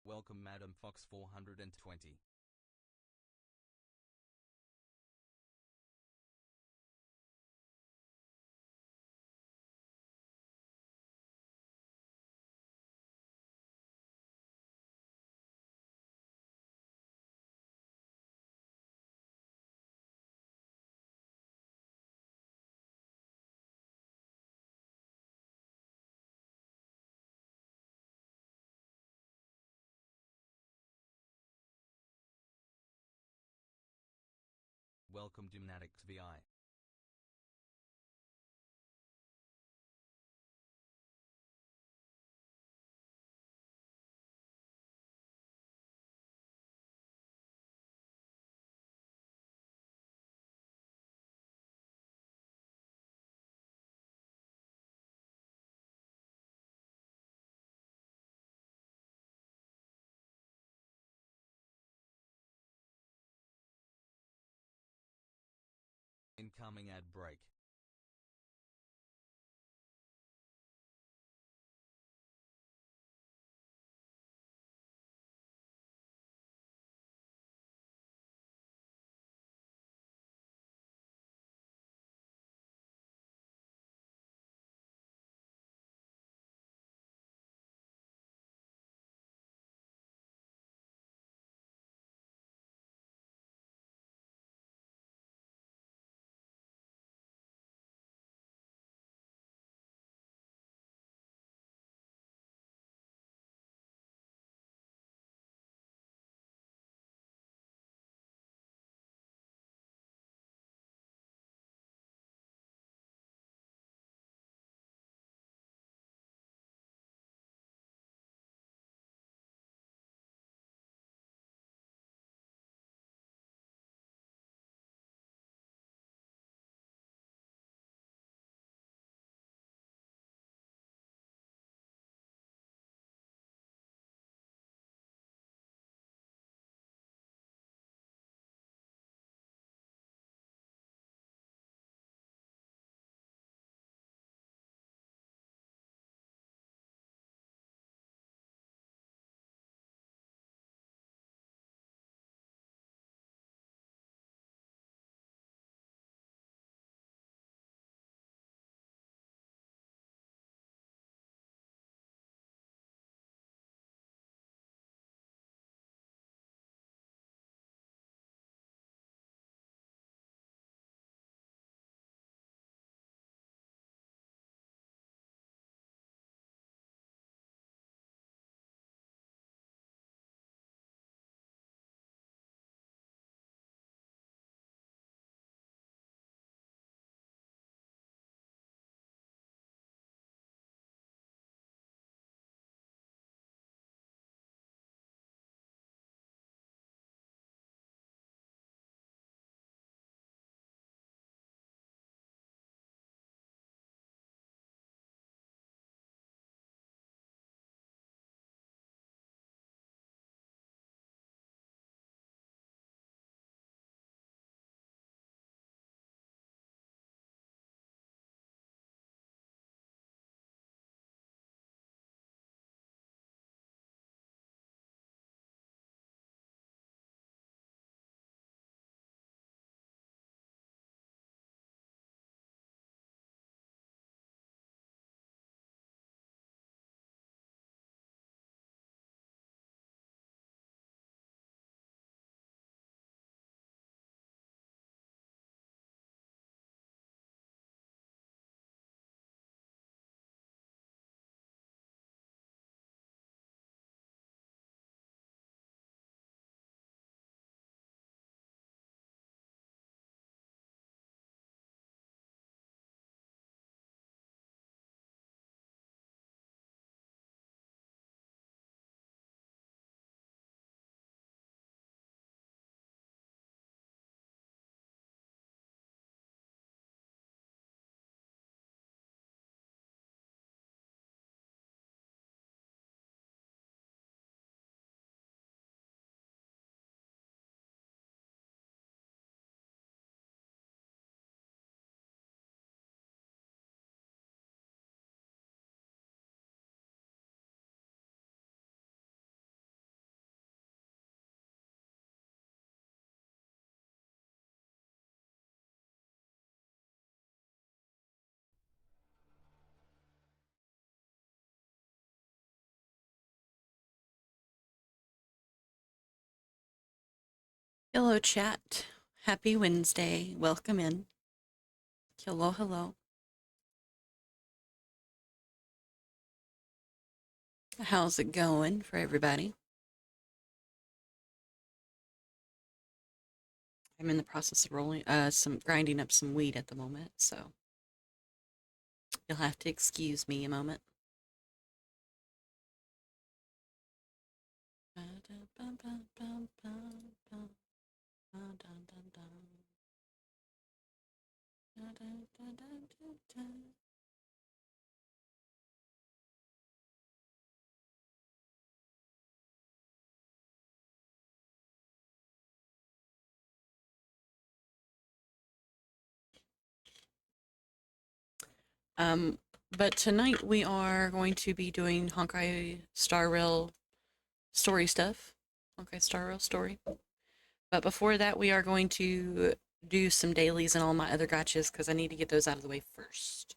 Welcome Madam Fox 420. Welcome Gymnatics VI. Incoming ad break. Hello, chat. Happy Wednesday. Welcome in. Hello, hello. How's it going for everybody? I'm in the process of grinding up some weed at the moment, so you'll have to excuse me a moment. Um, but tonight we are going to be doing Honkai Star Rail story stuff. Honkai Star Rail story. But before that, we are going to do some dailies and all my other gotchas because I need to get those out of the way first.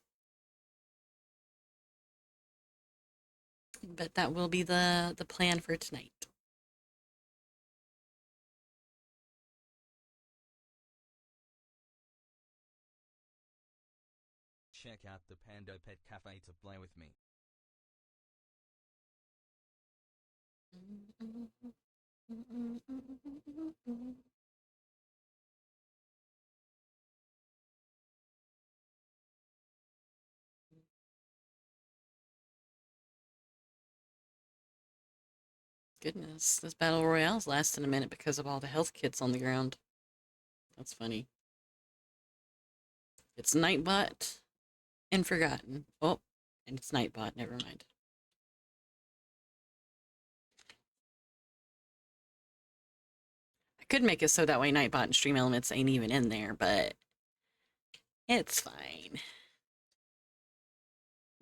But that will be the plan for tonight. Check out the Pando Pet Cafe to play with me. Goodness, this battle royale's lasting a minute because of all the health kits on the ground. That's funny. It's Nightbot and Forgotten. Oh, and it's Nightbot. Never mind. I could make it so that way Nightbot and Stream Elements ain't even in there, but it's fine.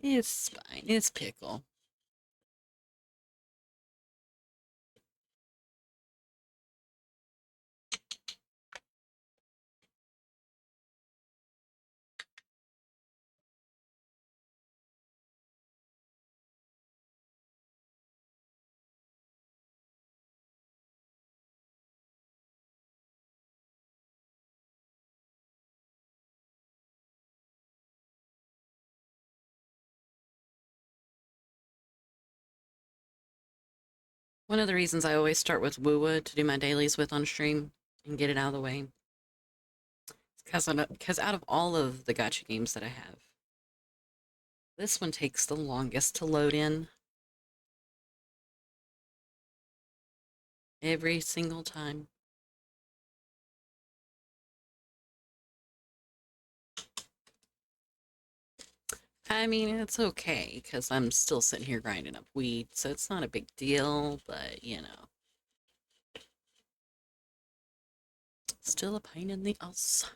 It's fine. It's pickle. One of the reasons I always start with Woowa to do my dailies with on stream and get it out of the way. Because out of all of the gacha games that I have, this one takes the longest to load in. Every single time. I mean, it's okay, because I'm still sitting here grinding up weed, so it's not a big deal, but, you know. Still a pain in the ass.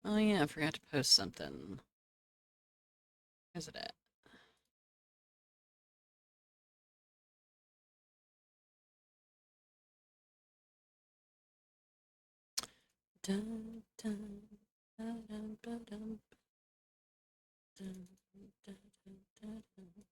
Oh yeah, I forgot to post something. Where's it at? Dun, dun, dun, dun, dun, dun, dun, dun, dun, dun.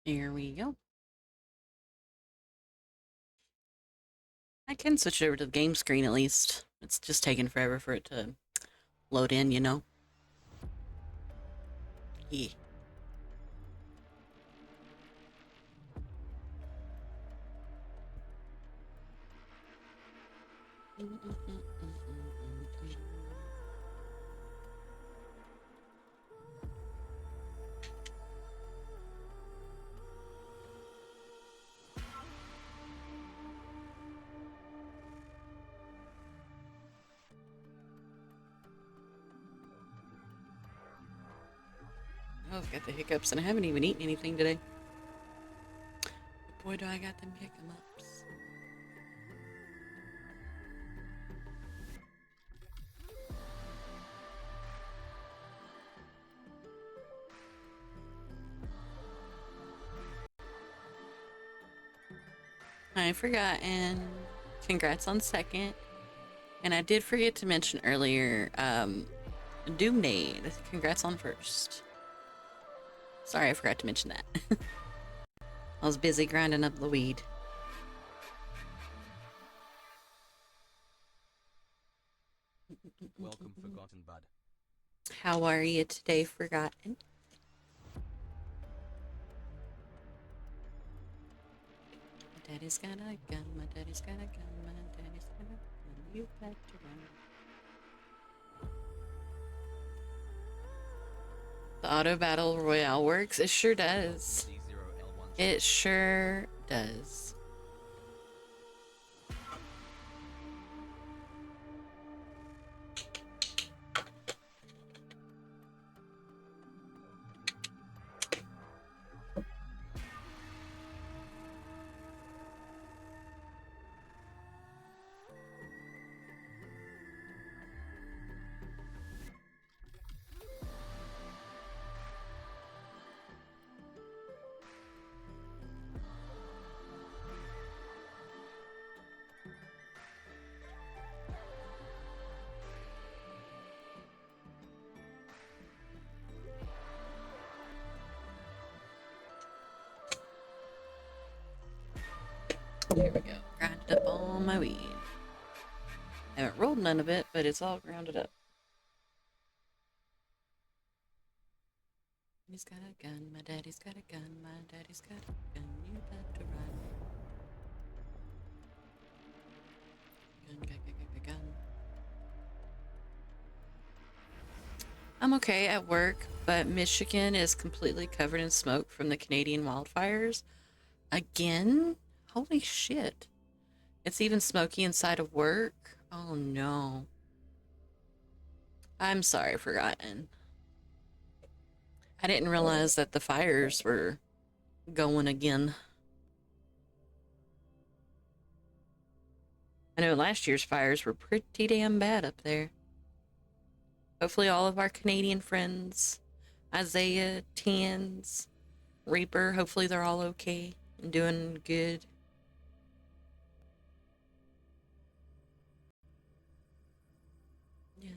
Here we go. I can switch it over to the game screen at least. It's just taking forever for it to load in, you know? Yeah. Oh, I've got the hiccups, and I haven't even eaten anything today. But boy, do I got them hiccups. I forgot, and congrats on second. And I did forget to mention earlier, Doing Dailies. Congrats on first. Sorry, I forgot to mention that. I was busy grinding up the weed. Welcome, Forgotten Bud. How are you today, Forgotten? My daddy's got a gun, my daddy's got a gun, my daddy's got a gun. You better run. The auto battle royale works? It sure does. It sure does. There we go. Grinded up all my weed. I haven't rolled none of it, but it's all grounded up. He's got a gun, my daddy's got a gun, my daddy's got a gun, you better run. Gun. I'm okay at work, but Michigan is completely covered in smoke from the Canadian wildfires. Again? Holy shit. It's even smoky inside of work? Oh no. I'm sorry, Forgotten. I didn't realize that the fires were going again. I know last year's fires were pretty damn bad up there. Hopefully all of our Canadian friends, Isaiah, Tans, Reaper, hopefully they're all okay and doing good. Yeah.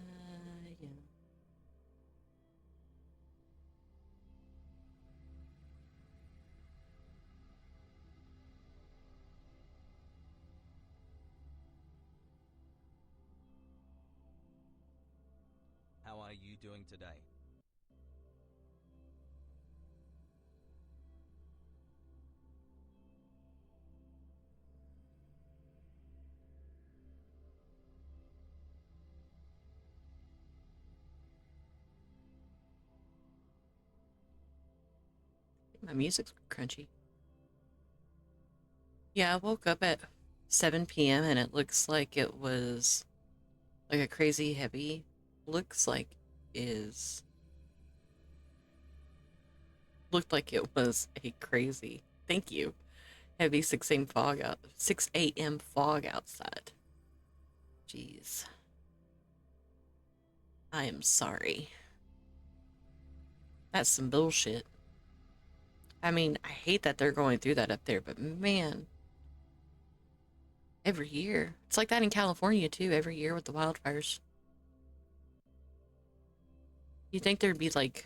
How are you doing today? My music's crunchy. Yeah, I woke up at 7 p.m. and it looks like it was like a crazy heavy. Looks like is. Looked like it was a crazy. Thank you. Heavy 6 a.m. fog out. 6 a.m. fog outside. Jeez. I am sorry. That's some bullshit. I mean, I hate that they're going through that up there, but man, every year. It's like that in California too, every year with the wildfires. You'd think there'd be like,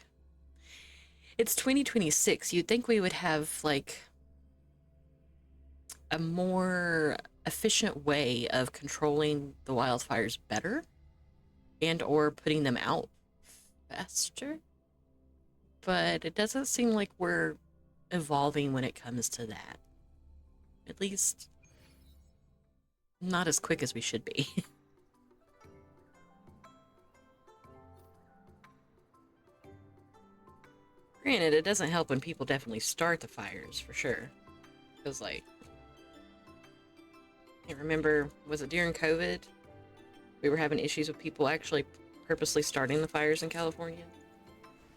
it's 2026. You'd think we would have like a more efficient way of controlling the wildfires better and or putting them out faster. But it doesn't seem like we're evolving when it comes to that. At least not as quick as we should be. Granted, it doesn't help when people definitely start the fires, for sure. Because, like, I remember, was it during COVID? We were having issues with people actually purposely starting the fires in California,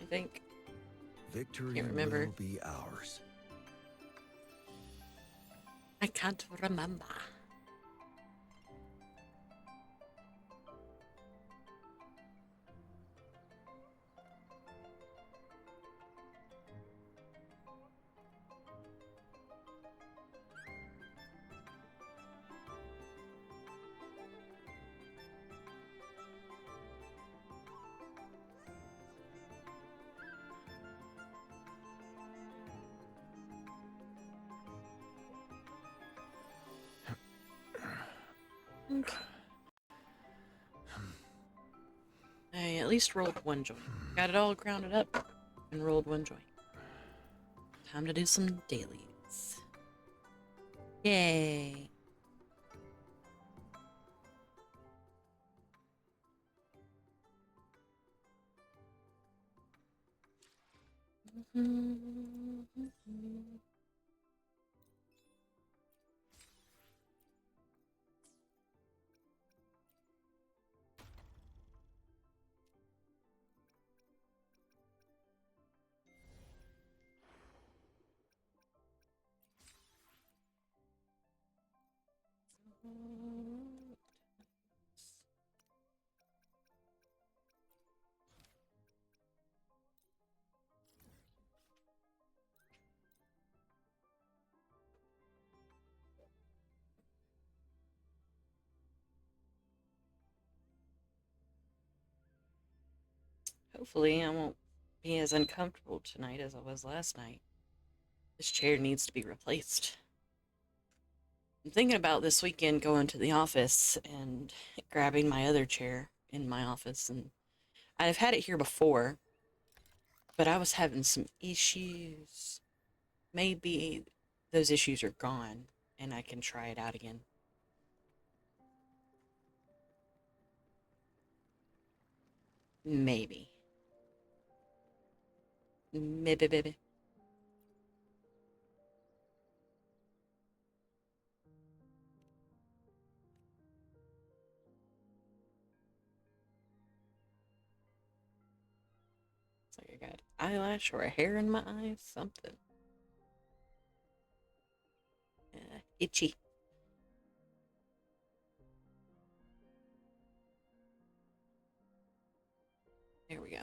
I think. Victory Can't remember. will be ours. I can't remember. Okay. I at least rolled one joint. Got it all grounded up and rolled one joint. Time to do some dailies. Yay. Hopefully I won't be as uncomfortable tonight as I was last night. This chair needs to be replaced. I'm thinking about this weekend going to the office and grabbing my other chair in my office. And I've had it here before, but I was having some issues. Maybe those issues are gone and I can try it out again. Maybe. Maybe. It's like I got eyelash or a hair in my eye, something. Itchy. There we go.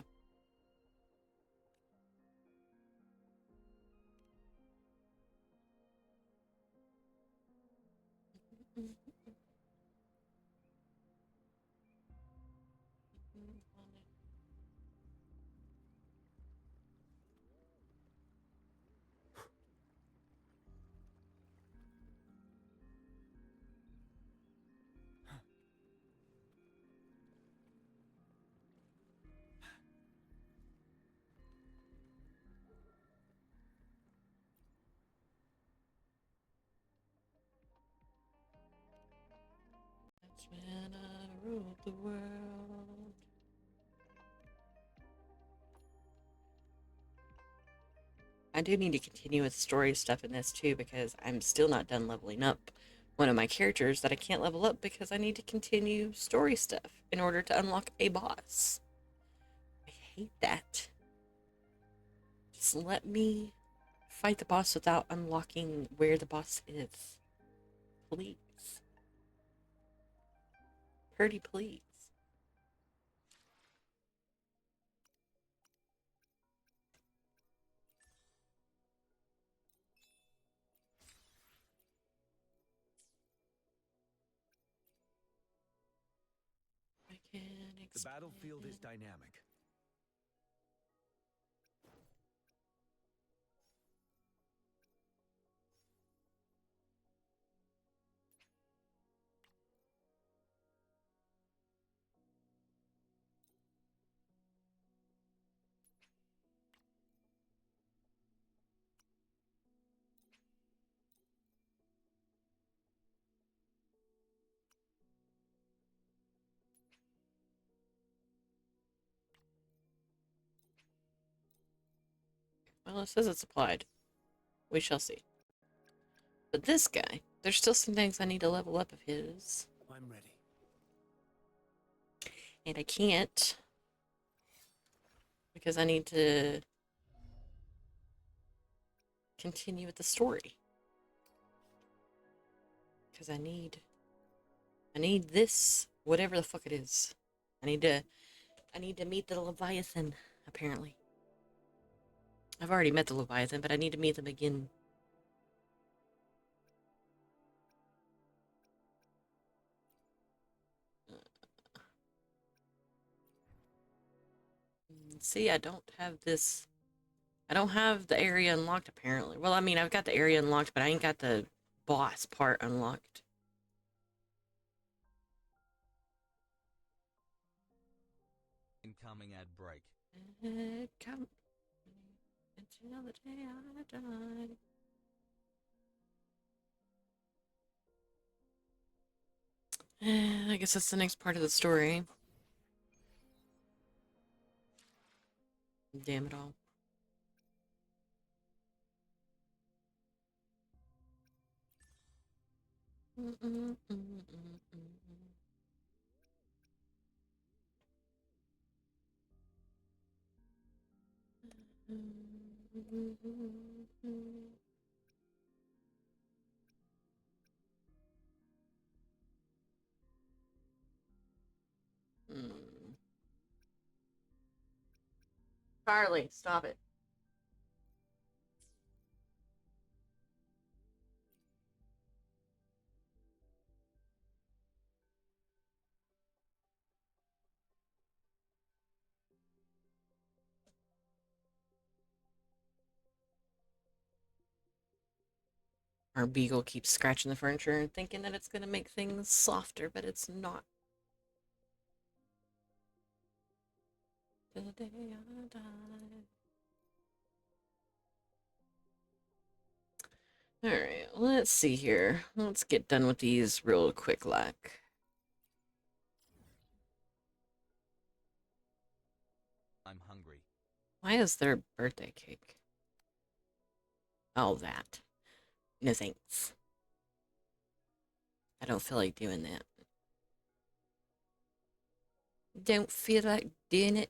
That's when I ruled the world. I do need to continue with story stuff in this too because I'm still not done leveling up one of my characters that I can't level up because I need to continue story stuff in order to unlock a boss. I hate that. Just let me fight the boss without unlocking where the boss is. Please. Pretty please. I can The battlefield is dynamic. Well, it says it's applied. We shall see. But this guy, there's still some things I need to level up of his. I'm ready. And I can't because I need to continue with the story. Because I need this, whatever the fuck it is. I need to meet the Leviathan, apparently. I've already met the Leviathan, but I need to meet them again. See, I don't have this. I don't have the area unlocked, apparently. Well, I mean, I've got the area unlocked, but I ain't got the boss part unlocked. Incoming ad break. Come. It's another day I died. I guess that's the next part of the story. Damn it all. Carly, stop it. Our beagle keeps scratching the furniture and thinking that it's going to make things softer, but it's not. The day I died. Alright, let's see here. Let's get done with these real quick, like. I'm hungry. Why is there birthday cake? Oh, that. No thanks. I don't feel like doing that. Don't feel like doing it.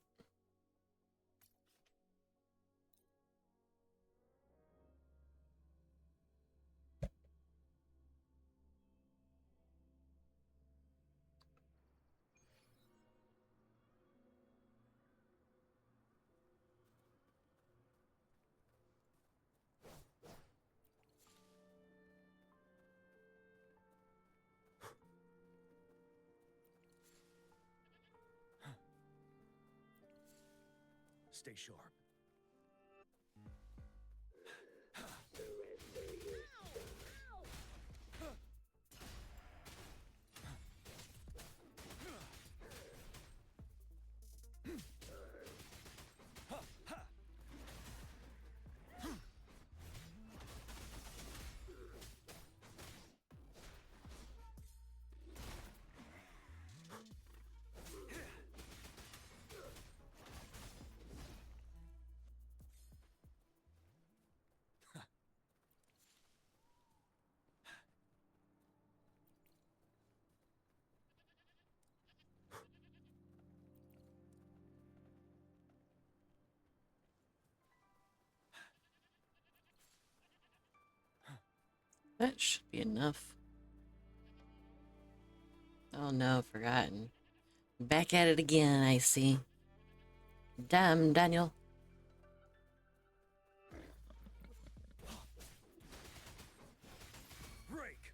Stay sharp. That should be enough. Oh no, forgotten. Back at it again, I see. Damn, Daniel. Break.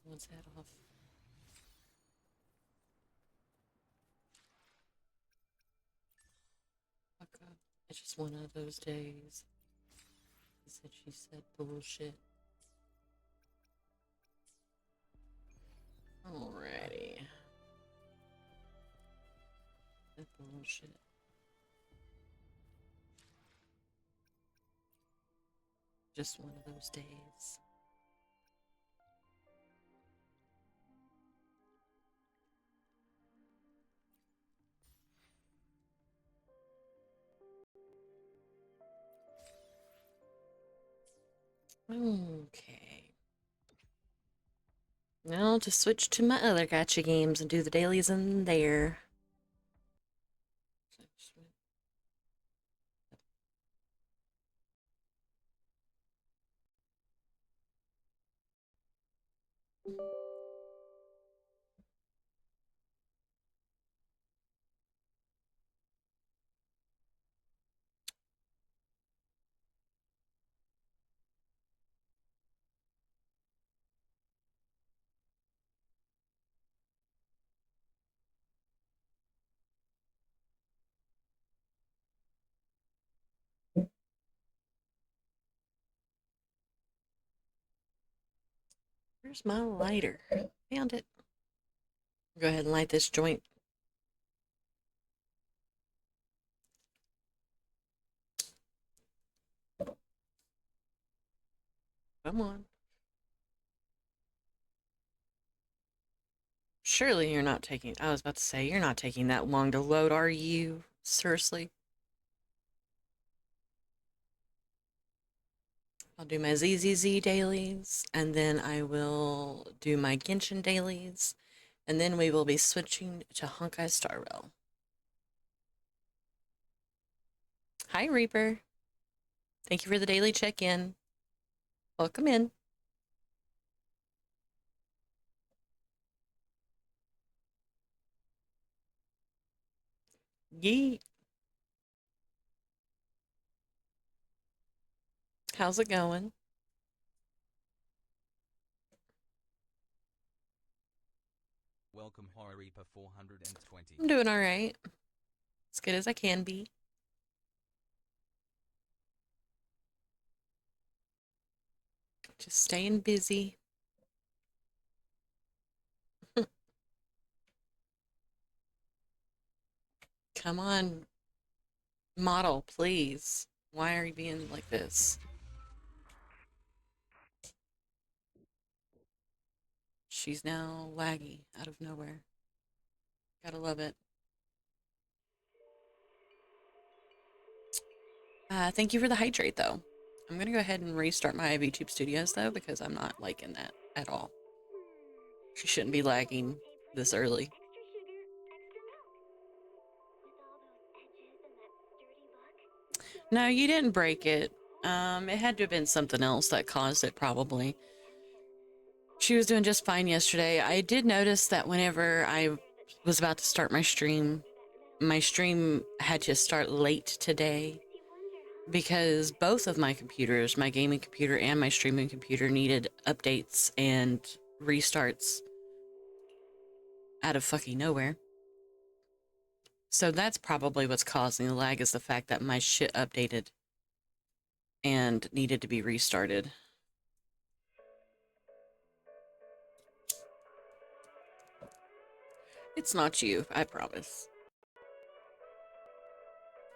Someone's head off. Fuck up. It's just one of those days. He said she said bullshit. Alrighty. That bullshit. Just one of those days. Okay. Now I'll just switch to my other gacha games and do the dailies in there. Where's my lighter? Found it. Go ahead and light this joint. Come on. Surely you're not taking. I was about to say, you're not taking that long to load, are you? Seriously? I'll do my ZZZ dailies, and then I will do my Genshin dailies, and then we will be switching to Honkai Star Rail. Hi, Reaper. Thank you for the daily check-in. Welcome in. Yeet. How's it going? Welcome Horror Reaper 420. I'm doing all right. As good as I can be. Just staying busy. Come on, model, please. Why are you being like this? She's now laggy out of nowhere. Gotta love it. Thank you for the hydrate, though. I'm gonna go ahead and restart my VTube Studios, though, because I'm not liking that at all. She shouldn't be lagging this early. No, you didn't break it. It had to have been something else that caused it, probably. She was doing just fine yesterday. I did notice that whenever I was about to start my stream had to start late today because both of my computers, my gaming computer and my streaming computer, needed updates and restarts out of fucking nowhere. So that's probably what's causing the lag, is the fact that my shit updated and needed to be restarted. It's not you, I promise.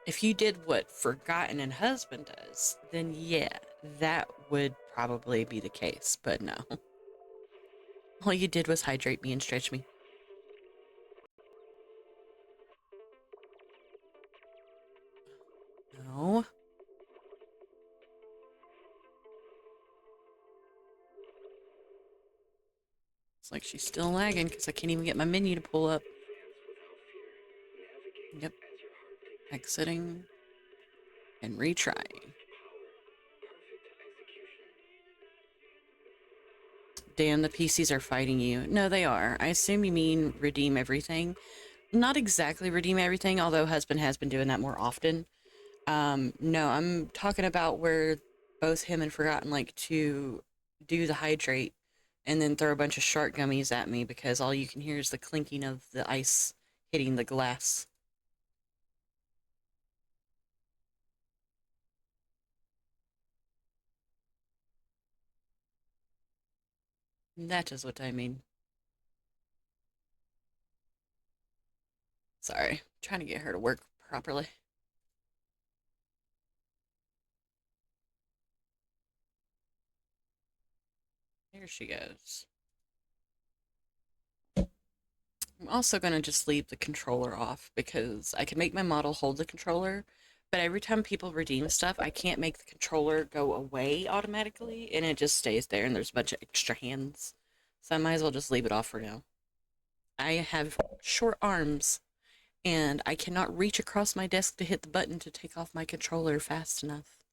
If you did what Forgotten and Husband does, then yeah, that would probably be the case, but no. All you did was hydrate me and stretch me. No. It's like she's still lagging because I can't even get my menu to pull up. Yep. Exiting and retrying. Damn, the PCs are fighting you. No, they are. I assume you mean redeem everything. Not exactly redeem everything, although husband has been doing that more often. No, I'm talking about where both him and Forgotten like to do the hydrate and then throw a bunch of shark gummies at me because all you can hear is the clinking of the ice hitting the glass. That is what I mean. Sorry, trying to get her to work properly. Here she goes. I'm also going to just leave the controller off because I can make my model hold the controller, but every time people redeem stuff, I can't make the controller go away automatically, and it just stays there, and there's a bunch of extra hands. So I might as well just leave it off for now. I have short arms, and I cannot reach across my desk to hit the button to take off my controller fast enough.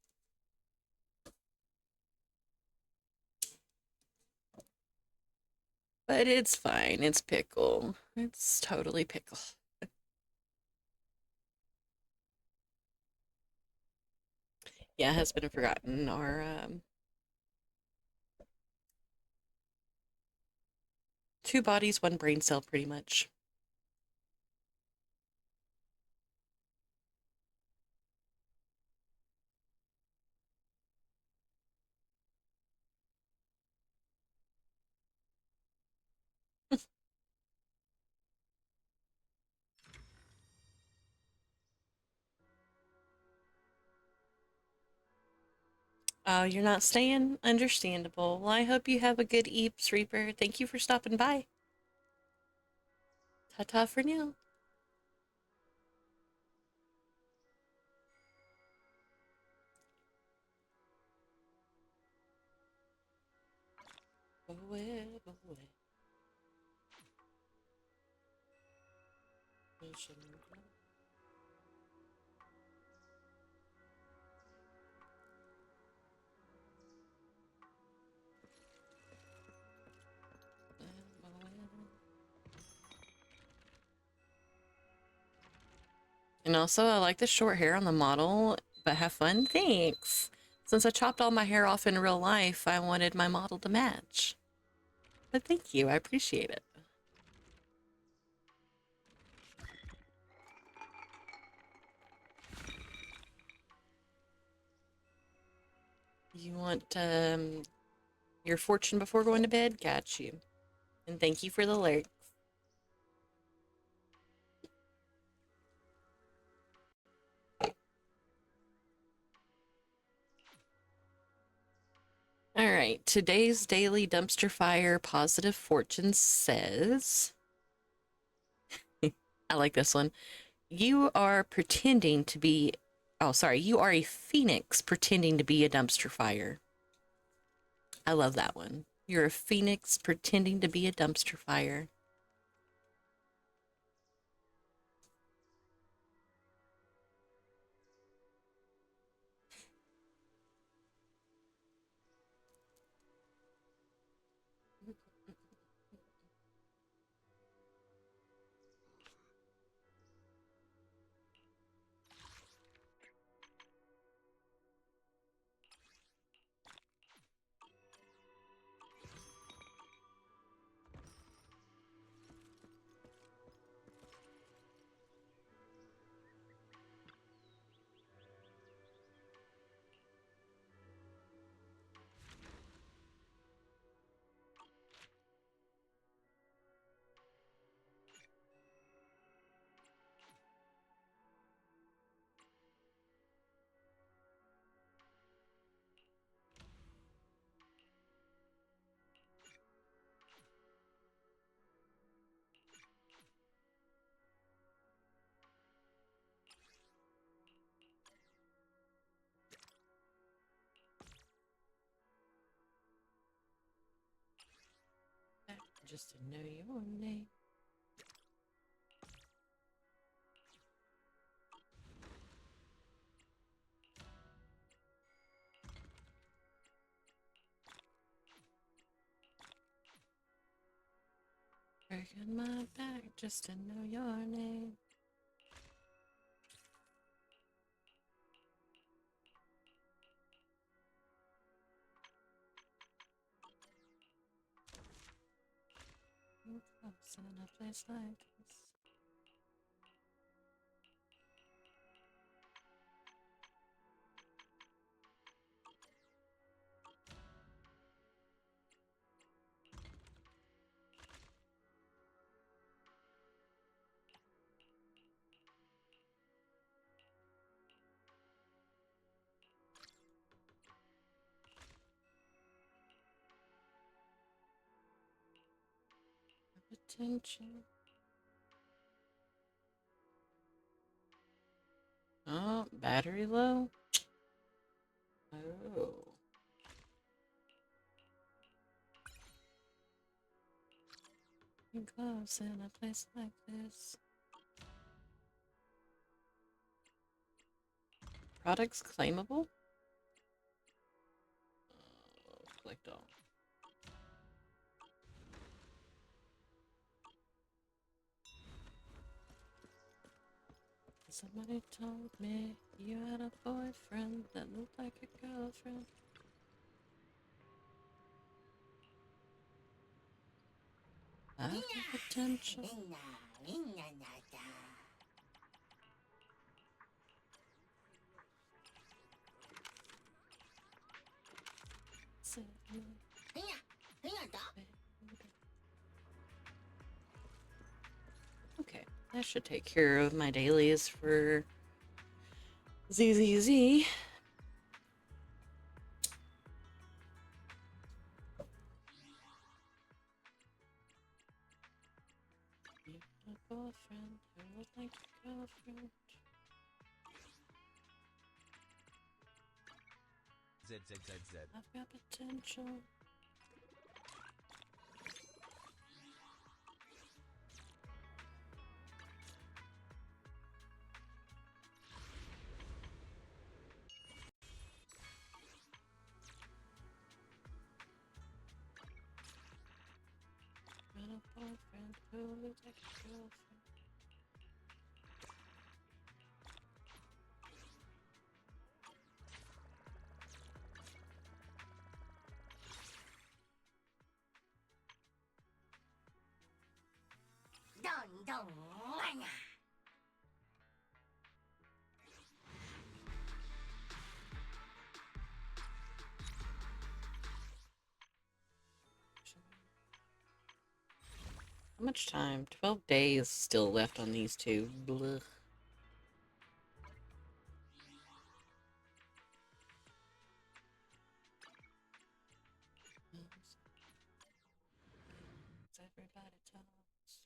But it's fine. It's pickle. It's totally pickle. Yeah, it has been forgotten. Our two bodies, one brain cell, pretty much. Oh, you're not staying? Understandable. Well, I hope you have a good Eeps Reaper. Thank you for stopping by. Ta-ta for now. Boy, boy. And also, I like the short hair on the model, but have fun. Thanks. Since I chopped all my hair off in real life, I wanted my model to match. But thank you. I appreciate it. You want your fortune before going to bed? Got you. And thank you for the lyrics. All right, today's daily dumpster fire positive fortune says, I like this one. You are pretending to be, oh, sorry, you are a phoenix pretending to be a dumpster fire. I love that one. You're a phoenix pretending to be a dumpster fire. Just to know your name. Breaking my back just to know your name. Close in a place like this. Attention. Oh, battery low? Oh. Walking close in a place like this. Products claimable? Clicked on. Somebody told me you had a boyfriend that looked like a girlfriend. I have the potential. Okay, that should take care of my dailies for ZZZ. A boyfriend who looked like a girlfriend. ZZZZ. I've got potential. Got a boyfriend who looks like a girlfriend. How much time? 12 days still left on these two. Blech. Everybody talks.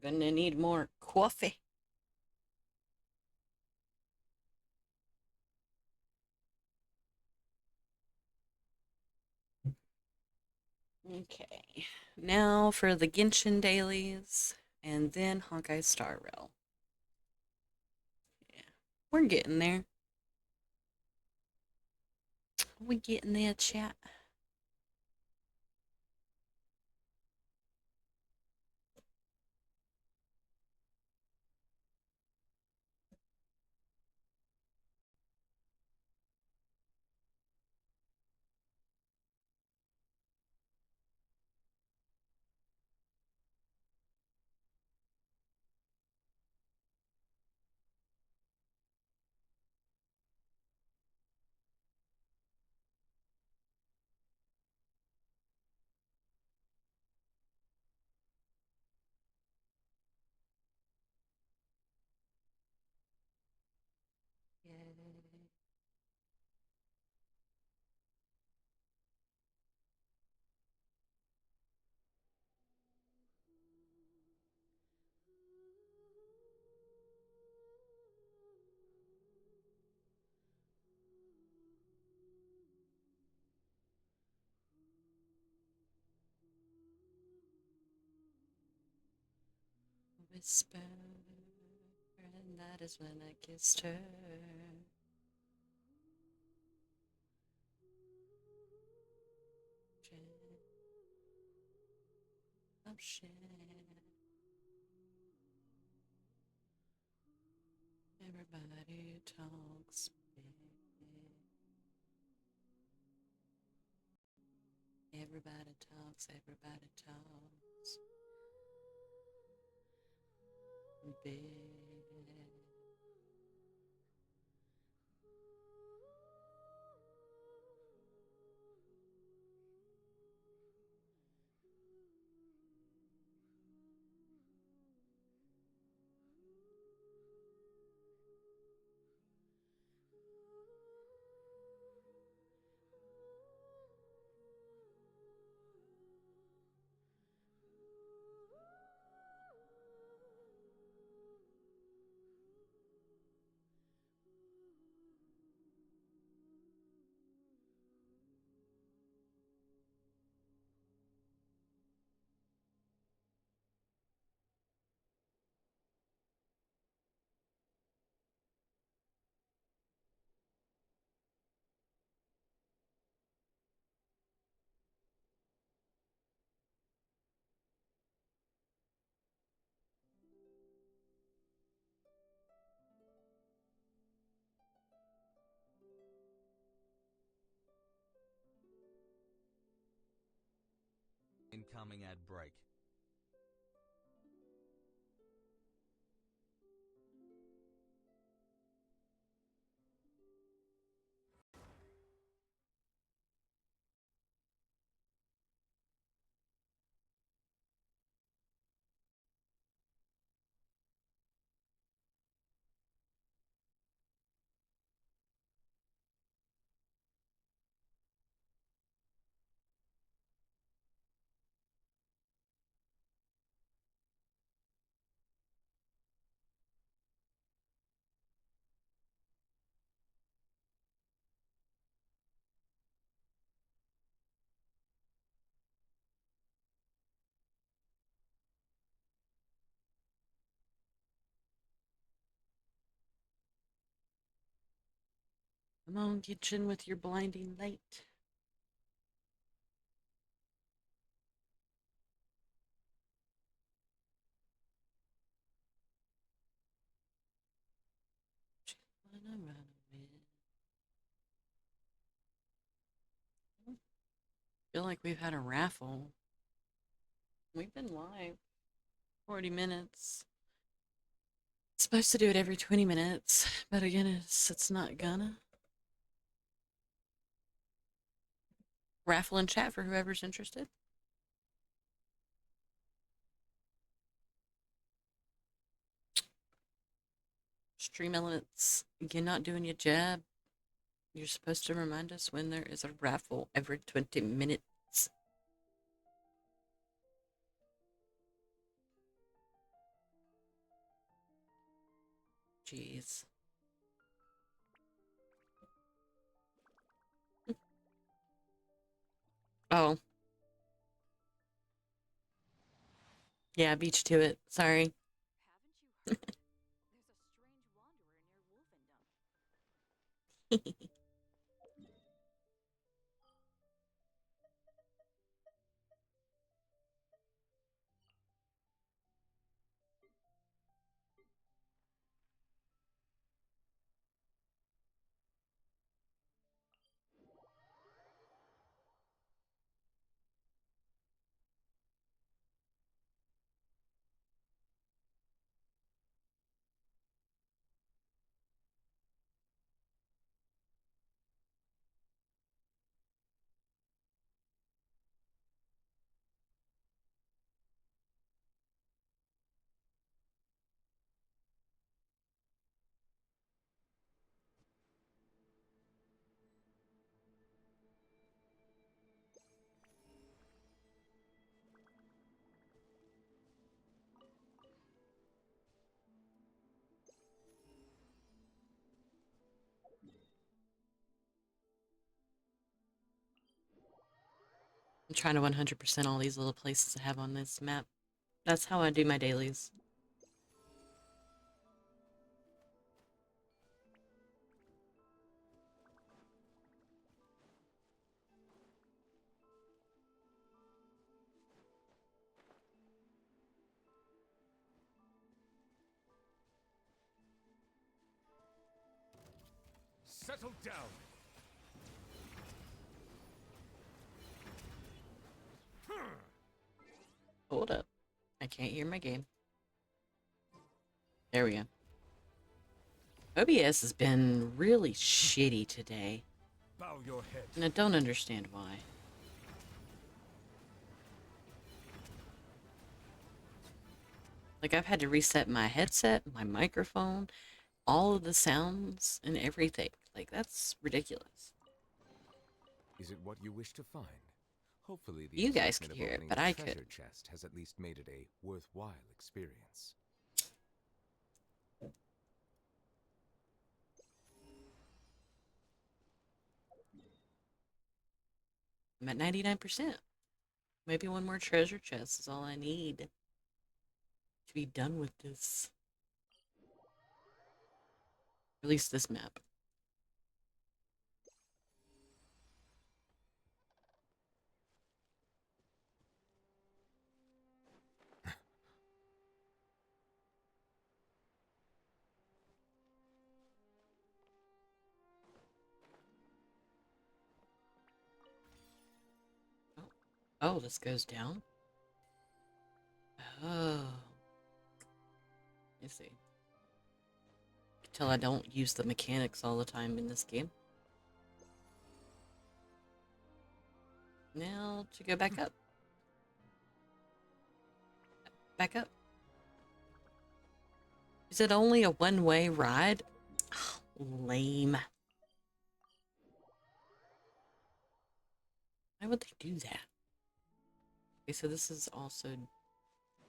Gonna need more coffee. Okay, now for the Genshin dailies, and then Honkai Star Rail. Yeah, we're getting there. We getting there, chat. Yay. Whisper, and that is when I kissed her. Of shit. Everybody talks. Everybody talks. Everybody talks. Big. incoming ad break. Come on, get in with your blinding light. Wanna run away. Feel like we've had a raffle. We've been live 40 minutes. It's supposed to do it every 20 minutes, but again, it's not gonna. Raffle in chat for whoever's interested. Stream elements, you're not doing your job. You're supposed to remind us when there is a raffle every 20 minutes. Jeez. Oh. Yeah, I beat you to it. Sorry. Haven't you heard? There's a strange wanderer near Wolfendom. I'm trying to 100% all these little places I have on this map. That's how I do my dailies. Settle down. Hold up. I can't hear my game. There we go. OBS has been really shitty today, Bow your head. and I don't understand why. Like, I've had to reset my headset, my microphone, all of the sounds, and everything. Like, that's ridiculous. Is it what you wish to find? Hopefully the You guys excitement could of hear it, opening but the I treasure couldn't. chest has at least made it a worthwhile experience. I'm at 99%. Maybe one more treasure chest is all I need to be done with this. At least this map. Oh, this goes down. Oh. I see. Tell I don't use the mechanics all the time in this game. Now to go back up. Back up. Is it only a one-way ride? Oh, lame. Why would they do that? Okay, so this is also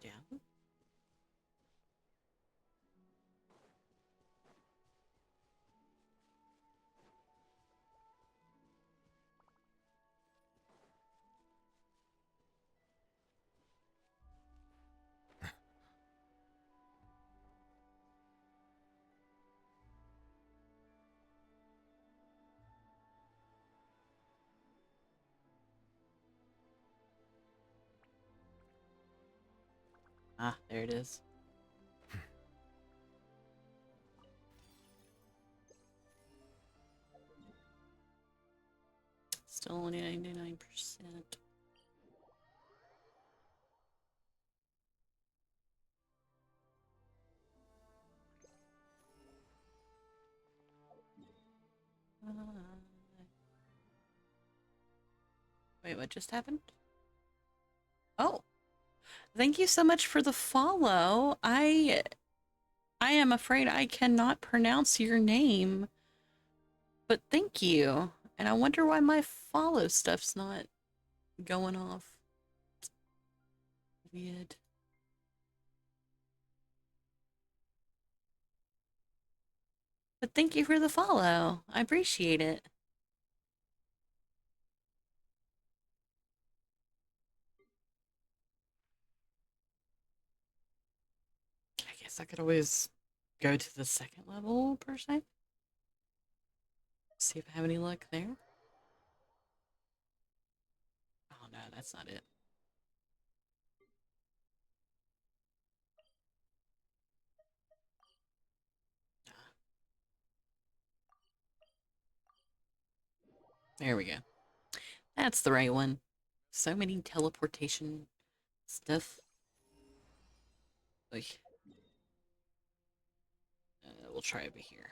down. Ah, there it is. Still only 99%. Wait, what just happened? Oh, thank you so much for the follow. I am afraid I cannot pronounce your name, but thank you. And I wonder why my follow stuff's not going off. Weird. But thank you for the follow. I appreciate it. I guess I could always go to the second level, per se. See if I have any luck there. Oh no, that's not it. There we go. That's the right one. So many teleportation stuff. Like, we'll try over here.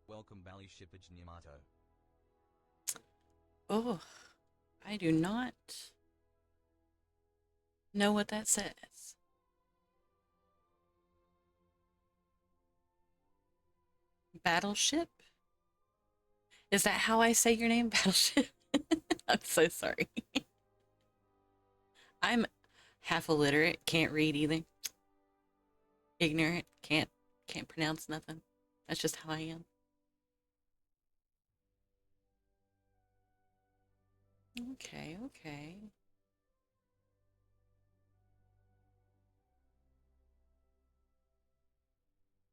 Welcome Bali Shippage Nimato. Oh, I do not know what that says. Battleship? Is that how I say your name? Battleship? I'm so sorry. I'm half illiterate, can't read either. Ignorant, can't pronounce nothing. That's just how I am. Okay, okay.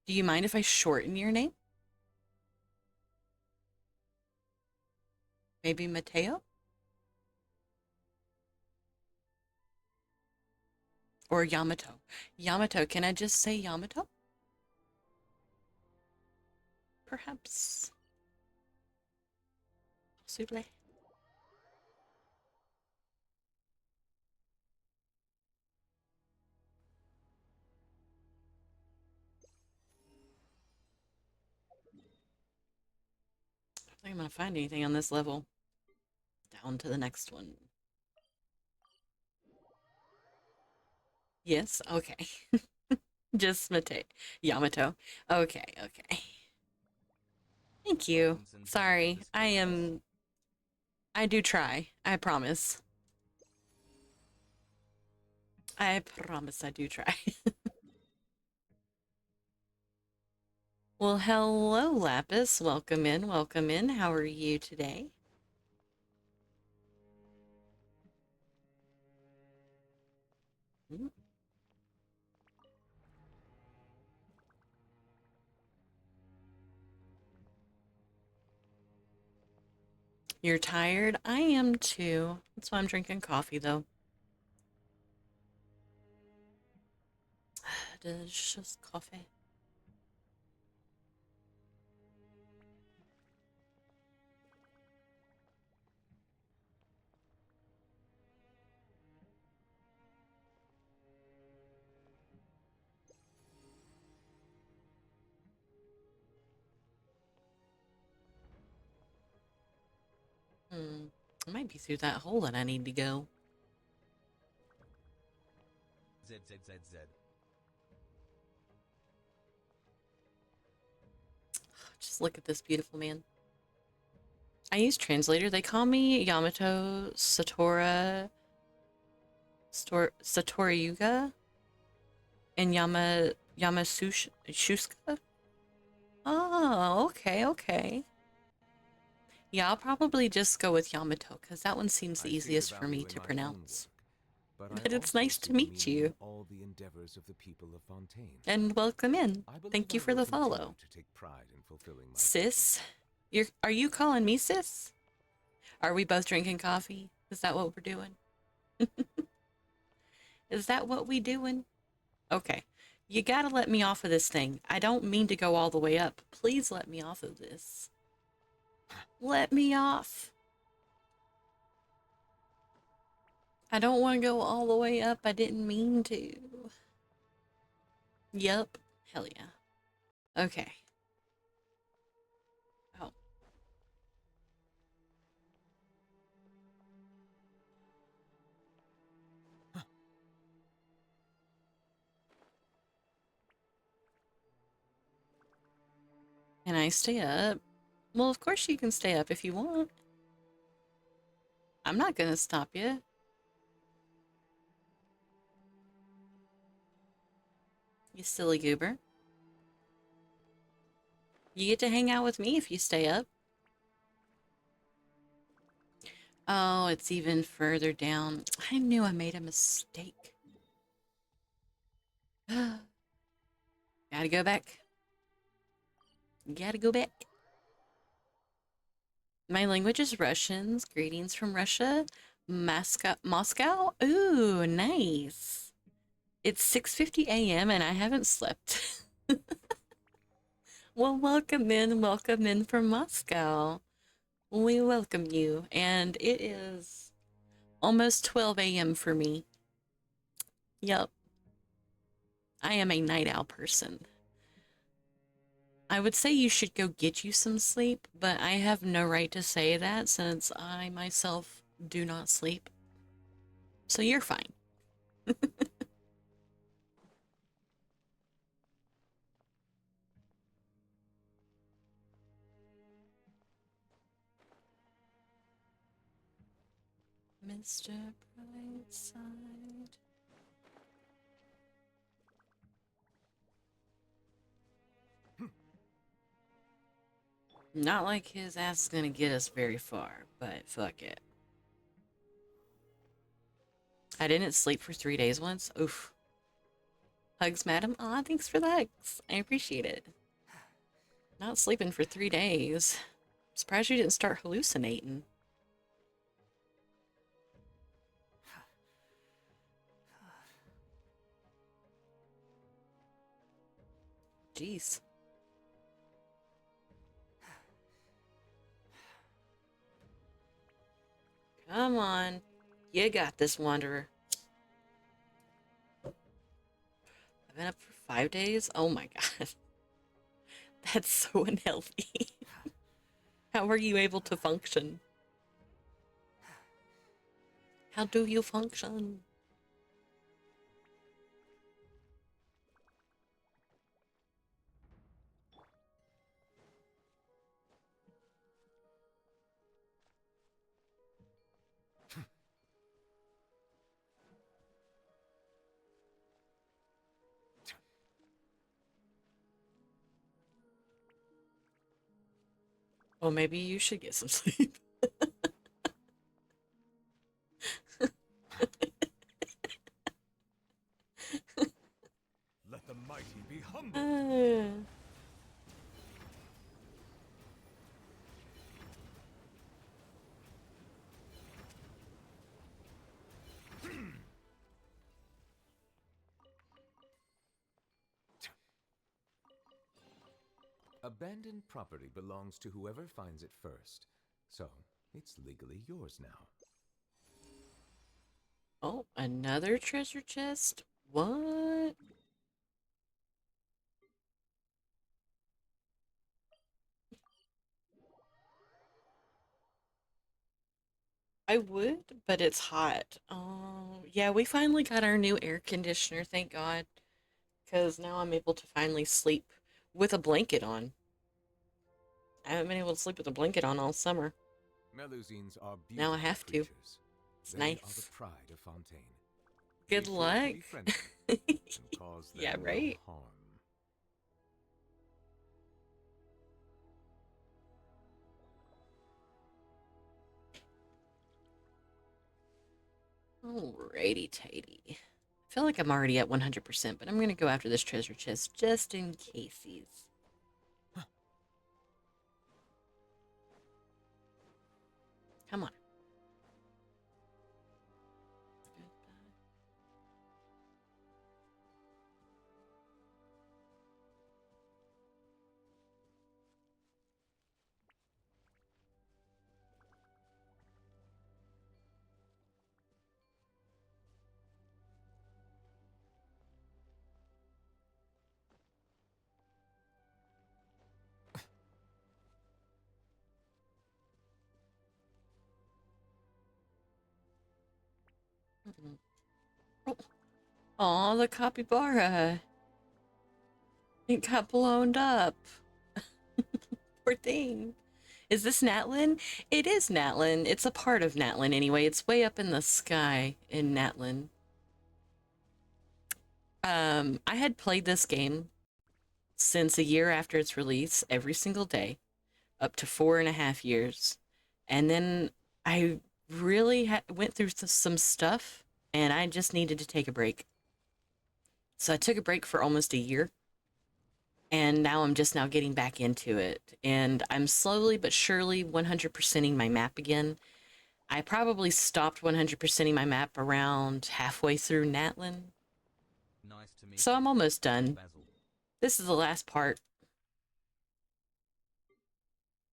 Do you mind if I shorten your name? Maybe Mateo? Or Yamato? Yamato, can I just say Yamato? Perhaps. Souffle. I don't think I'm gonna find anything on this level. Down to the next one. Yes, okay. Just Mateo. Yamato. Okay, okay. Thank you. Sorry, I do try. I promise. I promise I do try. Well, hello, Lapis. Welcome in, welcome in. How are you today? Mm. You're tired? I am too. That's why I'm drinking coffee, though. delicious coffee. I might be through that hole that I need to go. Z Z Z Z. Just look at this beautiful man. I use translator. They call me Yamato Satora Satoriyuga and Yamashuska. Oh, okay. Yeah, I'll probably just go with Yamato because that one seems the I see easiest for value me in to my own pronounce. work, But I it's also nice to see the meet meaning you. in all the endeavors of the people of Fontaine. And welcome in. I believe Thank you I for will the continue follow. to take pride in fulfilling my Sis? Are you calling me sis? Are we both drinking coffee? Is that what we're doing? Is that what we doing? Okay. You gotta let me off of this thing. I don't mean to go all the way up. Please let me off of this. Let me off. I don't want to go all the way up. I didn't mean to. Yup. Hell yeah. Okay. Oh. Can I stay up? Well, of course you can stay up if you want. I'm not gonna stop you. You silly goober. You get to hang out with me if you stay up. Oh, it's even further down. I knew I made a mistake. Gotta go back. Gotta go back. My language is Russians. Greetings from Russia. Moscow? Ooh, nice. It's 6:50 a.m. and I haven't slept. Well, welcome in from Moscow. We welcome you. And it is almost 12 a.m. for me. Yup. I am a night owl person. I would say you should go get you some sleep, but I have no right to say that since I myself do not sleep. So you're fine. Mr. Brightside. Not like his ass is gonna get us very far, but fuck it. I didn't sleep for 3 days once. Oof. Hugs, madam. Aw, thanks for the hugs. I appreciate it. Not sleeping for 3 days. Surprised you didn't start hallucinating. Jeez. Come on. You got this, Wanderer. I've been up for 5 days? Oh my god. That's so unhealthy. How are you able to function? How do you function? Well, maybe you should get some sleep. Let the mighty be humble. Abandoned property belongs to whoever finds it first, so it's legally yours now. Oh, another treasure chest? What? I would, but it's hot. Oh, yeah, we finally got our new air conditioner, thank God. Because now I'm able to finally sleep with a blanket on. I haven't been able to sleep with a blanket on all summer. Melusines are Now I beautiful have to. creatures. It's They are the nice. pride of Fontaine. Good Be sure to luck. be friendly and cause them Yeah, no right? harm. Alrighty, tighty. I feel like I'm already at 100%, but I'm gonna go after this treasure chest just in caseies. Come on. Oh, the capybara. It got blown up. Poor thing. Is this Natlin? It is Natlin. It's a part of Natlin anyway. It's way up in the sky in Natlin. I had played this game since a year after its release, every single day, up to 4.5 years. And then I really went through some stuff and I just needed to take a break. So I took a break for almost a year. And now I'm just now getting back into it. And I'm slowly but surely 100%ing my map again. I probably stopped 100%ing my map around halfway through Natlin. Nice to meet So I'm you. almost done. Basil. This is the last part.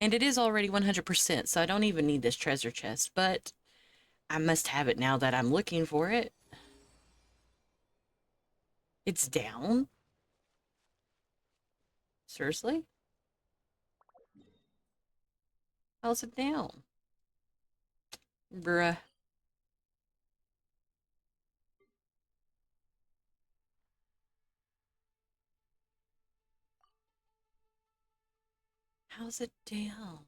And it is already 100%, so I don't even need this treasure chest. But I must have it now that I'm looking for it. It's down? Seriously? How's it down? Bruh. How's it down?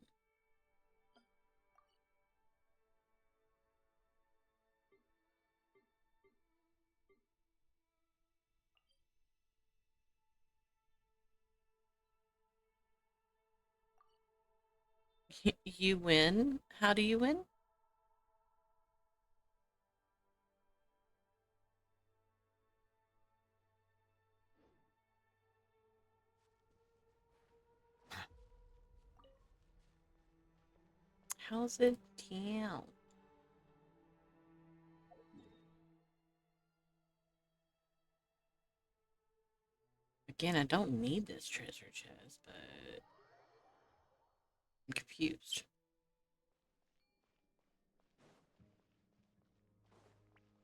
You win? How do you win? How's it down? Again, I don't need this treasure chest, but I'm confused.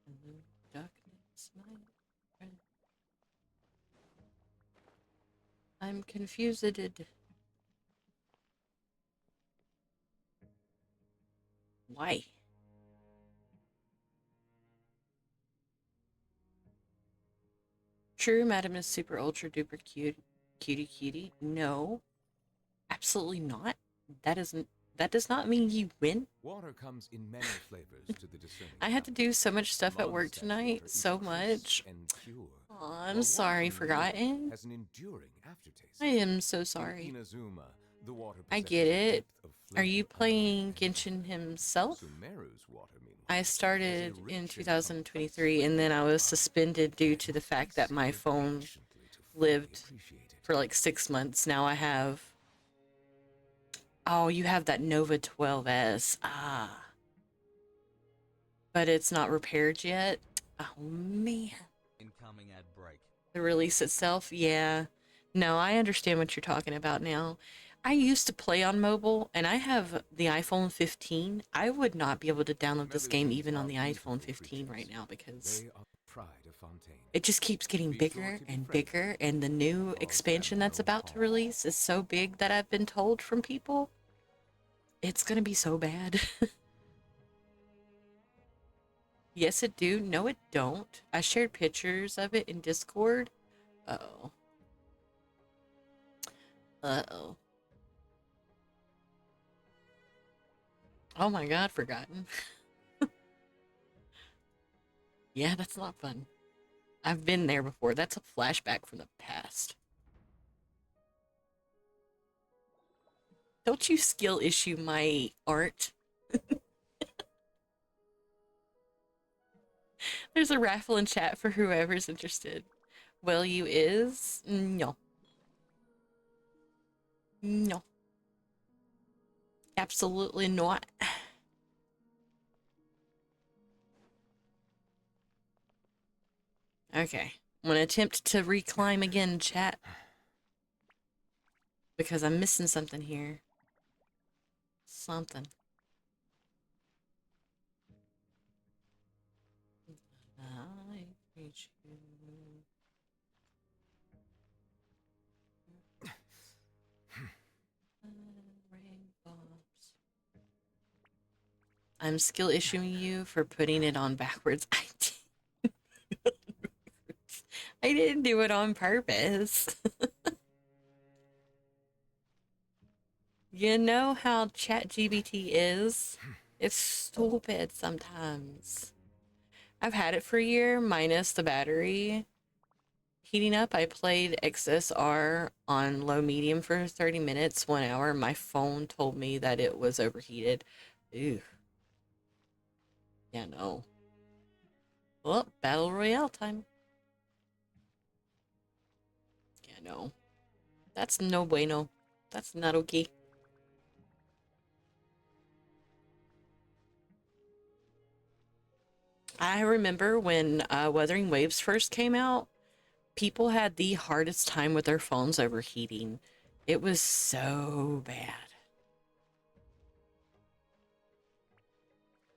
Hello, darkness, my friend. I'm confused. Why? True, Madam is super ultra duper cute, cutie. No, absolutely not. That isn't. That does not mean you win. Water comes in many flavors to the discerning. I had to do so much stuff at work Mondstadt's tonight. water is So crisp much. and pure, Aw, I'm while sorry, water from the river Forgotten. has an enduring aftertaste. I am so In sorry. Inazuma, the water I possesses get a it. depth of Are flavor you unlike playing any other. Genshin himself? Sumeru's water, meanwhile, I has a started rich in and 2023 complex and then I flavor was profile suspended due that to the will fact please that my sit phone patiently to fully lived appreciate it. for like 6 months. Now I have. Oh, you have that Nova 12S. Ah. But it's not repaired yet. Oh, man. Incoming ad break. The release itself, yeah. No, I understand what you're talking about now. I used to play on mobile, and I have the iPhone 15. I would not be able to download this game Melusines even on are the beautiful iPhone 15 right creatures. now because They are the pride of Fontaine. it just keeps getting Be sure bigger to and befriend them. bigger, and the new Cause them expansion that's no about to harm. release is so big that I've been told from people it's gonna be so bad. Yes, it do. No, it don't. I shared pictures of it in Discord. Uh-oh. Uh-oh. Oh my god, forgotten. Yeah, that's not fun. I've been there before. That's a flashback from the past. Don't you skill issue my art? There's a raffle in chat for whoever's interested. Will you is? No. No. Absolutely not. Okay. I'm gonna attempt to reclimb again, chat. Because I'm missing something here. Something. I reach you. Rainbows. I'm skill issuing you for putting it on backwards. I didn't do it on purpose. You know how ChatGPT is? It's stupid sometimes. I've had it for a year, minus the battery heating up. I played XSR on low medium for 30 minutes, 1 hour. My phone told me that it was overheated. Ew. Yeah, no. Well, Battle Royale time. Yeah, no. That's no bueno. That's not okay. I remember when Wuthering Waves first came out, people had the hardest time with their phones overheating. It was so bad.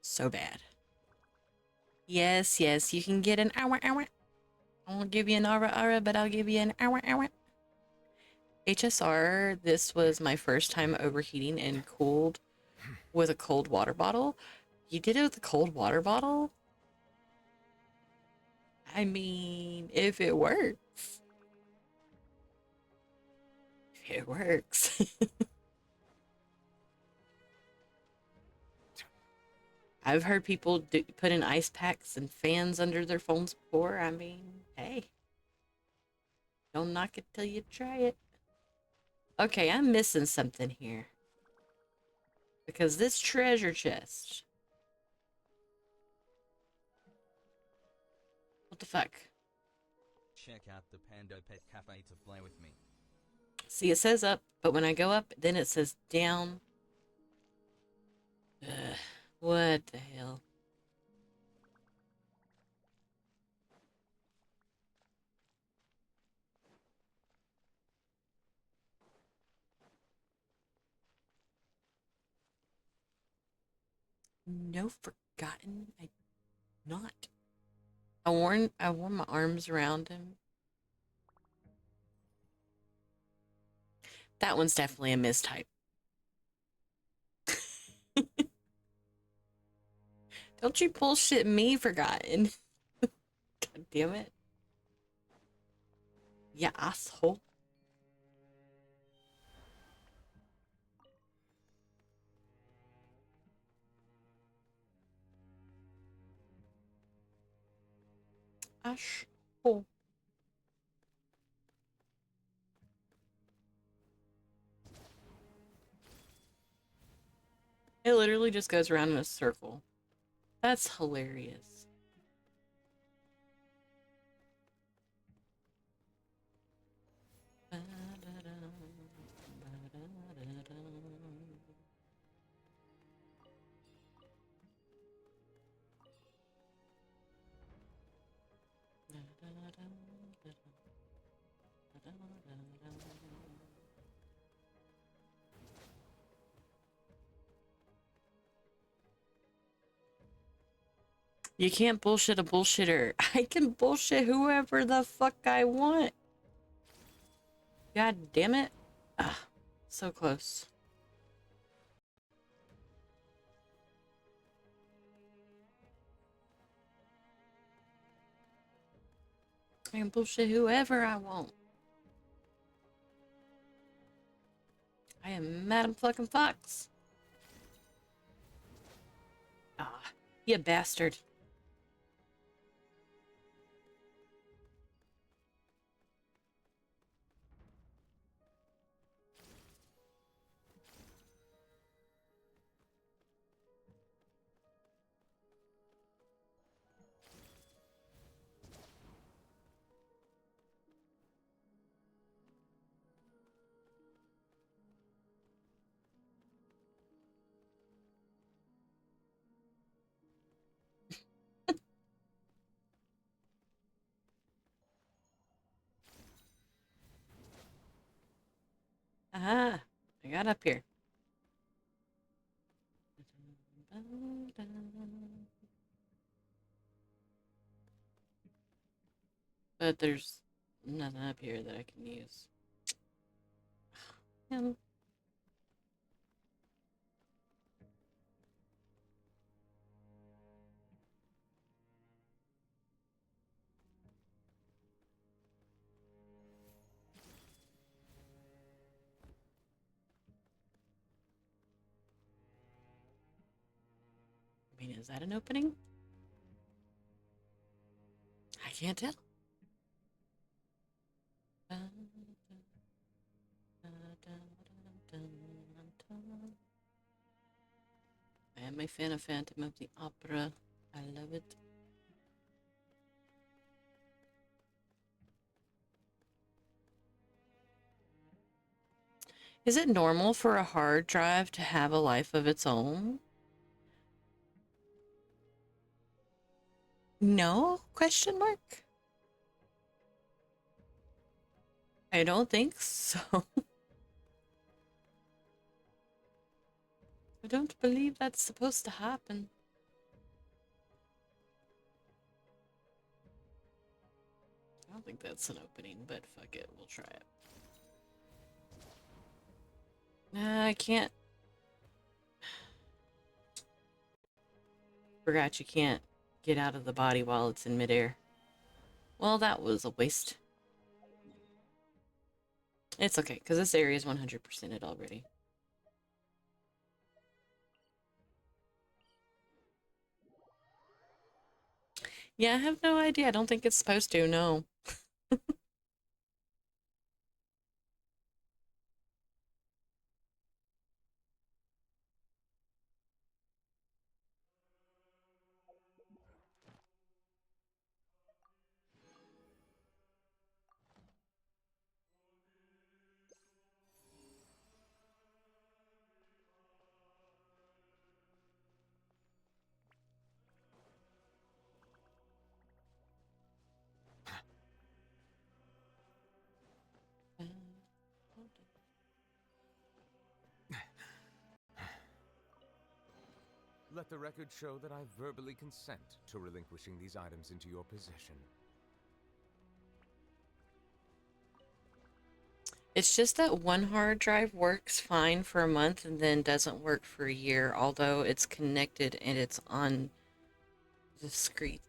So bad. Yes, yes, you can get an hour, hour. I won't give you an hour, hour, but I'll give you an hour, hour. HSR, this was my first time overheating and cooled with a cold water bottle. You did it with a cold water bottle? I mean, if it works. If it works. I've heard people put in ice packs and fans under their phones before. I mean, hey, don't knock it till you try it. Okay, I'm missing something here. Because this treasure chest. What the fuck? Check out the Pando Pet Cafe to play with me. See, it says up, but when I go up, then it says down. Ugh, what the hell? No forgotten. I not. I wore my arms around him. That one's definitely a mistype. Don't you bullshit me, forgotten. God damn it. Yeah, asshole. Asshole. It literally just goes around in a circle. That's hilarious. You can't bullshit a bullshitter. I can bullshit whoever the fuck I want. God damn it. Ah, so close. I can bullshit whoever I want. I am Madam fucking Fox. Ah, you bastard. Aha, I got up here. But there's nothing up here that I can use. I mean, is that an opening? I can't tell. I am a fan of Phantom of the Opera. I love it. Is it normal for a hard drive to have a life of its own? No? Question mark? I don't think so. I don't believe that's supposed to happen. I don't think that's an opening, but fuck it, we'll try it. Nah, I can't. Forgot you can't get out of the body while it's in midair. Well, that was a waste. It's okay, because this area is 100%ed already. Yeah, I have no idea. I don't think it's supposed to, no. Let the record show that I verbally consent to relinquishing these items into your possession. It's just that one hard drive works fine for a month and then doesn't work for a year, although it's connected and it's on the screen.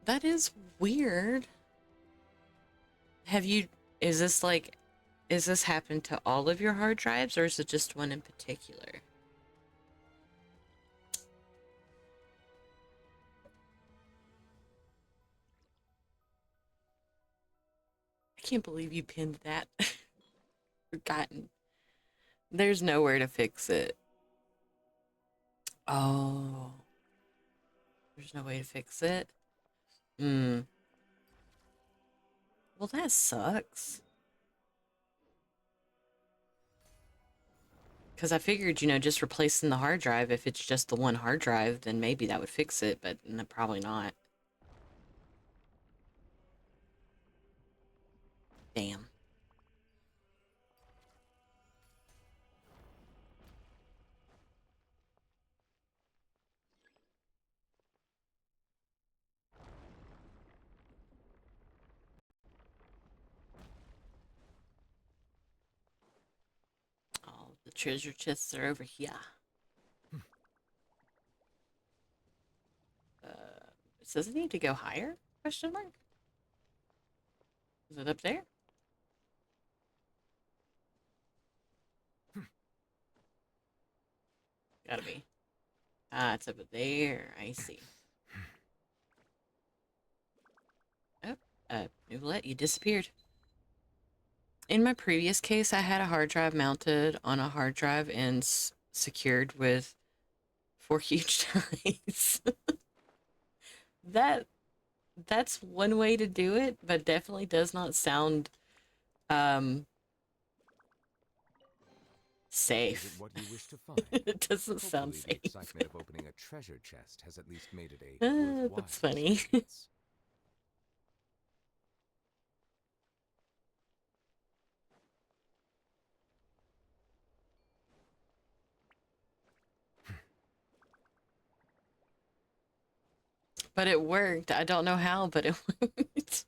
That is weird. Is this happened to all of your hard drives, or is it just one in particular? I can't believe you pinned that. Forgotten. There's nowhere to fix it. Oh. There's no way to fix it? Hmm. Well, that sucks. Because I figured, just replacing the hard drive, if it's just the one hard drive, then maybe that would fix it, but probably not. Damn. All the treasure chests are over here. It says I need to go higher? Question mark? Is it up there? Gotta be. Ah, it's over there. I see. Oh, Nouvellette, you disappeared. In my previous case, I had a hard drive mounted on a hard drive and secured with 4 huge ties. That's one way to do it, but definitely does not sound Is safe. it what you wish to find? It doesn't sound Hopefully, the safe. excitement of opening a treasure chest has at least made it a worthwhile That's funny. experience. But it worked. I don't know how, but it worked.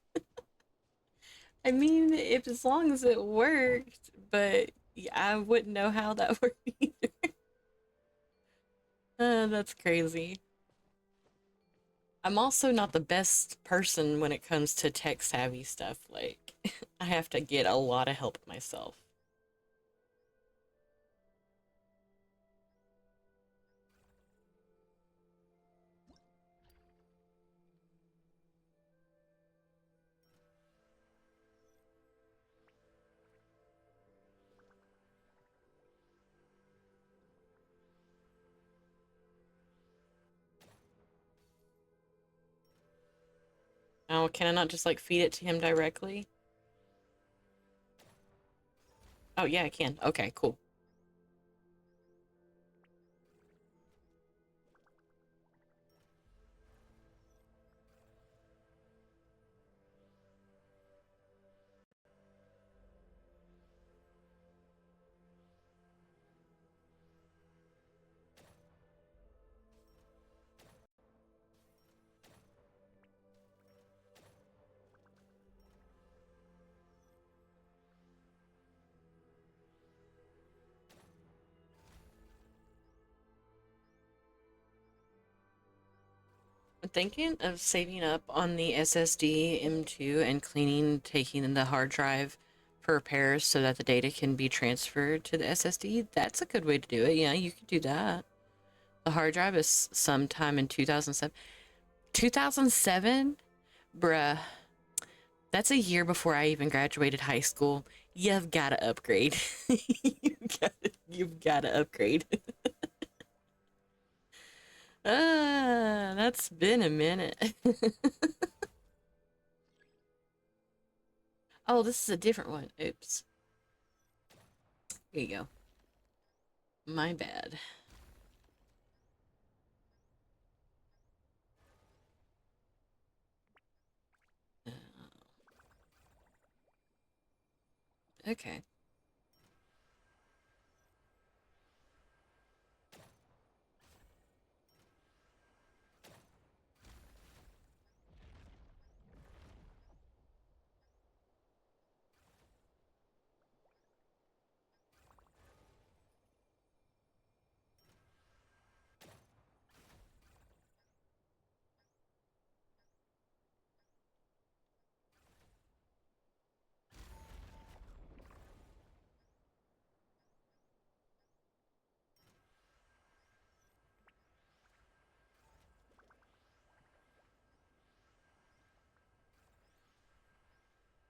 I mean, if as long as it worked, but I wouldn't know how that worked either. That's crazy. I'm also not the best person when it comes to tech savvy stuff. Like, I have to get a lot of help myself. Oh, can I not just like feed it to him directly? Oh, yeah, I can. Okay, cool. I'm thinking of saving up on the SSD M2 and taking the hard drive for repairs so that the data can be transferred to the SSD. That's a good way to do it. Yeah, you could do that. The hard drive is sometime in 2007. 2007? Bruh. That's a year before I even graduated high school. You've got to upgrade. You've got to upgrade. That's been a minute. Oh, this is a different one. Oops. Here you go. My bad. Okay.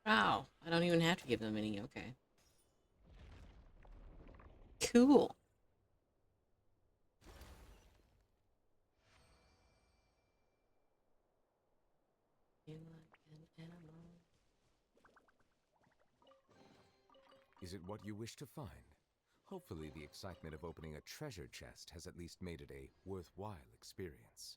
Wow. I don't even have to give them any. Okay. Cool. Is it what you wish to find? Hopefully, the excitement of opening a treasure chest has at least made it a worthwhile experience.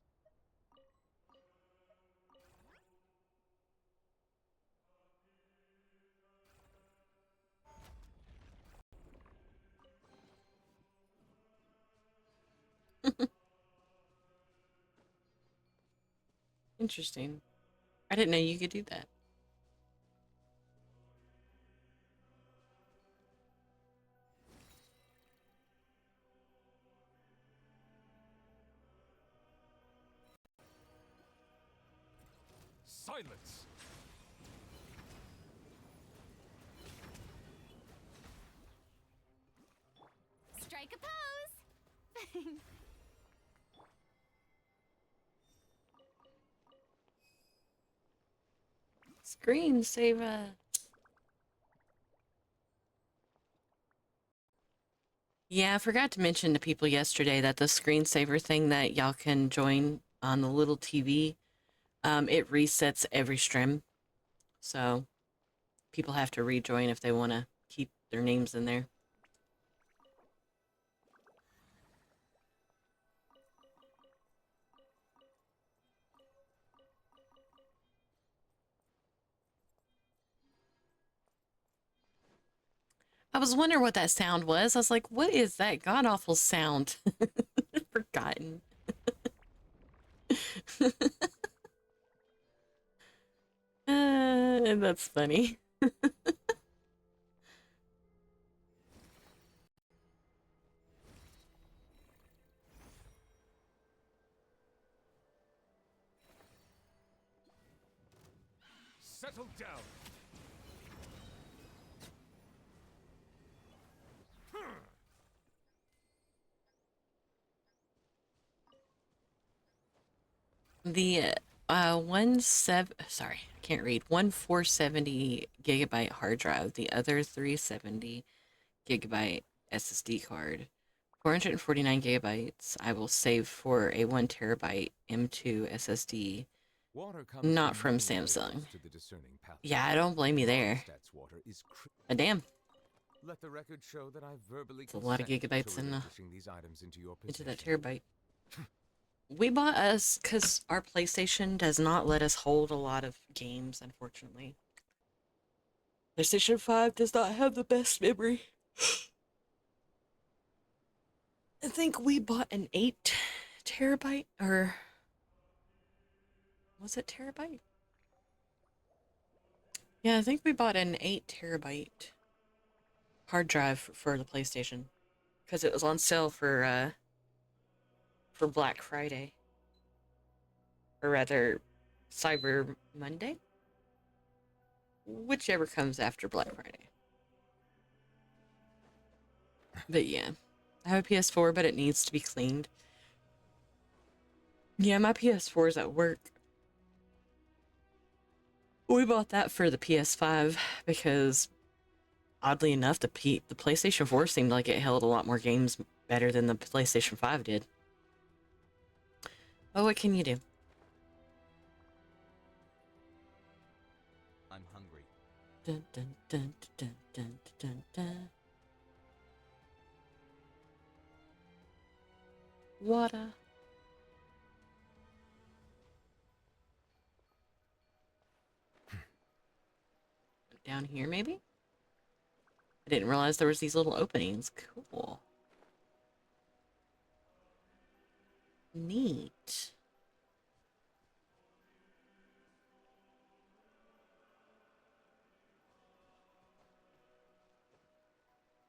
Interesting. I didn't know you could do that. Silence! Strike a pose! Screensaver. Yeah, I forgot to mention to people yesterday that the screensaver thing that y'all can join on the little TV, it resets every stream. So people have to rejoin if they want to keep their names in there. I was wondering what that sound was. I was like, what is that god-awful sound? Forgotten. That's funny. Settle down! The sorry, I can't read. One 470 gigabyte hard drive, the other 370 gigabyte SSD card. 449 gigabytes I will save for a 1 terabyte M2 SSD, Water comes not from many Samsung. flavors to the discerning palate. Yeah, I don't blame you there. Kronstadt's water is Damn, Let the record show that I verbally it's a lot of consented gigabytes to in relinquishing these items into your into possession. that terabyte. We bought us because our PlayStation does not let us hold a lot of games, unfortunately. PlayStation 5 does not have the best memory. I think we bought an 8 terabyte, or was it terabyte? Yeah, I think we bought an 8 terabyte hard drive for the PlayStation because it was on sale for Black Friday, or rather, Cyber Monday, whichever comes after Black Friday. But yeah, I have a PS4, but it needs to be cleaned. Yeah, my PS4 is at work. We bought that for the PS5 because, oddly enough, the PlayStation 4 seemed like it held a lot more games better than the PlayStation 5 did. Oh, what can you do? I'm hungry. Dun, dun, dun, dun, dun, dun, dun. Water. Down here, maybe? I didn't realize there was these little openings. Cool. Neat.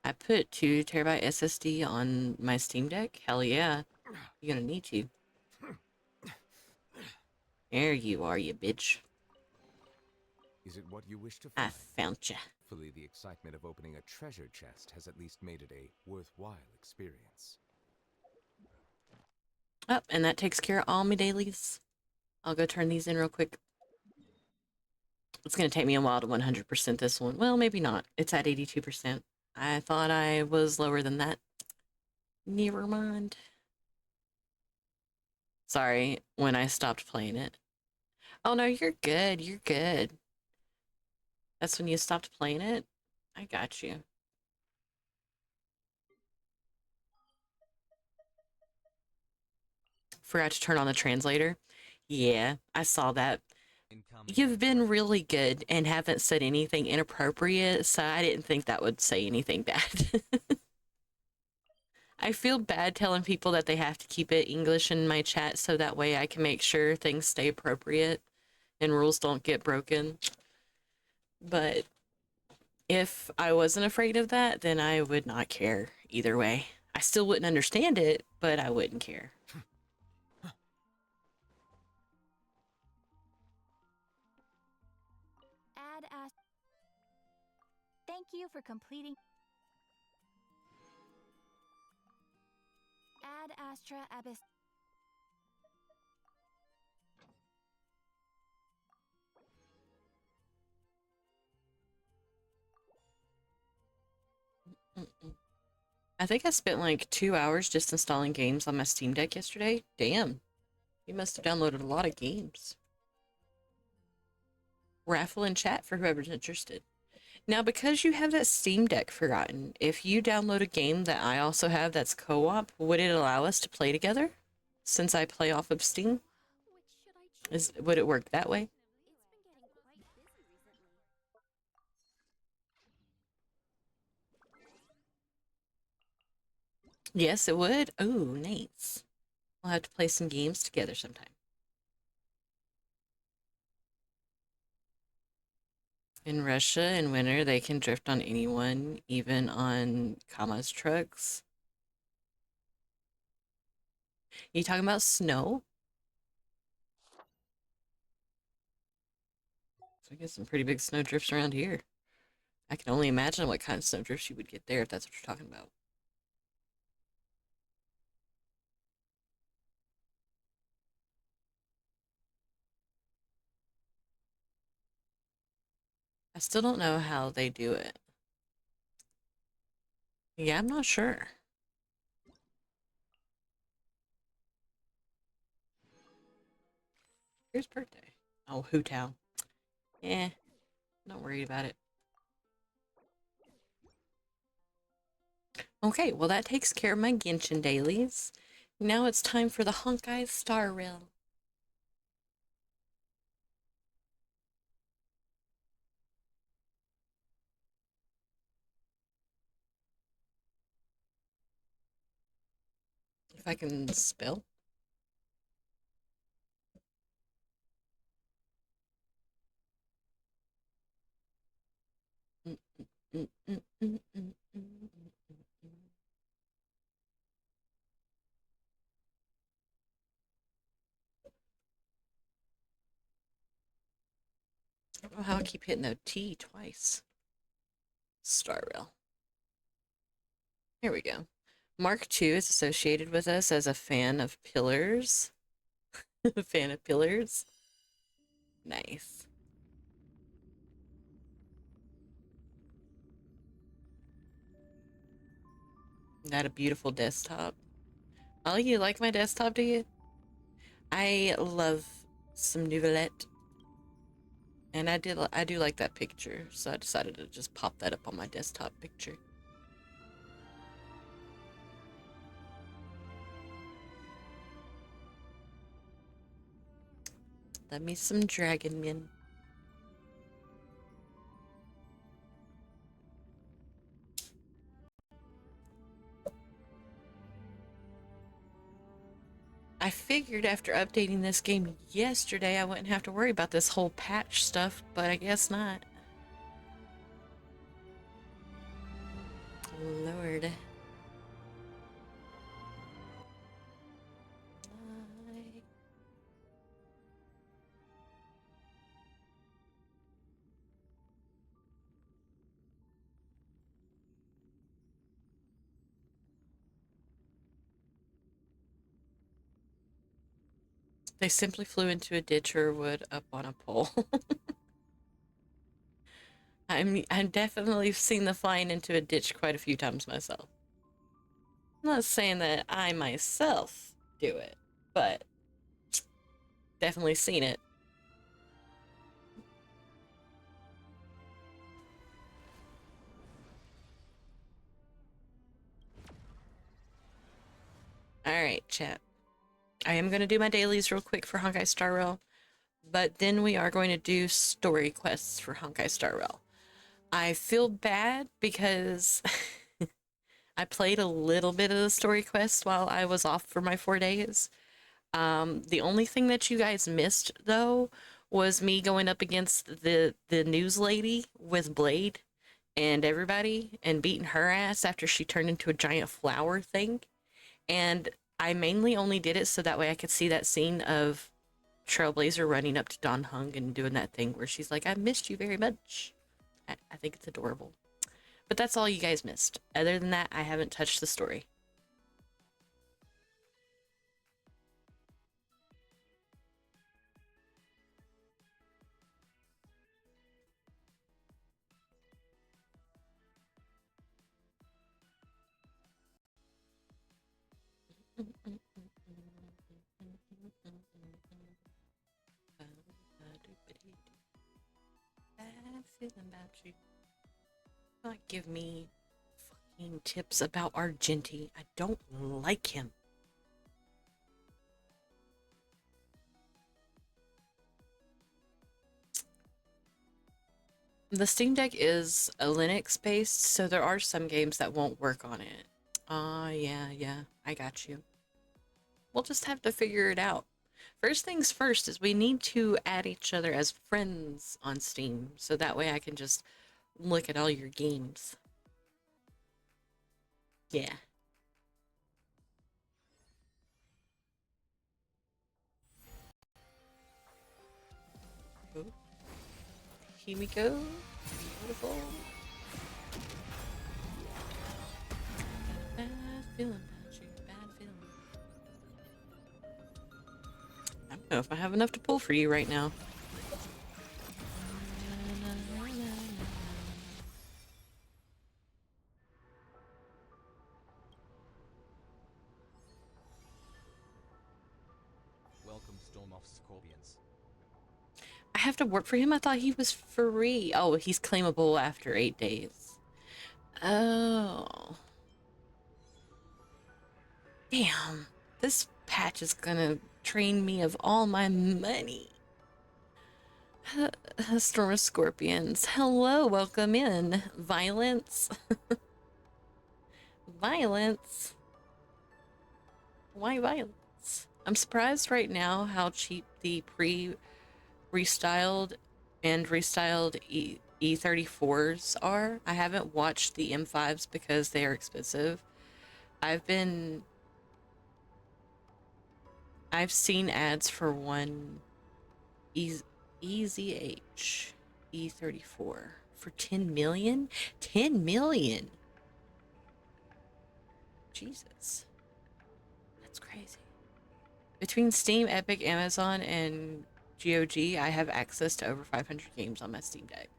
I put 2 terabyte SSD on my Steam Deck. Hell yeah. You're gonna need to. There you are, you bitch. Is it what you wish to I find? found ya. Hopefully the excitement of opening a treasure chest has at least made it a worthwhile experience. Oh, and that takes care of all my dailies. I'll go turn these in real quick. It's gonna take me a while to 100% this one. Well, maybe not. It's at 82%. I thought I was lower than that. Never mind. Sorry, when I stopped playing it. Oh no, you're good. You're good. That's when you stopped playing it? I got you. Forgot to turn on the translator. Yeah, I saw that. Incoming You've been network. really good and haven't said anything inappropriate, so I didn't think that would say anything bad. I feel bad telling people that they have to keep it English in my chat so that way I can make sure things stay appropriate and rules don't get broken. But if I wasn't afraid of that, then I would not care either way. I still wouldn't understand it, but I wouldn't care. Ad Ast. Thank you for completing. Ad Astra Abyss. I think I spent like 2 hours just installing games on my Steam Deck yesterday. Damn. You must have downloaded a lot of games. Raffle in chat for whoever's interested. Now, because you have that Steam Deck forgotten, if you download a game that I also have that's co-op, would it allow us to play together? Since I play off of Steam? Would it work that way? Yes, it would. Oh, nice. We'll have to play some games together sometime. In Russia, in winter, they can drift on anyone, even on Kama's trucks. You talking about snow? So I get some pretty big snow drifts around here. I can only imagine what kind of snow drifts you would get there if that's what you're talking about. I still don't know how they do it. Yeah, I'm not sure. Whose birthday? Oh, Hootown. Eh, not worried about it. Okay, well that takes care of my Genshin dailies. Now it's time for the Honkai Star Rail. If I can spell. I don't know how I keep hitting the T twice. Star Rail. Here we go. Mark II is associated with us as a fan of pillars. A fan of pillars. Nice. That a beautiful desktop. Oh, you like my desktop, do you? I love some Nouvellette. And I do like that picture, so I decided to just pop that up on my desktop picture. Love me some Dragon Men. I figured after updating this game yesterday I wouldn't have to worry about this whole patch stuff, but I guess not. Lord. They simply flew into a ditch or wood up on a pole. I've definitely seen the flying into a ditch quite a few times myself. I'm not saying that I myself do it, but definitely seen it. Alright, chat. I am going to do my dailies real quick for Honkai Star Rail, but then we are going to do story quests for Honkai Star Rail. I feel bad because I played a little bit of the story quest while I was off for my 4 days. The only thing that you guys missed though was me going up against the news lady with Blade and everybody and beating her ass after she turned into a giant flower thing. And I mainly only did it so that way I could see that scene of Trailblazer running up to Don Hung and doing that thing where she's like, I missed you very much. I think it's adorable. But that's all you guys missed. Other than that, I haven't touched the story. Bad feeling about you. Not give me fucking tips about Argenti. I don't like him. The Steam Deck is a Linux based, so there are some games that won't work on it. Yeah, I got you. We'll just have to figure it out. First things first is we need to add each other as friends on Steam, so that way I can just look at all your games. Yeah. Oh. Here we go. Beautiful. Bad feeling about you. Bad feeling. I don't know if I have enough to pull for you right now. Welcome, Storm of Scorpions. I have to work for him? I thought he was free. Oh, he's claimable after 8 days. Oh. Damn. This patch is gonna drain me of all my money. Storm of Scorpions. Hello, welcome in. Violence. Violence. Why violence? I'm surprised right now how cheap the restyled and restyled E34s are. I haven't watched the M5s because they are expensive. I've seen ads for one EZH E34 for 10 million? 10 million! Jesus. That's crazy. Between Steam, Epic, Amazon, and GOG, I have access to over 500 games on my Steam Deck.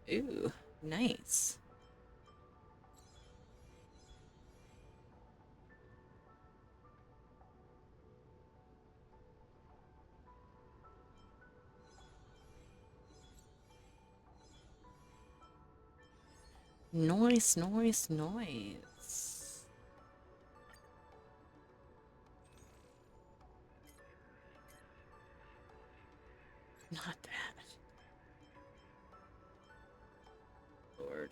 Ooh, nice. Nice. Not that. Lord.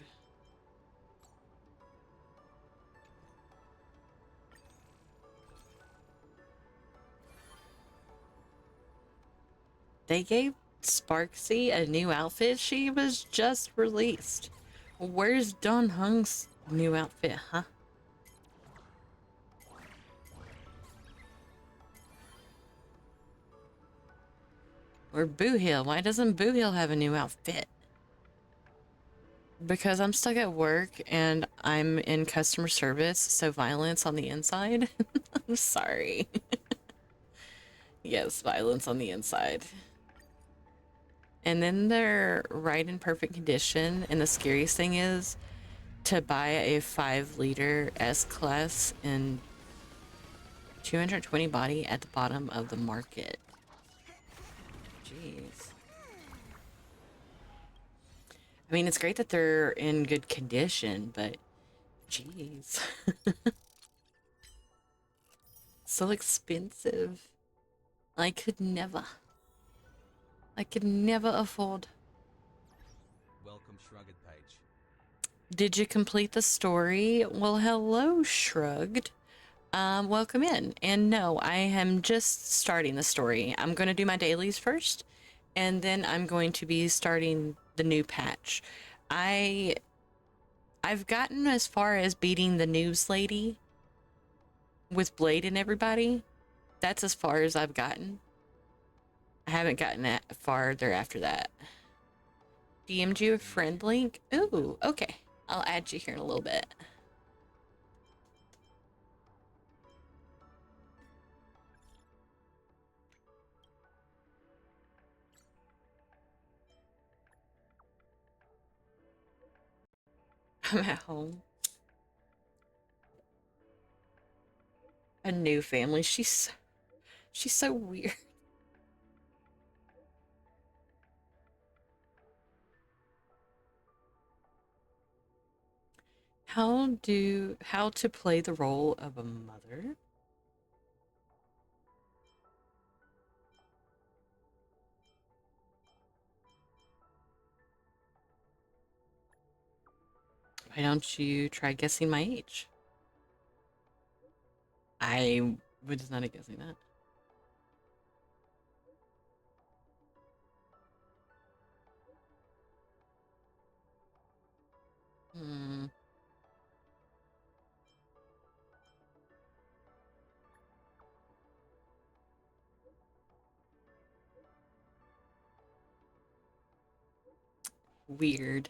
They gave Sparksy a new outfit. She was just released. Where's Don Hung's new outfit, huh? Or Boohill. Why doesn't Boohill have a new outfit? Because I'm stuck at work and I'm in customer service, so violence on the inside. I'm sorry. Yes, violence on the inside. And then they're right in perfect condition, and the scariest thing is to buy a 5-liter S-Class in 220 body at the bottom of the market. Jeez. I mean, it's great that they're in good condition, but jeez. So expensive. I could never afford. Welcome, Shrugged Page. Did you complete the story? Well, hello, Shrugged. Welcome in. And no, I am just starting the story. I'm going to do my dailies first, and then I'm going to be starting the new patch. I've gotten as far as beating the news lady with Blade and everybody. That's as far as I've gotten. I haven't gotten that farther after that. DM'd you a friend link? Ooh, okay. I'll add you here in a little bit. I'm at home. A new family. She's so weird. How to play the role of a mother? Why don't you try guessing my age? I was not guessing that. Hmm. Weird.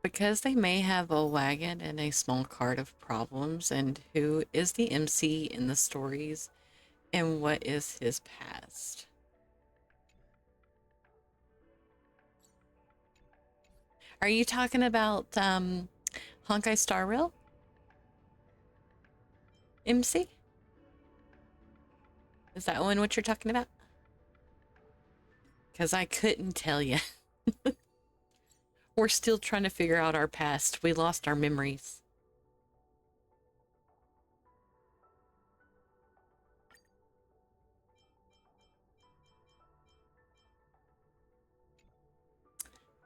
Because they may have a wagon and a small cart of problems, and who is the MC in the stories, and what is his past? Are you talking about Honkai Star Rail? MC? Is that one what you're talking about? Because I couldn't tell you. We're still trying to figure out our past. We lost our memories.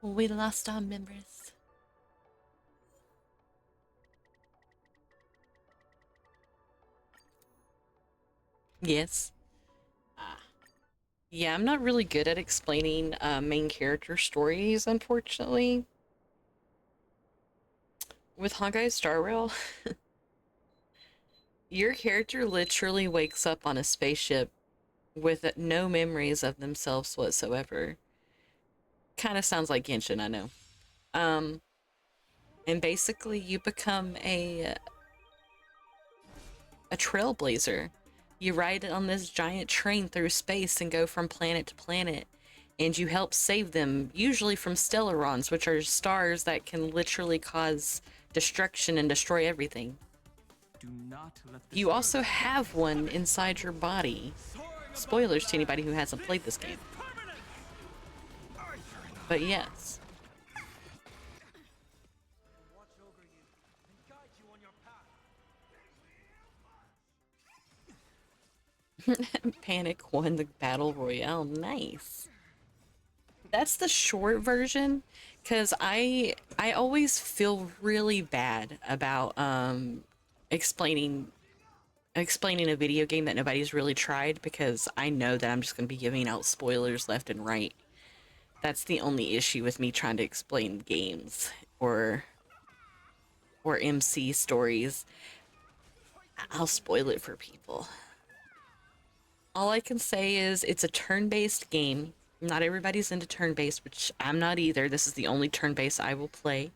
We lost our memories. Yes. Yeah, I'm not really good at explaining main character stories, unfortunately. With Honkai Star Rail, your character literally wakes up on a spaceship with no memories of themselves whatsoever. Kind of sounds like Genshin, I know. And basically you become a trailblazer. You ride on this giant train through space and go from planet to planet, and you help save them, usually from stellarons, which are stars that can literally cause destruction and destroy everything. Do not let You also have one inside your body. Spoilers to anybody who hasn't played this game. But yes. watch over you and guide you on your path. Panic won the battle royale. Nice. That's the short version, because I always feel really bad about explaining a video game that nobody's really tried, because I know that I'm just going to be giving out spoilers left and right. That's the only issue with me trying to explain games or MC stories. I'll spoil it for people. All I can say is it's a turn-based game. Not everybody's into turn-based, which I'm not either. This is the only turn-based I will play.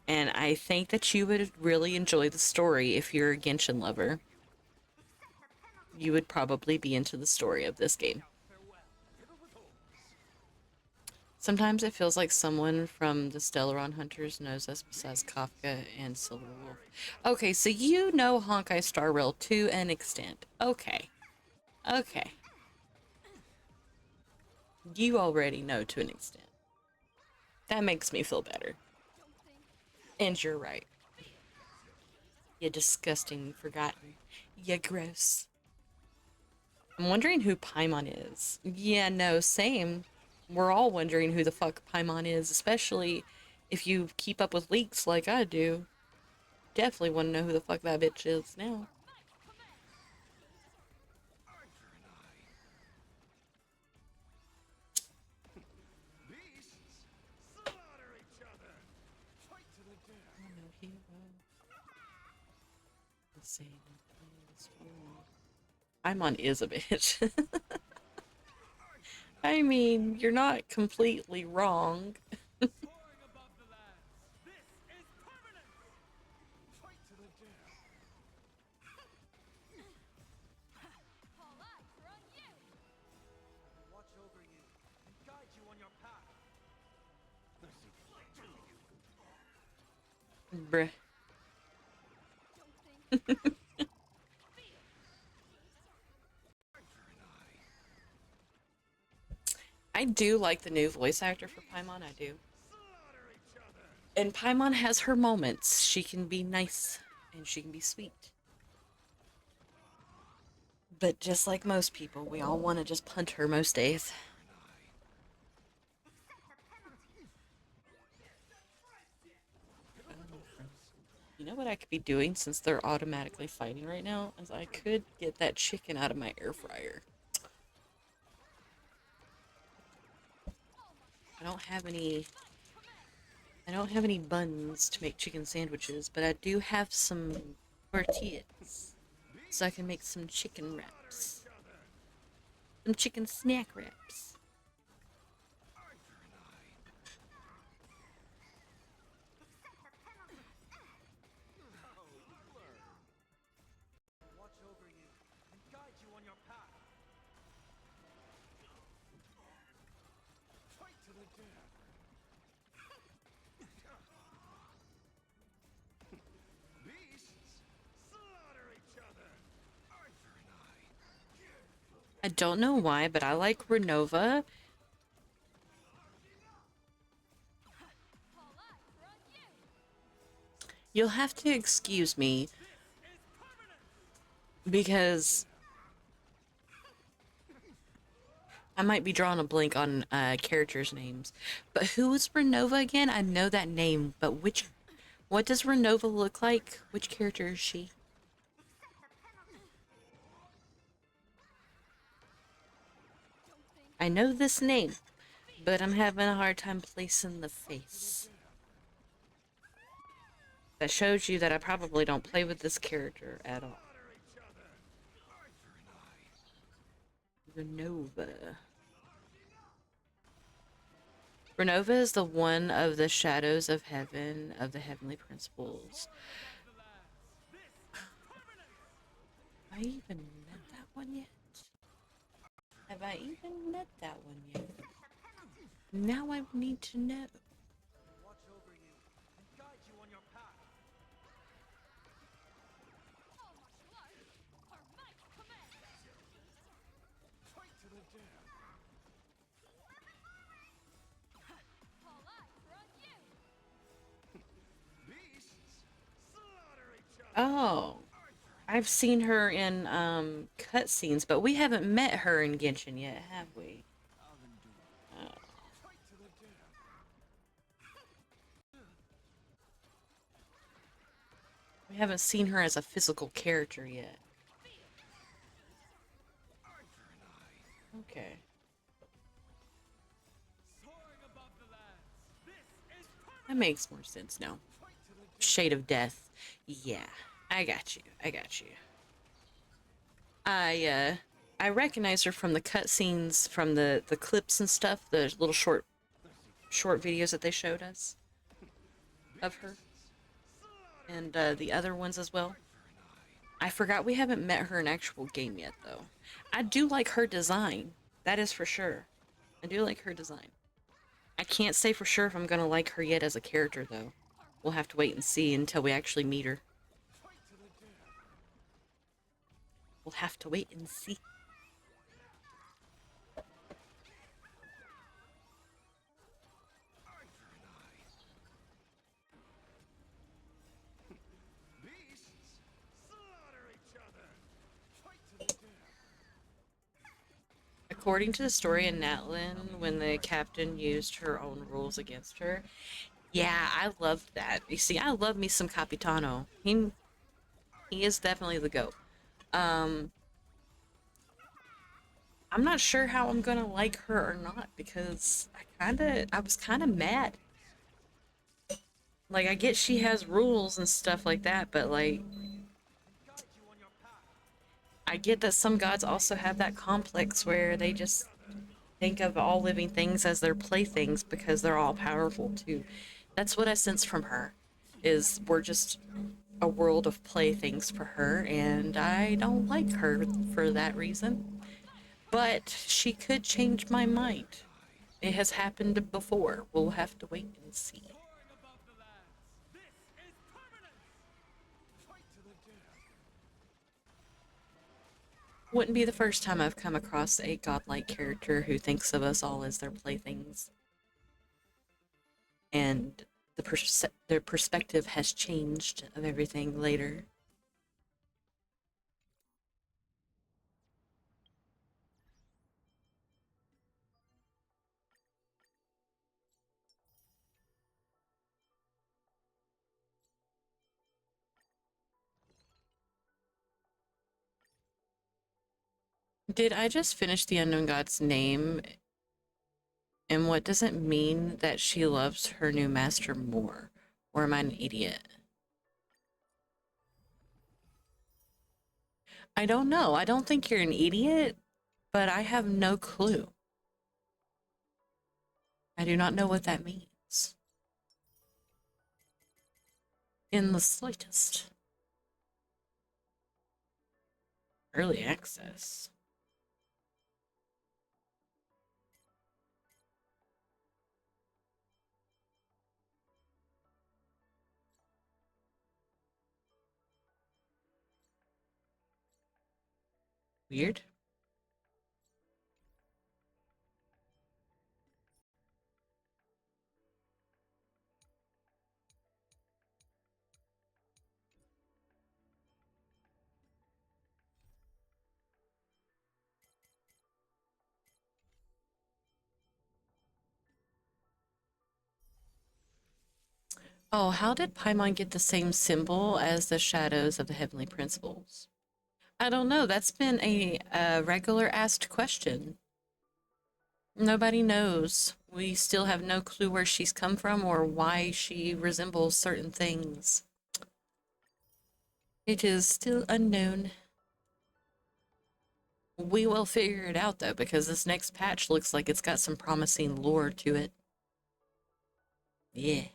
And I think that you would really enjoy the story if you're a Genshin lover. You would probably be into the story of this game. Sometimes it feels like someone from the Stellaron Hunters knows us besides Kafka and Silver Wolf. Okay, so you know Honkai Star Rail to an extent. Okay. Okay. You already know to an extent. That makes me feel better. And you're right. You disgusting forgotten. You gross. I'm wondering who Paimon is. Yeah, no, same. we're all wondering who the fuck Paimon is, especially if you keep up with leaks like I do. Definitely want to know who the fuck that bitch is now. Let's see. Paimon is a bitch. I mean, you're not completely wrong. Watch over you and guide you on your path. Bruh. I do like the new voice actor for Paimon, I do. And Paimon has her moments. She can be nice and she can be sweet. But just like most people, we all want to just punt her most days. You know what I could be doing since they're automatically fighting right now? Is I could get that chicken out of my air fryer. I don't have any buns to make chicken sandwiches, but I do have some tortillas. So I can make some chicken wraps. Some chicken snack wraps. Watch over you and guide you on your path. Fight to the death. Beasts slaughter each other. Arthur and I. I don't know why, but I like Renova. You'll have to excuse me because I might be drawing a blank on characters' names. But who is Renova again? I know that name, but what does Renova look like? Which character is she? I know this name, but I'm having a hard time placing the face. That shows you that I probably don't play with this character at all. Renova. Renova is the one of the shadows of heaven, of the heavenly principles. Have I even met that one yet? Have I even met that one yet? Now I need to know. Watch over you and guide you on your path. Fight to the death. Beasts slaughter each other. Oh. I've seen her in cutscenes, but we haven't met her in Genshin yet, have we? Oh. Fight to the death. We haven't seen her as a physical character yet. Okay. That makes more sense now. Shade of Death. Yeah, I got you. I got you. I recognize her from the cutscenes, from the clips and stuff, the little short videos that they showed us of her, and the other ones as well. I forgot we haven't met her in actual game yet, though. I do like her design. That is for sure. I do like her design. I can't say for sure if I'm gonna like her yet as a character, though. We'll have to wait and see until we actually meet her. We'll have to wait and see. according to the story in Natlin, when the captain used her own rules against her, yeah, I loved that. You see, I love me some Capitano. He is definitely the GOAT. Um, I'm not sure how I'm gonna like her or not because I was kinda mad. Like, I get she has rules and stuff like that, but like, Guide you on your path. I get that some gods also have that complex where they just think of all living things as their playthings because they're all powerful too. That's what I sense from her, is we're just a world of playthings for her, and I don't like her for that reason. But she could change my mind. It has happened before. We'll have to wait and see. Soaring above the lands. This is permanence. Fight to the death. Wouldn't be the first time I've come across a godlike character who thinks of us all as their playthings. And their perspective has changed of everything later. Did I just finish the unknown god's name? And what does it mean that she loves her new master more? Or am I an idiot? I don't know. I don't think you're an idiot, but I have no clue. I do not know what that means. In the slightest. Early access. Weird. Oh, how did Paimon get the same symbol as the shadows of the heavenly principles? I don't know. That's been a regular asked question. Nobody knows. We still have no clue where she's come from or why she resembles certain things. It is still unknown. We will figure it out though, because this next patch looks like it's got some promising lore to it. Yeah.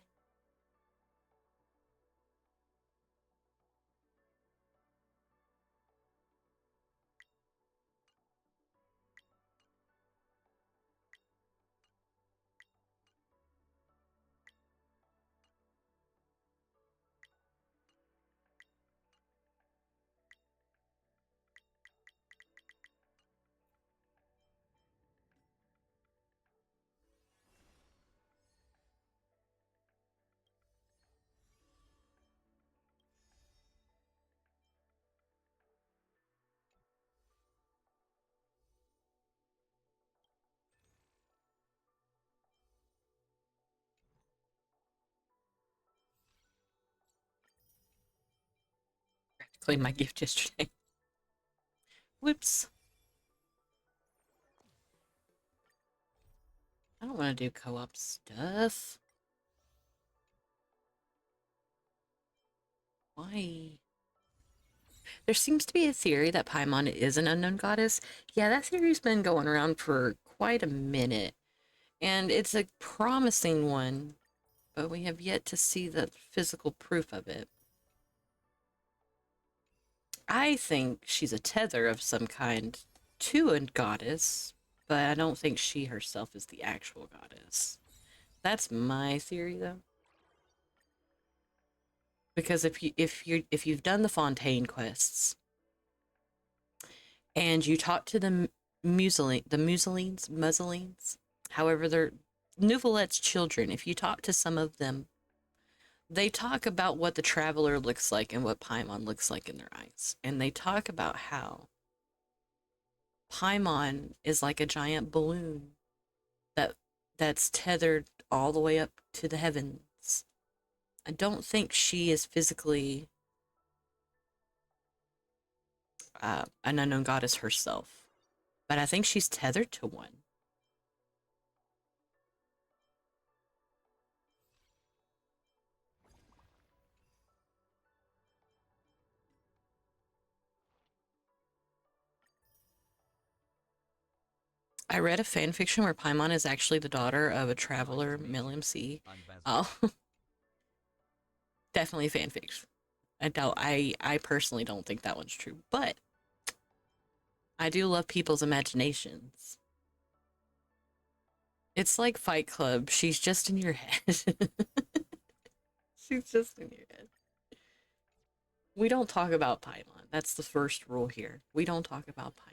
I have to claim my gift yesterday. Whoops. I don't want to do co-op stuff. Why? There seems to be a theory that Paimon is an unknown goddess. Yeah, that theory's been going around for quite a minute. And it's a promising one, but we have yet to see the physical proof of it. I think she's a tether of some kind to a goddess, but I don't think she herself is the actual goddess. That's my theory, though. Because if you've done the Fontaine quests and you talk to the Muselines, however, they're Nouvelette's children. If you talk to some of them, they talk about what the Traveler looks like and what Paimon looks like in their eyes, and they talk about how Paimon is like a giant balloon that that's tethered all the way up to the heavens. I don't think she is physically an unknown goddess herself, but I think she's tethered to one. I read a fan fiction where Paimon is actually the daughter of a traveler male MC. I'm Basil. Oh, definitely fanfics. I personally don't think that one's true, but I do love people's imaginations. It's like Fight Club. She's just in your head. She's just in your head. We don't talk about Paimon. That's the first rule here. We don't talk about Paimon.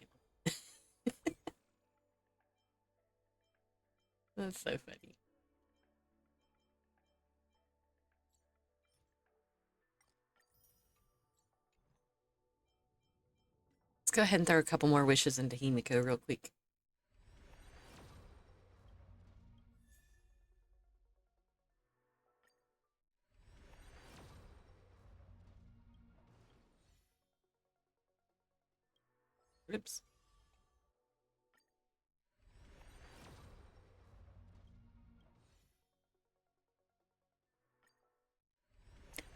That's so funny. Let's go ahead and throw a couple more wishes into Himiko real quick. Oops.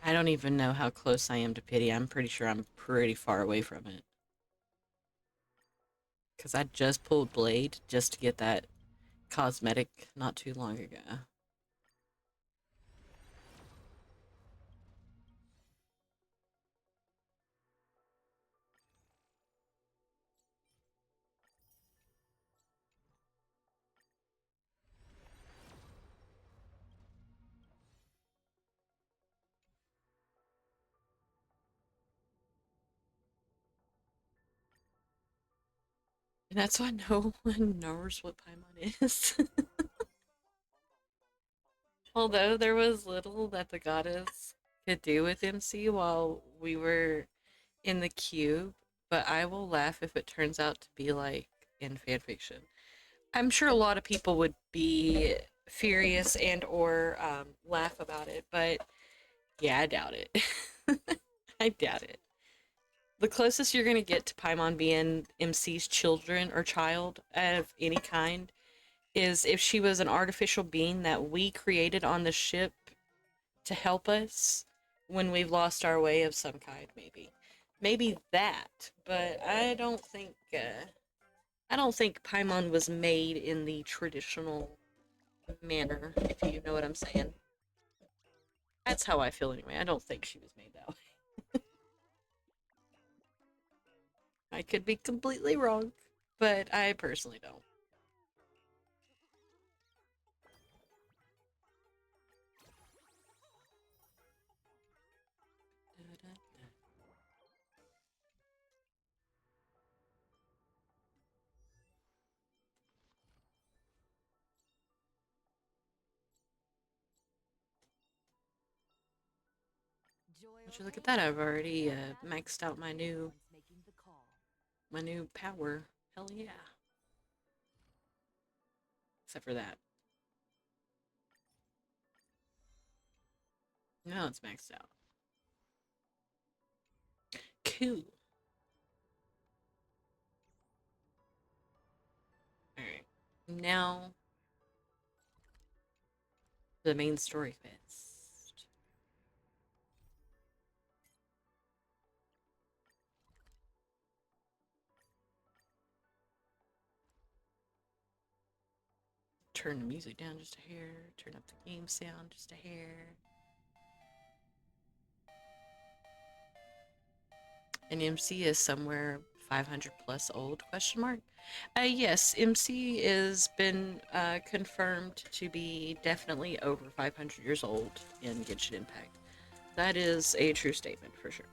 I don't even know how close I am to pity. I'm pretty sure I'm pretty far away from it. Because I just pulled Blade just to get that cosmetic not too long ago. And that's why no one knows what Paimon is. Although there was little that the goddess could do with MC while we were in the cube, but I will laugh if it turns out to be like in fanfiction. I'm sure a lot of people would be furious and or laugh about it, but yeah, I doubt it. I doubt it. The closest you're gonna get to Paimon being MC's children or child of any kind is if she was an artificial being that we created on the ship to help us when we've lost our way of some kind, maybe. Maybe that, but I don't think Paimon was made in the traditional manner, if you know what I'm saying. That's how I feel anyway. I don't think she was made that way. I could be completely wrong, but I personally don't. Would you look at that? I've already maxed out my new power. Hell yeah! Except for that. No, it's maxed out. Cool. All right. Now the main story quest. Turn the music down just a hair. Turn up the game sound just a hair. And MC is somewhere 500 plus old, question mark? Yes, MC has been confirmed to be definitely over 500 years old in Genshin Impact. That is a true statement for sure.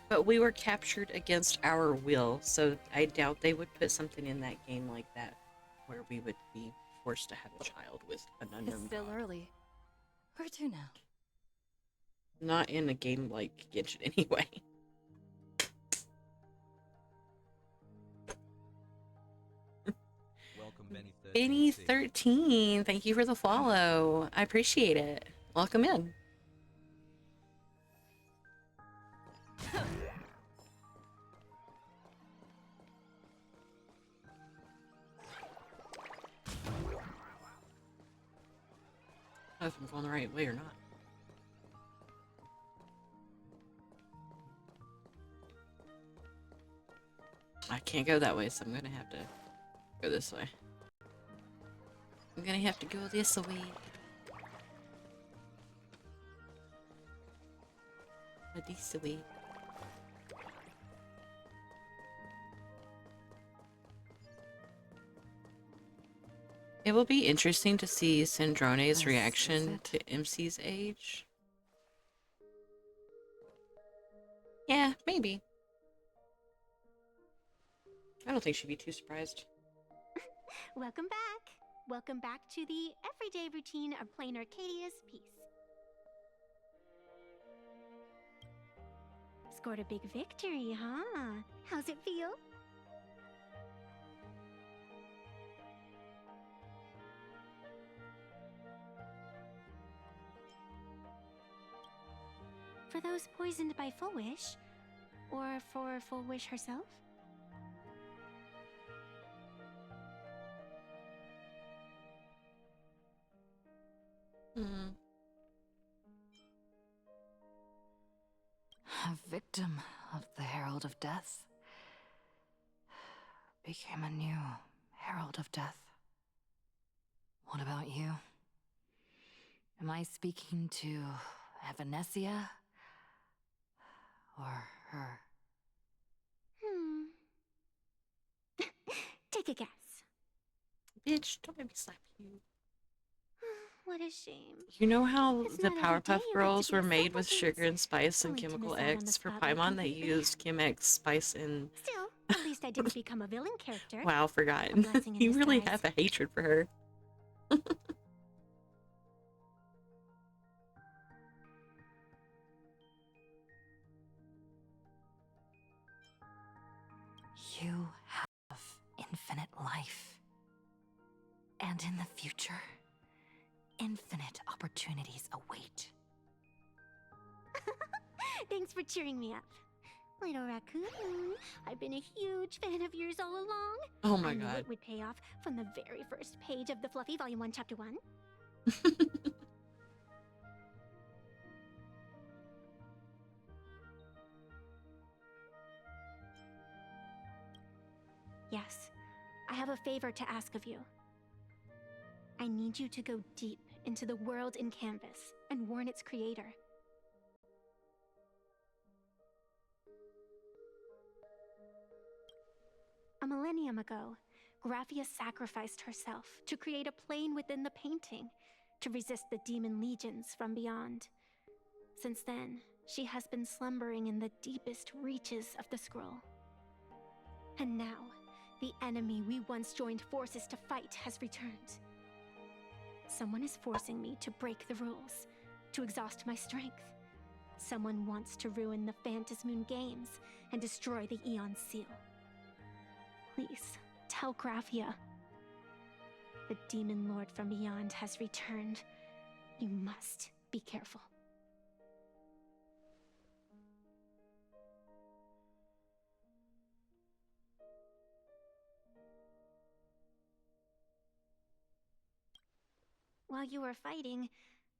But we were captured against our will, so I doubt they would put something in that game like that where we would be forced to have a child with an unknown It's still god. early. Where to now? Not in a game like Genshin anyway. Welcome, Benny 13. Benny 13, thank you for the follow. I appreciate it. Welcome in. I don't know if I'm going the right way or not. I can't go that way, so I'm gonna have to go this way. I'm gonna have to go this way. This way. It will be interesting to see Sandrone's reaction to MC's age. Yeah, maybe. I don't think she'd be too surprised. Welcome back. Welcome back to the everyday routine of plain Arcadia's piece. Scored a big victory, huh? How's it feel? For those poisoned by Full Wish? Or for Full Wish herself? Hmm. A victim of the Herald of Death became a new Herald of Death. What about you? Am I speaking to Evanesia? Or her? Take a guess. Bitch, don't make me slap you. What a shame. You know how It's the not every day Powerpuff you get to Girls be were a made with simpleton. sugar and spice and Sorry to Chemical miss out on the X for spotlight Paimon? They completely. used Chem X, spice, and... Still, at least I didn't become a villain character. Wow, forgotten. A blessing in You really disguise. have a hatred for her. You have infinite life. And in the future, infinite opportunities await. Thanks for cheering me up. Little raccoon, I've been a huge fan of yours all along. Oh my I knew god. it would pay off from the very first page of the Fluffy Volume 1, Chapter 1. Yes, I have a favor to ask of you. I need you to go deep into the world in Canvas and warn its creator. A millennium ago, Graphia sacrificed herself to create a plane within the painting to resist the demon legions from beyond. Since then, she has been slumbering in the deepest reaches of the scroll. And now, the enemy we once joined forces to fight has returned. Someone is forcing me to break the rules, to exhaust my strength. Someone wants to ruin the Phantasmoon Games and destroy the Eon Seal. Please, tell Graphia. The Demon Lord from beyond has returned. You must be careful. While you were fighting,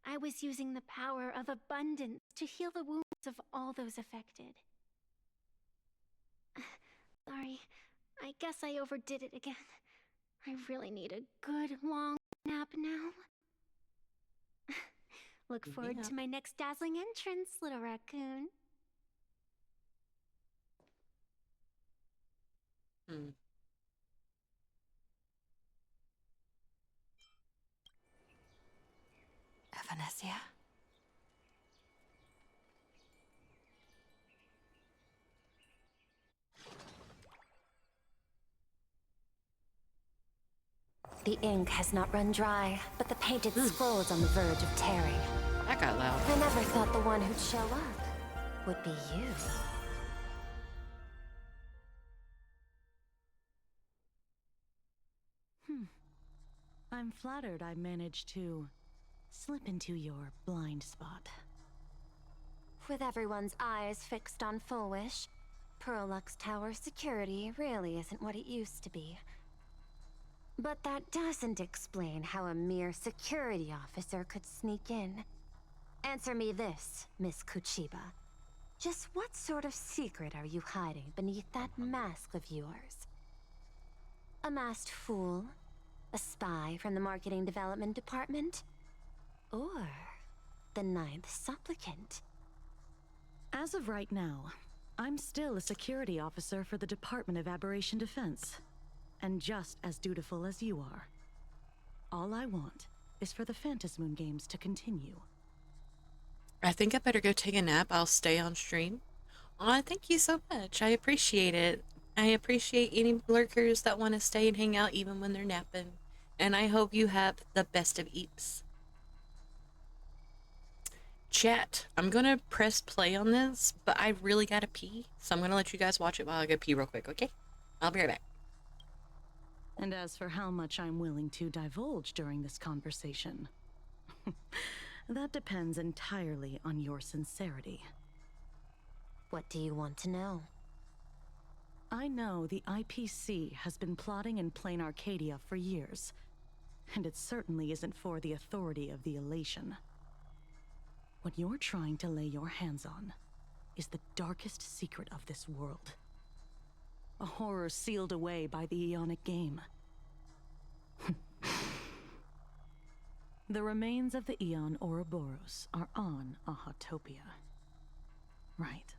I was using the power of abundance to heal the wounds of all those affected. Sorry, I guess I overdid it again. I really need a good long nap now. Look forward to my next dazzling entrance, little raccoon. Hmm. Evanesia? The ink has not run dry, but the painted scroll is on the verge of tearing. That got loud. I never Never thought the one who'd show up would be you. I'm flattered I managed to slip into your blind spot. With everyone's eyes fixed on Full Wish, Pearlux Tower security really isn't what it used to be. But that doesn't explain how a mere security officer could sneak in. Answer me this, Miss Kuchiba. Just what sort of secret are you hiding beneath that mask of yours? A masked fool? A spy from the Marketing Development Department? Or the Ninth Supplicant? As of right now, I'm still a security officer for the Department of Aberration Defense, and just as dutiful as you are. All I want is for the Phantasmoon games to continue. I think I better go take a nap. I'll stay on stream. Aw, thank you so much. I appreciate it. I appreciate any lurkers that want to stay and hang out even when they're napping. And I hope you have the best of eeps. Chat, I'm gonna press play on this, but I really gotta pee, so I'm gonna let you guys watch it while I go pee real quick, okay? I'll be right back. And as for how much I'm willing to divulge during this conversation, that depends entirely on your sincerity. What do you want to know? I know the IPC has been plotting in plain Arcadia for years, and it certainly isn't for the authority of the Elation. What you're trying to lay your hands on is the darkest secret of this world. A horror sealed away by the Aeonic game. The remains of the Aeon Ouroboros are on Ahatopia. Right.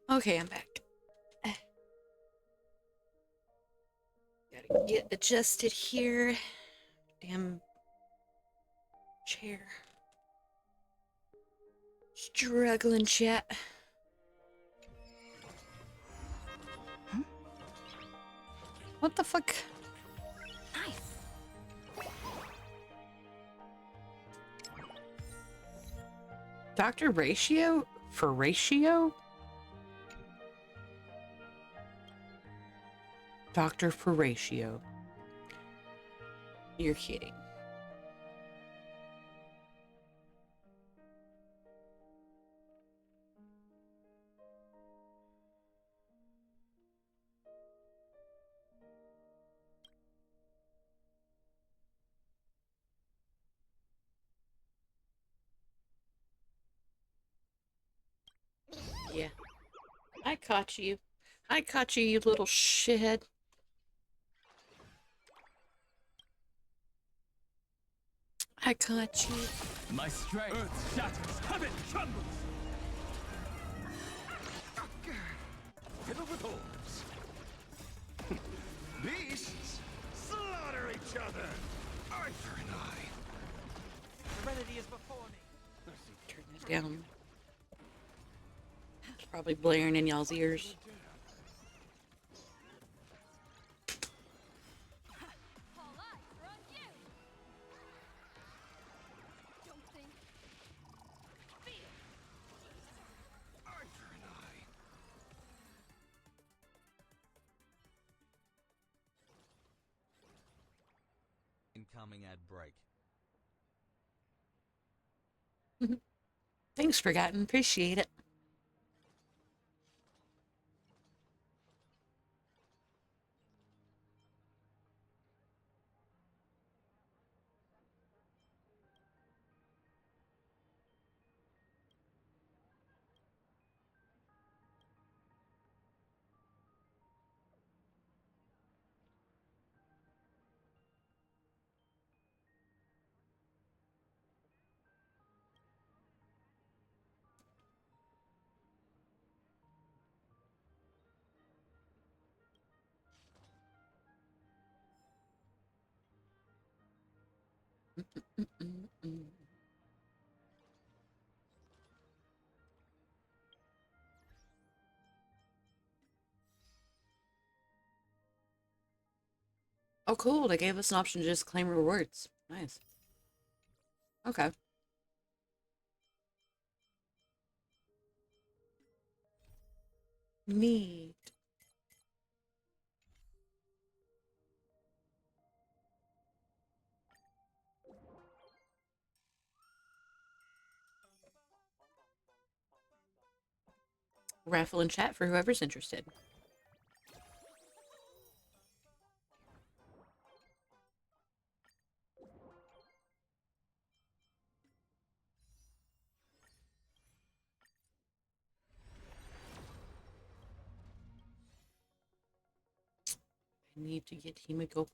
Okay, I'm back. Gotta get adjusted here. Damn chair. Struggling, chat. What the fuck? Nice. Dr. Ratio? For ratio? Dr. For ratio. You're kidding. Yeah. I caught you. I caught you, you little shithead. I caught you. My strength. Earth shatters. Heaven trembles. Fiddle with orbs. Beasts slaughter each other. Eye for an eye. Serenity is before me. Turn this down. It's probably blaring in y'all's ears. All eyes are on you. Don't think. Feel. Eye for an eye. incoming ad break. Thanks, Forgotten. Appreciate it. Oh, cool. They gave us an option to just claim rewards. Nice. Okay. Neat. Raffle in chat for whoever's interested. I need to get Himiko.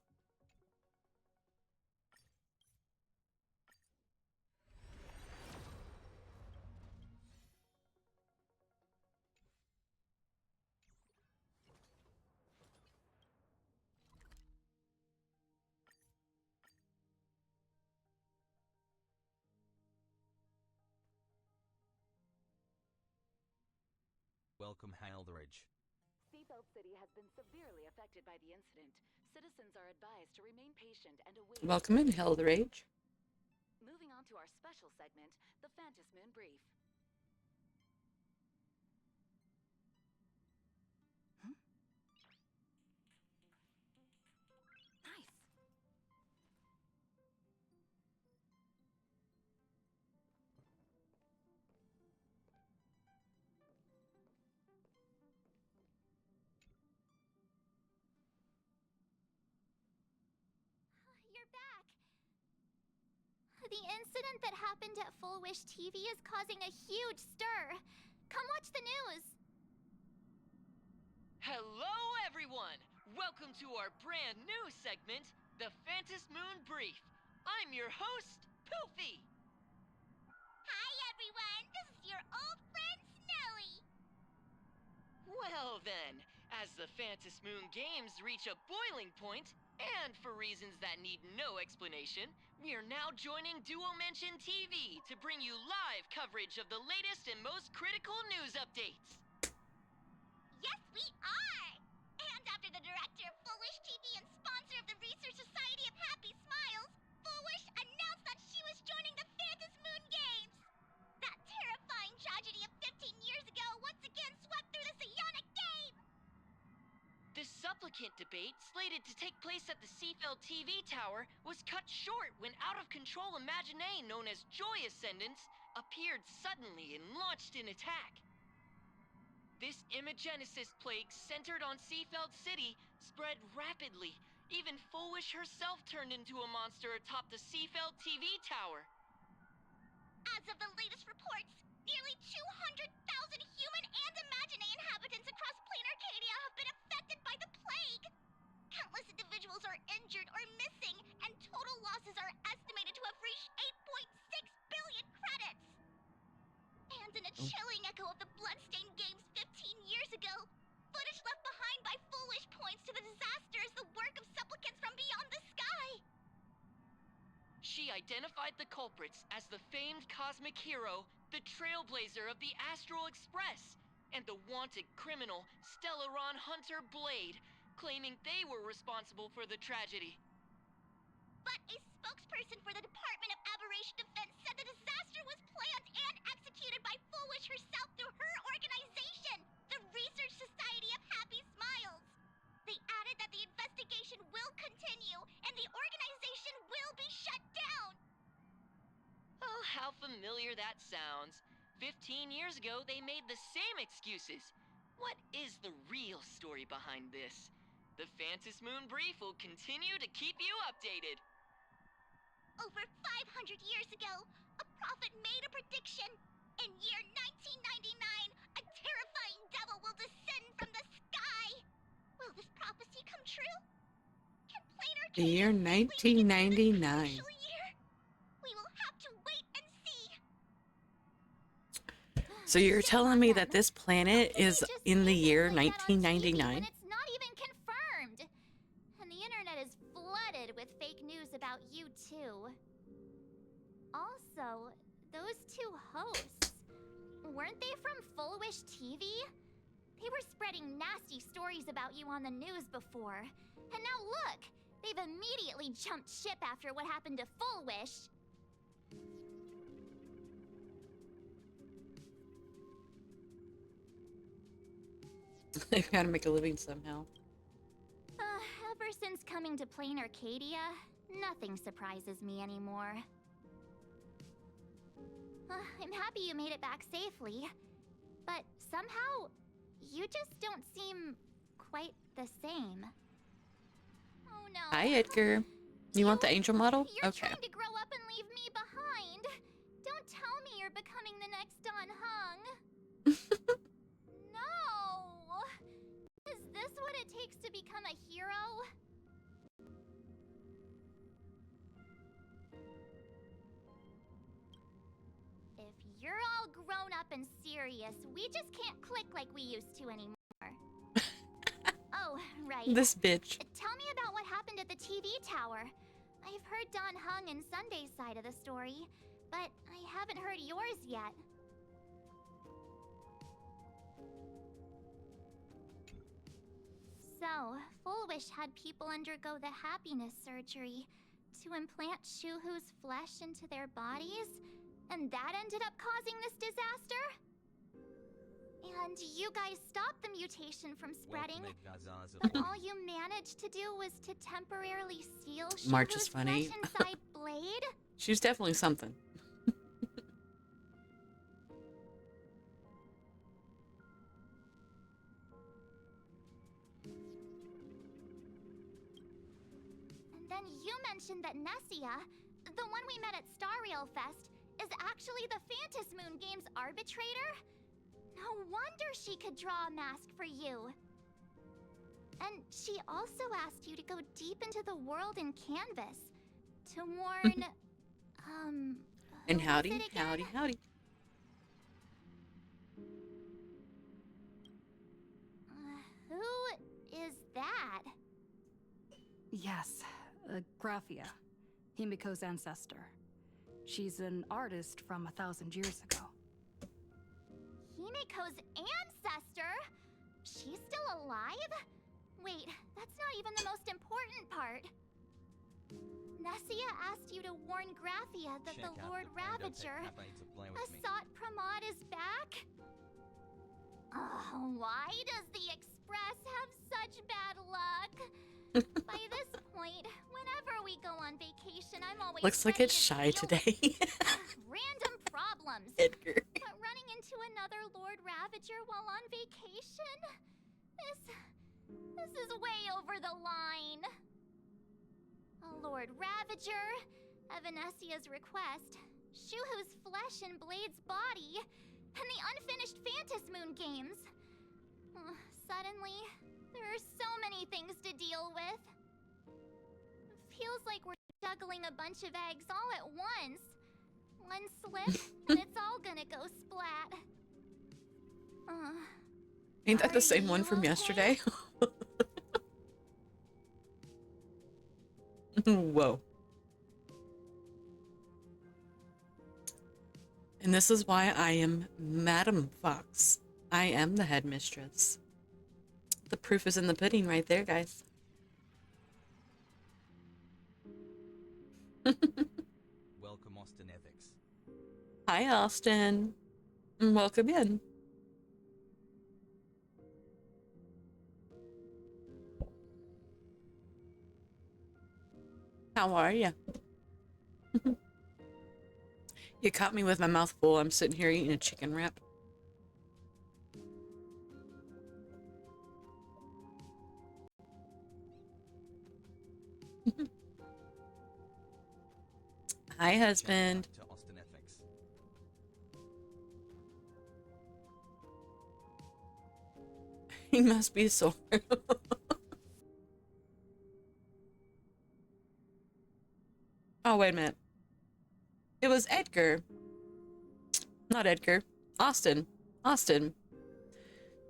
Welcome, Haldridge. Seatbelt City has been severely affected by the incident. Citizens are advised to remain patient and await. Welcome in, Hell the Rage. Moving on to our special segment, the Phantom Moon Brief. Nice. You're back. The incident that happened at Full Wish TV is causing a huge stir. Come watch the news. Hello, everyone! Welcome to our brand new segment, the Phantom Moon Brief. I'm your host, Poofy. Hi, everyone. This is your old friend, Snowy. Well then, as the Phantom Moon Games reach a boiling point, and for reasons that need no explanation, we are now joining Duo Mention TV to bring you live coverage of the latest and most critical news updates. Yes, we are. And after the director of Full Wish TV and sponsor of the Research Society of Happy Smiles, Full Wish announced that she was joining the Phantom Moon Games. That terrifying tragedy of 15 years ago once again swept through the psionic game. The supplicant debate, slated to take place at the Seafeld TV tower, was cut short when out-of-control Imaginee known as Joy Ascendants appeared suddenly and launched an attack. This Imagenesis plague centered on Seafeld City spread rapidly. Even Foolish herself turned into a monster atop the Seafeld TV tower. As of the latest reports, nearly 200,000 human and Imaginee inhabitants across plain Arcadia have been affected by the plague. Countless individuals are injured or missing, and total losses are estimated to have reached 8.6 billion credits. And in a chilling echo of the Bloodstained Games 15 years ago, footage left behind by Foolish points to the disaster as the work of supplicants from beyond the sky. She identified the culprits as the famed cosmic hero, the trailblazer of the Astral Express, and the wanted criminal, Stellaron Hunter Blade, claiming they were responsible for the tragedy. But a spokesperson for the Department of Aberration Defense said the disaster was planned and executed by Foolish herself through her organization, the Research Society of Happy Smiles. They added that the investigation will continue and the organization will how familiar that sounds. 15 years ago, they made the same excuses. What is the real story behind this? The Phantom Moon Brief will continue to keep you updated. Over 500 years ago, a prophet made a prediction. In year 1999, a terrifying devil will descend from the sky. Will this prophecy come true? Can Planar The year 1999. We will have to wait and see. So you're telling me that this planet is in the year 1999? It's not even confirmed. And the internet is flooded with fake news about you too. Also, those two hosts, weren't they from Full Wish TV? They were spreading nasty stories about you on the news before. And now look, they've immediately jumped ship after what happened to Full Wish. They've got to make a living somehow. Ever since coming to Plain Arcadia, nothing surprises me anymore. I'm happy you made it back safely, but somehow, you just don't seem quite the same. Oh no. Hi, Edgar. You want the angel model? You're Okay. trying to grow up and leave me behind. Don't tell me you're becoming the next Don Hung. No! Is this what it takes to become a hero? If you're all grown up and serious, we just can't click like we used to anymore. Oh, right. This bitch. Tell me about what happened at the TV tower. I've heard Don Hung and Sunday's side of the story, but I haven't heard yours yet. So, Full Wish had people undergo the happiness surgery to implant Shuhu's flesh into their bodies, and that ended up causing this disaster? And you guys stopped the mutation from spreading, but all you managed to do was to temporarily seal March is Shuhu's funny. flesh inside Blade? She's definitely something. And then you mentioned that Nessia, the one we met at Star Rail Fest, is actually the Phantom Moon Games arbitrator? No wonder she could draw a mask for you. And she also asked you to go deep into the world in Canvas to warn, And who howdy, was it again? howdy, howdy. Who is that? Yes, Graphia, Himiko's ancestor. She's an artist from 1,000 years ago. Himiko's ancestor? She's still alive? Wait, that's not even the most important part. Nessia asked you to warn Graphia that Check the out Lord the Panda Pet Ravager, Cafe to play with me. Asat Pramod, is back? Oh, why does the Express have such bad luck? By this point, whenever we go on vacation, I'm always Looks like ready it's to shy deal today. with random problems. Edgar. But running into another Lord Ravager while on vacation? This is way over the line. A Lord Ravager, Evanesia's request, Shuhu's flesh and Blade's body, and the unfinished Phantom Moon games. Suddenly, there are so many things to deal with. Feels like we're juggling a bunch of eggs all at once. One slip, and it's all gonna go splat. Ain't that the same one from yesterday? Whoa. And this is why I am Madam Fox. I am the headmistress. The proof is in the pudding right there, guys. Welcome, Austin Ethics. Hi, Austin. Welcome in. How are you? You caught me with my mouth full. I'm sitting here eating a chicken wrap. Hi, husband. To Austin Ethics. He must be sore. Oh, wait a minute. It was Edgar. Not Edgar. Austin. Austin.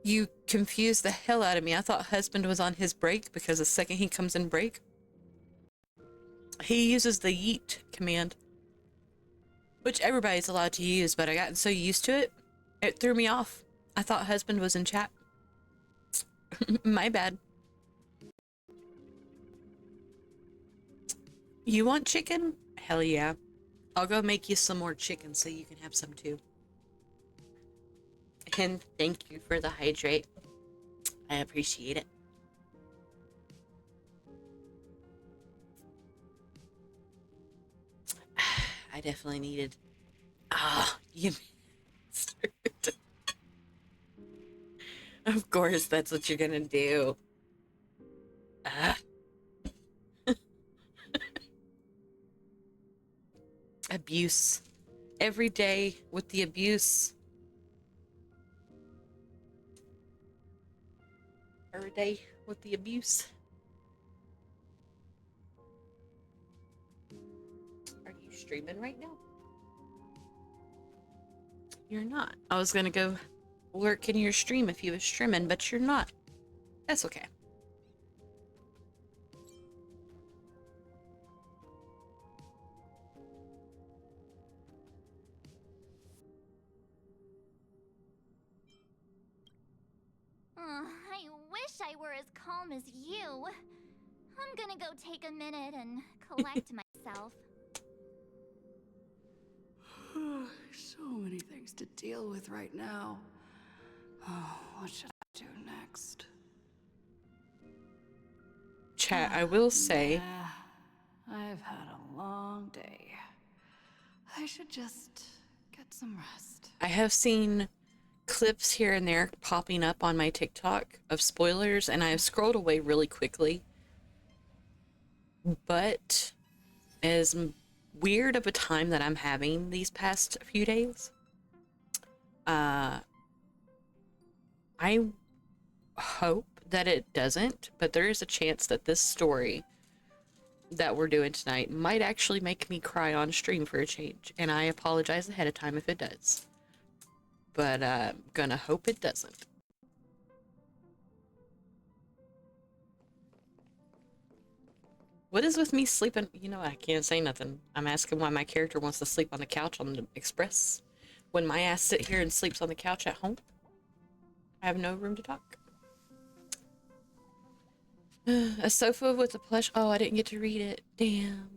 You confused the hell out of me. I thought husband was on his break because the second he comes in break, he uses the yeet command, which everybody's allowed to use, but I gotten so used to it, it threw me off. I thought husband was in chat. My bad. You want chicken? Hell yeah. I'll go make you some more chicken so you can have some too. And thank you for the hydrate. I appreciate it. I definitely needed... Ah, you... Of course, that's what you're gonna do. Abuse. Every day with the abuse. Every day with the abuse. Are you streaming right now? You're not. I was gonna go lurk in your stream if you was streaming, but you're not. That's okay. I wish I were as calm as you. I'm gonna go take a minute and collect myself. So many things to deal with right now. Oh, what should I do next? Chat, I will say... I've had a long day. I should just get some rest. I have seen clips here and there popping up on my TikTok of spoilers, and I have scrolled away really quickly. But as weird of a time that I'm having these past few days, I hope that it doesn't, but there is a chance that this story that we're doing tonight might actually make me cry on stream for a change, and I apologize ahead of time if it does. But I'm gonna hope it doesn't. What is with me sleeping? You know, I can't say nothing. I'm asking why my character wants to sleep on the couch on the Express when my ass sit here and sleeps on the couch at home. I have no room to talk. A sofa with a plush. Oh, I didn't get to read it. Damn.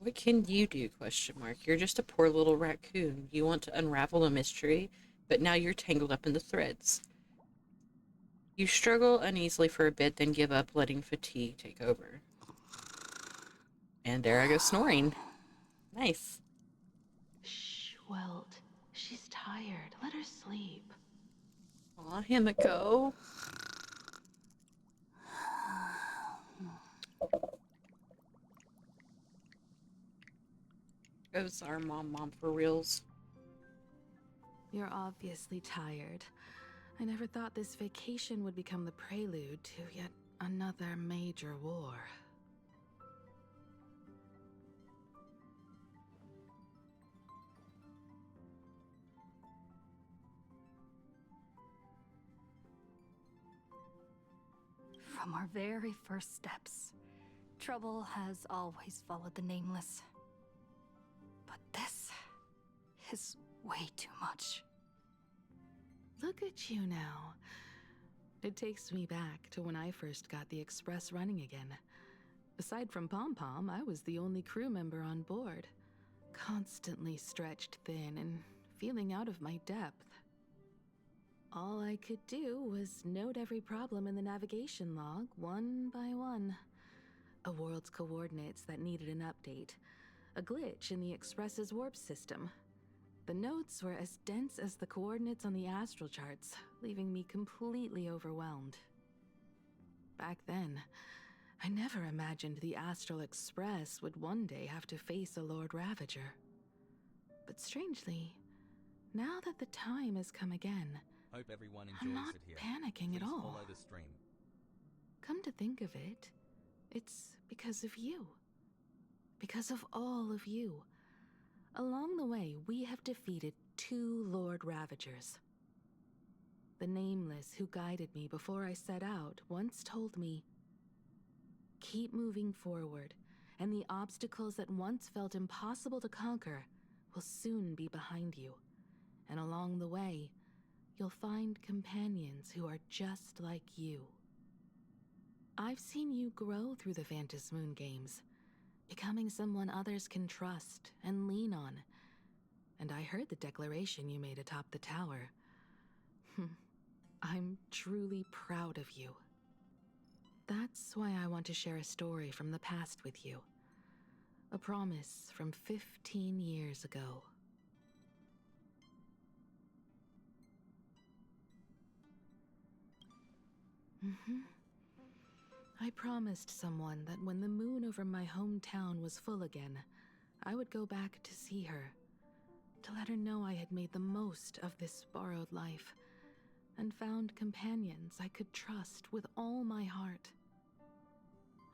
What can you do? Question mark. You're just a poor little raccoon. You want to unravel a mystery, but now you're tangled up in the threads. You struggle uneasily for a bit, then give up, letting fatigue take over. And there I go snoring. Nice. Shh, Welt. She's tired. Let her sleep. Aw, Himiko. Goes our mom for reals. You're obviously tired. I never thought this vacation would become the prelude to yet another major war. From our very first steps, trouble has always followed the Nameless. But this is way too much. Look at you now. It takes me back to when I first got the Express running again. Aside from Pom Pom, I was the only crew member on board. Constantly stretched thin and feeling out of my depth. All I could do was note every problem in the navigation log, one by one. A world's coordinates that needed an update. A glitch in the Express's warp system. The notes were as dense as the coordinates on the astral charts, leaving me completely overwhelmed. Back then, I never imagined the Astral Express would one day have to face a Lord Ravager. But strangely, now that the time has come again, Hope everyone I'm enjoys not it here. panicking at Please all. follow the stream. Come to think of it, it's because of you. Because of all of you. Along the way, we have defeated 2 Lord Ravagers. The Nameless who guided me before I set out once told me, "Keep moving forward, and the obstacles that once felt impossible to conquer will soon be behind you. And along the way, you'll find companions who are just like you." I've seen you grow through the Fantas Moon games, becoming someone others can trust and lean on. And I heard the declaration you made atop the tower. I'm truly proud of you. That's why I want to share a story from the past with you. A promise from 15 years ago. I promised someone that when the moon over my hometown was full again, I would go back to see her, to let her know I had made the most of this borrowed life, and found companions I could trust with all my heart.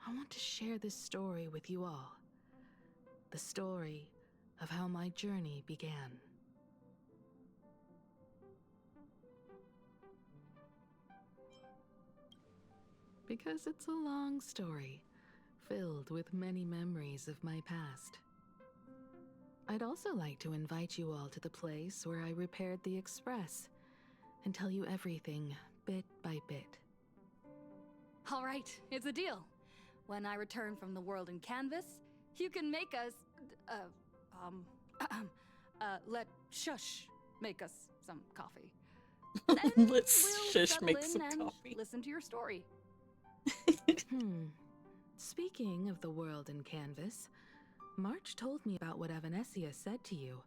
I want to share this story with you all. The story of how my journey began. Because it's a long story, filled with many memories of my past. I'd also like to invite you all to the place where I repaired the Express and tell you everything bit by bit. All right, it's a deal. When I return from the world in Canvas, you can make us, let Shush make us some coffee. Then Let's we'll Shush settle make in some and coffee. listen to your story. Speaking of the world in Canvas, March told me about what Evanessia said to you.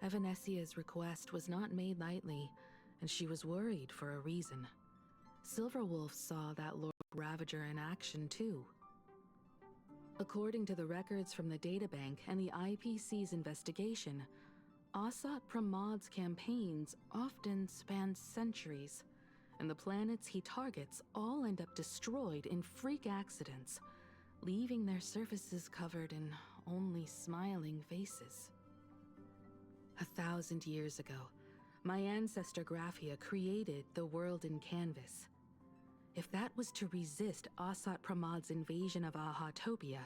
Evanessia's request was not made lightly, and she was worried for a reason. Silverwolf saw that Lord Ravager in action too. According to the records from the databank and the IPC's investigation, Asat Pramad's campaigns often span centuries, and the planets he targets all end up destroyed in freak accidents, leaving their surfaces covered in only smiling faces. 1,000 years ago, my ancestor Graphia created the world in Canvas. If that was to resist Asat Pramad's invasion of Ahatopia,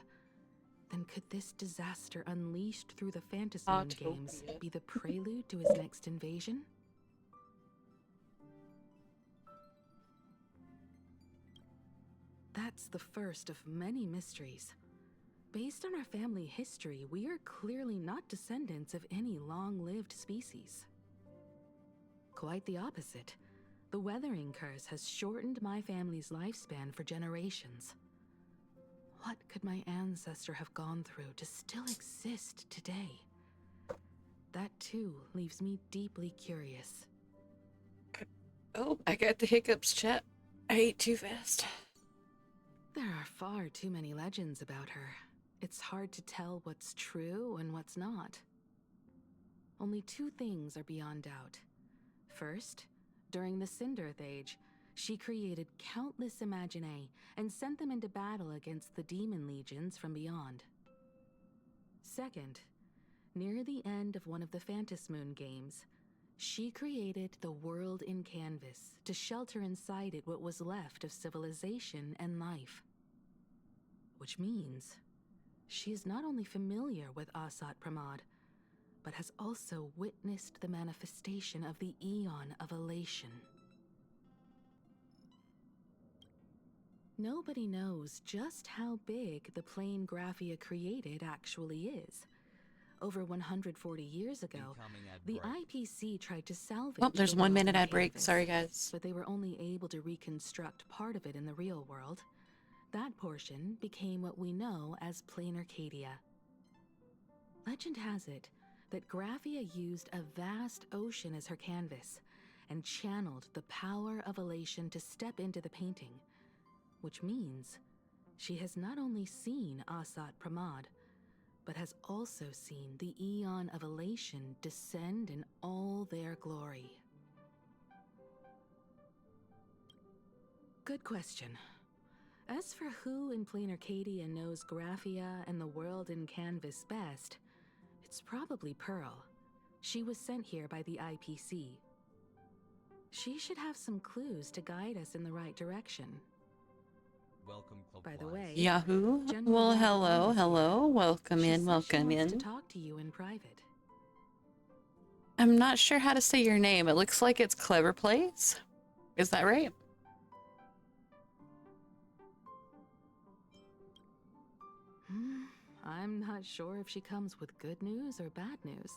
then could this disaster unleashed through the Fantasy Moon games be the prelude to his next invasion? That's the first of many mysteries. Based on our family history, we are clearly not descendants of any long-lived species. Quite the opposite. The weathering curse has shortened my family's lifespan for generations. What could my ancestor have gone through to still exist today? That too leaves me deeply curious. Oh, I got the hiccups, chat. I ate too fast. There are far too many legends about her. It's hard to tell what's true and what's not. Only 2 things are beyond doubt. First, during the Cinderth Age, she created countless Imaginae and sent them into battle against the demon legions from beyond. Second, near the end of one of the Fantas Moon games, she created the world in Canvas to shelter inside it what was left of civilization and life. Which means she is not only familiar with Asat Pramad, but has also witnessed the manifestation of the Eon of Elation. Nobody knows just how big the plane Graphia created actually is. over 140 years ago, Incoming ad the break. IPC tried to salvage Oh, there's the 1 world minute in ad break. canvas, Sorry, guys. but they were only able to reconstruct part of it in the real world. That portion became what we know as Plain Arcadia. Legend has it that Graphia used a vast ocean as her canvas and channeled the power of elation to step into the painting, which means she has not only seen Asat Pramod, but has also seen the Eon of Elation descend in all their glory. Good question. As for who in Plain Arcadia knows Graphia and the world in canvas best, it's probably Pearl. She was sent here by the IPC. She should have some clues to guide us in the right direction. Welcome, Club By the Wise. way, Yahoo. General Well, Yahoo hello, is hello. here. Welcome She in, said welcome she wants in. to talk to you in private. I'm not sure how to say your name. It looks like it's Clever Plays. Is that right? I'm not sure if she comes with good news or bad news.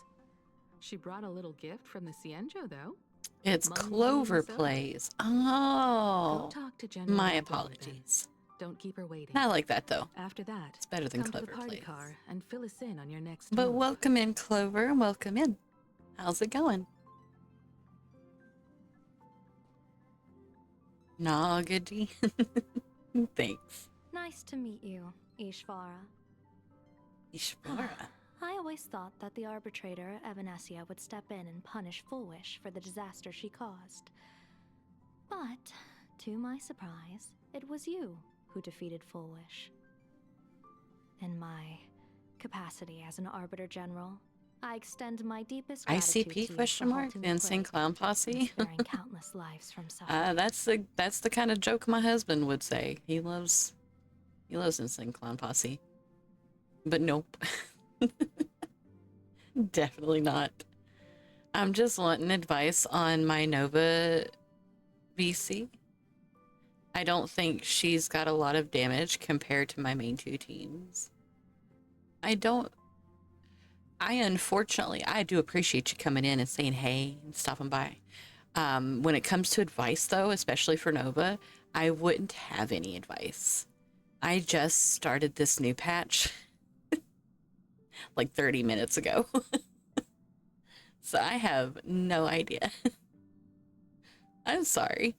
She brought a little gift from the Cienjo, though. It's Mundane Clover silk. Plays. Go Oh. talk to General My Yahoo apologies. then. Don't keep her waiting. I like that, though. After that, It's better than come to the Clever party Plays. car and fill us in on your next But move. welcome in, Clover. Welcome in. How's it going? Nah, goodie. Thanks. Nice to meet you, Ishvara. Ishvara. I always thought that the arbitrator, Evanesia, would step in and punish Foolish for the disaster she caused. But, to my surprise, it was you who defeated Foolish. In my capacity as an Arbiter General, I extend my deepest gratitude to ICP you question for mark? halting The the Insane plague Clown and Posse? sparing countless lives from suffering. That's the kind of joke my husband would say. He loves Insane Clown Posse. But nope. Definitely not. I'm just wanting advice on my Nova VC. I don't think she's got a lot of damage compared to my main two teams. I unfortunately, I do appreciate you coming in and saying hey and stopping by. When it comes to advice, though, especially for Nova, I wouldn't have any advice. I just started this new patch like 30 minutes ago. So I have no idea. I'm sorry.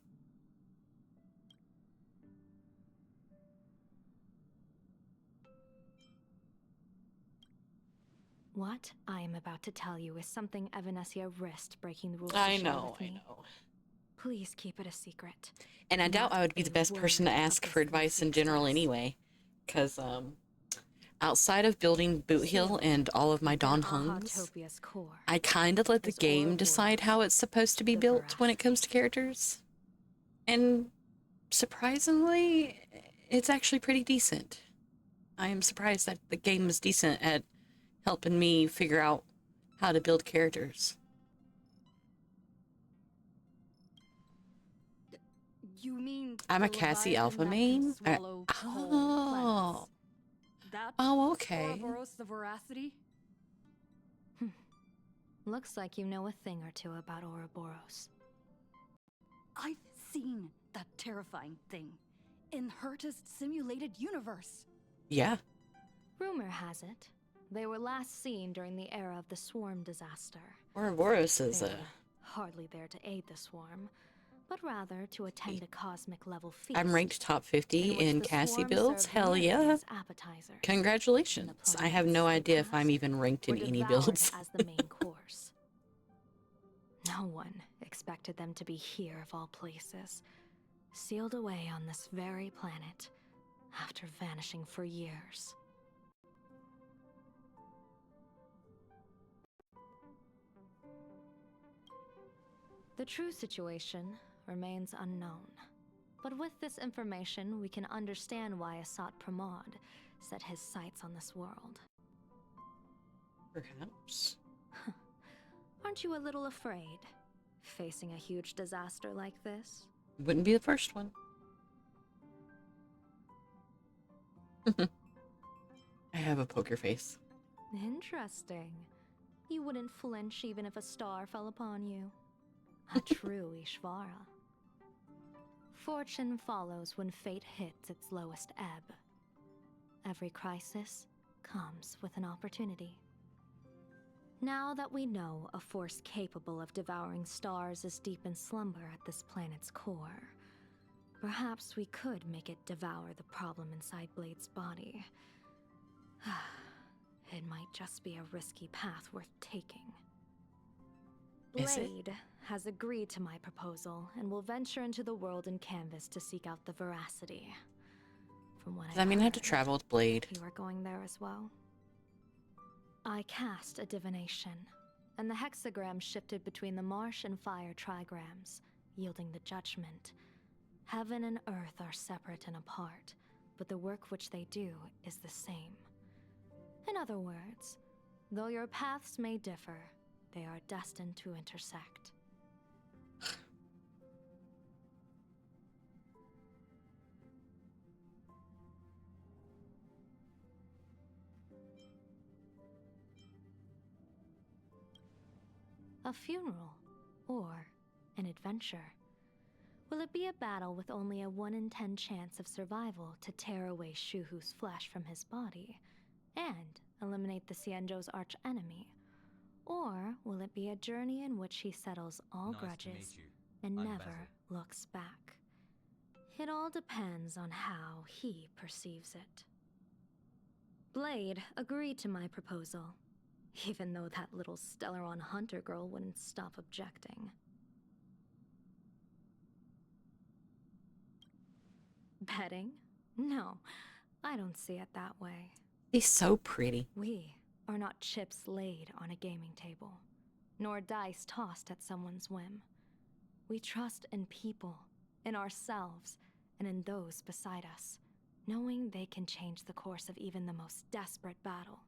What I am about to tell you is something Evanesia risked breaking the rules I to share know, with I me. know. Please keep it a secret. And I doubt Not I would be the a best person to word of ask this for advice in general Lucy's anyway. Because, outside of building Boot Hill and all of my Dawn Hungs, Ahatopia's core I kind of let the is game Ouroboros, decide how it's supposed to be the built when it comes to characters. And surprisingly, it's actually pretty decent. I am surprised that the game is decent at helping me figure out how to build characters. You mean I'm a the Cassie Leviathan Alpha that can main? swallow whole Oh. planets? That Oh, okay. Ouroboros the Veracity? Looks like you know a thing or two about Ouroboros. I've seen that terrifying thing in Herta's simulated universe. Yeah. Rumor has it, they were last seen during the era of the Swarm disaster. Ouroboros is They a... were hardly there to aid the Swarm, but rather to attend a cosmic level feast. I'm ranked top 50 which in the Cassie Swarm builds. served Hell merely yeah. as appetizers. Congratulations. I have no idea if I'm even ranked in were any devoured builds. as the main course. No one expected them to be here of all places, sealed away on this very planet after vanishing for years. The true situation remains unknown, but with this information we can understand why Asat Pramod set his sights on this world. Perhaps. Aren't you a little afraid, facing a huge disaster like this? Wouldn't be the first one. I have a poker face. Interesting. You wouldn't flinch even if a star fell upon you. A true Ishvara. Fortune follows when fate hits its lowest ebb. Every crisis comes with an opportunity. Now that we know a force capable of devouring stars is deep in slumber at this planet's core, perhaps we could make it devour the problem inside Blade's body. It might just be a risky path worth taking. Blade has agreed to my proposal and will venture into the world in canvas to seek out the veracity. From what Does that mean I have to travel with Blade? You are going there as well. I cast a divination, and the hexagram shifted between the marsh and fire trigrams, yielding the judgment. Heaven and earth are separate and apart, but the work which they do is the same. In other words, though your paths may differ, they are destined to intersect. A funeral, or an adventure. Will it be a battle with only a 1 in 10 chance of survival to tear away Shuhu's flesh from his body and eliminate the Xianzhou's arch-enemy? Or will it be a journey in which he settles all grudges and never looks back? It all depends on how he perceives it. Blade agreed to my proposal, even though that little Stellaron hunter girl wouldn't stop objecting. Betting? No, I don't see it that way. He's so pretty. We are not chips laid on a gaming table, nor dice tossed at someone's whim. We trust in people, in ourselves, and in those beside us, knowing they can change the course of even the most desperate battle.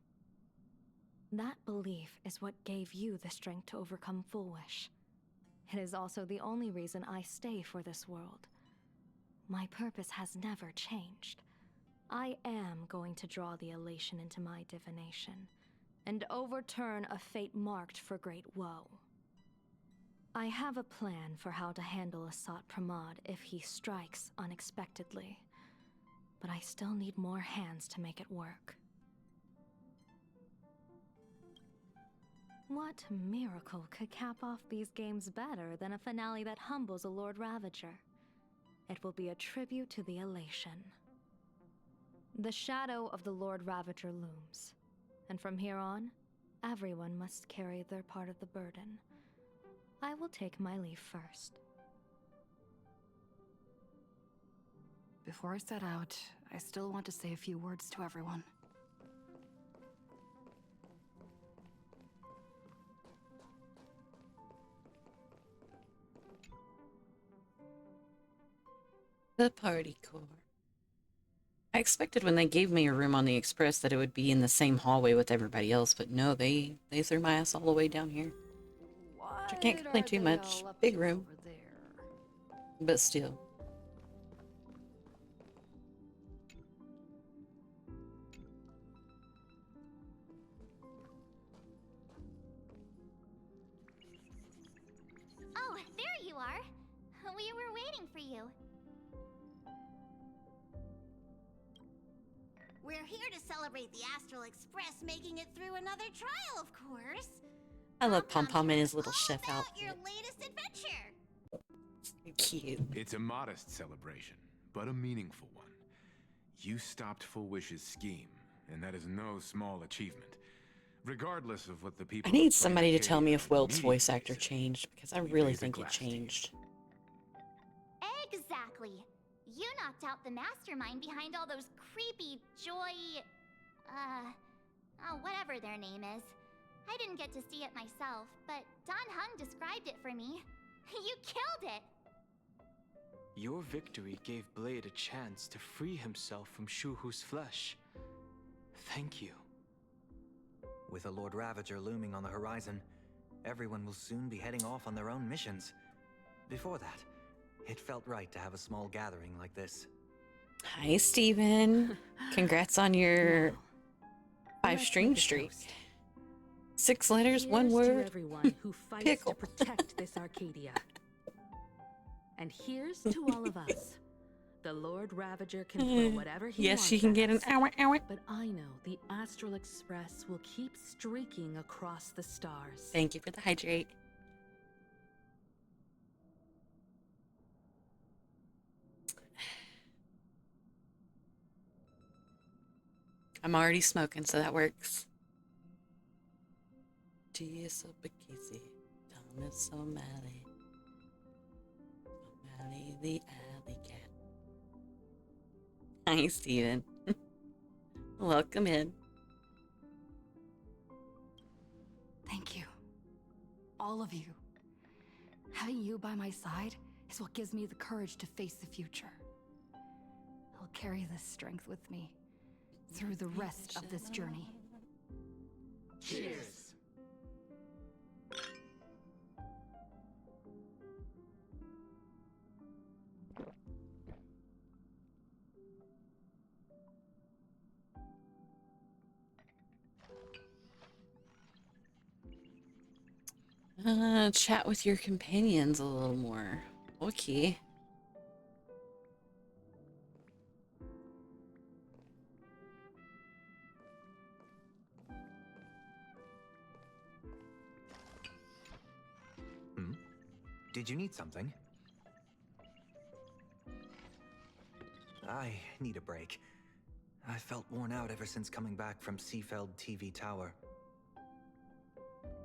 That belief is what gave you the strength to overcome Fullwish. It is also the only reason I stay for this world. My purpose has never changed. I am going to draw the elation into my divination, and overturn a fate marked for great woe. I have a plan for how to handle Asat Pramod if he strikes unexpectedly, but I still need more hands to make it work. What miracle could cap off these games better than a finale that humbles a Lord Ravager? It will be a tribute to the elation. The shadow of the Lord Ravager looms, and from here on, everyone must carry their part of the burden. I will take my leave first. Before I set out, I still want to say a few words to everyone. The party core. I expected when they gave me a room on the Express that it would be in the same hallway with everybody else, but no, they threw my ass all the way down here. Which I can't complain too much. Big room. But still. Oh, there you are. We were waiting for you. We're here to celebrate the Astral Express making it through another trial, of course. I love Pom Pom and his little chef outfit. Your latest adventure. Cute. It's a modest celebration, but a meaningful one. You stopped Fullwish's scheme, and that is no small achievement. Regardless of what the people... I need somebody to tell me if Welt's voice actor changed, because I really think it changed. Exactly. You knocked out the mastermind behind all those creepy whatever their name is. I didn't get to see it myself, but Don Hung described it for me. You killed it! Your victory gave Blade a chance to free himself from Shuhu's flesh. Thank you. With a Lord Ravager looming on the horizon, everyone will soon be heading off on their own missions. Before that, it felt right to have a small gathering like this. Hi, Steven. Congrats on your 5-string make a streak. toast. 6 letters, 1 Here's word. to everyone who fights Pickle. to protect this Arcadia. And here's to all of us. The Lord Ravager can throw whatever he Yes, wants she can at get an us. hour. But I know the Astral Express will keep streaking across the stars. Thank you for the hydrate. I'm already smoking, so that works. G.S. O'Bakisi, Thomas O'Malley. O'Malley the alley cat. Hi, Steven. Welcome in. Thank you. All of you. Having you by my side is what gives me the courage to face the future. I'll carry this strength with me through the rest of this journey. Cheers. Chat with your companions a little more. Okay. Did you need something? I need a break. I felt worn out ever since coming back from Seafeld TV Tower.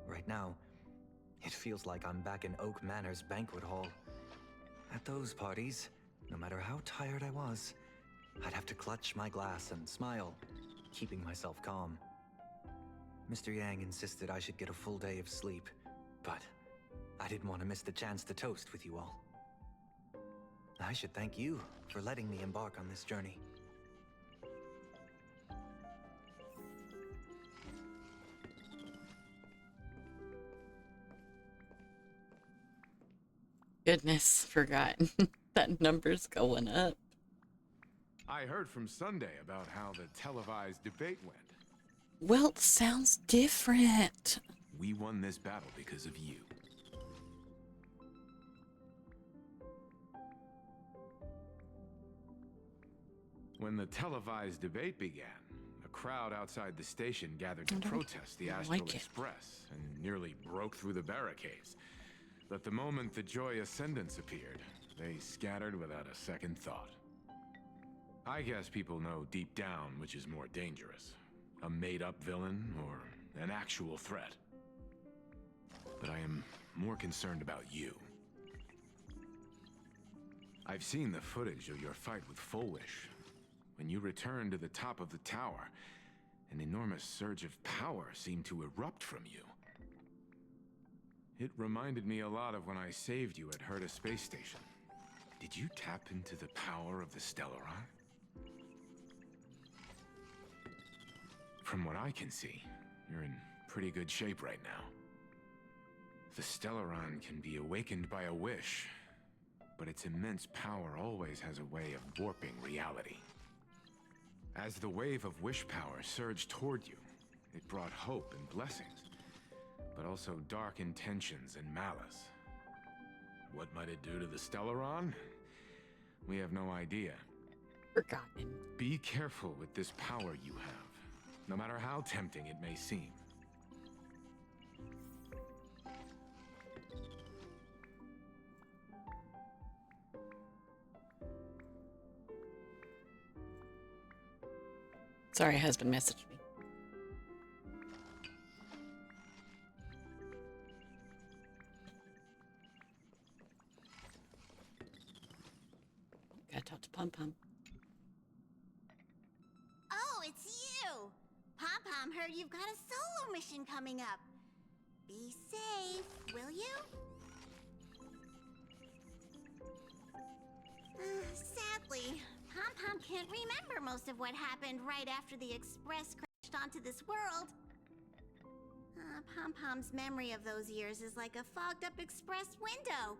Right now, it feels like I'm back in Oak Manor's banquet hall. At those parties, no matter how tired I was, I'd have to clutch my glass and smile, keeping myself calm. Mr. Yang insisted I should get a full day of sleep, but I didn't want to miss the chance to toast with you all. I should thank you for letting me embark on this journey. Goodness, forgot. That number's going up. I heard from Sunday about how the televised debate went. Well, sounds different. We won this battle because of you. When the televised debate began, a crowd outside the station gathered to protest the Astral Express and nearly broke through the barricades. But the moment the Joy Ascendants appeared, they scattered without a second thought. I guess people know deep down which is more dangerous, a made-up villain or an actual threat. But I am more concerned about you. I've seen the footage of your fight with Fullwish. When you returned to the top of the tower, an enormous surge of power seemed to erupt from you. It reminded me a lot of when I saved you at Herta Space Station. Did you tap into the power of the Stellaron? From what I can see, you're in pretty good shape right now. The Stellaron can be awakened by a wish, but its immense power always has a way of warping reality. As the wave of wish power surged toward you, it brought hope and blessings, but also dark intentions and malice. What might it do to the Stellaron? We have no idea. Forgotten. Be careful with this power you have, no matter how tempting it may seem. Sorry, husband messaged me. Gotta talk to Pum Pum. Oh, it's you! Pom-Pom heard you've got a solo mission coming up. Be safe, will you? Sadly, Pom-Pom can't remember most of what happened right after the Express crashed onto this world. Pom-Pom's memory of those years is like a fogged-up Express window.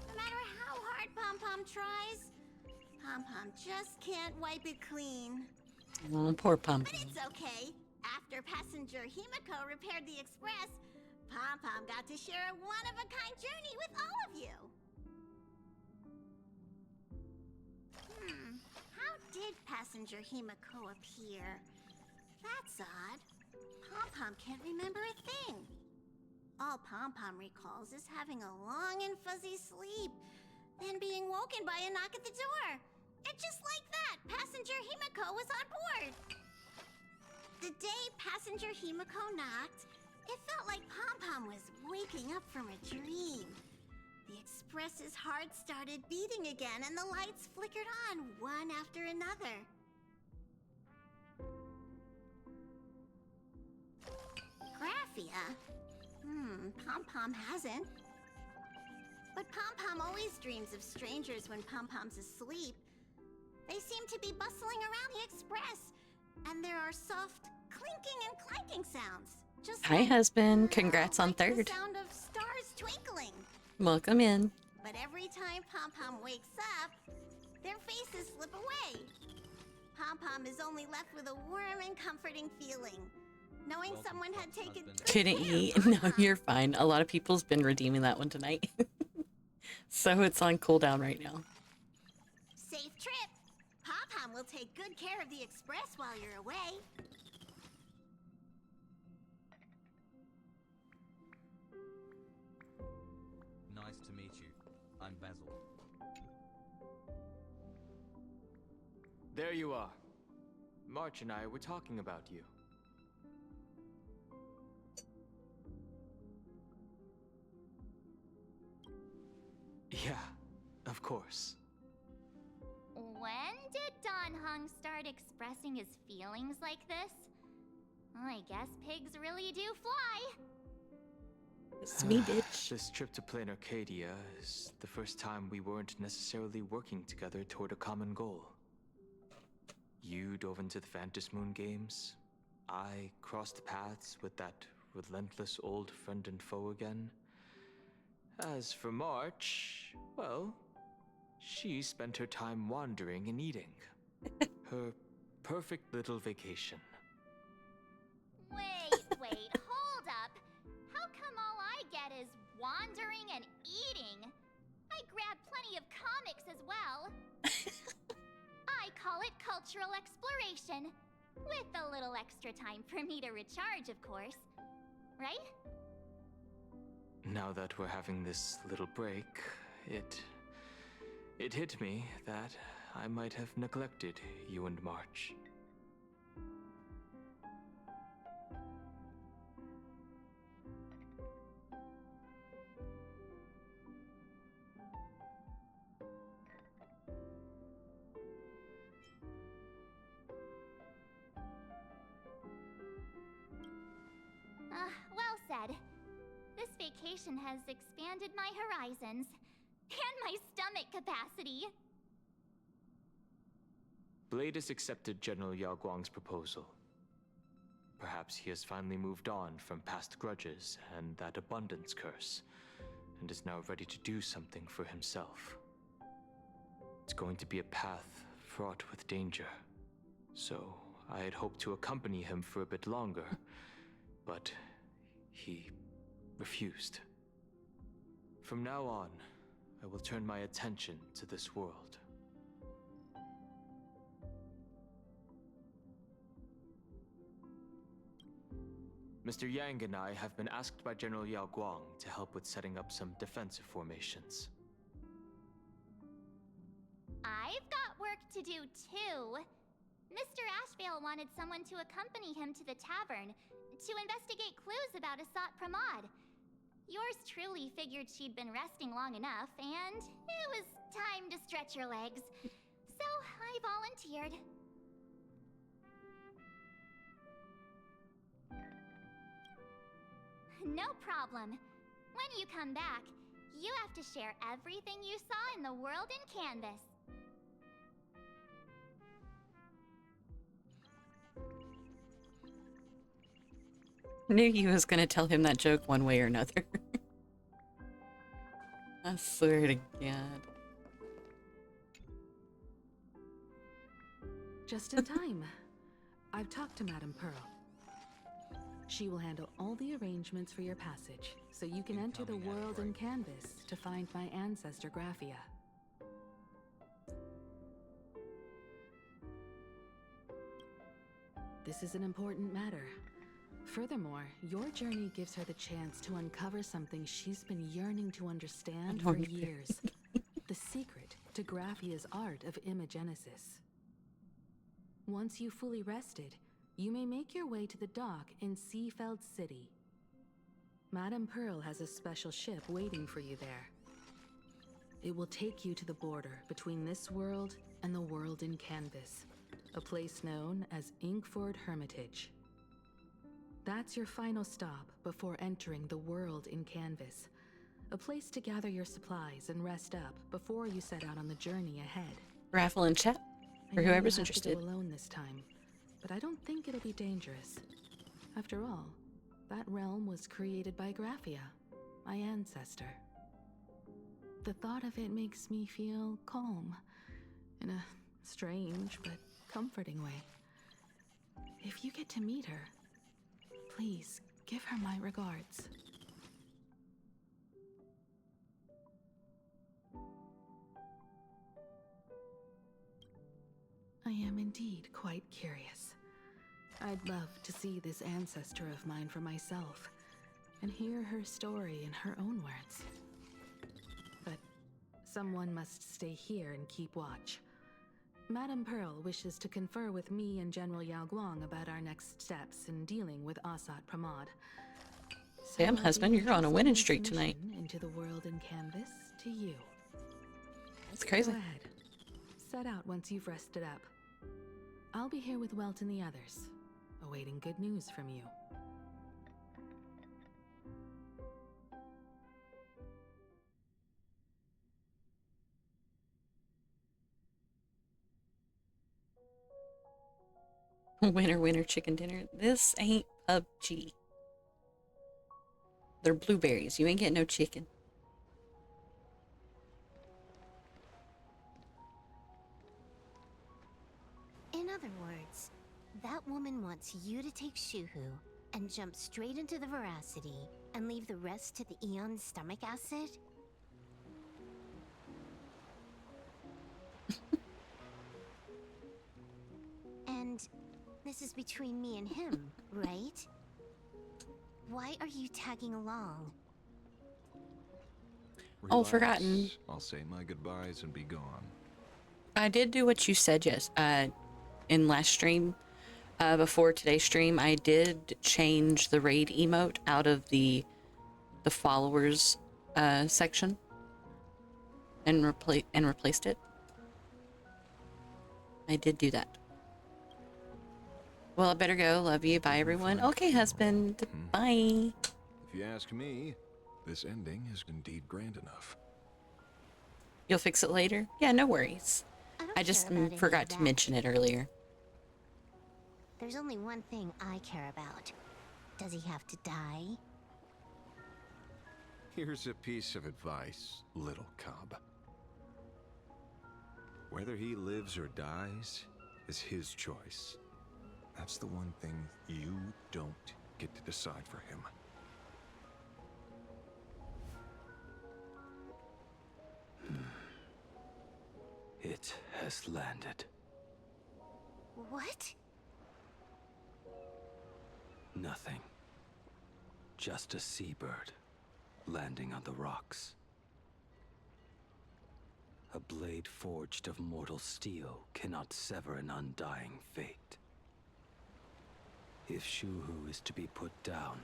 No matter how hard Pom-Pom tries, Pom-Pom just can't wipe it clean. Oh, poor Pum But Pum. it's okay. After passenger Himiko repaired the express, Pom Pom got to share a one-of-a-kind journey with all of you. How did passenger Himiko appear? That's odd. Pom Pom can't remember a thing. All Pom Pom recalls is having a long and fuzzy sleep, then being woken by a knock at the door. And just like that, passenger Himiko was on board. The day passenger Himiko knocked, it felt like Pom Pom was waking up from a dream. The express's heart started beating again, and the lights flickered on one after another. Graphia? Pom Pom hasn't. But Pom Pom always dreams of strangers when Pom Pom's asleep. They seem to be bustling around the express, and there are soft clinking and clanking sounds. Just Hi, like, husband. Congrats on the third. sound of stars twinkling. Welcome in. But every time Pom Pom wakes up, their faces slip away. Pom Pom is only left with a warm and comforting feeling, knowing someone had taken good Couldn't care of eat. Pom No, Pom. you're fine. A lot of people's been redeeming that one tonight. So it's on cooldown right now. Safe trip. Pom Pom will take good care of the express while you're away. Nice to meet you. I'm Basil. There you are. March and I were talking about you. Yeah, of course. When did Don Hung start expressing his feelings like this? I guess pigs really do fly. It's me, bitch. This trip to Plain Arcadia is the first time we weren't necessarily working together toward a common goal. You dove into the Phantom Moon games. I crossed paths with that relentless old friend and foe again. As for March, well, she spent her time wandering and eating. Her perfect little vacation. Wait, hold up. How come all I get is wandering and eating? I grab plenty of comics as well. I call it cultural exploration. With a little extra time for me to recharge, of course. Right? Now that we're having this little break, it hit me that I might have neglected you and March. Well said. This vacation has expanded my horizons. And my stomach capacity. Blade has accepted General Yao Guang's proposal. Perhaps he has finally moved on from past grudges and that abundance curse, and is now ready to do something for himself. It's going to be a path fraught with danger, so I had hoped to accompany him for a bit longer, but he refused. From now on, I will turn my attention to this world. Mr. Yang and I have been asked by General Yao Guang to help with setting up some defensive formations. I've got work to do too. Mr. Ashvale wanted someone to accompany him to the tavern to investigate clues about Asat Pramod. Yours truly figured she'd been resting long enough, and it was time to stretch her legs. So I volunteered. No problem. When you come back, you have to share everything you saw in the world in Canvas. Knew he was gonna tell him that joke one way or another. I swear to God. Just in time. I've talked to Madame Pearl. She will handle all the arrangements for your passage, so you can enter the world in Canvas to find my ancestor Graphia. This is an important matter. Furthermore, your journey gives her the chance to uncover something she's been yearning to understand for years. The secret to Graphia's art of imagenesis. Once you've fully rested, you may make your way to the dock in Seafeld City. Madame Pearl has a special ship waiting for you there. It will take you to the border between this world and the world in Canvas, a place known as Inkford Hermitage. That's your final stop before entering the world in Canvas, a place to gather your supplies and rest up before you set out on the journey ahead. Raffle and chat for whoever's interested. I know you have to go alone this time, but I don't think it'll be dangerous. After all, that realm was created by Graphia, my ancestor. The thought of it makes me feel calm, in a strange but comforting way. If you get to meet her, please give her my regards. I am indeed quite curious. I'd love to see this ancestor of mine for myself, and hear her story in her own words. But someone must stay here and keep watch. Madame Pearl wishes to confer with me and General Yao Guang about our next steps in dealing with Asat Pramod. Damn, husband, you're on a winning streak tonight. Into the world in Canvas to you. That's crazy. Go ahead. Set out once you've rested up. I'll be here with Welt and the others, awaiting good news from you. Winner, winner, chicken dinner. This ain't PUBG. They're blueberries. You ain't getting no chicken. In other words, that woman wants you to take Shuhu and jump straight into the Veracity and leave the rest to the Eon's stomach acid? And this is between me and him, right? Why are you tagging along? Oh, forgotten. I'll say my goodbyes and be gone. I did do what you said, yes. In last stream, before today's stream, I did change the raid emote out of the followers section and replaced it. I did do that. Well, I better go. Love you. Bye, everyone. Okay, husband. Bye. If you ask me, this ending is indeed grand enough. You'll fix it later? Yeah, no worries. I just forgot to mention it earlier. There's only one thing I care about. Does he have to die? Here's a piece of advice, little cub. Whether he lives or dies is his choice. That's the one thing you don't get to decide for him. It has landed. What? Nothing. Just a seabird landing on the rocks. A blade forged of mortal steel cannot sever an undying fate. If Shuhu is to be put down,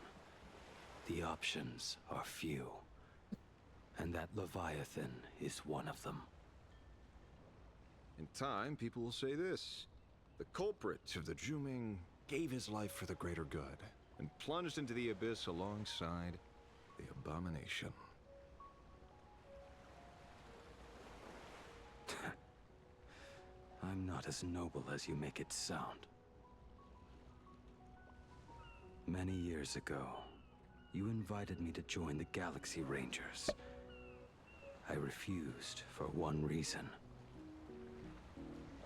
the options are few. And that Leviathan is one of them. In time, people will say this. The culprit of the Juming gave his life for the greater good and plunged into the abyss alongside the abomination. I'm not as noble as you make it sound. Many years ago, you invited me to join the Galaxy Rangers. I refused for one reason.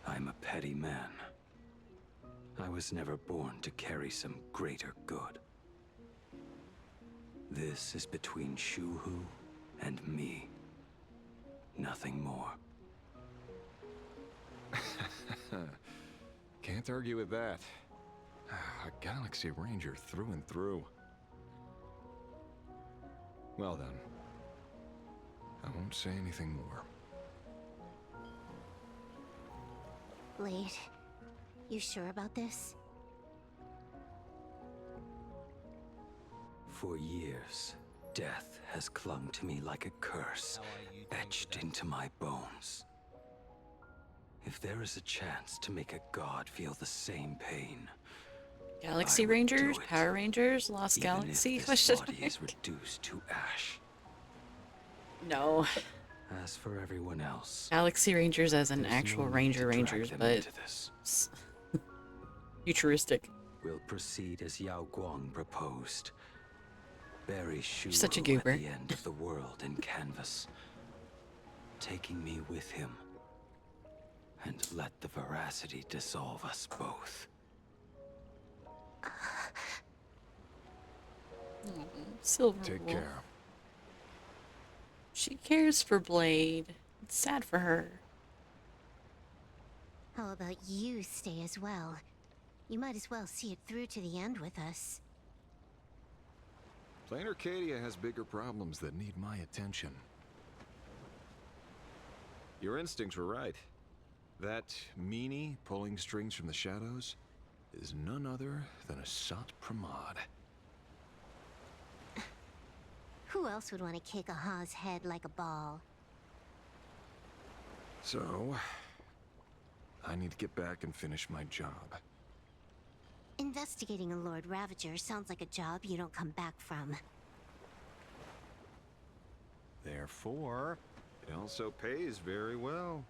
I'm a petty man. I was never born to carry some greater good. This is between Shuhu and me. Nothing more. Can't argue with that. A Galaxy Ranger through and through. Well then, I won't say anything more. Blade, you sure about this? For years, death has clung to me like a curse, etched into my bones. If there is a chance to make a god feel the same pain, Galaxy Rangers, Power Rangers, Lost Galaxy? Even if this body is reduced to ash. No. As for everyone else, Galaxy Rangers as an there's actual no need Ranger to drag Rangers, them but into this. futuristic. We'll proceed as Yao Guang proposed. Bury Shu Such a at goober. the end of the world in canvas, taking me with him, and let the veracity dissolve us both. Silver Take Wolf. care. She cares for Blade. It's sad for her. How about you stay as well? You might as well see it through to the end with us. Plain Arcadia has bigger problems that need my attention. Your instincts were right. That meanie pulling strings from the shadows is none other than a Sat Pramod. Who else would want to kick a Ha's head like a ball? So, I need to get back and finish my job. Investigating a Lord Ravager sounds like a job you don't come back from. Therefore, it also pays very well.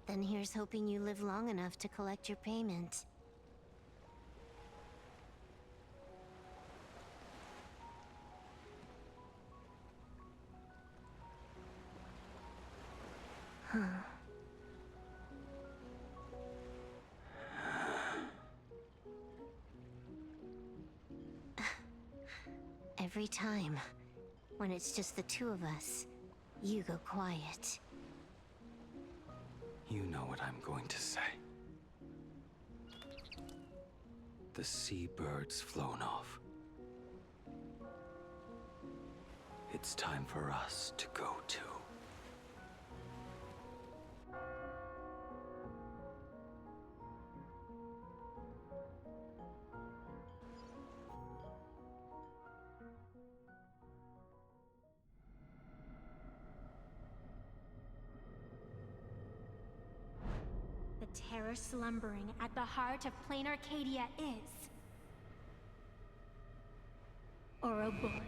Then here's hoping you live long enough to collect your payment. Huh. Every time, when it's just the two of us, you go quiet. You know what I'm going to say. The seabird's flown off. It's time for us to go too. The terror slumbering at the heart of plain Arcadia is Ouroboros.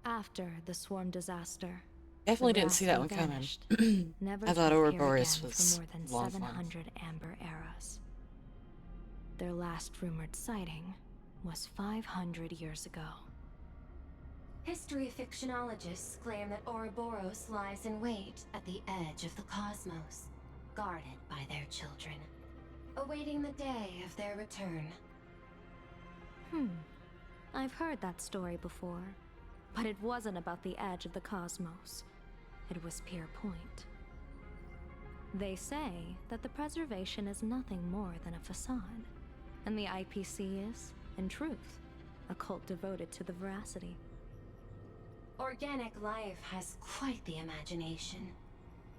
After the swarm disaster, Definitely the didn't see that one Veracity coming. vanished, never I to thought appear Ouroboros again was for more than long form. 700 amber eras. Their last rumored sighting was 500 years ago. History fictionologists claim that Ouroboros lies in wait at the edge of the cosmos, guarded by their children, awaiting the day of their return. I've heard that story before, but it wasn't about the edge of the cosmos. It was Pier Point. They say that the preservation is nothing more than a facade, and the IPC is, in truth, a cult devoted to the veracity. Organic life has quite the imagination.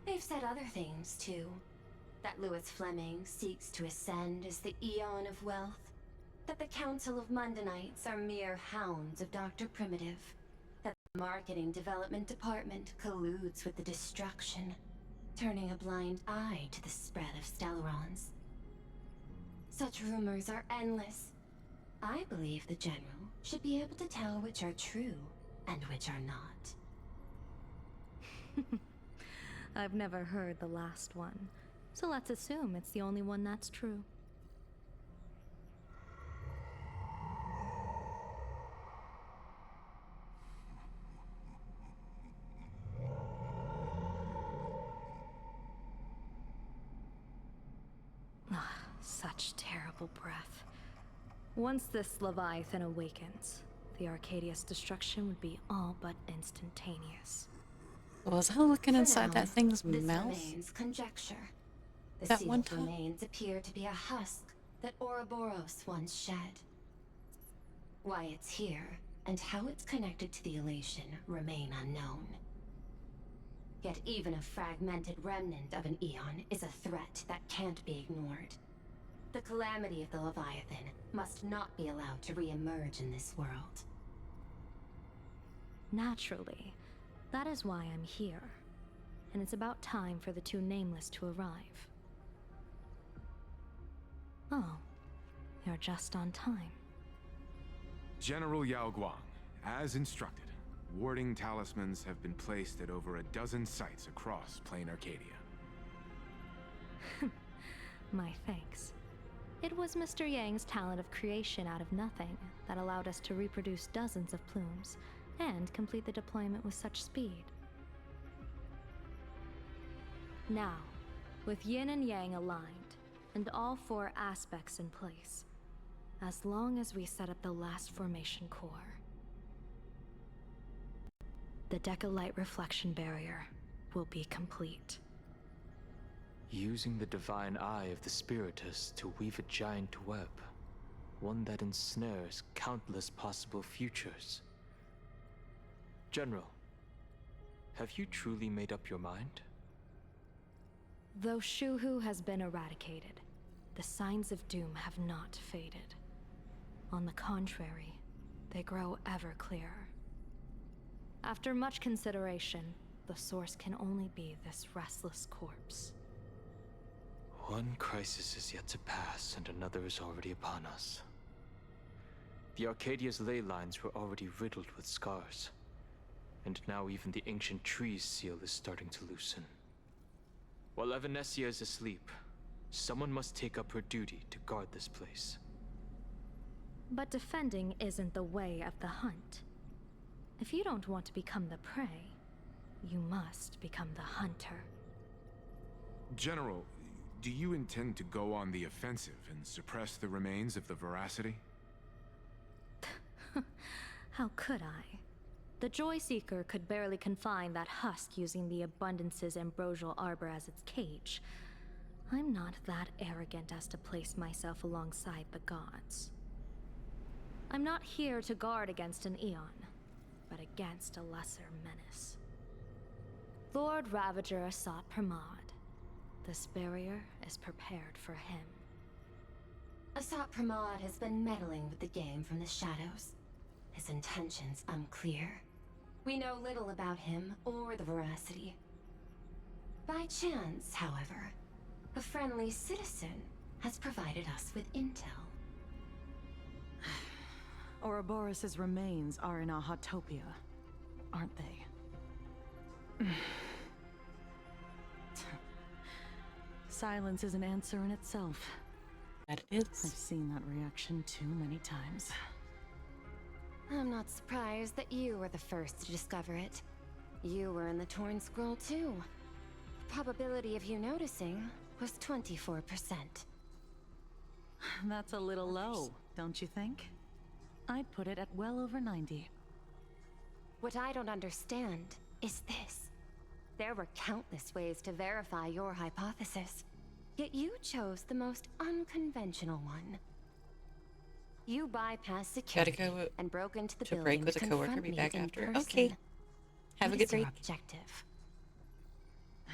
They've said other things, too. That Louis Fleming seeks to ascend as the Eon of Wealth. That the Council of Mundanites are mere hounds of Dr. Primitive. That the Marketing Development Department colludes with the destruction, turning a blind eye to the spread of Stellarons. Such rumors are endless. I believe the General should be able to tell which are true and which are not. I've never heard the last one, so let's assume it's the only one that's true. Such terrible breath. Once this Leviathan awakens, the Arcadia's destruction would be all but instantaneous. Was I looking For inside now, that thing's this mouth? remains conjecture. The That one sealed time? remains appear to be a husk that Ouroboros once shed. Why it's here, and how it's connected to the elation, remain unknown. Yet even a fragmented remnant of an Eon is a threat that can't be ignored. The calamity of the Leviathan must not be allowed to re-emerge in this world. Naturally, that is why I'm here. And it's about time for the two Nameless to arrive. Oh, you're just on time. General Yao Guang, as instructed, warding talismans have been placed at over a dozen sites across Plain Arcadia. My thanks. It was Mr. Yang's talent of creation out of nothing that allowed us to reproduce dozens of plumes and complete the deployment with such speed. Now, with Yin and Yang aligned, and all four aspects in place, as long as we set up the last formation core, the Decalight reflection barrier will be complete. Using the divine eye of the Spiritus to weave a giant web, one that ensnares countless possible futures. General, have you truly made up your mind? Though Shuhu has been eradicated, the signs of doom have not faded. On the contrary, they grow ever clearer. After much consideration, the source can only be this restless corpse. One crisis is yet to pass, and another is already upon us. The Arcadia's ley lines were already riddled with scars, and now even the ancient tree's seal is starting to loosen. While Evanesia is asleep, someone must take up her duty to guard this place. But defending isn't the way of the hunt. If you don't want to become the prey, you must become the hunter. General, do you intend to go on the offensive and suppress the remains of the Veracity? How could I? The Joy Seeker could barely confine that husk using the Abundance's ambrosial arbor as its cage. I'm not that arrogant as to place myself alongside the gods. I'm not here to guard against an Eon, but against a lesser menace. Lord Ravager Asat Pramod. This barrier is prepared for him. Asat Pramod has been meddling with the game from the shadows. His intentions unclear. We know little about him or the Veracity. By chance, however, a friendly citizen has provided us with intel. Ouroboros' remains are in Ahatopia, aren't they? Silence is an answer in itself. That is. I've seen that reaction too many times. I'm not surprised that you were the first to discover it. You were in the Torn Scroll too. The probability of you noticing was 24%. That's a little low, don't you think? I'd put it at well over 90. What I don't understand is this. There were countless ways to verify your hypothesis, yet you chose the most unconventional one. You bypassed security go and broke into the to building break with to a coworker. confront Be me back in after. person. Okay. Have a What good is your break. objective?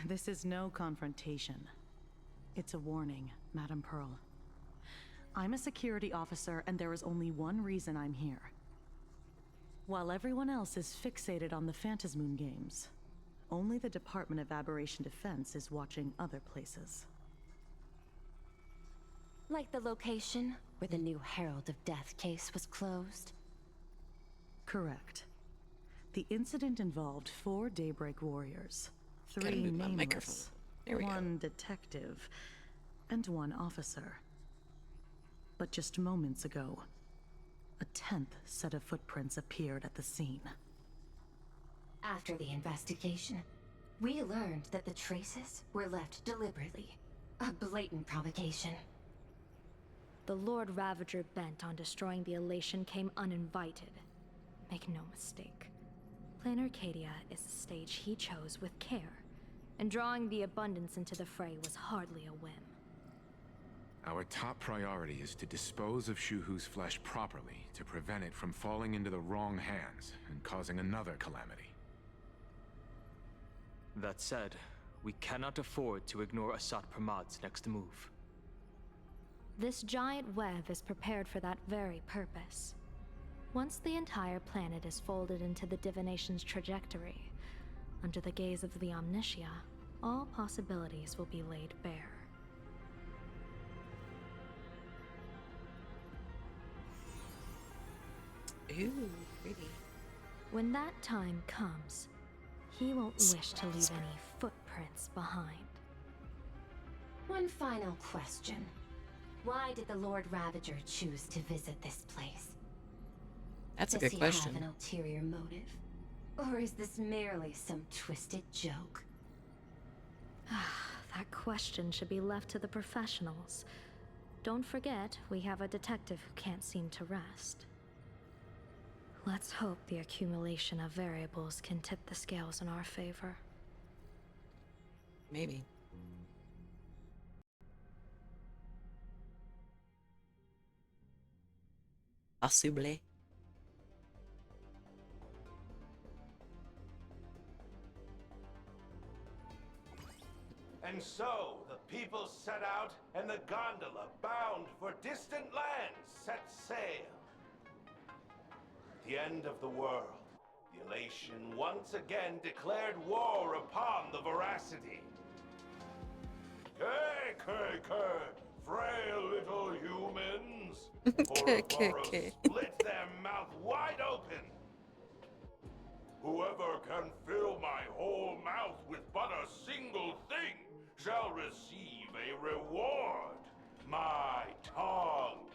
This is no confrontation. It's a warning, Madam Pearl. I'm a security officer, and there is only one reason I'm here. While everyone else is fixated on the Phantasmoon games, only the Department of Aberration Defense is watching other places. Like the location where the new Herald of Death case was closed? Correct. The incident involved 4 Daybreak warriors, Gotta 3 move my nameless, microphone. There we go. 1 detective, and 1 officer. But just moments ago, a 10th set of footprints appeared at the scene. After the investigation, we learned that the traces were left deliberately. A blatant provocation. the Lord Ravager bent on destroying the Elation came uninvited. Make no mistake. Plain Arcadia is a stage he chose with care, and drawing the Abundance into the fray was hardly a whim. Our top priority is to dispose of Shuhu's flesh properly to prevent it from falling into the wrong hands and causing another calamity. That said, we cannot afford to ignore Asat Pramad's next move. This giant web is prepared for that very purpose. Once the entire planet is folded into the divination's trajectory, under the gaze of the Omnitia, all possibilities will be laid bare. Ooh, pretty. When that time comes, he won't wish to leave any footprints behind. One final question. Why did the Lord Ravager choose to visit this place? That's a good question. Does he have an ulterior motive? Or is this merely some twisted joke? That question should be left to the professionals. Don't forget, we have a detective who can't seem to rest. Let's hope the accumulation of variables can tip the scales in our favor. Maybe. Possibly. And so, the people set out, and the gondola, bound for distant lands, set sail. The end of the world. The Elation once again declared war upon the Veracity. Frail little humans! Ouroboros split their mouth wide open! Whoever can fill my whole mouth with but a single thing shall receive a reward. My tongue.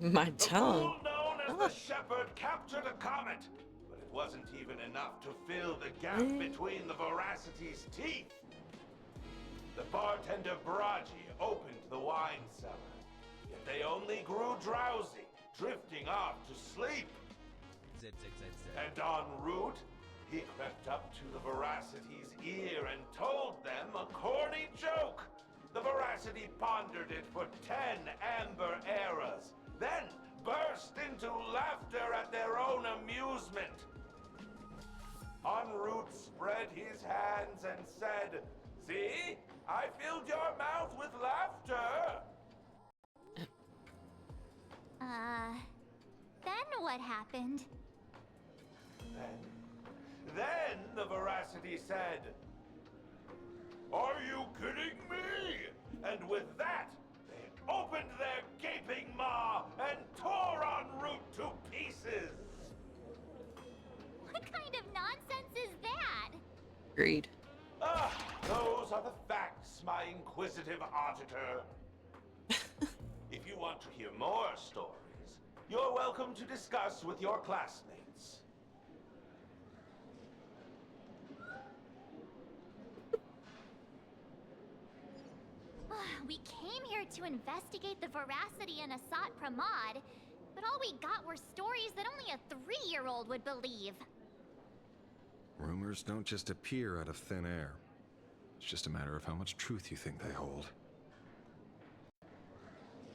My tongue? The fool known as the Shepherd captured a comet, but it wasn't even enough to fill the gap between the Veracity's teeth. The bartender Braji opened the wine cellar, yet they only grew drowsy, drifting off to sleep. And en route, he crept up to the Veracity's ear and told them a corny joke. The Veracity pondered it for 10 amber eras, then burst into laughter at their own amusement. En route spread his hands and said, "See? I filled your mouth with laughter." Then what happened? Then the Veracity said, "Are you kidding me?" And with that, they opened their gaping maw and tore en route to pieces. What kind of nonsense is that? Agreed. Those are the facts, my inquisitive auditor. If you want to hear more stories, you're welcome to discuss with your classmates. We came here to investigate the Veracity and Asat Pramod, but all we got were stories that only a 3-year-old would believe. Rumors don't just appear out of thin air. It's just a matter of how much truth you think they hold.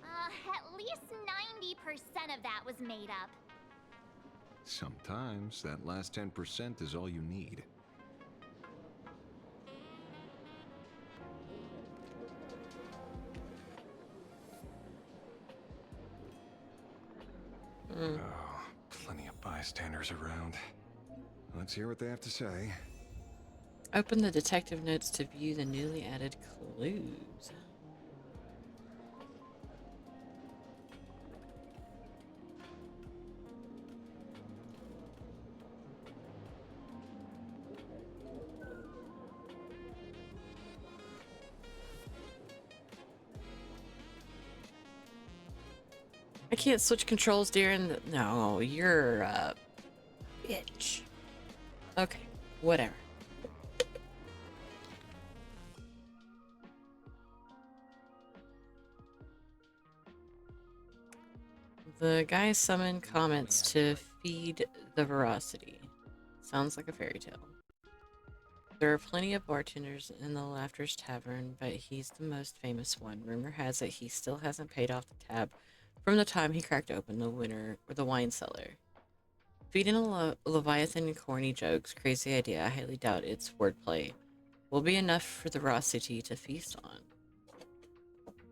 At least 90% of that was made up. Sometimes that last 10% is all you need. Oh, plenty of bystanders around. Let's hear what they have to say. Open the detective notes to view the newly added clues. I can't switch controls during the... No, you're a bitch. Okay, whatever. The guy summoned comets to feed the veracity. Sounds like a fairy tale. There are plenty of bartenders in the Laughter's Tavern, but he's the most famous one. Rumor has it he still hasn't paid off the tab from the time he cracked open the wine cellar. Feeding a Leviathan corny jokes, crazy idea. I highly doubt it's wordplay. Will be enough for the veracity to feast on.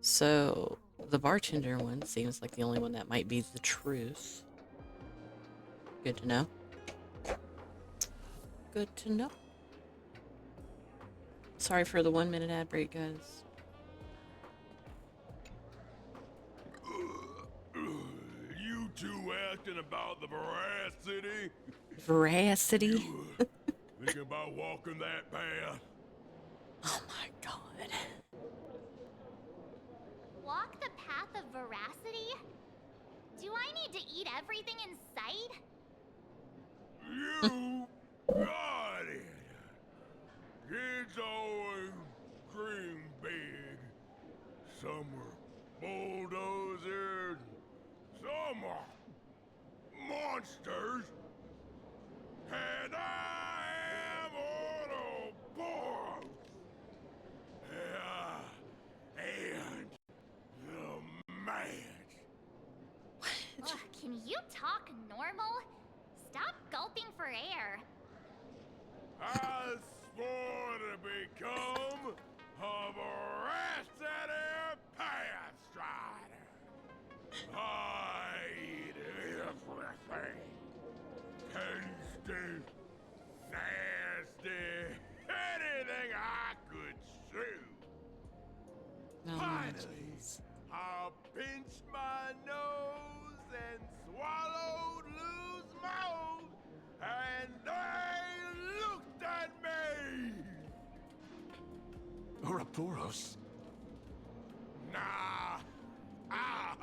So, the bartender one seems like the only one that might be the truth. Good to know. Good to know. Sorry for the 1 minute ad break, guys. You two asking about the veracity? Veracity? Thinking about walking that path? Oh my god. Walk the path of veracity? Do I need to eat everything in sight? You got it. Kids always dream big. Some are bulldozers, some are monsters. And I am Autobots. And the man. Ugh, can you talk normal? Stop gulping for air. I swore to become a veracity path strider. I eat everything. Tasty, nasty, anything I could chew. Oh, Finally, I pinched my nose and swallowed loose mouth, and they looked at me. Ouroboros? Nah. Ah.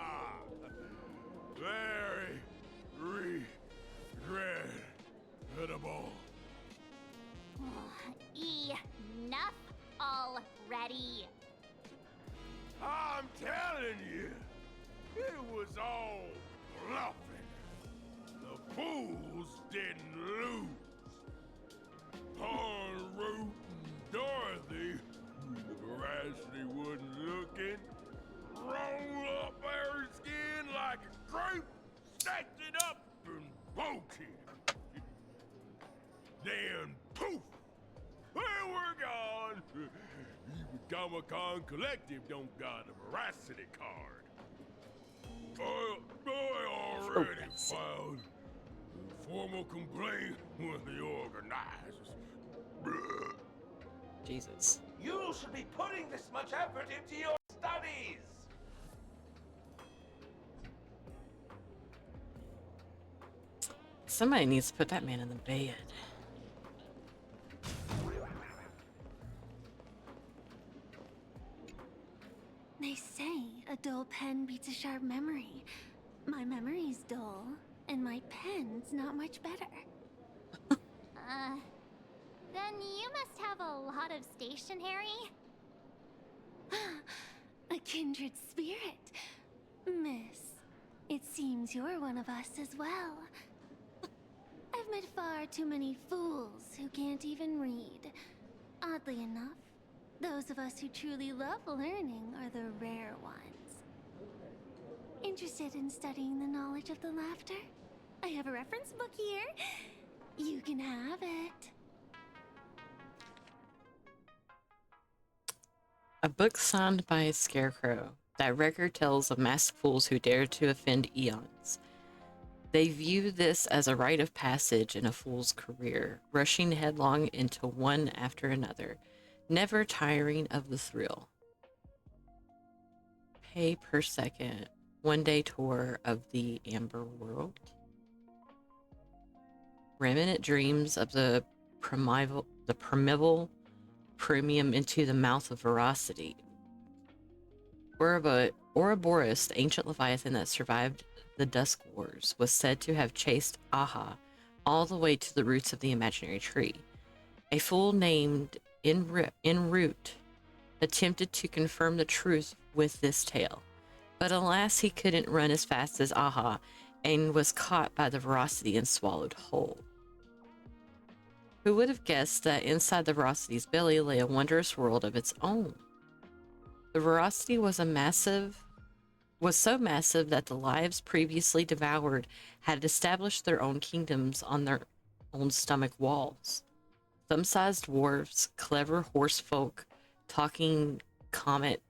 Very regrettable. Enough already. I'm telling you, it was all bluffing. The fools didn't lose. On Root and Dorothy, the veracity wasn't looking, roll up their skin like a grape, stacked it up and poked it. Then poof, there we're gone. Even Comic-Con Collective don't got a veracity card. I already filed a formal complaint with the organizers. Jesus. You should be putting this much effort into your studies. Somebody needs to put that man in the bed. They say a dull pen beats a sharp memory. My memory's dull, and my pen's not much better. Then you must have a lot of stationery? A kindred spirit. Miss, it seems you're one of us as well. I've met far too many fools who can't even read. Oddly enough, those of us who truly love learning are the rare ones. Interested in studying the knowledge of the laughter? I have a reference book here. You can have it. A book signed by a scarecrow. That record tells of masked fools who dare to offend eons. They view this as a rite of passage in a fool's career, rushing headlong into one after another, never tiring of the thrill. Pay per second. 1-day tour of the Amber World. Remnant dreams of the primeval premium into the mouth of veracity. Ouroboros, the ancient leviathan that survived the Dusk Wars, was said to have chased Aha all the way to the roots of the imaginary tree. A fool named En Route attempted to confirm the truth with this tale, But alas, he couldn't run as fast as Aha and was caught by the Veracity and swallowed whole. Who would have guessed that inside the Veracity's belly lay a wondrous world of its own? The Veracity was so massive that the lives previously devoured had established their own kingdoms on their own stomach walls. Thumb-sized dwarves, clever horse folk, talking comet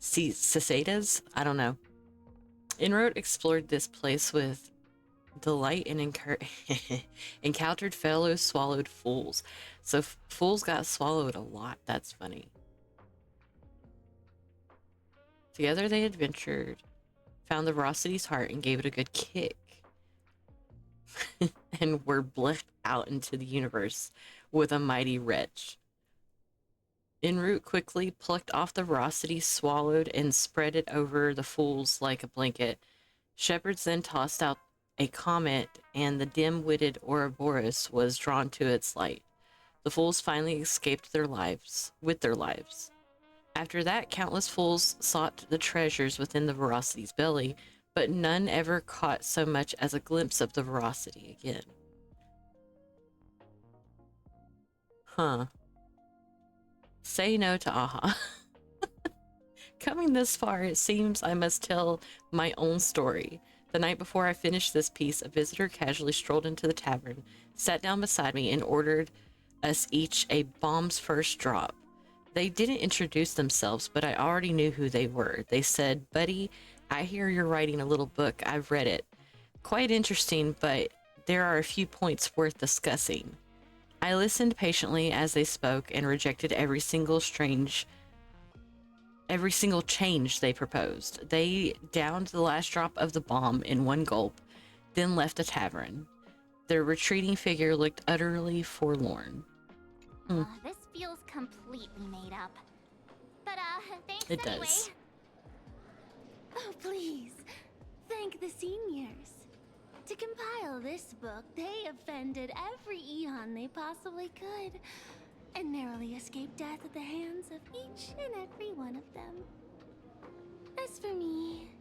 cicadas? I don't know. Enrote explored this place with delight and encountered fellow swallowed fools. So fools got swallowed a lot. That's funny. Together they adventured, found the Veracity's heart and gave it a good kick. And were blessed out into the universe with a mighty wretch. En route quickly plucked off the Veracity, swallowed, and spread it over the fools like a blanket. Shepherds then tossed out a comet, and the dim-witted Ouroboros was drawn to its light. The fools finally escaped with their lives. After that, countless fools sought the treasures within the Veracity's belly, but none ever caught so much as a glimpse of the Veracity again. Huh. Say no to Aha. Coming this far, it seems I must tell my own story. The night before I finished this piece, a visitor casually strolled into the tavern, sat down beside me, and ordered us each a bomb's first drop. They didn't introduce themselves, but I already knew who they were. They said, "Buddy, I hear you're writing a little book. I've read it. Quite interesting, but there are a few points worth discussing." I listened patiently as they spoke and rejected every single change they proposed. They downed the last drop of the bomb in one gulp, then left the tavern. Their retreating figure looked utterly forlorn. This feels completely made up. But, thanks It anyway. does. Oh, please. Thank the seniors. To compile this book, they offended every eon they possibly could, and narrowly escaped death at the hands of each and every one of them. As for me,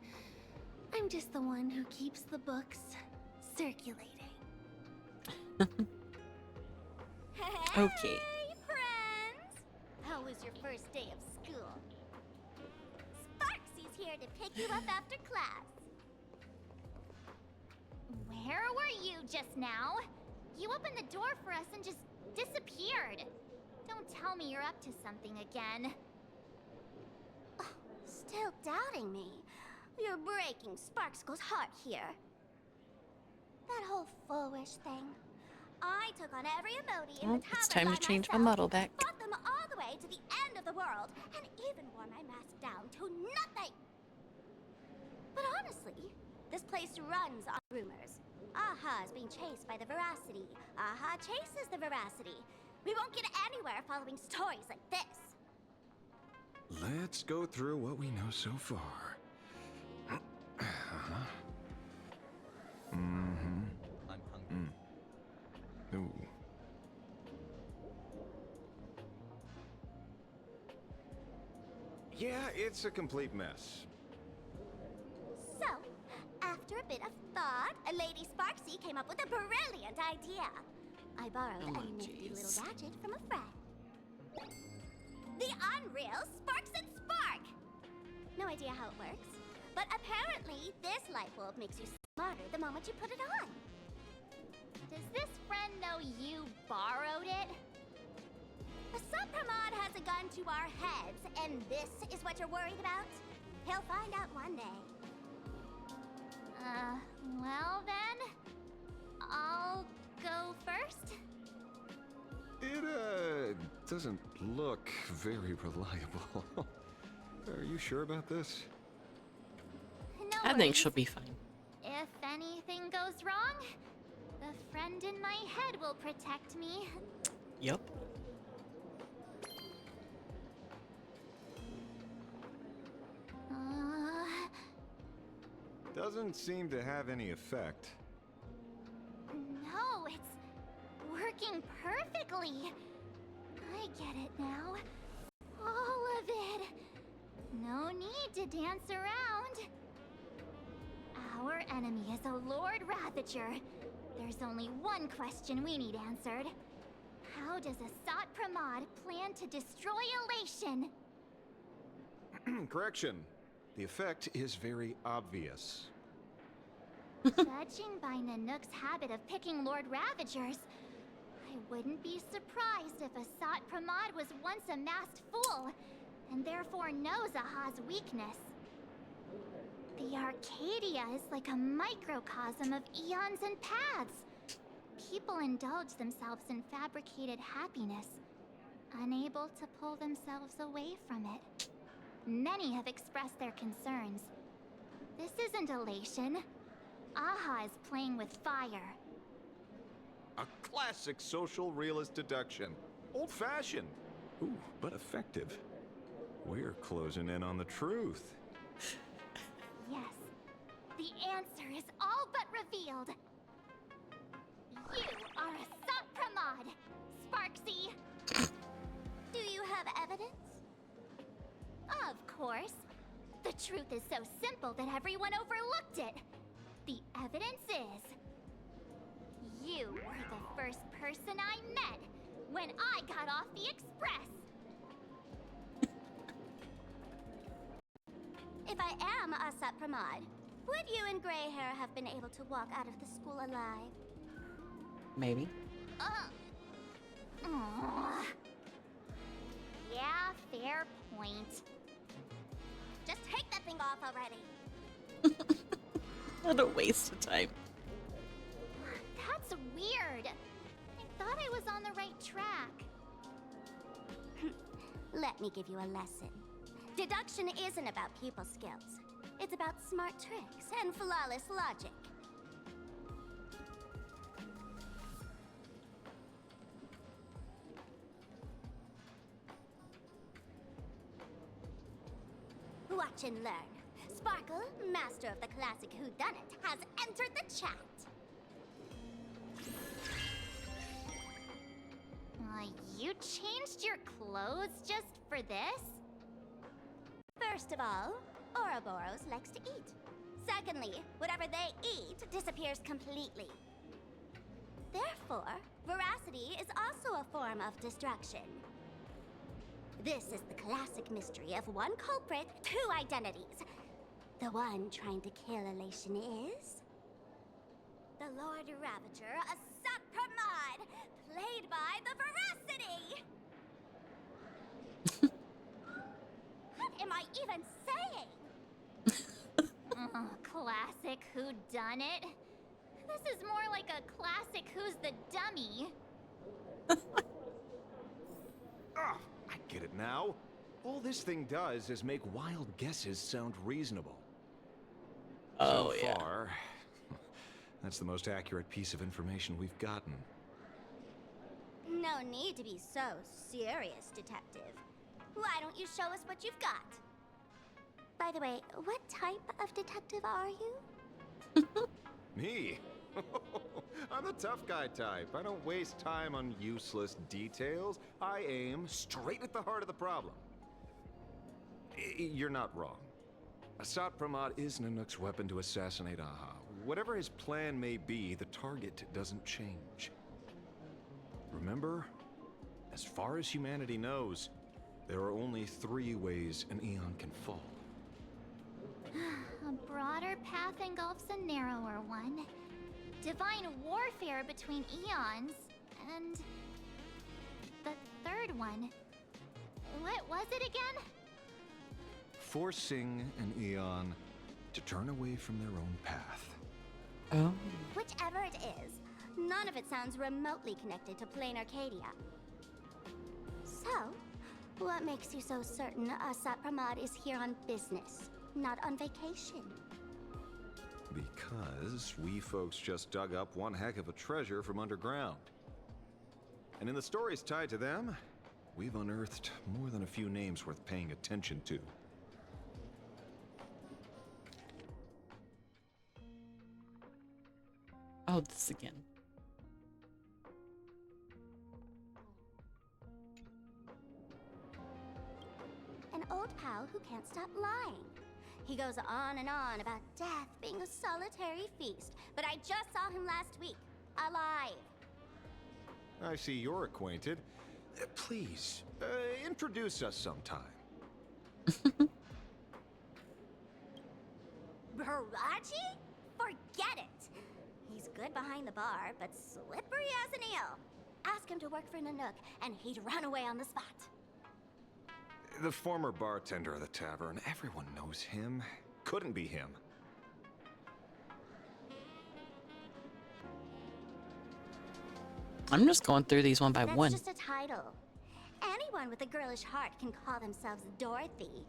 I'm just the one who keeps the books circulating. Okay. Hey, friends! How was your first day of school? Sparksy's here to pick you up after class. Where were you just now? You opened the door for us and just disappeared. Don't tell me you're up to something again. Oh, still doubting me? You're breaking Sparkskull's heart here. That whole foolish thing. I took on every emoji in the tavern It's time by to change my myself, model back. fought them all the way to the end of the world, and even wore my mask down to nothing. But honestly, this place runs on rumors. Aha is being chased by the Veracity. Aha chases the Veracity. We won't get anywhere following stories like this. Let's go through what we know so far. I'm hungry. Ooh. Yeah, it's a complete mess. So, after a bit of thought, Lady Sparksy came up with a brilliant idea. I borrowed a nifty little gadget from a friend. The unreal Sparks and Spark! No idea how it works, but apparently this light bulb makes you smarter the moment you put it on. Does this friend know you borrowed it? The Supramod has a gun to our heads, and this is what you're worried about? He'll find out one day. Well then, I'll go first. It, doesn't look very reliable. Are you sure about this? No I think worries. she'll be fine. If anything goes wrong, the friend in my head will protect me. Yep. Doesn't seem to have any effect. No, it's working perfectly. I get it now. All of it. need to dance around. Our enemy is a Lord Ravager. There's only one question we need answered. How does Asat Pramod plan to destroy Elation? Correction. The effect is very obvious. Judging by Nanook's habit of picking Lord Ravagers, I wouldn't be surprised if Asat Pramod was once a masked fool, and therefore knows Aha's weakness. The Arcadia is like a microcosm of eons and paths. People indulge themselves in fabricated happiness, unable to pull themselves away from it. Many have expressed their concerns. This isn't elation. Aha is playing with fire. A classic social realist deduction. Old-fashioned. Ooh, but effective. We're closing in on the truth. Yes. The answer is all but revealed. You are Asat Pramod, Sparksy. Do you have evidence? Of course. The truth is so simple that everyone overlooked it. The evidence is... you were the first person I met when I got off the express. If I am Asat Pramod, would you and Grey Hair have been able to walk out of the school alive? Maybe. Yeah, fair point. Just take that thing off already. What a waste of time. That's weird. I thought I was on the right track. Let me give you a lesson. Deduction isn't about people skills. It's about smart tricks and flawless logic. Watch and learn. Sparkle, master of the classic whodunit, has entered the chat. You changed your clothes just for this? First of all, Ouroboros likes to eat. Secondly, whatever they eat disappears completely. Therefore, veracity is also a form of destruction. This is the classic mystery of one culprit, two identities. The one trying to kill Elation is... the Lord Ravager, Asat Pramod, played by the Veracity! What am I even saying? Classic whodunit. This is more like a classic Who's the Dummy. Ah, I get it now. All this thing does is make wild guesses sound reasonable. Oh, so far, that's the most accurate piece of information we've gotten. No need to be so serious, Detective. Why don't you show us what you've got? By the way, what type of detective are you? Me? I'm the tough guy type. I don't waste time on useless details. I aim straight at the heart of the problem. You're not wrong. Asat Pramod is Nanook's weapon to assassinate Aha. Whatever his plan may be, the target doesn't change. Remember, as far as humanity knows, there are only 3 ways an Eon can fall. A broader path engulfs a narrower one. Divine warfare between eons, and... the third one. What was it again? Forcing an Eon to turn away from their own path. Oh. Whichever it is, none of it sounds remotely connected to plain Arcadia. So, what makes you so certain Asat Pramod is here on business, not on vacation? Because we folks just dug up one heck of a treasure from underground. And in the stories tied to them, we've unearthed more than a few names worth paying attention to. Oh, this again. An old pal who can't stop lying. He goes on and on about death being a solitary feast, but I just saw him last week, alive. I see you're acquainted. Please, introduce us sometime. Baraji? Forget it! He's good behind the bar, but slippery as an eel. Ask him to work for Nanook, and he'd run away on the spot. The former bartender of the tavern, everyone knows him. Couldn't be him. I'm just going through these one by one. That's just a title. Anyone with a girlish heart can call themselves Dorothy.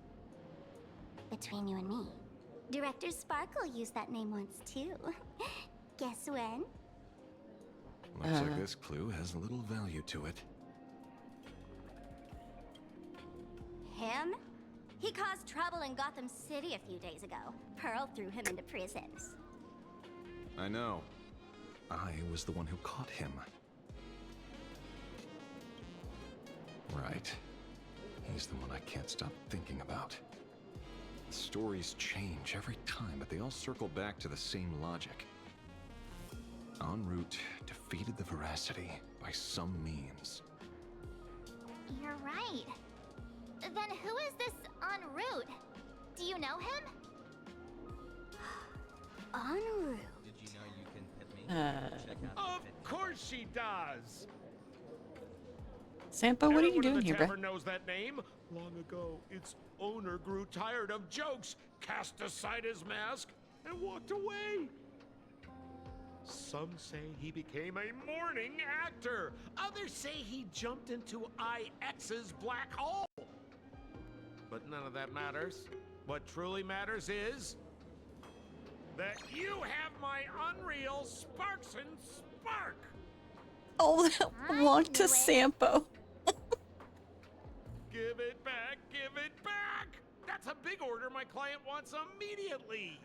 Between you and me, Director Sparkle used that name once too. Guess when? Looks like this clue has little value to it. Him? He caused trouble in Gotham City a few days ago. Pearl threw him into prison. I know. I was the one who caught him. Right. He's the one I can't stop thinking about. Stories change every time, but they all circle back to the same logic. En route defeated the Veracity by some means. You're right. Then who is this en route? Do you know him? En route. Did you know you can pet me? Check out Of course she does. Sampo, what are you doing here, bro? Everyone knows that name. Long ago, its owner grew tired of jokes, cast aside his mask, and walked away. Some say he became a mourning actor. Others say he jumped into IX's black hole. But none of that matters. What truly matters is that you have my unreal Sparks and Spark. Oh, that belonged to Sampo. Give it back, give it back! That's a big order my client wants immediately.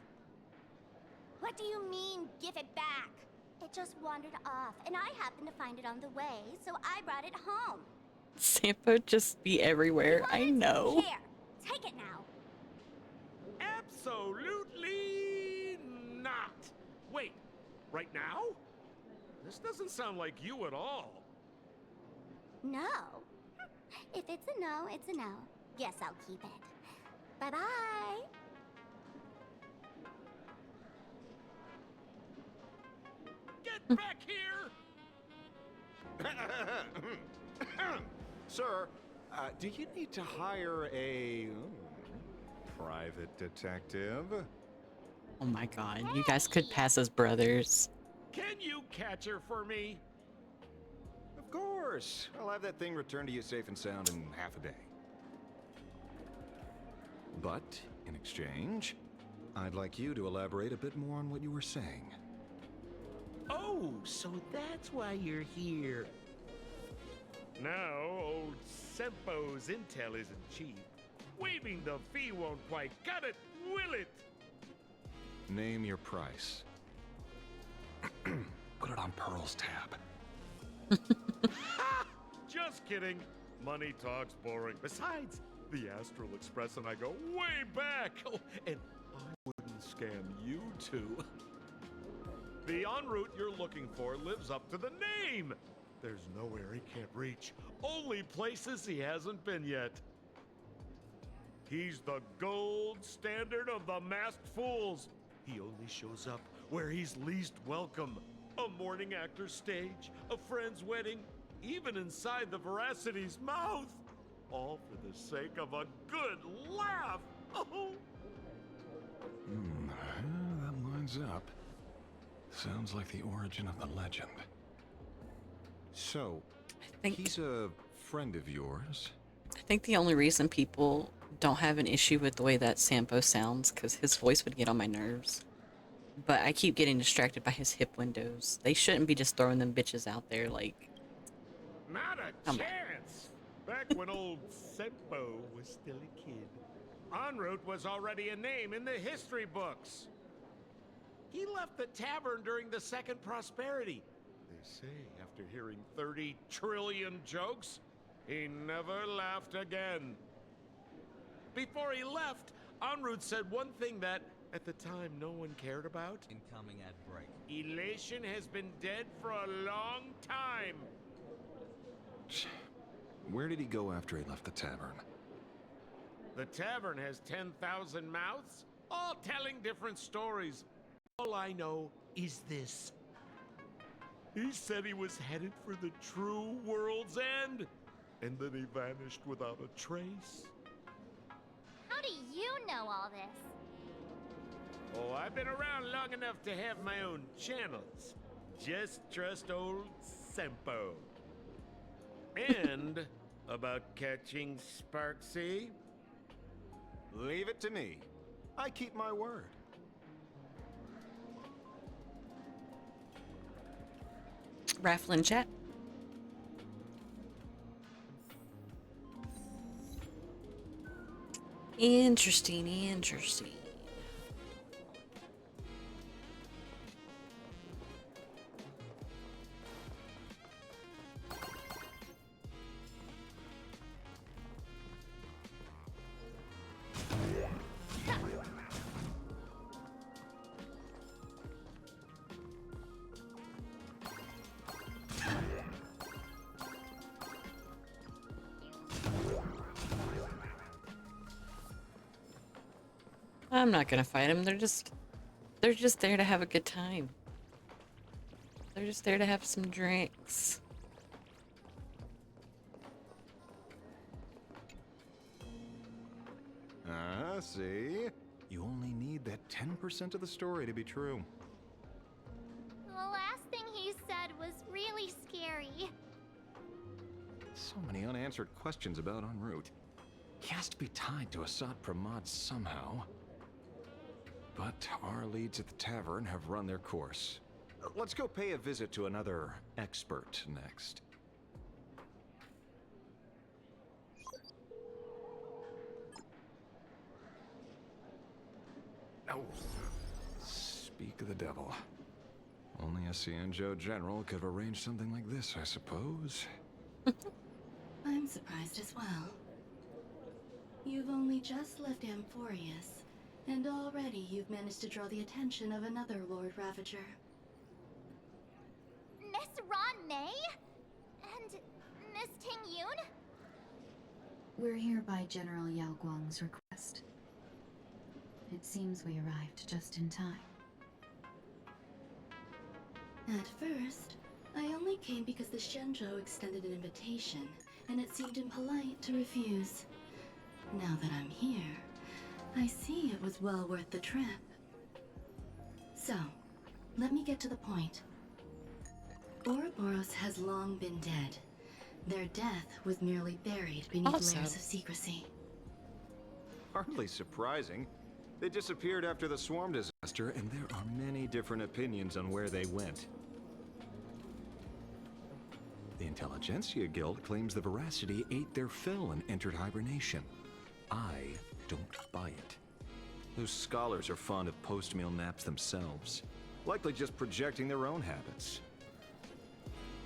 What do you mean, give it back? It just wandered off, and I happened to find it on the way, so I brought it home. Sampo just be everywhere. I know. Here, take it now. Absolutely not. Wait, right now? This doesn't sound like you at all. No. If it's a no, it's a no. Guess I'll keep it. Bye-bye. Get back here! Sir, do you need to hire a private detective? Oh my god, you guys could pass as brothers. Can you catch her for me? Of course. I'll have that thing returned to you safe and sound in half a day. But, in exchange, I'd like you to elaborate a bit more on what you were saying. Oh, so that's why you're here. Now, old Sempo's intel isn't cheap. Waiving the fee won't quite cut it, will it? Name your price. Put it on Pearl's tab. Just kidding. Money talks boring. Besides, the Astral Express and I go way back. Oh, and I wouldn't scam you two. The en route you're looking for lives up to the name. There's nowhere he can't reach. Only places he hasn't been yet. He's the gold standard of the masked fools. He only shows up where he's least welcome. A morning actor's stage, a friend's wedding, even inside the Veracity's mouth. All for the sake of a good laugh. Oh. That lines up. Sounds like the origin of the legend. So, he's a friend of yours? I think the only reason people don't have an issue with the way that Sampo sounds, because his voice would get on my nerves. But I keep getting distracted by his hip windows. They shouldn't be just throwing them bitches out there like... Not a chance! Back when old Sempo was still a kid, en route was already a name in the history books. He left the tavern during the Second Prosperity. They say after hearing 30 trillion jokes, he never laughed again. before he left, Enroute said one thing that, at the time, no one cared about. Incoming ad break. Elation has been dead for a long time. Where did he go after he left the tavern? The tavern has 10,000 mouths, all telling different stories. All I know is this. He said he was headed for the true world's end, and then he vanished without a trace. How do you know all this? Oh, I've been around long enough to have my own channels. Just trust old Sempo. And about catching Sparksy? Leave it to me. I keep my word. Raffle in chat. Interesting, interesting. I'm not gonna fight them. They're just there to have a good time. They're just there to have some drinks. See? You only need that 10% of the story to be true. The last thing he said was really scary. So many unanswered questions about Enroute. He has to be tied to Assad Pramod somehow. But our leads at the tavern have run their course. Let's go pay a visit to another expert next. Oh, speak of the devil. Only a Cianjo general could have arranged something like this, I suppose. I'm surprised as well. You've only just left Amphorius, and already you've managed to draw the attention of another Lord Ravager. Miss Ron May? And Miss Ting Yun? We're here by General Yao Guang's request. It seems we arrived just in time. At first, I only came because the Shenzhou extended an invitation, and it seemed impolite to refuse. Now that I'm here, I see it was well worth the trip. So, let me get to the point. Ouroboros has long been dead. Their death was merely buried beneath layers of secrecy. Hardly surprising. They disappeared after the swarm disaster, and there are many different opinions on where they went. The Intelligentsia Guild claims the Veracity ate their fill and entered hibernation. I don't buy it. Those scholars are fond of post-meal naps themselves, likely just projecting their own habits.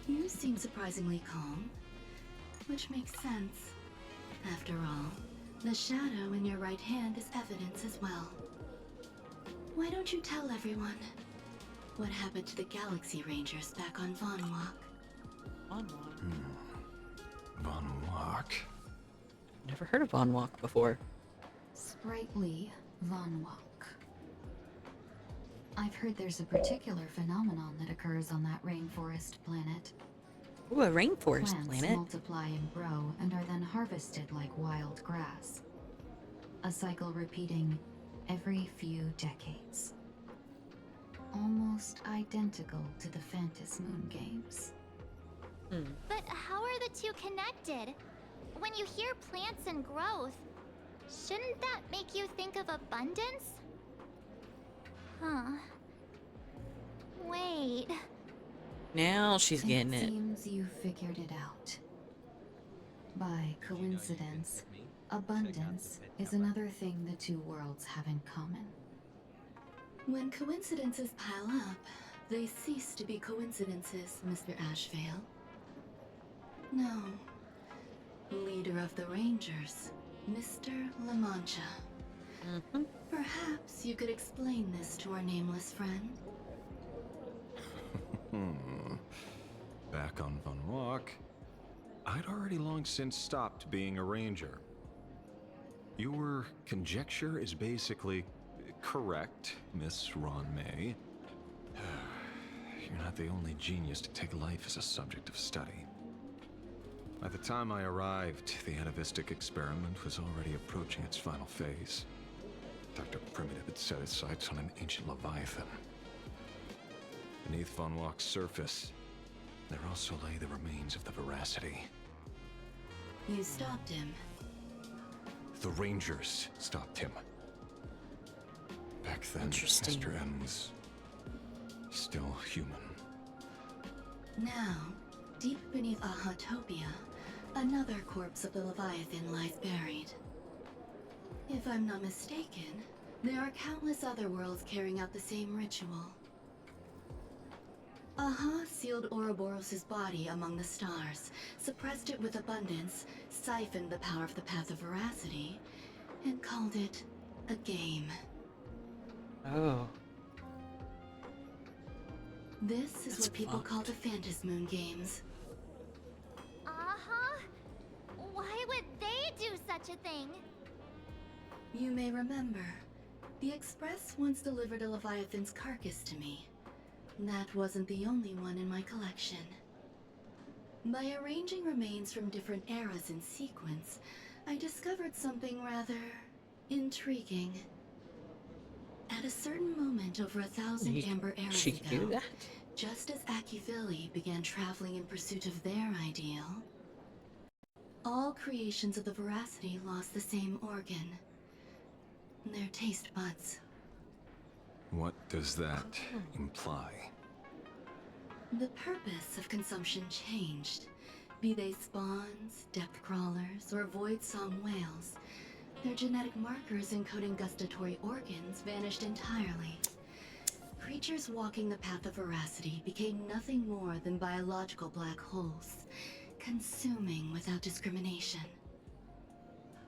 You seem surprisingly calm, which makes sense. After all, the shadow in your right hand is evidence as well. Why don't you tell everyone what happened to the Galaxy Rangers back on Von Walk? Von Walk? Von Walk? Never heard of Von Walk before. Sprightly Von Walk. I've heard there's a particular phenomenon that occurs on that rainforest planet. Ooh, a rainforest Plants planet. multiply and grow and are then harvested like wild grass. A cycle repeating every few decades. Almost identical to the Phantom Moon games. But how are the two connected? When you hear plants and growth, shouldn't that make you think of abundance? Huh. Wait. Now she's getting it. it. Seems you figured it out. By coincidence, abundance is another thing the two worlds have in common. When coincidences pile up, they cease to be coincidences, Mr. Ashvale. No. Leader of the Rangers, Mr. La Mancha. Perhaps you could explain this to our nameless friend. Back on Van Walk, I'd already long since stopped being a ranger. Your conjecture is basically correct, Miss Ron May. You're not the only genius to take life as a subject of study. By the time I arrived, the atavistic experiment was already approaching its final phase. Dr. Primitive had set his sights on an ancient leviathan. Beneath Von Walk's surface, there also lay the remains of the Veracity. You stopped him. The Rangers stopped him. Back then, Interesting. Mr. M was still human. Now, deep beneath Ahatopia, another corpse of the Leviathan lies buried. If I'm not mistaken, there are countless other worlds carrying out the same ritual. Aha sealed Ouroboros' body among the stars, suppressed it with abundance, siphoned the power of the Path of Veracity, and called it a game. Oh. This is That's what people fucked. call the Phantasmoon Games. Uh-huh. Why would they do such a thing? You may remember, the Express once delivered a Leviathan's carcass to me. That wasn't the only one in my collection. By arranging remains from different eras in sequence, I discovered something rather intriguing. At a certain moment over 1,000 Amber eras she could do ago, that? just as Akivili began traveling in pursuit of their ideal, all creations of the Veracity lost the same organ. Their taste buds. What does that imply? The purpose of consumption changed. Be they spawns, depth crawlers, or void song whales, their genetic markers encoding gustatory organs vanished entirely. Creatures walking the path of Veracity became nothing more than biological black holes, consuming without discrimination.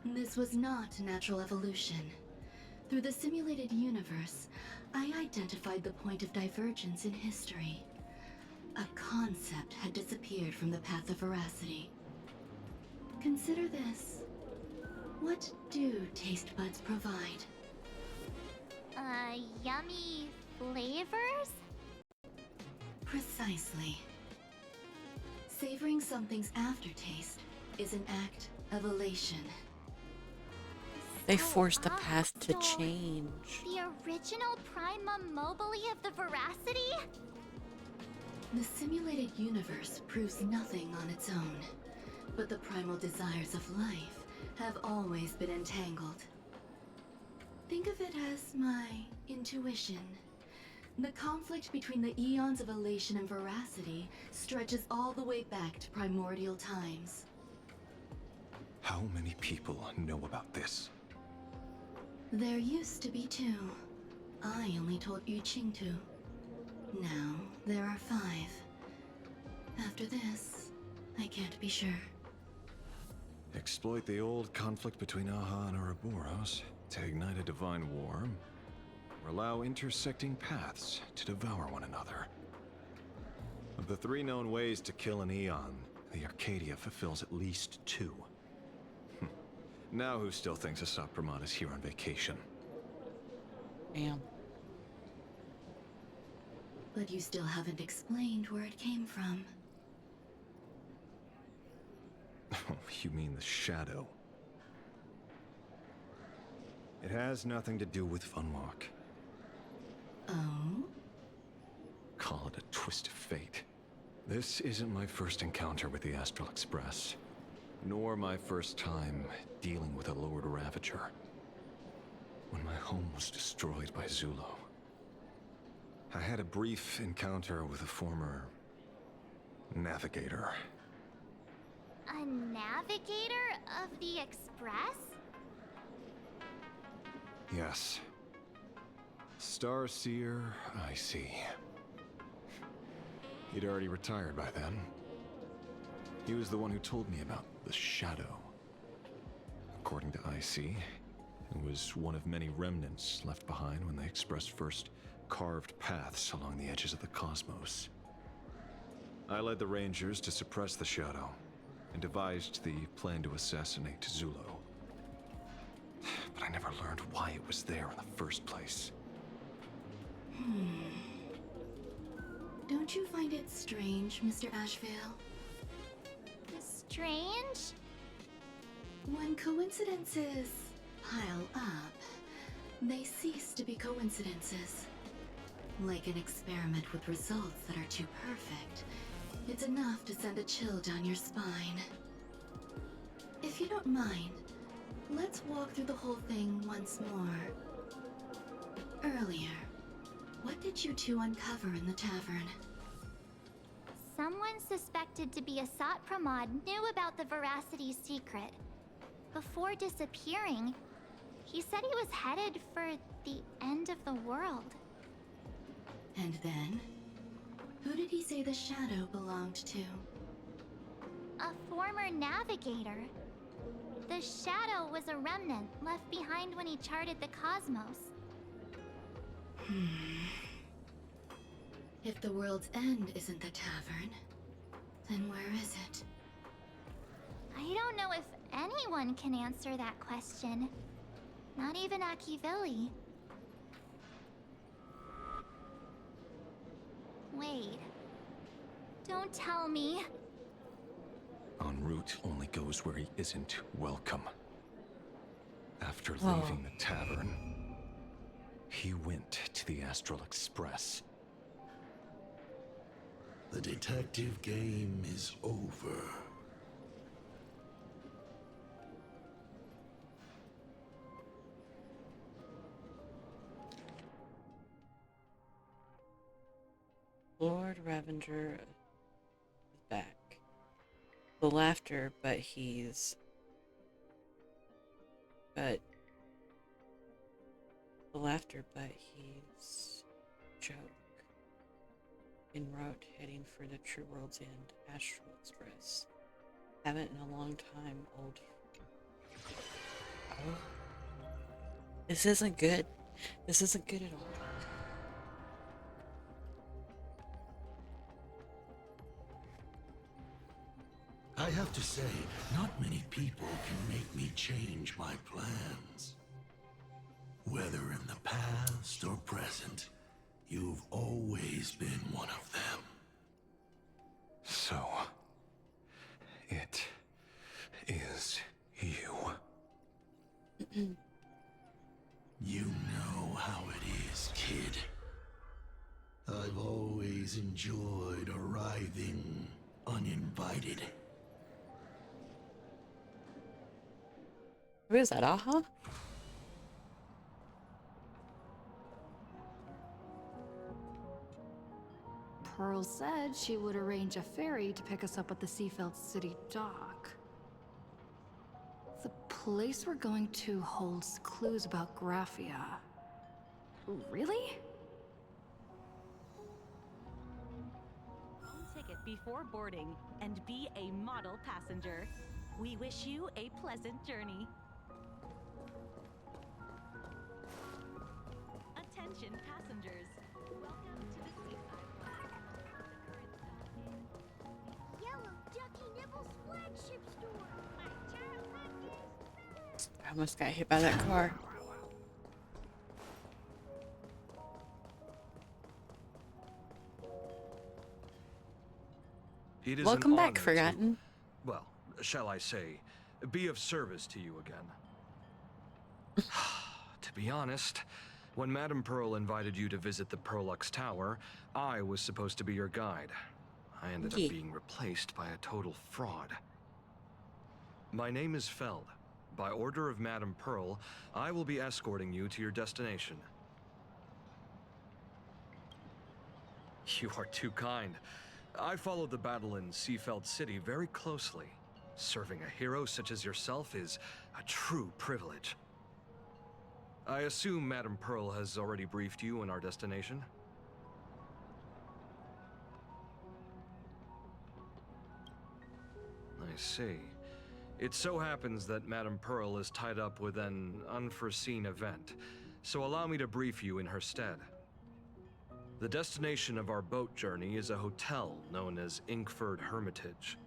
This was not natural evolution. Through the simulated universe, I identified the point of divergence in history. A concept had disappeared from the path of Veracity. Consider this. What do taste buds provide? Yummy flavors? Precisely. Savoring something's aftertaste is an act of elation. They forced the path to change. The original Prima Mobile of the Veracity? The simulated universe proves nothing on its own, but the primal desires of life have always been entangled. Think of it as my intuition. The conflict between the eons of elation and veracity stretches all the way back to primordial times. How many people know about this? There used to be 2. I only told Yu Qing 2. Now, there are 5. After this, I can't be sure. Exploit the old conflict between Aha and Ouroboros to ignite a divine war, or allow intersecting paths to devour one another. Of the 3 known ways to kill an Eon, the Arcadia fulfills at least 2. Now who still thinks Asap Brahman is here on vacation? Damn. But you still haven't explained where it came from. Oh, you mean the shadow? It has nothing to do with Funwalk. Oh? Call it a twist of fate. This isn't my first encounter with the Astral Express, nor my first time dealing with a Lord Ravager. When my home was destroyed by Zulo, I had a brief encounter with a former navigator. A navigator of the Express? Yes. Starseer, I see. He'd already retired by then. He was the one who told me about the Shadow. according to IC. It was one of many remnants left behind when the Express first carved paths along the edges of the cosmos. I led the Rangers to suppress the Shadow and devised the plan to assassinate Zulo. But I never learned why it was there in the first place. Don't you find it strange, Mr. Ashvale? Strange? When coincidences pile up, they cease to be coincidences. Like an experiment with results that are too perfect, it's enough to send a chill down your spine. If you don't mind, let's walk through the whole thing once more. Earlier, what did you two uncover in the tavern? Someone suspected to be Asat Pramod knew about the Veracity's secret. Before disappearing, he said he was headed for the end of the world. And then? Who did he say the Shadow belonged to? A former navigator. The Shadow was a remnant left behind when he charted the cosmos. If the world's end isn't the tavern, then where is it? I don't know if anyone can answer that question. Not even Akivili. Wait. Don't tell me. En route only goes where he isn't welcome. After leaving the tavern, he went to the Astral Express. The detective game is over. Lord Ravenger is back. The laughter, but he's... The laughter, but he's... joke. En route, heading for the true world's end, Astral Express. Haven't in a long time, old... Oh. This isn't good. This isn't good at all. I have to say, not many people can make me change my plans. Whether in the past or present, you've always been one of them. So, it is you. You know how it is, kid. I've always enjoyed arriving uninvited. Who is that, Aha? Pearl said she would arrange a ferry to pick us up at the Seafeld City dock. The place we're going to holds clues about Graphia. Really? Ticket before boarding and be a model passenger. We wish you a pleasant journey. Attention passengers. Welcome to the Seaside Yellow Ducky Nibble's flagship store. I almost got hit by that car. It is Welcome an back, honor Forgotten. Well, shall I say, be of service to you again. To be honest, when Madame Pearl invited you to visit the Perlux Tower, I was supposed to be your guide. I ended up being replaced by a total fraud. My name is Feld. By order of Madame Pearl, I will be escorting you to your destination. You are too kind. I followed the battle in Seafeld City very closely. Serving a hero such as yourself is a true privilege. I assume Madame Pearl has already briefed you on our destination? I see. It so happens that Madame Pearl is tied up with an unforeseen event, so allow me to brief you in her stead. The destination of our boat journey is a hotel known as Inkford Hermitage.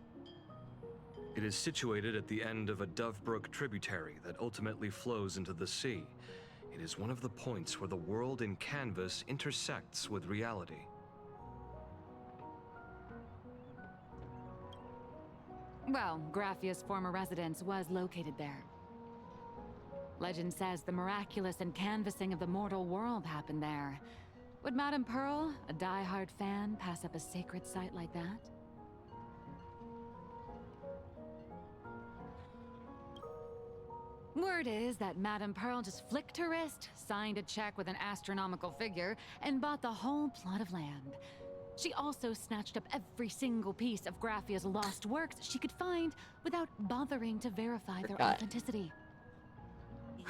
It is situated at the end of a Dovebrook tributary that ultimately flows into the sea. It is one of the points where the world in canvas intersects with reality. Well, Graffia's former residence was located there. Legend says the miraculous encanvassing of the mortal world happened there. Would Madame Pearl, a die-hard fan, pass up a sacred site like that? Word is that Madame Pearl just flicked her wrist, signed a check with an astronomical figure, and bought the whole plot of land. She also snatched up every single piece of Graffia's lost works she could find without bothering to verify their authenticity.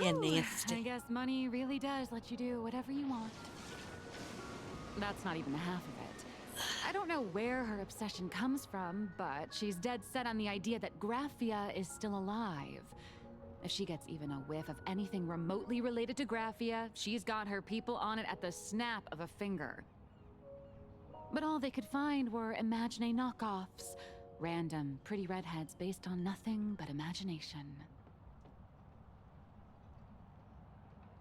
Yeah, nasty. I guess money really does let you do whatever you want. That's not even half of it. I don't know where her obsession comes from, but she's dead set on the idea that Graffia is still alive. If she gets even a whiff of anything remotely related to Graffia, she's got her people on it at the snap of a finger. But all they could find were Imagine knockoffs. Random, pretty redheads based on nothing but imagination.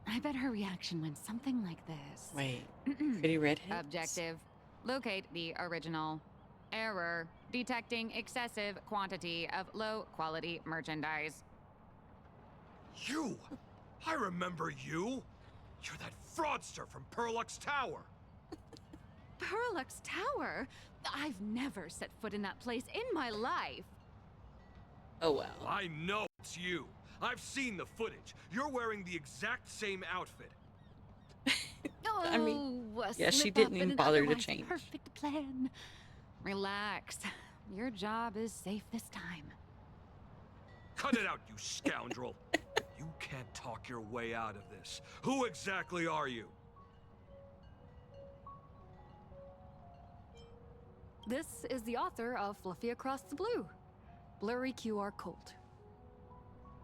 I bet her reaction went something like this. Wait, pretty redheads? Objective. Locate the original. Error. Detecting excessive quantity of low-quality merchandise. You! I remember you! You're that fraudster from Perlux Tower! Perlux Tower? I've never set foot in that place in my life. Oh well. I know it's you. I've seen the footage. You're wearing the exact same outfit. I mean, a yeah, she slip didn't up even in an bother to otherwise change. Perfect plan. Relax. Your job is safe this time. Cut it out, you scoundrel. You can't talk your way out of this. Who exactly are you? This is the author of Fluffy Across the Blue, Blurry QR Colt.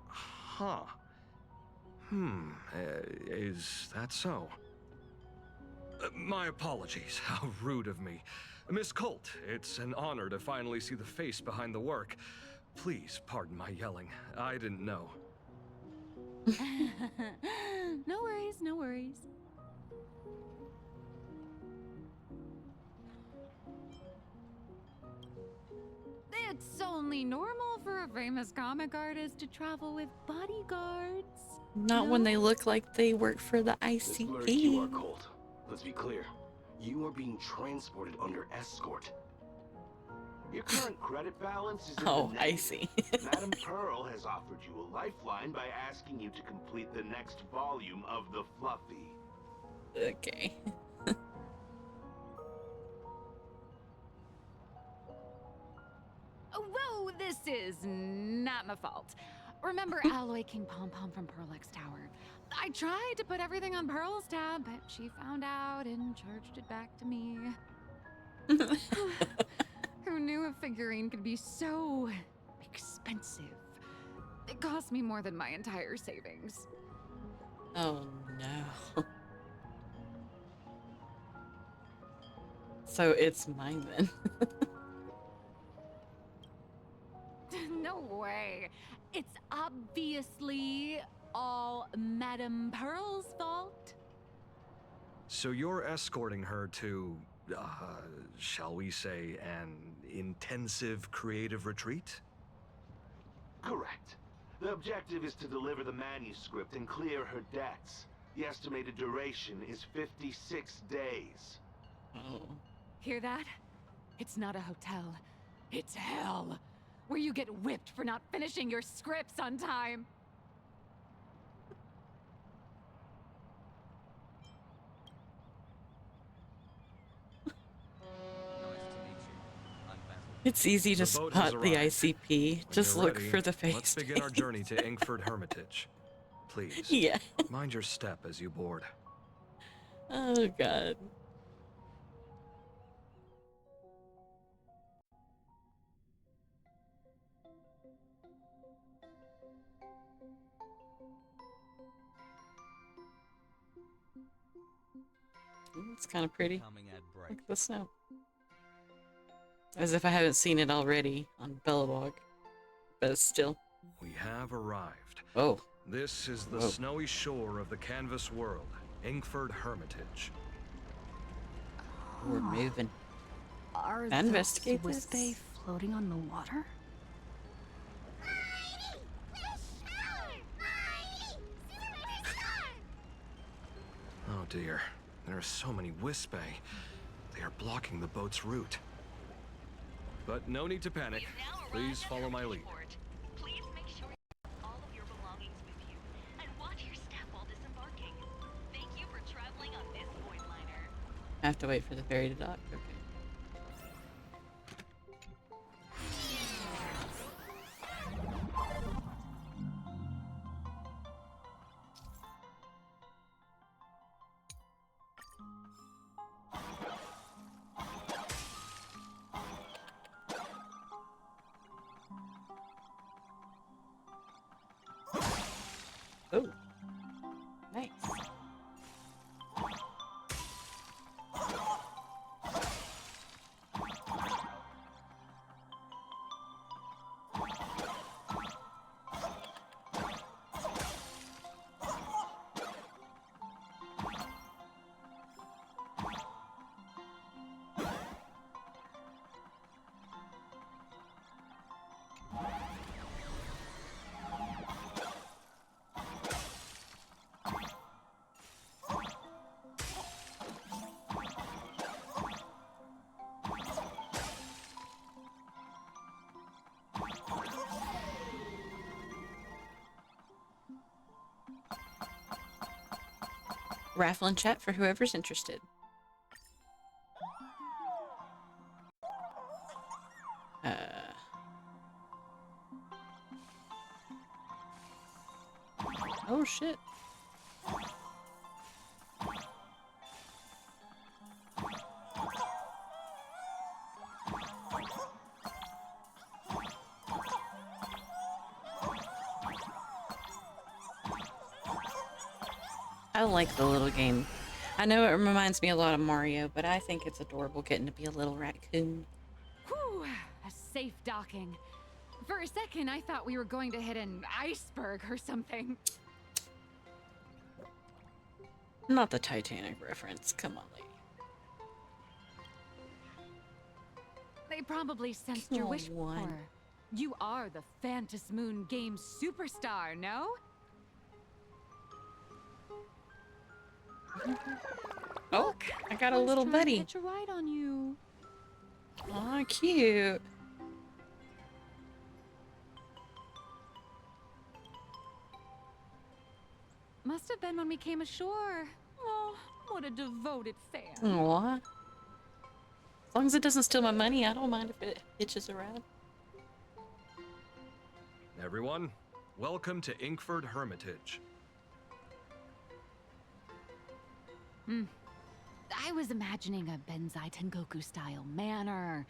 Huh. Is that so? My apologies. How rude of me. Miss Colt, it's an honor to finally see the face behind the work. Please pardon my yelling. I didn't know. No worries, no worries. It's only normal for a famous comic artist to travel with bodyguards. Not when they look like they work for the This blurry QR ICP. Colt. Let's be clear. You are being transported under escort. Your current credit balance is in Oh, the I negative. see. Madame Pearl has offered you a lifeline by asking you to complete the next volume of the Fluffy. Okay. Whoa, this is not my fault. Remember Alloy King Pom Pom from Perlux Tower? I tried to put everything on Pearl's tab, but she found out and charged it back to me. Who knew a figurine could be so expensive? It cost me more than my entire savings. Oh no. So it's mine then. No way. It's obviously all Madame Pearl's fault. So you're escorting her to, shall we say, an intensive creative retreat? Correct. The objective is to deliver the manuscript and clear her debts. The estimated duration is 56 days. Oh. Hear that? It's not a hotel. It's hell. Where you get whipped for not finishing your scripts on time. It's easy to The boat has spot the arrived. ICP. When Just you're look ready, for the face. Let's begin our journey to Inkford Hermitage. Please. Yeah. Mind your step as you board. Oh god. It's kind of pretty. Coming at break. Look at the snow. As if I haven't seen it already on Bellabog. But still. We have arrived. Oh. This is the Whoa. snowy shore of the canvas world, Inkford Hermitage. We're moving. Are Investigate those this. wispai floating on the water? Oh dear, there are so many wispai. They are blocking the boat's route. But no need to panic. Please follow my lead. Please make sure you have all of your belongings with you and watch your step while disembarking. Thank you for traveling on this void liner. I have to wait for the ferry to dock. Okay. Oh, nice. Raffle and chat for whoever's interested. Oh shit. I like the little game. I know it reminds me a lot of Mario, but I think it's adorable getting to be a little raccoon. Whew, a safe docking. For a second, I thought we were going to hit an iceberg or something. Not the Titanic reference. Come on, lady. They probably sensed Come your on, wish one. power. You are the Phantas Moon game superstar, no? Oh, I got a little buddy. Hitch a ride on you. Aw, cute. Must have been when we came ashore. Oh, what a devoted fan. Aw. As long as it doesn't steal my money, I don't mind if it hitches around. Everyone, welcome to Inkford Hermitage. I was imagining a Benzai Tengoku style manor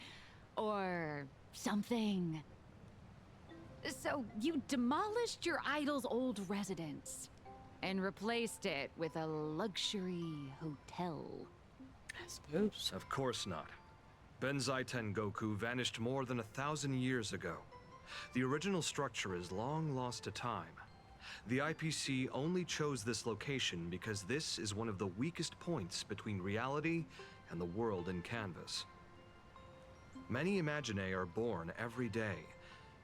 or something. So you demolished your idol's old residence and replaced it with a luxury hotel. I suppose. Of course not. Benzai Tengoku vanished more than 1,000 years ago. The original structure is long lost to time. The IPC only chose this location because this is one of the weakest points between reality and the world in canvas. Many Imaginae are born every day,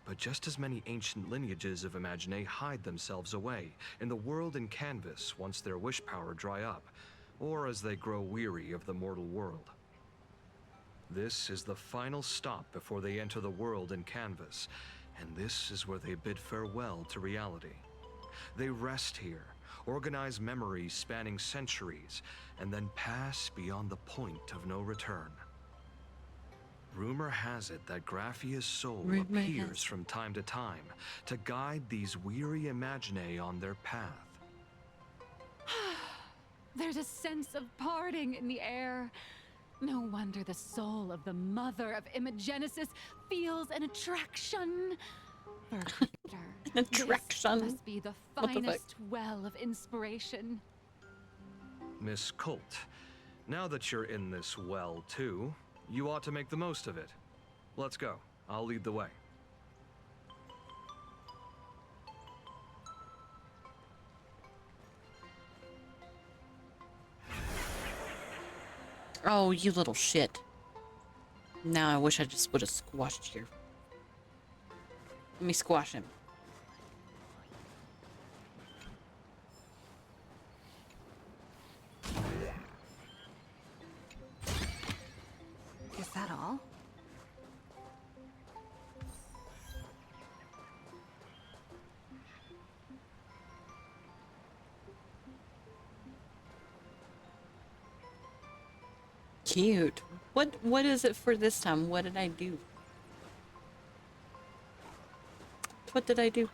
but just as many ancient lineages of Imaginae hide themselves away in the world in canvas once their wish power dry up, or as they grow weary of the mortal world. This is the final stop before they enter the world in canvas, and this is where they bid farewell to reality. They rest here, organize memories spanning centuries, and then pass beyond the point of no return. Rumor has it that Graphia's soul appears from time to time to guide these weary Imaginae on their path. There's a sense of parting in the air. No wonder the soul of the mother of Imagenesis feels an attraction. An attraction. This must be the What the fuck? finest well of inspiration. Miss Colt, Now that you're in this well, too, you ought to make the most of it. Let's go. I'll lead the way. Oh, you little shit. Now I wish I just would have squashed your... Let me squash him. Is that all? Cute. What is it for this time? What did I do? What did I do?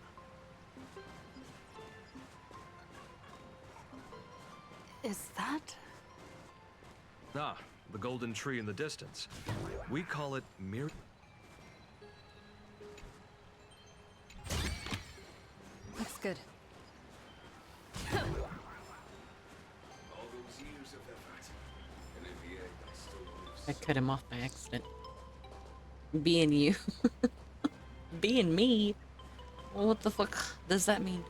Is that? Ah, the golden tree in the distance. We call it Mir... Looks good. All those years of effort, and in the end, I still lose. I cut him off by accident. Being you. Being me? Well, what the fuck does that mean?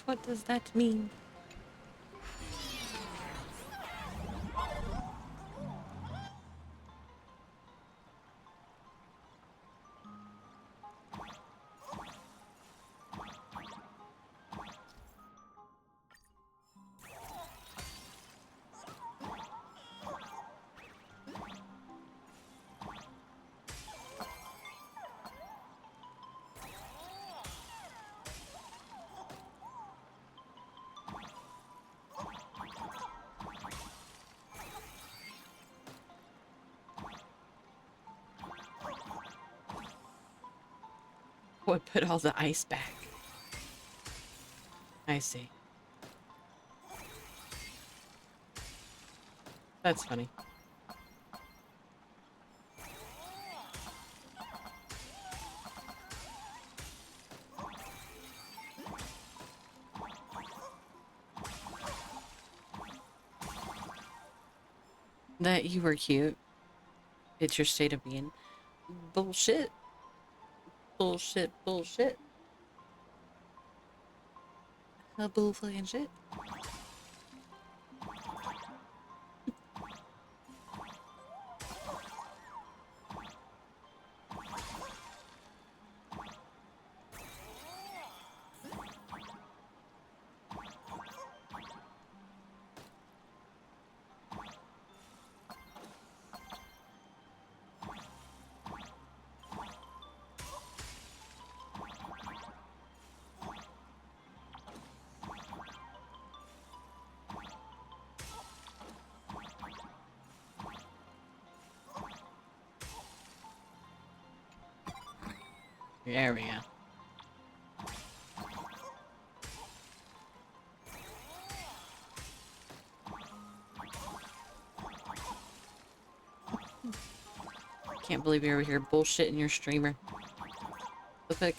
What does that mean? What put all the ice back? I see. That's funny. That you were cute. It's your state of being. Bullshit. Bullshit, bullshit. A bull fucking shit. There we go. Can't believe you're over here bullshitting your streamer. The fuck?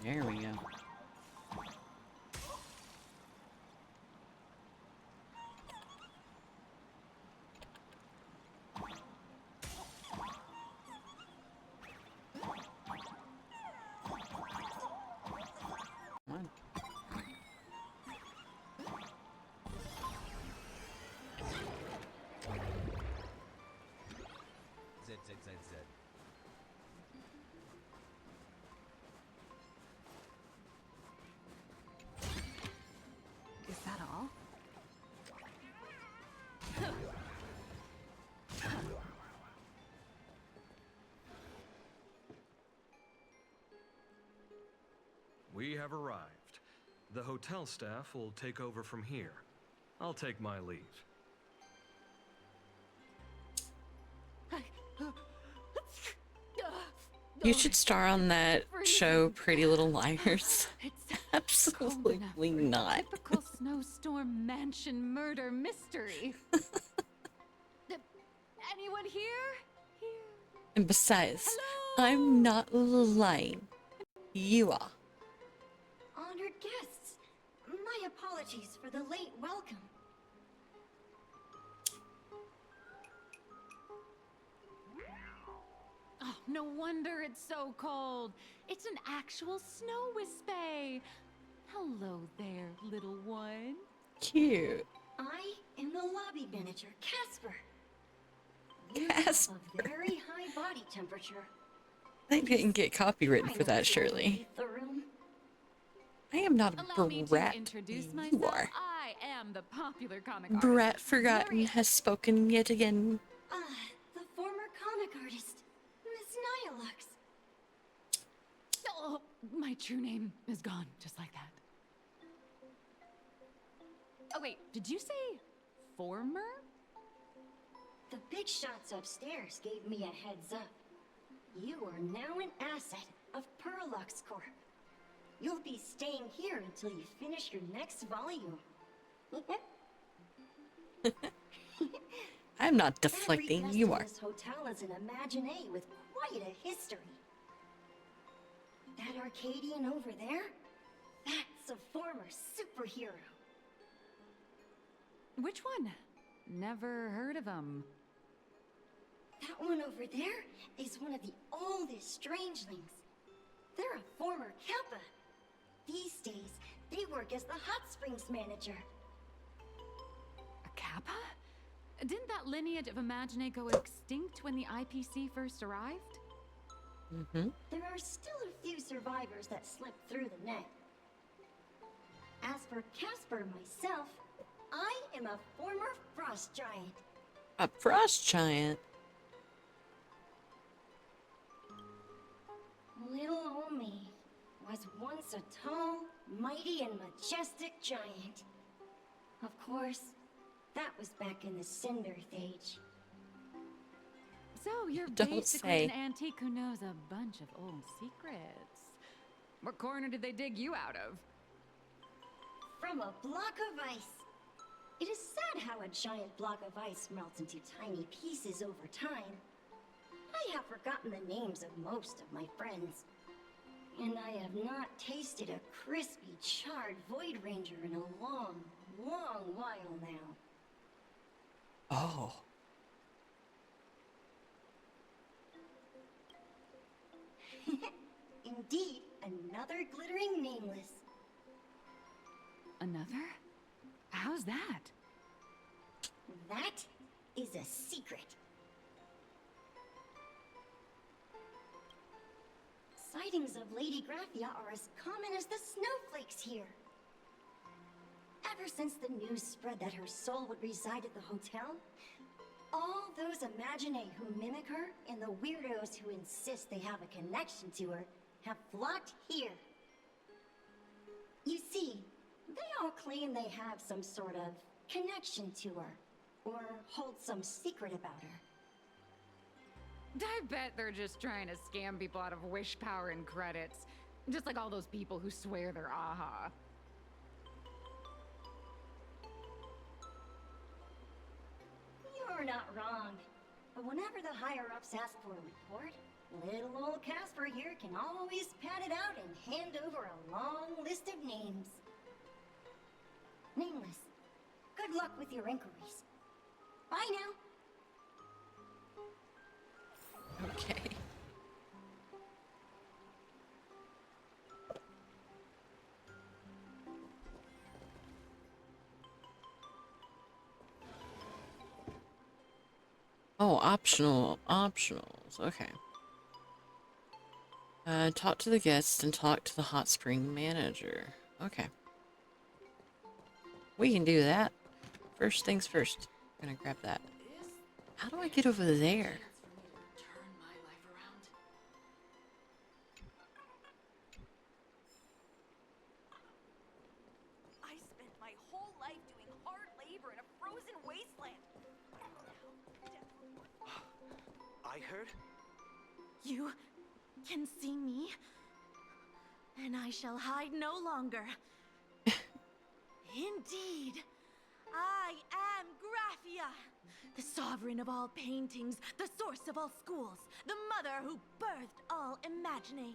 There we go. Come on. Z, Z, Z, Z. Is that all? We have arrived. The hotel staff will take over from here. I'll take my leave. You should star on that show, Pretty Little Liars. Absolutely not. Typical snowstorm mansion murder mystery. Anyone here? And besides, I'm not lying. You are. Honored guests, my apologies for the late welcome. Oh, no wonder it's so cold. It's an actual snow wispy. Hello there, little one. Cute. I am the lobby manager, Casper. Casper. You have a very high body temperature. They didn't get copywritten for that, surely. I am not a Allow me to brat. introduce You myself. are. I am the popular comic Brat artist. Forgotten has spoken yet again. The former comic artist, Miss Nyalux. Oh, my true name is gone, just like that. Oh wait, did you say former? The big shots upstairs gave me a heads up. You are now an asset of Perlux Corp. You'll be staying here until you finish your next volume. I'm not deflecting, Every you guest are. in this hotel is an Imaginé with quite a history. That Arcadian over there? That's a former superhero. Which one? Never heard of him. That one over there is one of the oldest strangelings. They're a former Kappa. These days, they work as the hot springs manager. A Kappa? Didn't that lineage of Imaginé go extinct when the IPC first arrived? Mm-hmm. There are still a few survivors that slipped through the net. As for Casper myself, I am a former frost giant. A frost giant. Little old me was once a tall, mighty, and majestic giant. Of course, that was back in the Cinder Age. So you're Don't basically say. an antique who knows a bunch of old secrets. What corner did they dig you out of? From a block of ice. It is sad how a giant block of ice melts into tiny pieces over time. I have forgotten the names of most of my friends. And I have not tasted a crispy, charred Void Ranger in a long, long while now. Oh. Indeed, another glittering nameless. Another? How's that? That is a secret. Sightings of Lady Graphia are as common as the snowflakes here. Ever since the news spread that her soul would reside at the hotel, all those Imaginé who mimic her and the weirdos who insist they have a connection to her have flocked here. You see, they all claim they have some sort of connection to her, or hold some secret about her. I bet they're just trying to scam people out of wish power and credits. Just like all those people who swear they're AHA. You're not wrong. But whenever the higher-ups ask for a report, little old Casper here can always pad it out and hand over a long list of names. Nameless, good luck with your inquiries. Bye now. Okay. Oh, optionals. Okay. Talk to the guests and talk to the hot spring manager. Okay. We can do that. First things first. I'm gonna grab that. How do I get over there? I spent my whole life doing hard labor in a frozen wasteland. I heard? You can see me, and I shall hide no longer. Indeed, I am Graphia, the sovereign of all paintings, the source of all schools, the mother who birthed all Imagine.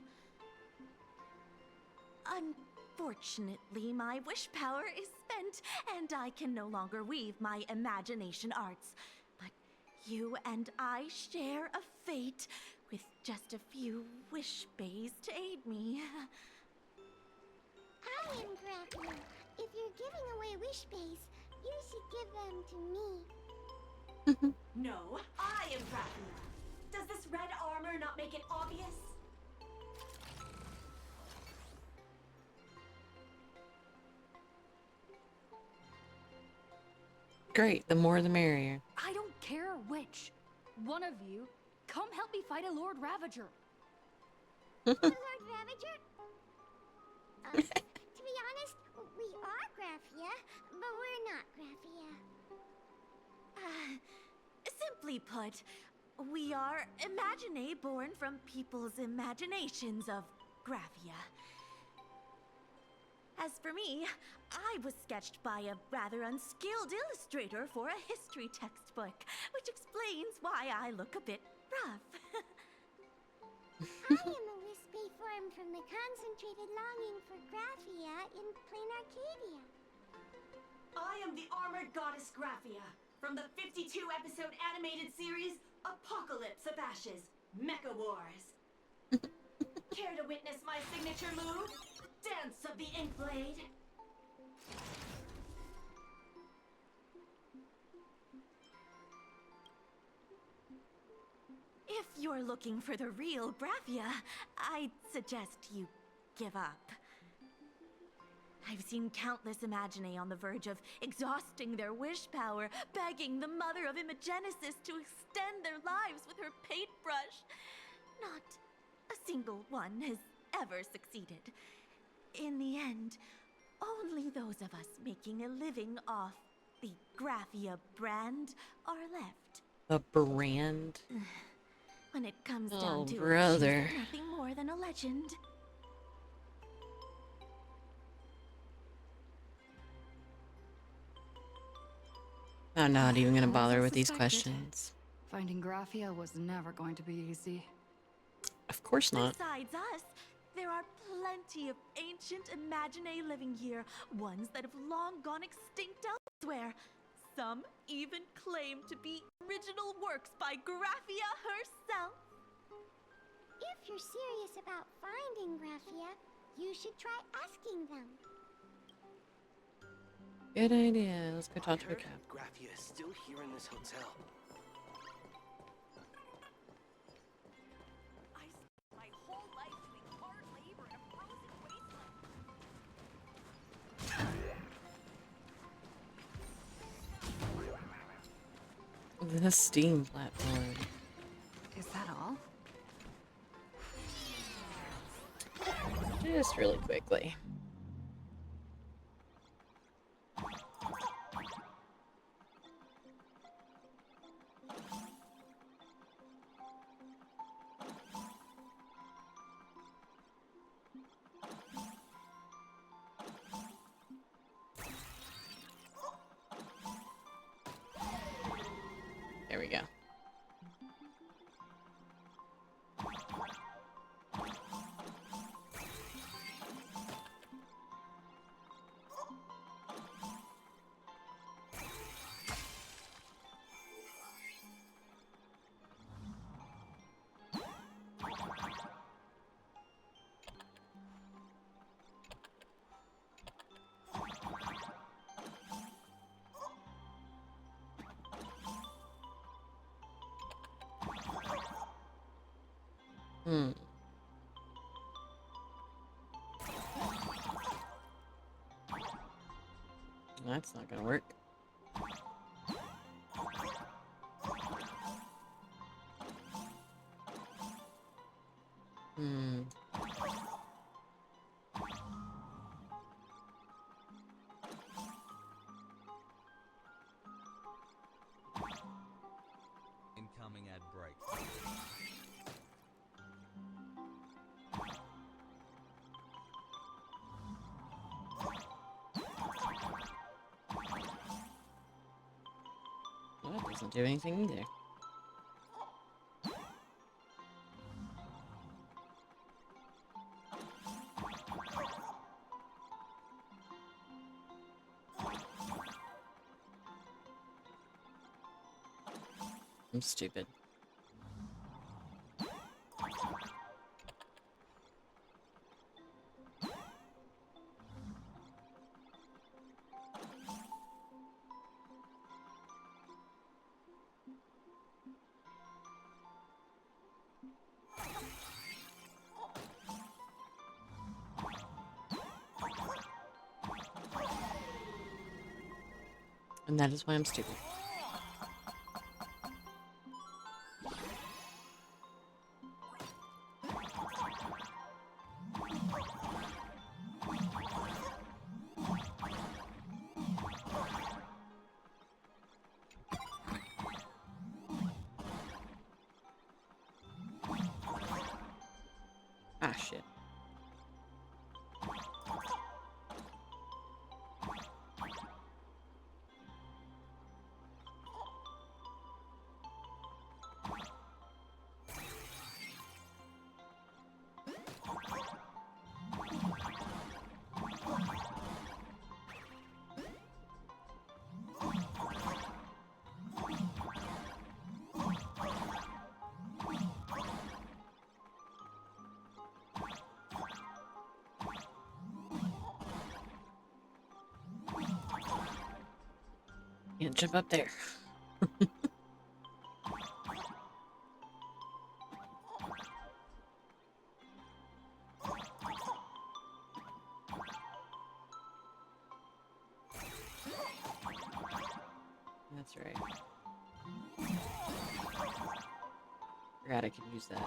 Unfortunately, my wish power is spent, and I can no longer weave my imagination arts. But you and I share a fate, with just a few wish bays to aid me. I am Graphia. If you're giving away wish bays, you should give them to me. No, I am Graphia. Does this red armor not make it obvious? Great, the more the merrier. I don't care which. One of you, come help me fight a Lord Ravager. Lord Ravager? To be honest, we are Graphia, but we're not Graphia. Simply put, we are Imagine born from people's imaginations of Graphia. As for me, I was sketched by a rather unskilled illustrator for a history textbook, which explains why I look a bit rough. I am a wispy form from the concentrated longing for Graphia in plain Arcadia. I am the armored goddess Graphia, from the 52-episode animated series Apocalypse of Ashes, Mecha Wars. Care to witness my signature move? Dance of the Inkblade. If you're looking for the real Graphia, I'd suggest you give up. I've seen countless Imagine on the verge of exhausting their wish power, begging the mother of Imagenesis to extend their lives with her paintbrush. Not a single one has ever succeeded. In the end, only those of us making a living off the Graphia brand are left. A brand? When it comes Oh, down to brother. it, she's nothing more than a legend. I'm not even gonna As bother I with these suspected, questions. Finding Graphia was never going to be easy. Of course not. Besides us, there are plenty of ancient Imagine living here, ones that have long gone extinct elsewhere. Some even claim to be original works by Graphia herself. If you're serious about finding Graphia, you should try asking them. Good idea. Let's go talk to her cap. Graphia is still here in this hotel. I spent my whole life doing hard labor in a frozen wasteland. The Steam platform. Is that all? Just really quickly. There we go. That's not gonna work. Incoming incoming ad break. Well, that doesn't do anything either. I'm stupid. And that is why I'm stupid. Ah, shit. Can't jump up there. That's right. Forgot I could use that.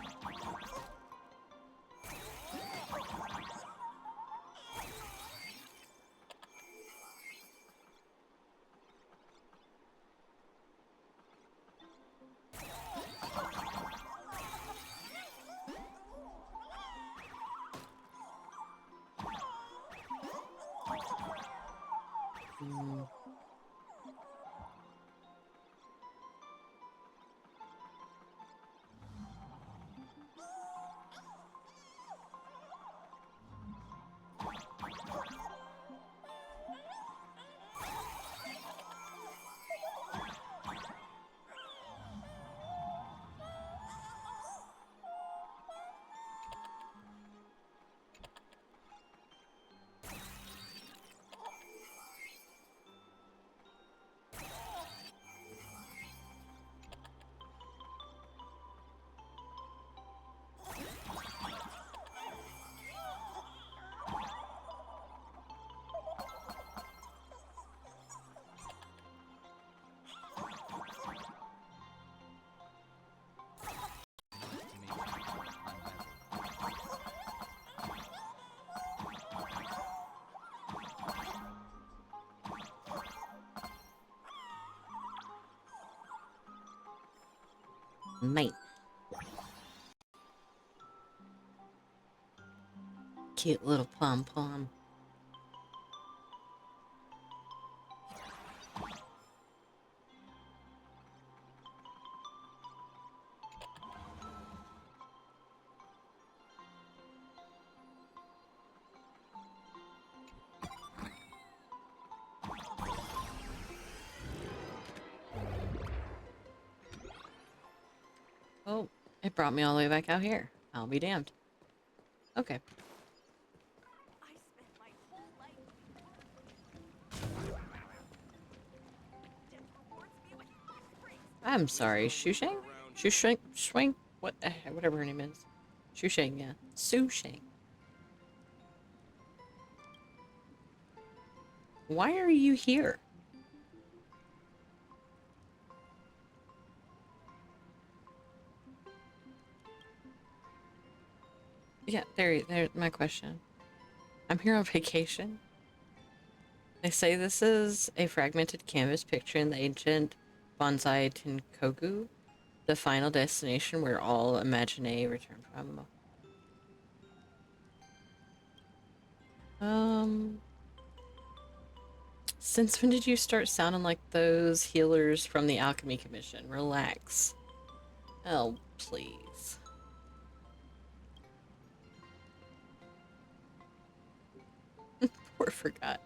Mate. Cute little pom-pom. Oh, it brought me all the way back out here. I'll be damned. Okay. I'm sorry, Shusheng? Shusheng? Swing? What? Whatever her name is. Shusheng, yeah. Susheng. Why are you here? Yeah, there's my question. I'm here on vacation. They say this is a fragmented canvas picturing the ancient bonsai Tenkoku The final destination where all imagine return from. Since when did you start sounding like those healers from the Alchemy Commission? Relax. Oh, please. Poor Forgotten.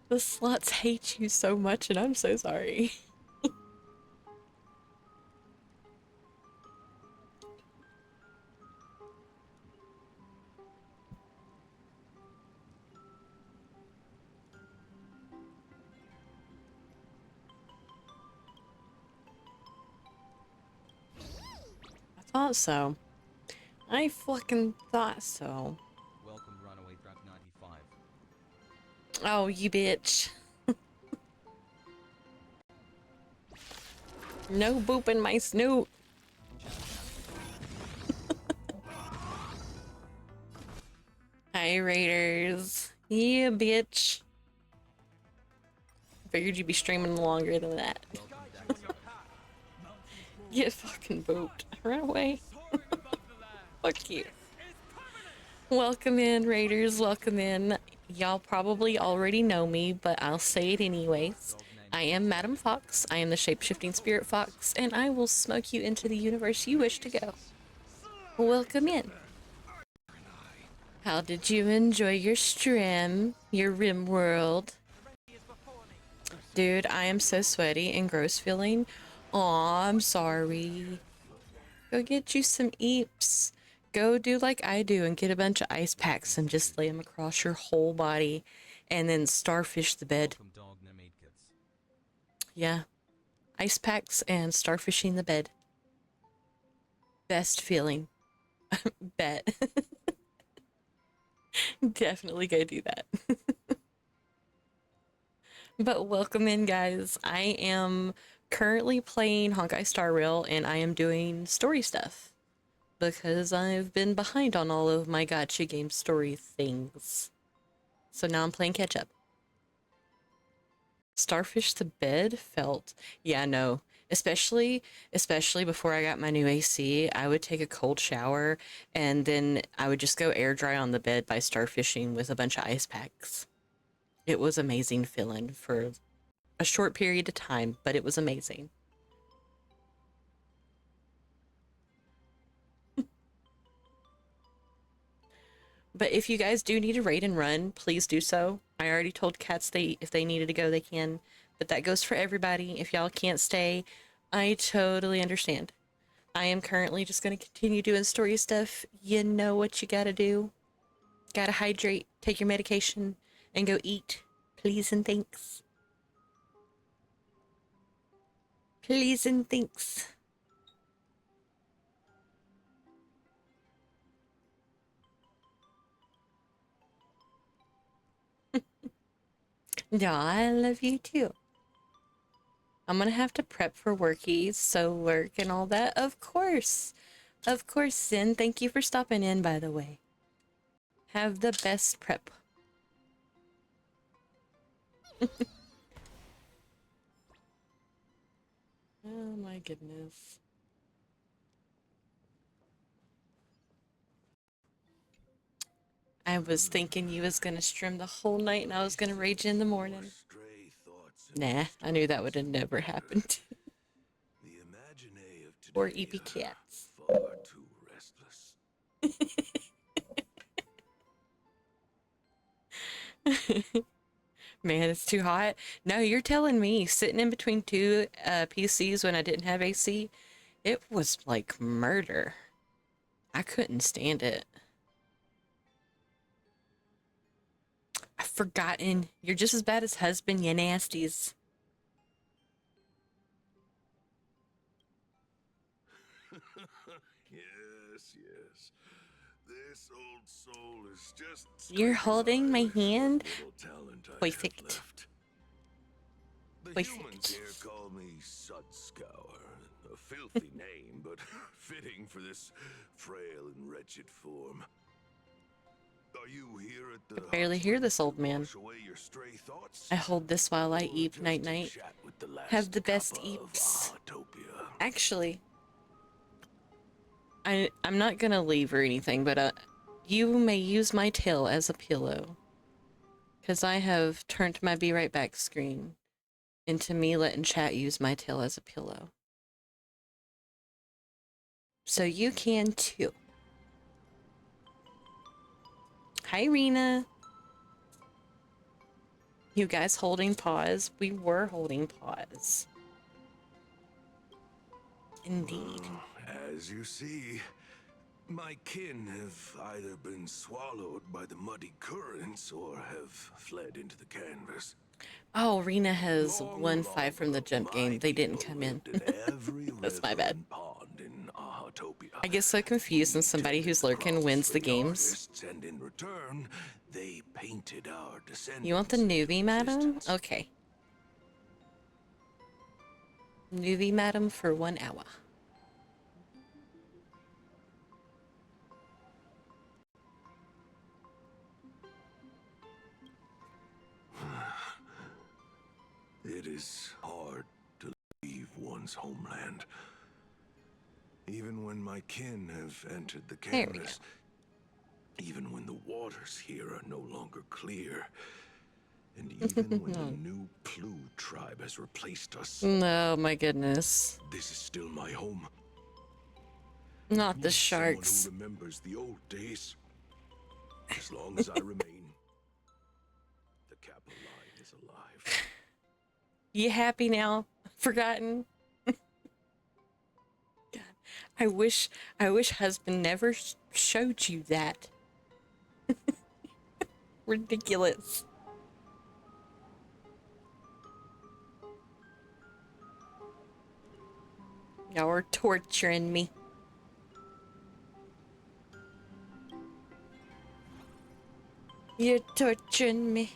The slots hate you so much, and I'm so sorry. I thought so. I fucking thought so. Welcome, Runaway Drug 95. Oh, you bitch. No booping my snoot. Hi, Raiders. Yeah, bitch. Figured you'd be streaming longer than that. Get fucking booped. Run away. Fuck you. Welcome in, Raiders. Welcome in. Y'all probably already know me, but I'll say it anyways. I am Madam Fox. I am the shape-shifting spirit fox, and I will smoke you into the universe you wish to go. Welcome in. How did you enjoy your stream? Your rim world? Dude, I am so sweaty and gross feeling. Aw, I'm sorry. Go get you some eeps. Go do like I do and get a bunch of ice packs and just lay them across your whole body and then starfish the bed. Yeah. Ice packs and starfishing the bed. Best feeling. Bet. Definitely go do that. But welcome in, guys. I am currently playing Honkai Star Rail and I am doing story stuff because I've been behind on all of my gacha game story things. So now I'm playing catch up. Starfish the bed felt, yeah, no, especially before I got my new AC, I would take a cold shower and then I would just go air dry on the bed by starfishing with a bunch of ice packs. It was amazing feeling for a short period of time, but it was amazing. But if you guys do need to raid and run, please do so. I already told cats if they needed to go, they can. But that goes for everybody. If y'all can't stay, I totally understand. I am currently just going to continue doing story stuff. You know what you gotta do. Gotta hydrate, take your medication, and go eat. Please and thanks. Please and thanks. Yeah, I love you too. I'm gonna have to prep for workies, so work and all that. Of course. Of course, Sin. Thank you for stopping in, by the way. Have the best prep. Oh my goodness. I was thinking you was gonna stream the whole night and I was gonna rage in the morning. Nah, I knew that would have never happened. Or EP cats. Far too restless. Man, it's too hot. No, you're telling me sitting in between two PCs when I didn't have AC, it was like murder. I couldn't stand it. I've forgotten. You're just as bad as husband, you nasties. Yes, yes. This old soul is just You're holding my hand? Perfect. The humans here call me Sudscour. A filthy name, but fitting for this frail and wretched form. Are you here at the I barely hear this old man. wash away your stray thoughts? I hold this while I eat Just night to night. chat with the last Have the best kappa of eats. Ahatopia? Actually, I'm not gonna leave or anything, but you may use my tail as a pillow. Cause I have turned my Be Right Back screen into me letting chat use my tail as a pillow. So you can too. Hi, Rena. You guys holding pause? We were holding pause. Indeed. As you see, my kin have either been swallowed by the muddy currents or have fled into the canvas. Oh, Rena has 1-5 from the jump game. They didn't come in. That's my bad. I get so confused when somebody who's lurking wins the games. And in return, they painted our descendants. You want the newbie, madam? Okay. Newbie, madam, for 1 hour. It is hard to leave one's homeland. Even when my kin have entered the canvas, even when the waters here are no longer clear, and even when the new Plu tribe has replaced us. No, my goodness. This is still my home. Not the sharks. Someone who remembers the old days. As long as I remain, the Kappa line is alive. You happy now? Forgotten? God, I wish husband never showed you that. Ridiculous. Y'all are torturing me. You're torturing me.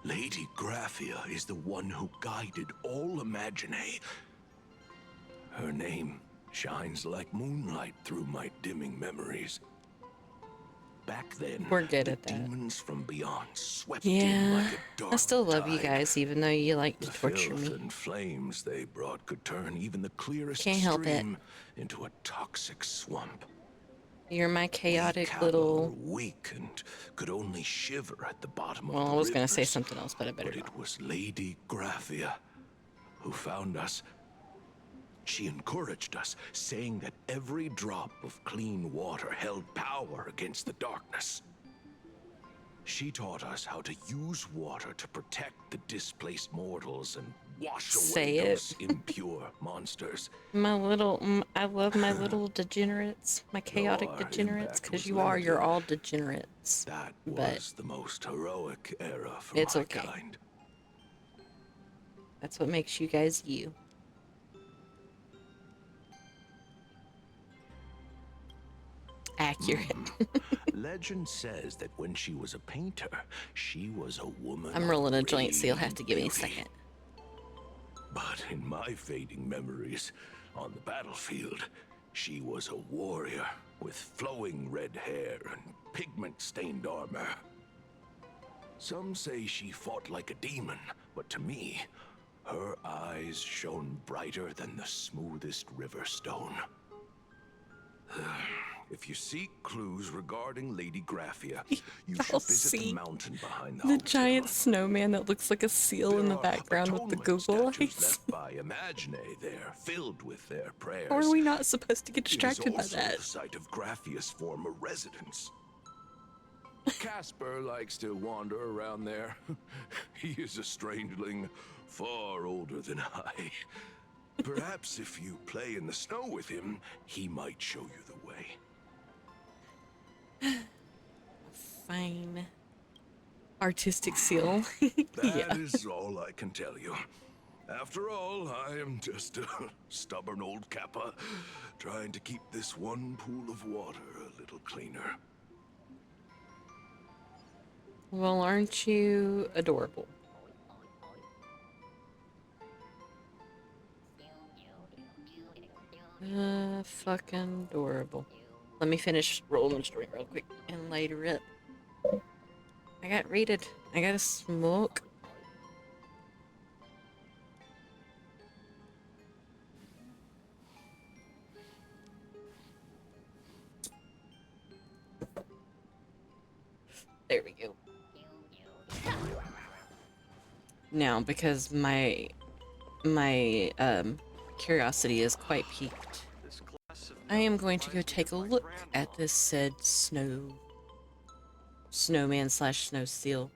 Lady Graphia is the one who guided all Imaginae. Her name shines like moonlight through my dimming memories. Back then, we're good at that. Demons from beyond swept in like a dark I still love you tide. guys, even though you like to The torture filth me. and flames they brought could turn even the clearest Can't help it. stream into a toxic swamp. You're my chaotic Kappa little. were weak and could only shiver at the bottom of Well, the I was gonna say rivers. something else, but I better But not. it was Lady Graphia who found us. She encouraged us, saying that every drop of clean water held power against the darkness. She taught us how to use water to protect the displaced mortals and wash Say away it. those impure monsters. My little, I love my little degenerates, my chaotic Our degenerates, impact because was you are, you're limited. all degenerates. That But was the most heroic era for it's my okay. kind. That's what makes you guys you. Accurate. Legend says that when she was a painter, she was a woman. I'm of rolling a joint, so you'll have to radiant give me a beauty. second. But in my fading memories, on the battlefield, she was a warrior with flowing red hair and pigment-stained armor. Some say she fought like a demon, but to me, her eyes shone brighter than the smoothest river stone. If you seek clues regarding Lady Graphia, you should visit the mountain behind The giant snowman that looks like a seal in the background with the Google eyes. left by Imaginae there, filled with their prayers. How are we not supposed to get It is distracted by also that? the site of Graphia's former residence. Casper likes to wander around there. He is a strangeling far older than I. Perhaps if you play in the snow with him, he might show you the way. Fine. Artistic seal. That is all I can tell you. After all, I am just a stubborn old Kappa, trying to keep this one pool of water a little cleaner. Well, aren't you adorable? Fucking adorable. Let me finish rolling the string real quick and lighter it. I got raided. I gotta smoke. There we go. Now, because my curiosity is quite piqued, I am going to go take a look at this said snowman slash snow seal.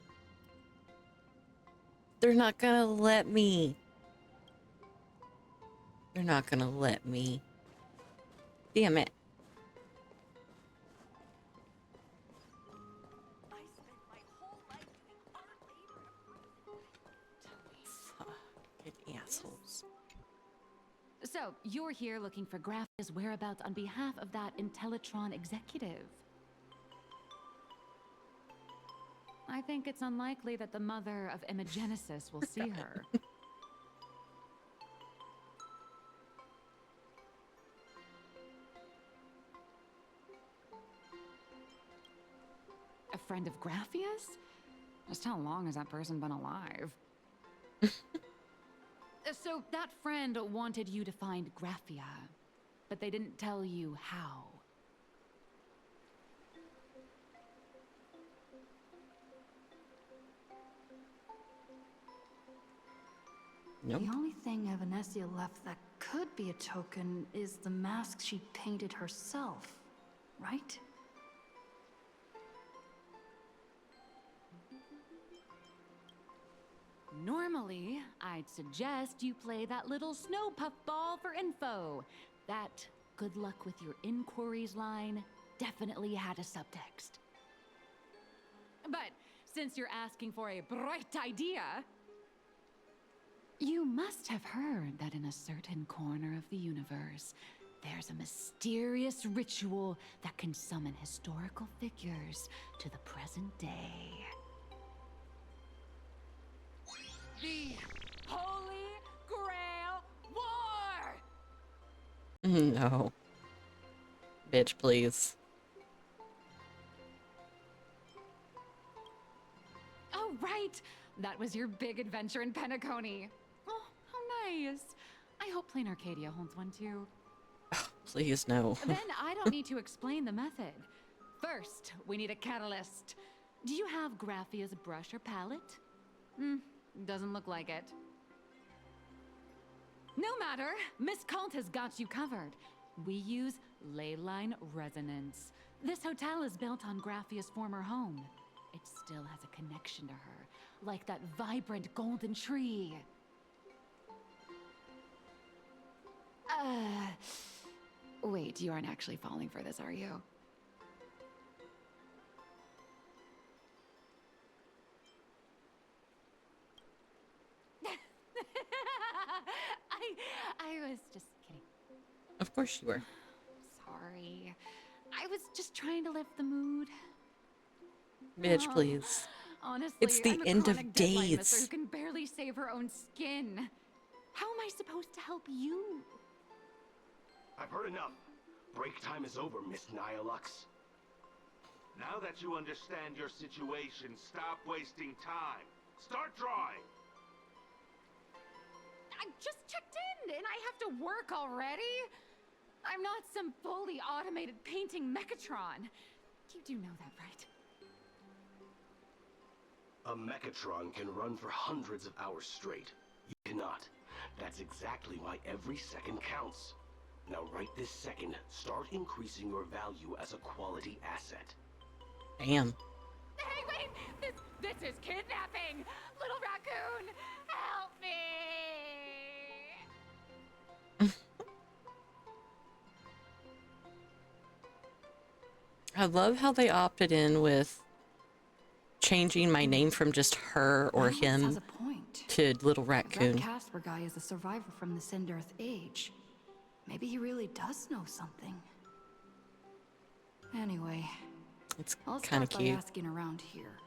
They're not gonna let me. They're not gonna let me. Damn it. Fucking assholes. So, you're here looking for Graffia's whereabouts on behalf of that Intellitron executive. I think it's unlikely that the mother of Imogenesis will see her. A friend of Graffia's? Just how long has that person been alive? So that friend wanted you to find Graphia, but they didn't tell you how. Nope. The only thing Evanesia left that could be a token is the mask she painted herself, right? Normally, I'd suggest you play that little snow puffball for info. That good luck with your inquiries line definitely had a subtext. But since you're asking for a bright idea, you must have heard that in a certain corner of the universe, there's a mysterious ritual that can summon historical figures to the present day. The Holy Grail War! No. Bitch, please. Oh, right! That was your big adventure in Penacony. Oh, how nice. I hope Plain Arcadia holds one too. Please, no. Then I don't need to explain the method. First, we need a catalyst. Do you have Graffia's brush or palette? Doesn't look like it. No matter, Miss Kalt has got you covered. We use ley line resonance. This hotel is built on Graffia's former home. It still has a connection to her, like that vibrant golden tree. Wait, you aren't actually falling for this, are you? I was just kidding. Of course you were. Sorry. I was just trying to lift the mood. Bitch, please. Honestly, It's the I'm a end of chronic deadline misser days. who can barely save her own skin. How am I supposed to help you? I've heard enough. Break time is over, Miss Nihilux. Now that you understand your situation, stop wasting time. Start drawing. I just checked in, and I have to work already? I'm not some fully automated painting Mechatron. You do know that, right? A Mechatron can run for hundreds of hours straight. You cannot. That's exactly why every second counts. Now right this second, start increasing your value as a quality asset. Damn. Hey, wait! This is kidnapping! Little raccoon, help me! I love how they opted in with changing my name from just her or Alex has him a point. to Little Raccoon. That Casper guy is a survivor from the Cinder Earth age. Maybe he really does know something. Anyway, It's I'll kind of start by cute. asking around here.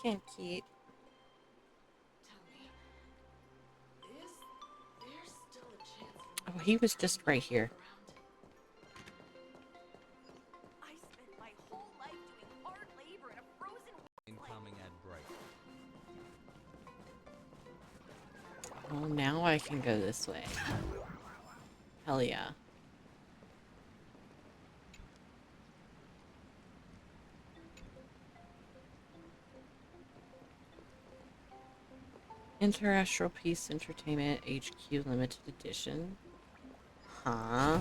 Kind of cute. Oh, he was just right here. I spent my whole life doing hard labor in a frozen Incoming ad break. Oh, now I can go this way. Hell yeah. Interastral Peace Entertainment HQ Limited Edition. Huh?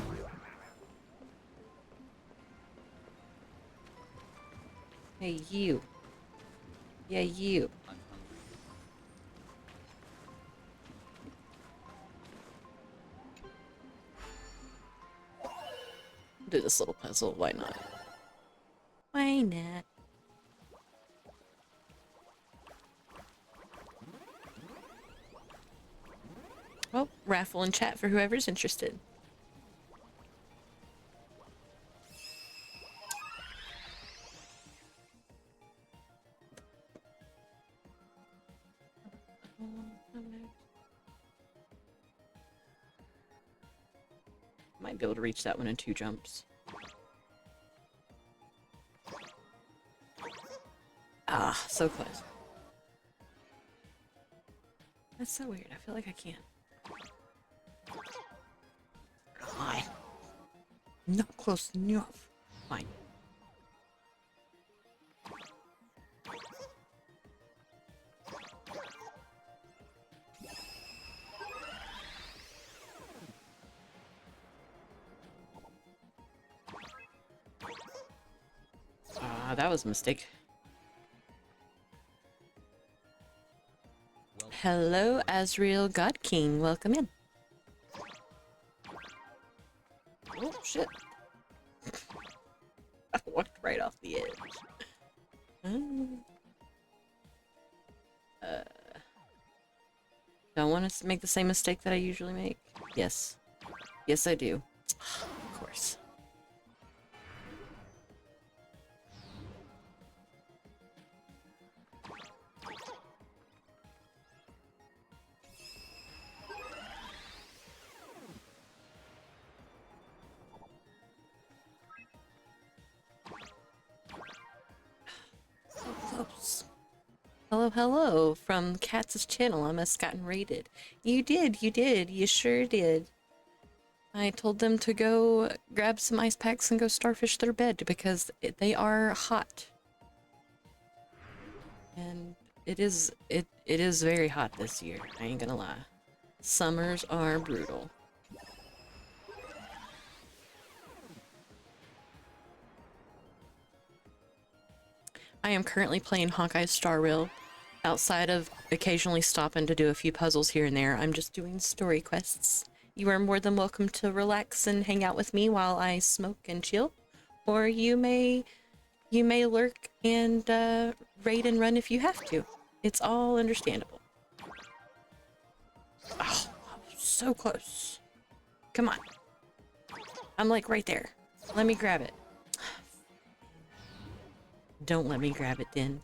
Hey, you. Yeah, you. I'm hungry. Do this little puzzle. Why not? Why not? Well, raffle and chat for whoever's interested. Might be able to reach that one in 2 jumps. Ah, so close. That's so weird. I feel like I can't. Hi. Not close enough. Fine. Ah, that was a mistake. Hello, Azrael God King. Welcome in. Oh, shit. I walked right off the edge. Do I want to make the same mistake that I usually make? Yes. Yes, I do. Of course. So close. Hello, hello, from Katz's channel. I must gotten raided. You did, you sure did. I told them to go grab some ice packs and go starfish their bed because they are hot. And it is very hot this year, I ain't gonna lie. Summers are brutal. I am currently playing Honkai Star Rail. Outside of occasionally stopping to do a few puzzles here and there, I'm just doing story quests. You are more than welcome to relax and hang out with me while I smoke and chill. Or you may lurk and raid and run if you have to. It's all understandable. Oh, so close. Come on. I'm like right there. Let me grab it. Don't let me grab it then.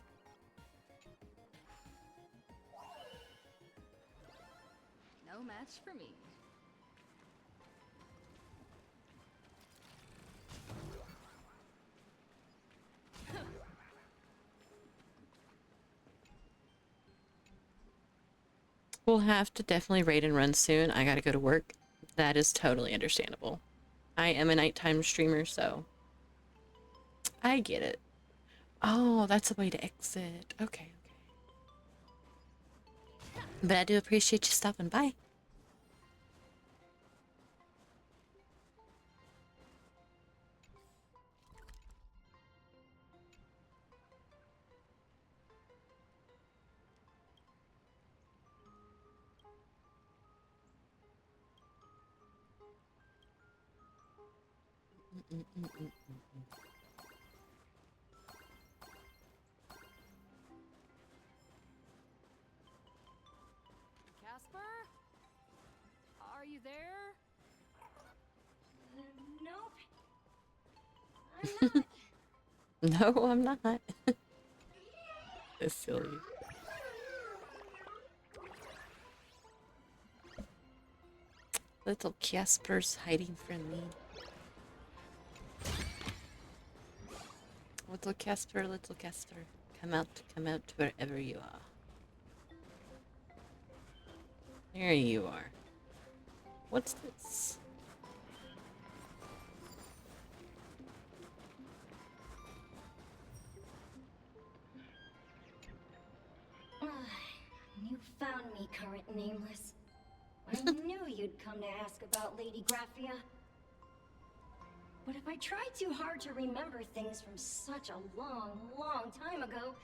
No match for me. We'll have to definitely raid and run soon. I gotta go to work. That is totally understandable. I am a nighttime streamer, so I get it. Oh, that's a way to exit. Okay, okay. But I do appreciate you stopping by. Casper? Are you there? Nope. I'm not. No, I'm not. It's silly. Little Casper's hiding from me. Little Casper, come out wherever you are. There you are. What's this? You found me, current nameless. I knew you'd come to ask about Lady Graphia. But if I try too hard to remember things from such a long, long time ago,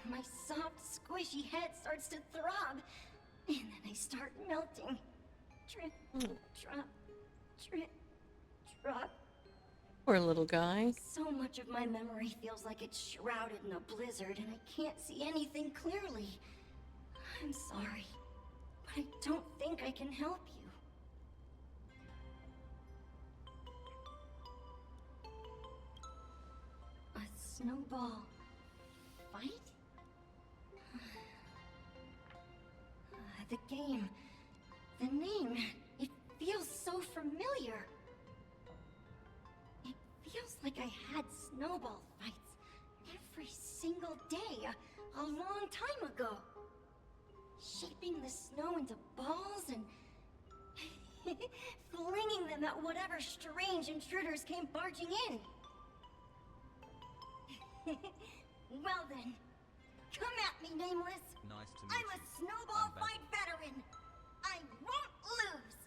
my soft, squishy head starts to throb, and then I start melting. Drip, drop, drip, drop. Poor little guy. So much of my memory feels like it's shrouded in a blizzard, and I can't see anything clearly. I'm sorry, but I don't think I can help you. A snowball fight? The game, the name, it feels so familiar. It feels like I had snowball fights every single day a long time ago. Shaping the snow into balls and flinging them at whatever strange intruders came barging in. Well then, come at me, Nameless. Nice to meet I'm a snowball fight veteran. I won't lose.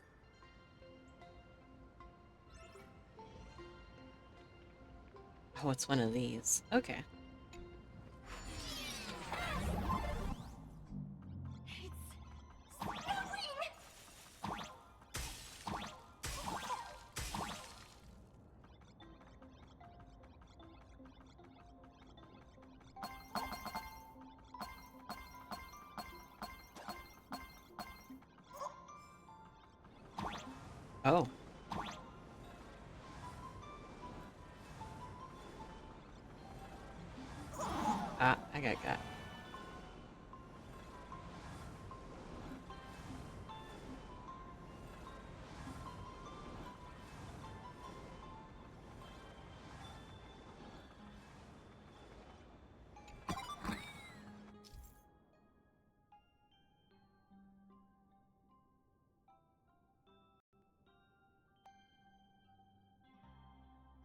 Oh, it's one of these. Okay. Oh. Ah, I got.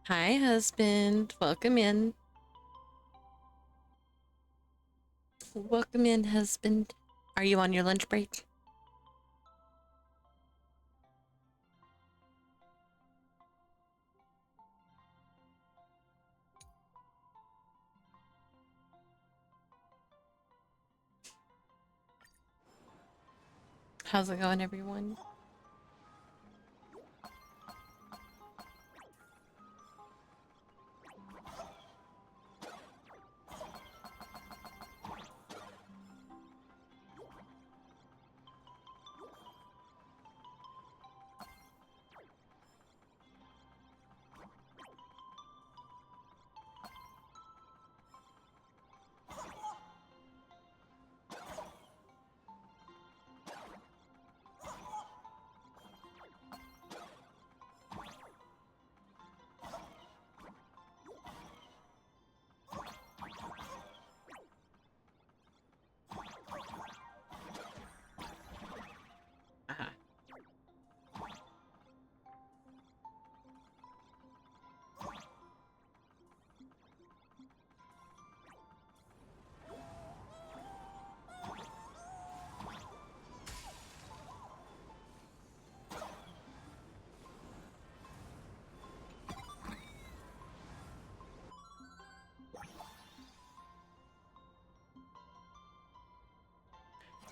Hi, husband. Welcome in. Welcome in, husband. Are you on your lunch break? How's it going, everyone?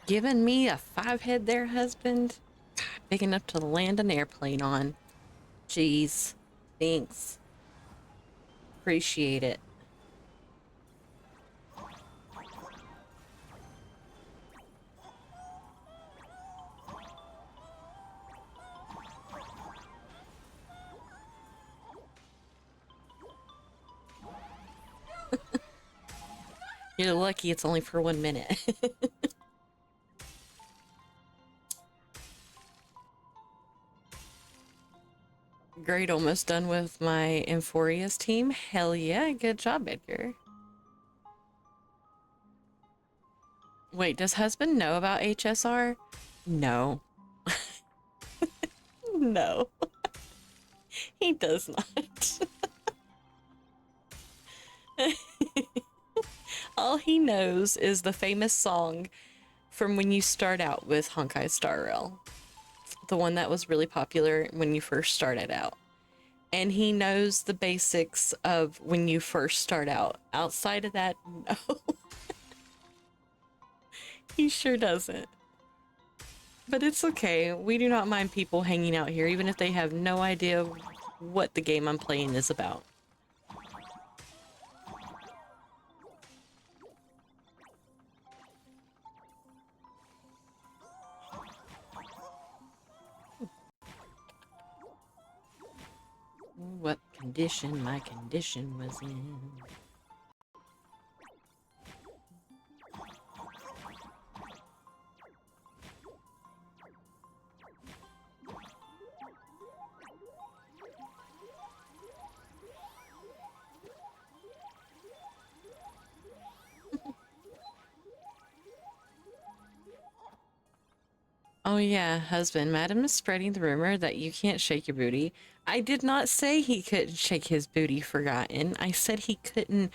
Giving me a 5-head there, husband? God, big enough to land an airplane on. Jeez. Thanks. Appreciate it. You're lucky it's only for 1 minute. Great, almost done with my Emphoria's team. Hell yeah, good job, Edgar. Wait, does husband know about HSR? No. No. He does not. All he knows is the famous song from when you start out with Honkai Star Rail. The one that was really popular when you first started out. And he knows the basics of when you first start out. Outside of that, no. He sure doesn't. But it's okay. We do not mind people hanging out here, even if they have no idea what the game I'm playing is about. What condition my condition was in. Oh yeah, husband, madam is spreading the rumor that you can't shake your booty. I did not say he couldn't shake his booty, Forgotten. I said he couldn't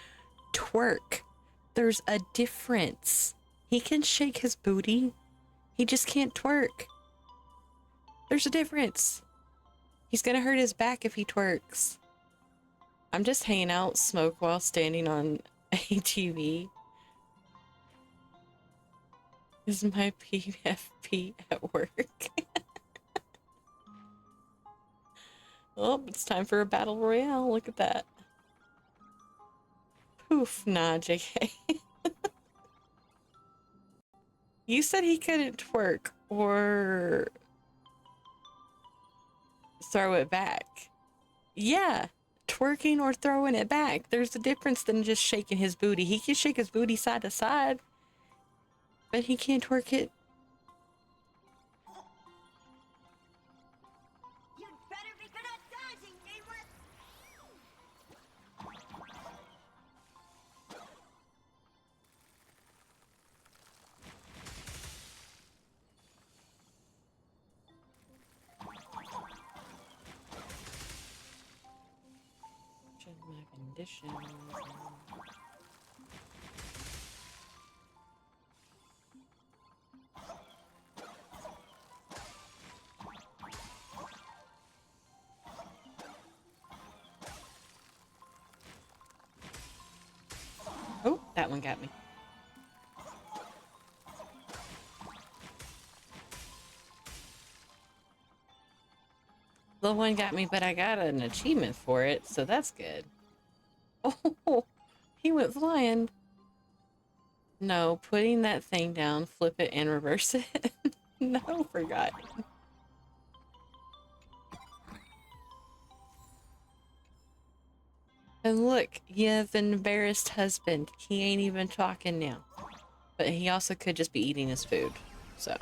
twerk. There's a difference. He can shake his booty. He just can't twerk. There's a difference. He's gonna hurt his back if he twerks. I'm just hanging out, smoke while standing on a TV. Is my PFP at work? Oh, it's time for a battle royale. Look at that. Poof, nah, JK. You said he couldn't twerk or throw it back. Yeah, twerking or throwing it back. There's a difference than just shaking his booty. He can shake his booty side to side, but he can't twerk it. You'd better be good at dodging, nameless! Check my conditions. Oh, that one got me. The one got me, but I got an achievement for it, so that's good. Oh, he went flying. No, putting that thing down, flip it, and reverse it. No, forgot. And look, you have an embarrassed husband. He ain't even talking now. But he also could just be eating his food, so.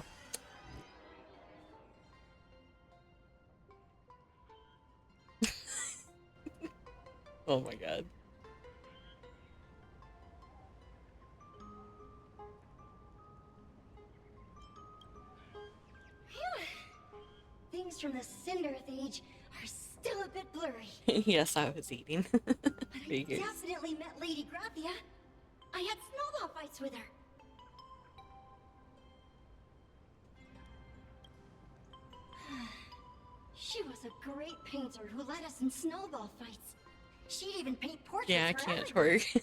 Oh my god. Things from the Cinderth Age are still a bit blurry. Yes, I was eating. But I definitely met Lady Graphia. I had snowball fights with her. She was a great painter who led us in snowball fights. She'd even paint portraits. Yeah, I for can't everyone. twerk.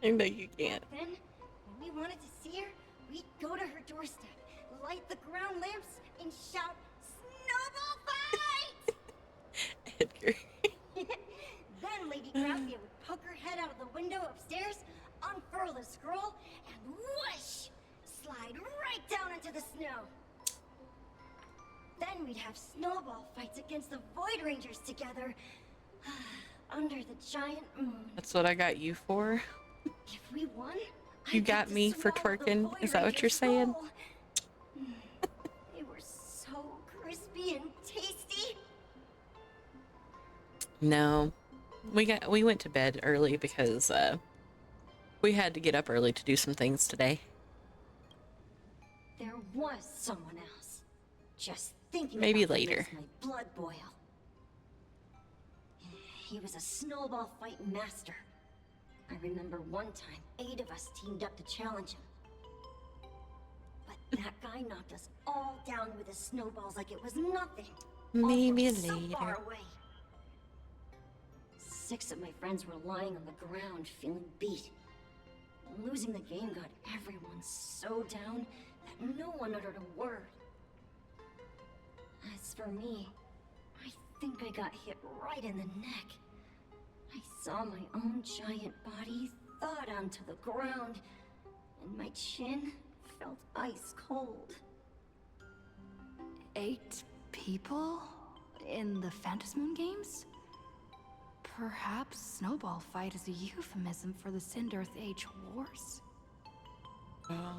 I know you can't. Then, when we wanted to see her, we'd go to her doorstep, light the ground lamps, and shout, "Snowball fight!" Edgar. Then Lady Graphia would poke her head out of the window upstairs, unfurl the scroll, and whoosh! Slide right down into the snow. Then we'd have snowball fights against the Void Rangers together, under the giant moon. That's what I got you for? If we won, You got me for twerking? Is that what you're saying? They were so crispy and tasty. No. We went to bed early because we had to get up early to do some things today. There was someone else. Just thinking Maybe about him later. makes my blood boil. He was a snowball fight master. I remember one time 8 of us teamed up to challenge him. But that guy knocked us all down with his snowballs like it was nothing. Maybe So later. far away. 6 of my friends were lying on the ground feeling beat. Losing the game got everyone so down that no one uttered a word. As for me, I think I got hit right in the neck. I saw my own giant body thud onto the ground, and my chin felt ice cold. 8 people in the Phantasmoon games? Perhaps Snowball Fight is a euphemism for the Cinder Age Wars?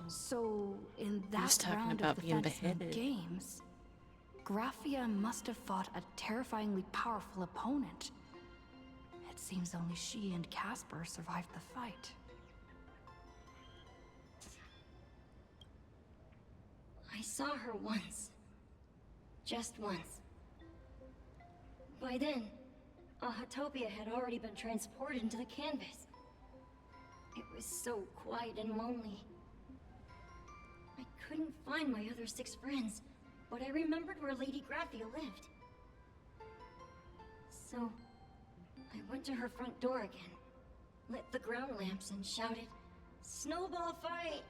So, in that talking round about of the being Phantasmoon beheaded. games, Graphia must have fought a terrifyingly powerful opponent. It seems only she and Casper survived the fight. I saw her once. Just once. By then, Ahatopia had already been transported into the canvas. It was so quiet and lonely. I couldn't find my other 6 friends, but I remembered where Lady Graphia lived. So, I went to her front door again, lit the ground lamps and shouted, "Snowball fight!"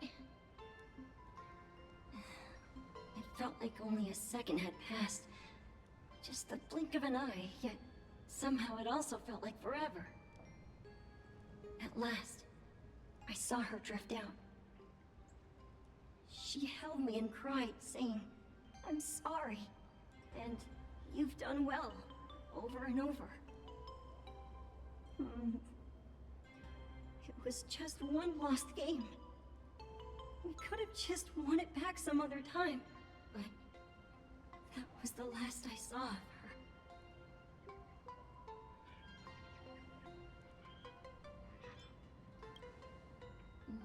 It felt like only a second had passed. Just the blink of an eye, yet somehow it also felt like forever. At last, I saw her drift out. She held me and cried, saying, "I'm sorry, and you've done well," over and over. It was just one lost game. We could have just won it back some other time, but that was the last I saw of her.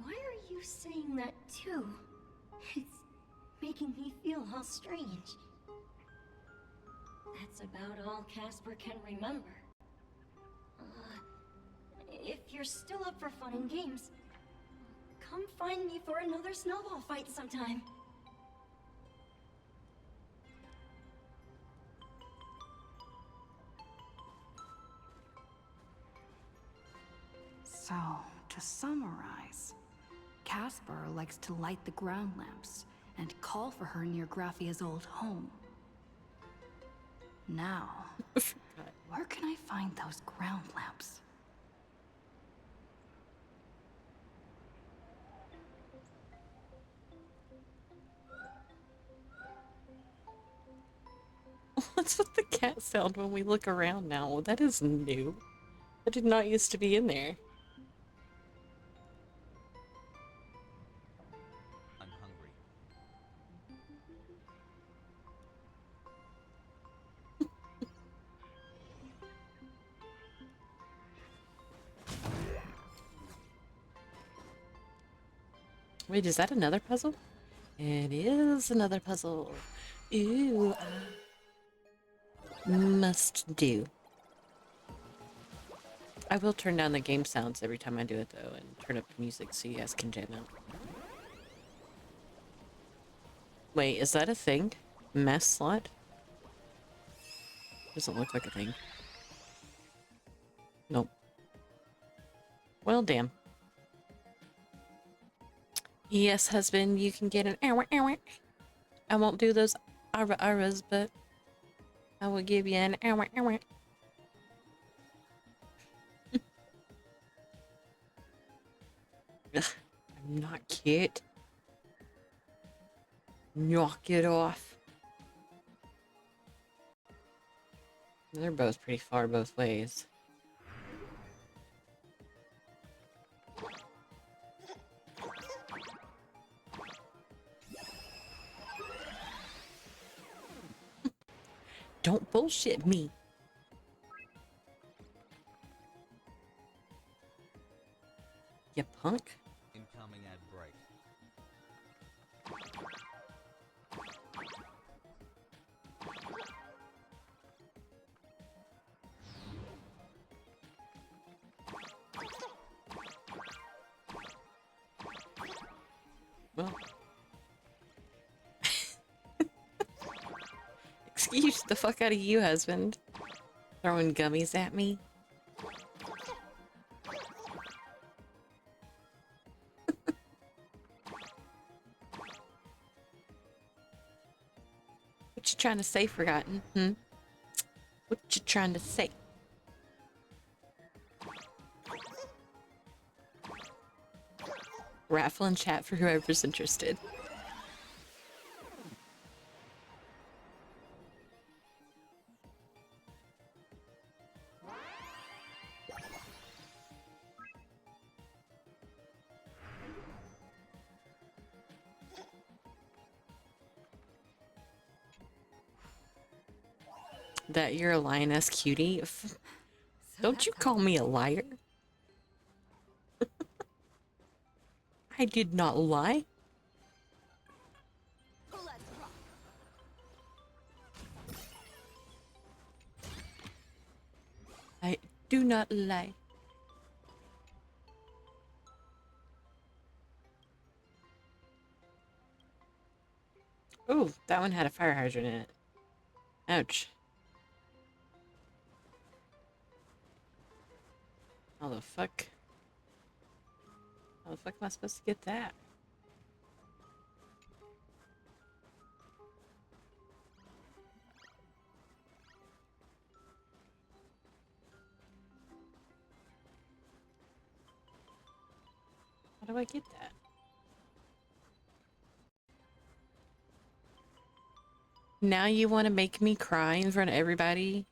Why are you saying that too? It's making me feel all strange. That's about all Casper can remember. If you're still up for fun and games, come find me for another snowball fight sometime. So, to summarize, Casper likes to light the ground lamps and call for her near Graphia's old home. Now, where can I find those ground lamps? What's with the cat sound when we look around now? That is new. That did not used to be in there. I'm hungry. Wait, is that another puzzle? It is another puzzle. Ooh, must do. I will turn down the game sounds every time I do it though, and turn up the music so you guys can jam out. Wait, is that a thing? Mass slot? Doesn't look like a thing. Nope. Well, damn. Yes, husband, you can get an hour. I won't do those hours, but I will give you an hour. Ugh, I'm not cute. Knock it off. They're both pretty far both ways. Don't bullshit me. You punk. Incoming ad break. Well. Excuse the fuck out of you, husband. Throwing gummies at me. What you trying to say, Forgotten? What you trying to say? Raffle and chat for whoever's interested. That you're a lioness cutie? Don't you call me a liar? I did not lie. I do not lie. Ooh, that one had a fire hydrant in it. Ouch. How the fuck? How the fuck am I supposed to get that? How do I get that? Now you want to make me cry in front of everybody?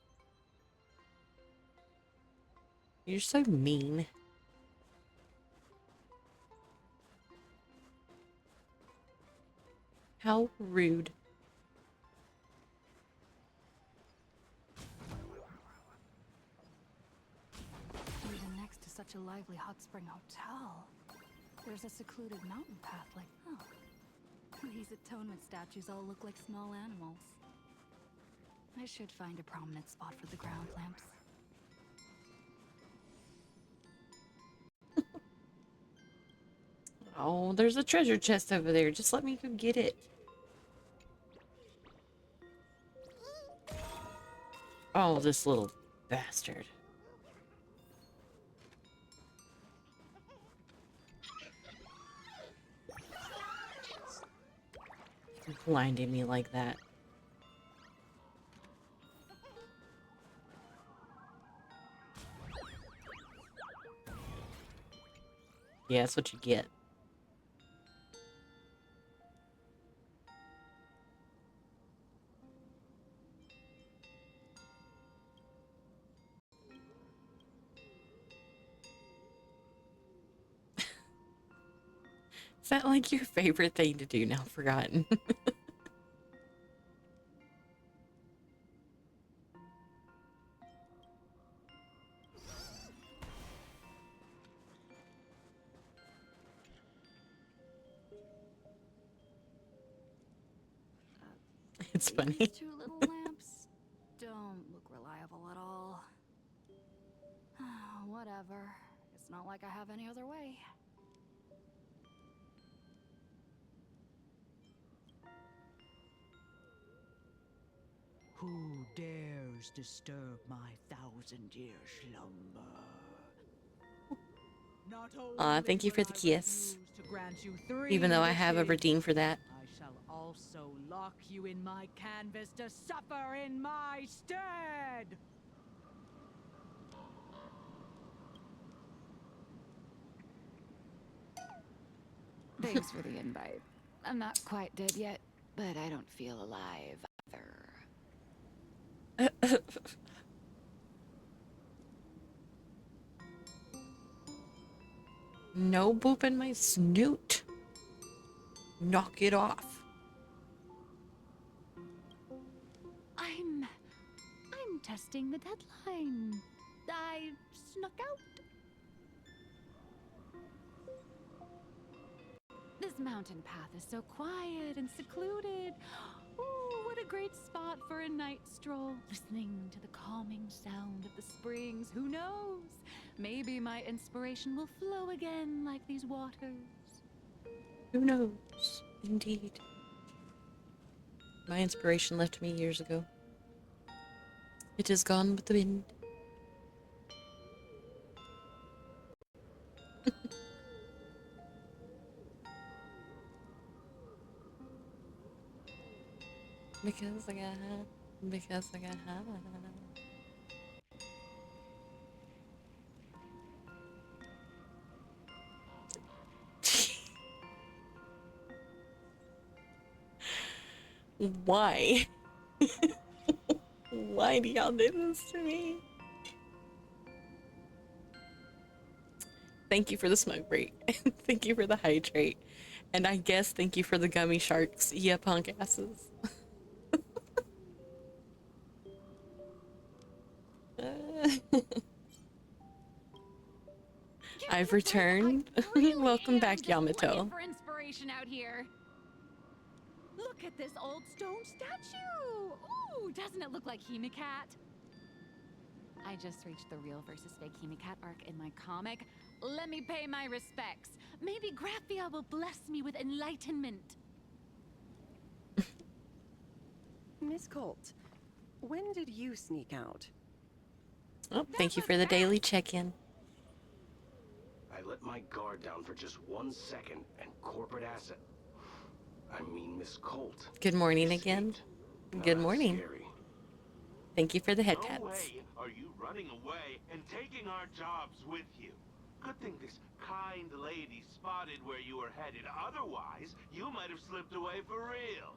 You're so mean. How rude. Even next to such a lively hot spring hotel, there's a secluded mountain path like, oh. These atonement statues all look like small animals. I should find a prominent spot for the ground lamps. Oh, there's a treasure chest over there. Just let me go get it. Oh, this little bastard. Blinding me like that. Yeah, that's what you get. Is that like your favorite thing to do now, Forgotten? It's funny. These two little lamps don't look reliable at all. Whatever. It's not like I have any other way. Who dares disturb my 1,000-year slumber? Thank you for the kiss. Even though I have a redeem for that. I shall also lock you in my canvas to suffer in my stead! Thanks for the invite. I'm not quite dead yet, but I don't feel alive either. No booping my snoot. Knock it off. I'm testing the deadline. I snuck out. mountain path is so quiet and secluded. Ooh, what a great spot for a night stroll, listening to the calming sound of the springs. Who knows? Maybe my inspiration will flow again like these waters. Who knows? Indeed. My inspiration left me years ago. It is gone with the wind. Because I got high. Because I got high. Why? Why do y'all do this to me? Thank you for the smoke break. Thank you for the hydrate. And I guess thank you for the gummy sharks, yeah, punk asses. I've returned. Welcome back, Yamato. For inspiration out here. Look at this old stone statue. Ooh, doesn't it look like Hemicat? I just reached the real versus fake Hemicat arc in my comic. Let me pay my respects. Maybe Graphia will bless me with enlightenment. Miss Colt, when did you sneak out? Oh, thank you for the daily check-in. I let my guard down for just 1 second, and corporate asset. I mean, Miss Colt. Good morning again. Good morning. Scary. Thank you for the head No taps. way are you running away and taking our jobs with you. Good thing this kind lady spotted where you were headed. Otherwise, you might have slipped away for real.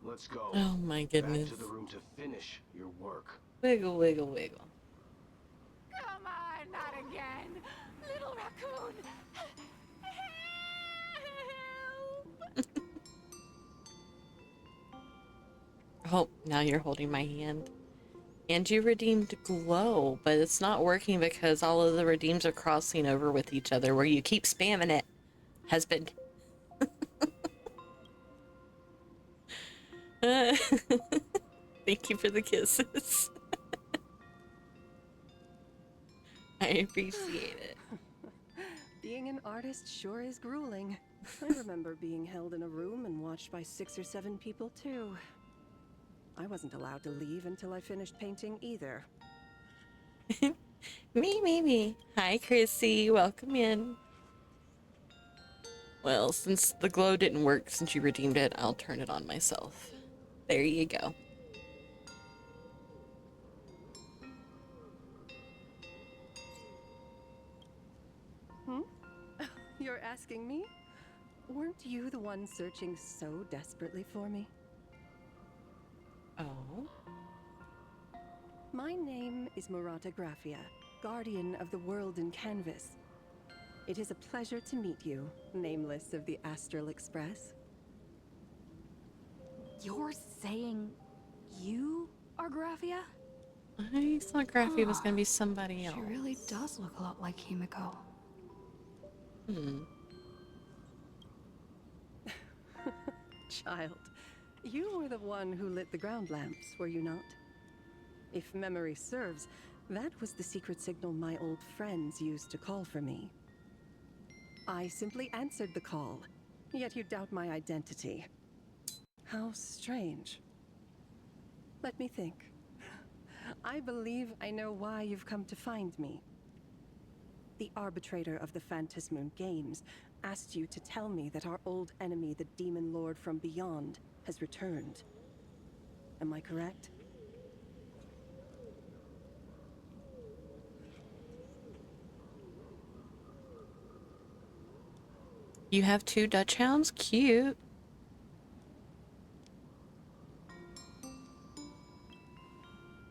Let's go. Oh my goodness. Back to the room to finish your work. Wiggle, wiggle, wiggle. Come on, not again. Little raccoon. Help. Oh, now you're holding my hand. And you redeemed glow, but it's not working because all of the redeems are crossing over with each other where you keep spamming it, husband. Thank you for the kisses. I appreciate it. Being an artist sure is grueling. I remember being held in a room and watched by 6 or 7 people too. I wasn't allowed to leave until I finished painting either. Me. Hi, Chrissy. Welcome in. Well, since the glow didn't work since you redeemed it, I'll turn it on myself. There you go. You're asking me? Weren't you the one searching so desperately for me? Oh? My name is Murata Graphia, guardian of the world in canvas. It is a pleasure to meet you, nameless of the Astral Express. You're saying you are Graphia? I thought Graphia was gonna be somebody else. She really does look a lot like Himiko. Child, you were the one who lit the ground lamps, were you not? If memory serves, that was the secret signal my old friends used to call for me. I simply answered the call, yet you doubt my identity. How strange. Let me think. I believe I know why you've come to find me. The arbitrator of the Phantasmoon Games asked you to tell me that our old enemy, the Demon Lord from Beyond, has returned. Am I correct? You have 2 Dutch hounds? Cute.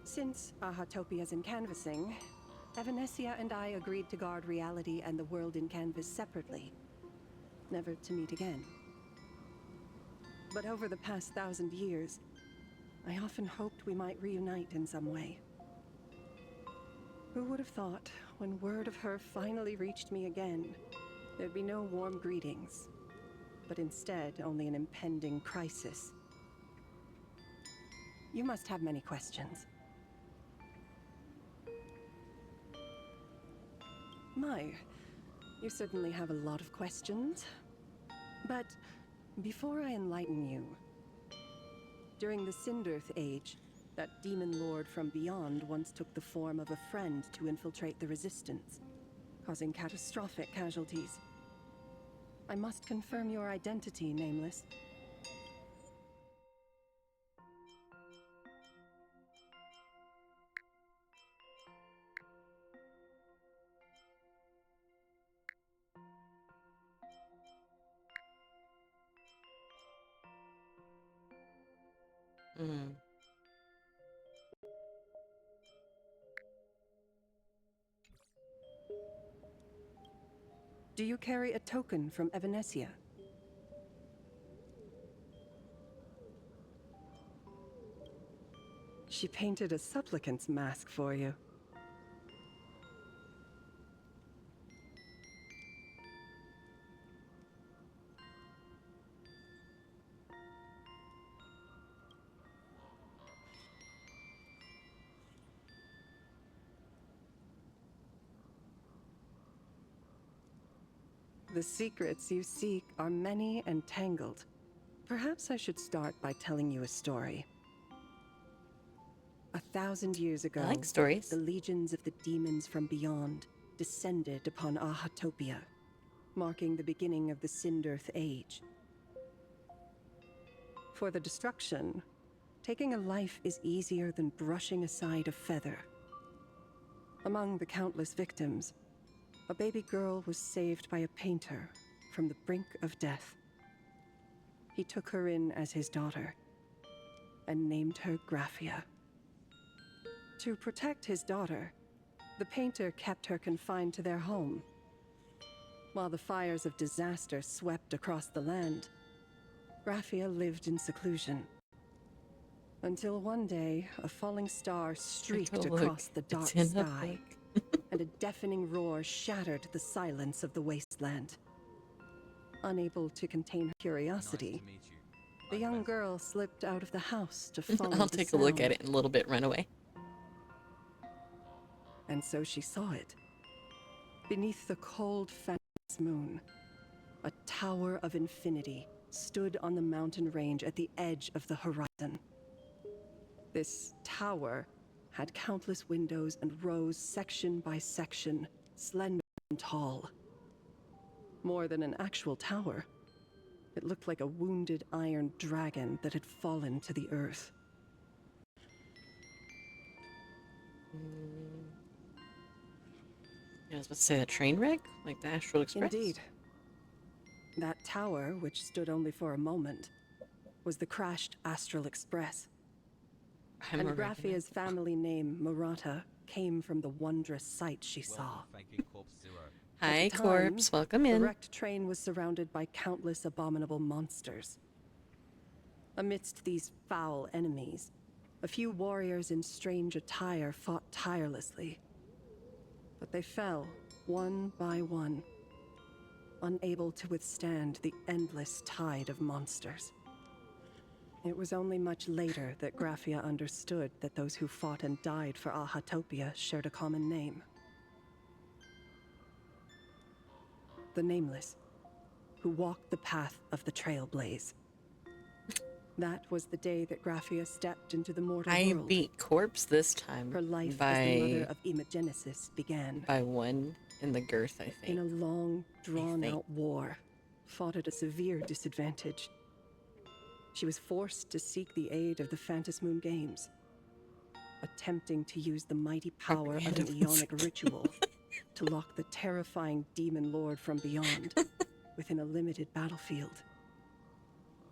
Since Ahatopia's in canvassing, Evanescia and I agreed to guard reality and the world in canvas separately, never to meet again. But over the past 1,000 years, I often hoped we might reunite in some way. Who would have thought, when word of her finally reached me again, there'd be no warm greetings, but instead only an impending crisis. You must have many questions. My, you certainly have a lot of questions. But before I enlighten you, during the Sindirth Age, that demon lord from beyond once took the form of a friend to infiltrate the Resistance, causing catastrophic casualties. I must confirm your identity, Nameless. Do you carry a token from Evanesia? She painted a supplicant's mask for you. The secrets you seek are many and tangled. Perhaps I should start by telling you a story. 1,000 years ago, I like stories. The legions of the demons from beyond descended upon Ahatopia, marking the beginning of the Sindirth Age. For the destruction, taking a life is easier than brushing aside a feather. Among the countless victims, a baby girl was saved by a painter from the brink of death. He took her in as his daughter and named her Graphia. To protect his daughter, the painter kept her confined to their home. While the fires of disaster swept across the land, Graphia lived in seclusion. Until one day, a falling star streaked across the dark sky, and a deafening roar shattered the silence of the wasteland. Unable to contain her curiosity, the young girl slipped out of the house to follow I'll take a look at it in a little bit, run away. And so she saw it. Beneath the cold, phantomous moon, a tower of infinity stood on the mountain range at the edge of the horizon. This tower had countless windows and rose section by section, slender and tall. More than an actual tower, it looked like a wounded iron dragon that had fallen to the earth. I was about to say a train wreck? Like the Astral Express? Indeed. That tower, which stood only for a moment, was the crashed Astral Express. And Graphia's family name, Murata, came from the wondrous sight she saw. Hi, Corpse. Welcome in. The wrecked train was surrounded by countless abominable monsters. Amidst these foul enemies, a few warriors in strange attire fought tirelessly. But they fell, one by one, unable to withstand the endless tide of monsters. It was only much later that Graphia understood that those who fought and died for Ahatopia shared a common name. The Nameless, who walked the path of the Trailblaze. That was the day that Graphia stepped into the mortal world. I beat Corpse this time. Her life by, as the mother of Imogenesis began. By one in the girth, I think. In a long, drawn-out war, fought at a severe disadvantage. She was forced to seek the aid of the Phantasmoon Games, attempting to use the mighty power of an Ionic ritual to lock the terrifying demon lord from beyond within a limited battlefield.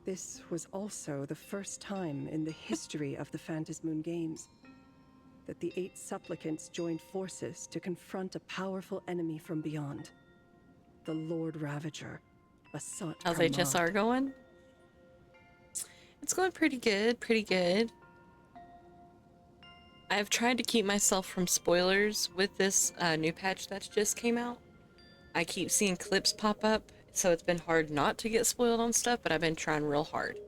This was also the first time in the history of the Phantasmoon Games that the 8 supplicants joined forces to confront a powerful enemy from beyond, the Lord Ravager, Asat How's Pramad. HSR going? It's going pretty good, pretty good. I've tried to keep myself from spoilers with this new patch that's just came out. I keep seeing clips pop up so it's been hard not to get spoiled on stuff, but I've been trying real hard.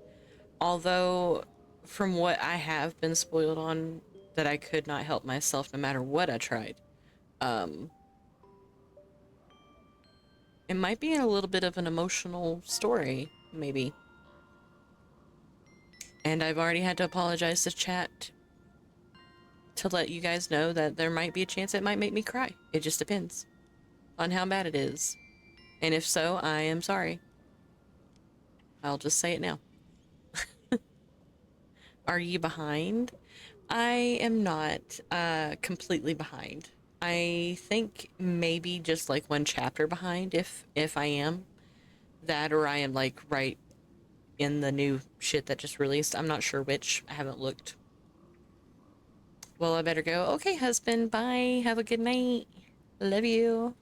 Although, from what I have been spoiled on, that I could not help myself no matter what I tried. It might be a little bit of an emotional story, maybe. And I've already had to apologize to chat to let you guys know that there might be a chance it might make me cry. It just depends on how bad it is. And if so, I am sorry. I'll just say it now. Are you behind? I am not completely behind. I think maybe just like one chapter behind if I am. That or I am like right in the new shit that just released. I'm not sure which. I haven't looked. Well, I better go. Okay, husband. Bye. Have a good night. Love you.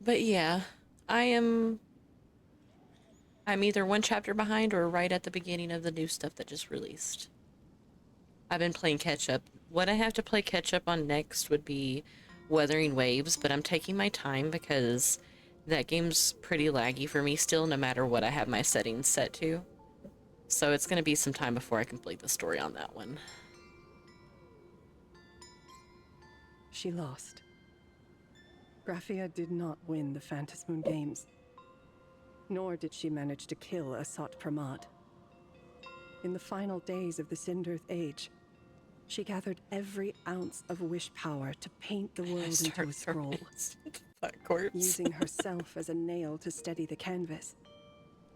But yeah, I'm either one chapter behind or right at the beginning of the new stuff that just released. I've been playing catch up. What I have to play catch up on next would be Wuthering Waves, but I'm taking my time because that game's pretty laggy for me still, no matter what I have my settings set to. So it's going to be some time before I complete the story on that one. She lost. Graphia did not win the Phantasmoon Games. Nor did she manage to kill Asat Pramad. In the final days of the Sindirth Age, she gathered every ounce of wish power to paint the world into a scroll, using herself as a nail to steady the canvas.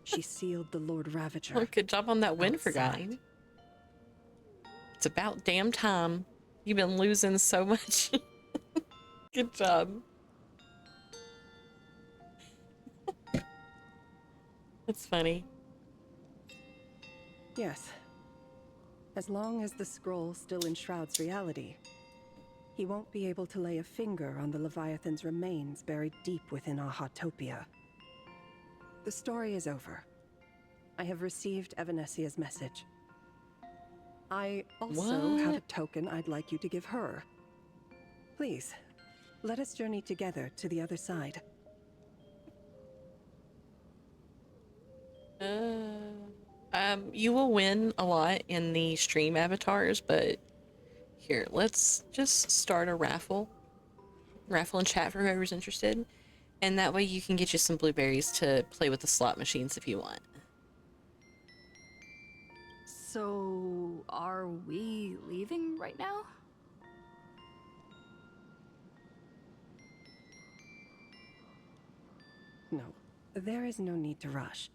She sealed the Lord Ravager. Oh, good job on that Winfrey guy. It's about damn time. You've been losing so much. Good job. That's funny. Yes. As long as the scroll still enshrouds reality, he won't be able to lay a finger on the Leviathan's remains buried deep within Ahatopia. The story is over. I have received Evanesia's message. I also have a token I'd like you to give her. Please, let us journey together to the other side. You will win a lot in the stream avatars, but here, let's just start a raffle. Raffle in chat for whoever's interested. And that way you can get you some blueberries to play with the slot machines if you want. So, are we leaving right now? No, there is no need to rush.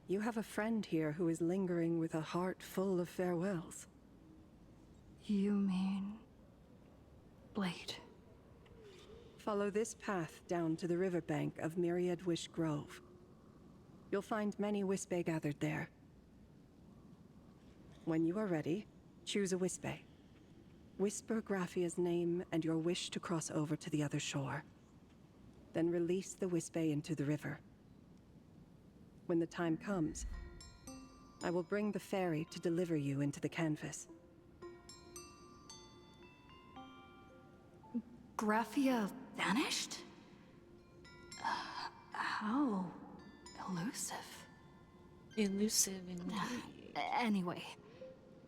You have a friend here who is lingering with a heart full of farewells. You mean... Blade? Follow this path down to the riverbank of Myriad Wish Grove. You'll find many Wispe gathered there. When you are ready, choose a Wispe. Whisper Graphia's name and your wish to cross over to the other shore. Then release the Wispe into the river. When the time comes, I will bring the ferry to deliver you into the canvas. Graphia vanished? How elusive. Elusive indeed. Anyway,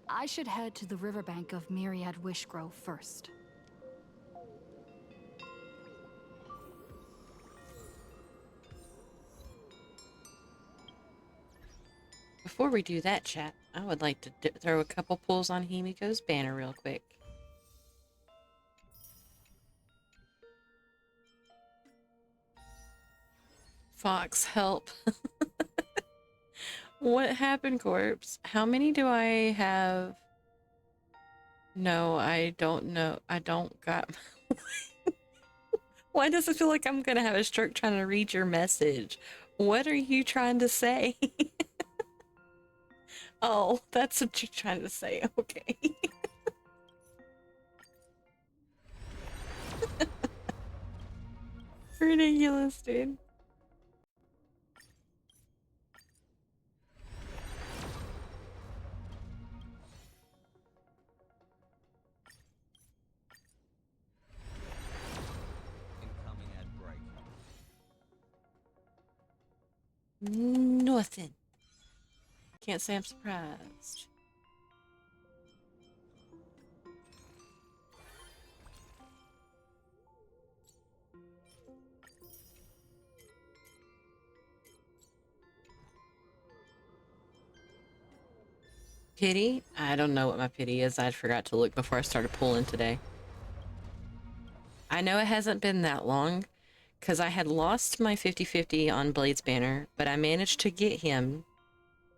I should head to the riverbank of Myriad Wish Grove first. Before we do that, chat, I would like to throw a couple pulls on Himiko's banner real quick. Fox, help. What happened, Corpse? How many do I have? No, I don't know. I don't got... Why does it feel like I'm gonna have a stroke trying to read your message? What are you trying to say? Oh, that's what you're trying to say. Okay. Ridiculous, dude. nothing. Can't say I'm surprised. Pity? I don't know what my pity is. I forgot to look before I started pulling today. I know it hasn't been that long, because I had lost my 50-50 on Blade's banner, but I managed to get him,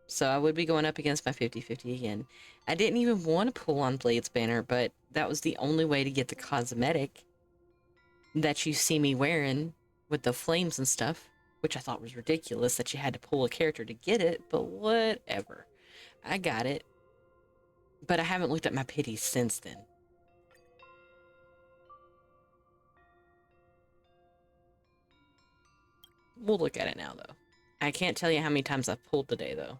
so I would be going up against my 50-50 again. I didn't even want to pull on Blade's banner, but that was the only way to get the cosmetic that you see me wearing with the flames and stuff, which I thought was ridiculous that you had to pull a character to get it, but whatever. I got it. But I haven't looked at my pity since then. We'll look at it now, though. I can't tell you how many times I've pulled today, though.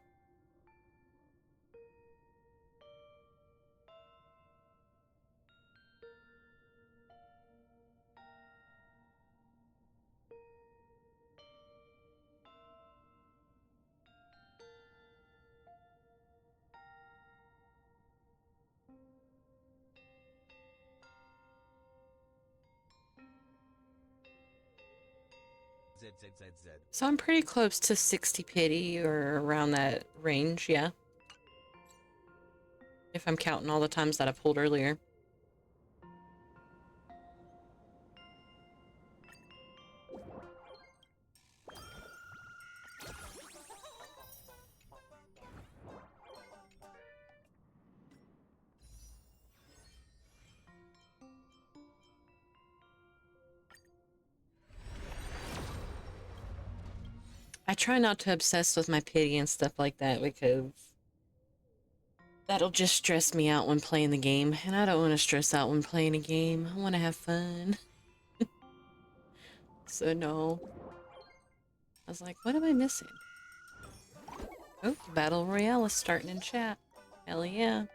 So I'm pretty close to 60 pity or around that range, yeah. If I'm counting all the times that I pulled earlier. I try not to obsess with my pity and stuff like that because that'll just stress me out when playing the game, and I don't want to stress out when playing a game. I want to have fun. So no. I was like, what am I missing? Oh, Battle Royale is starting in chat. Hell yeah.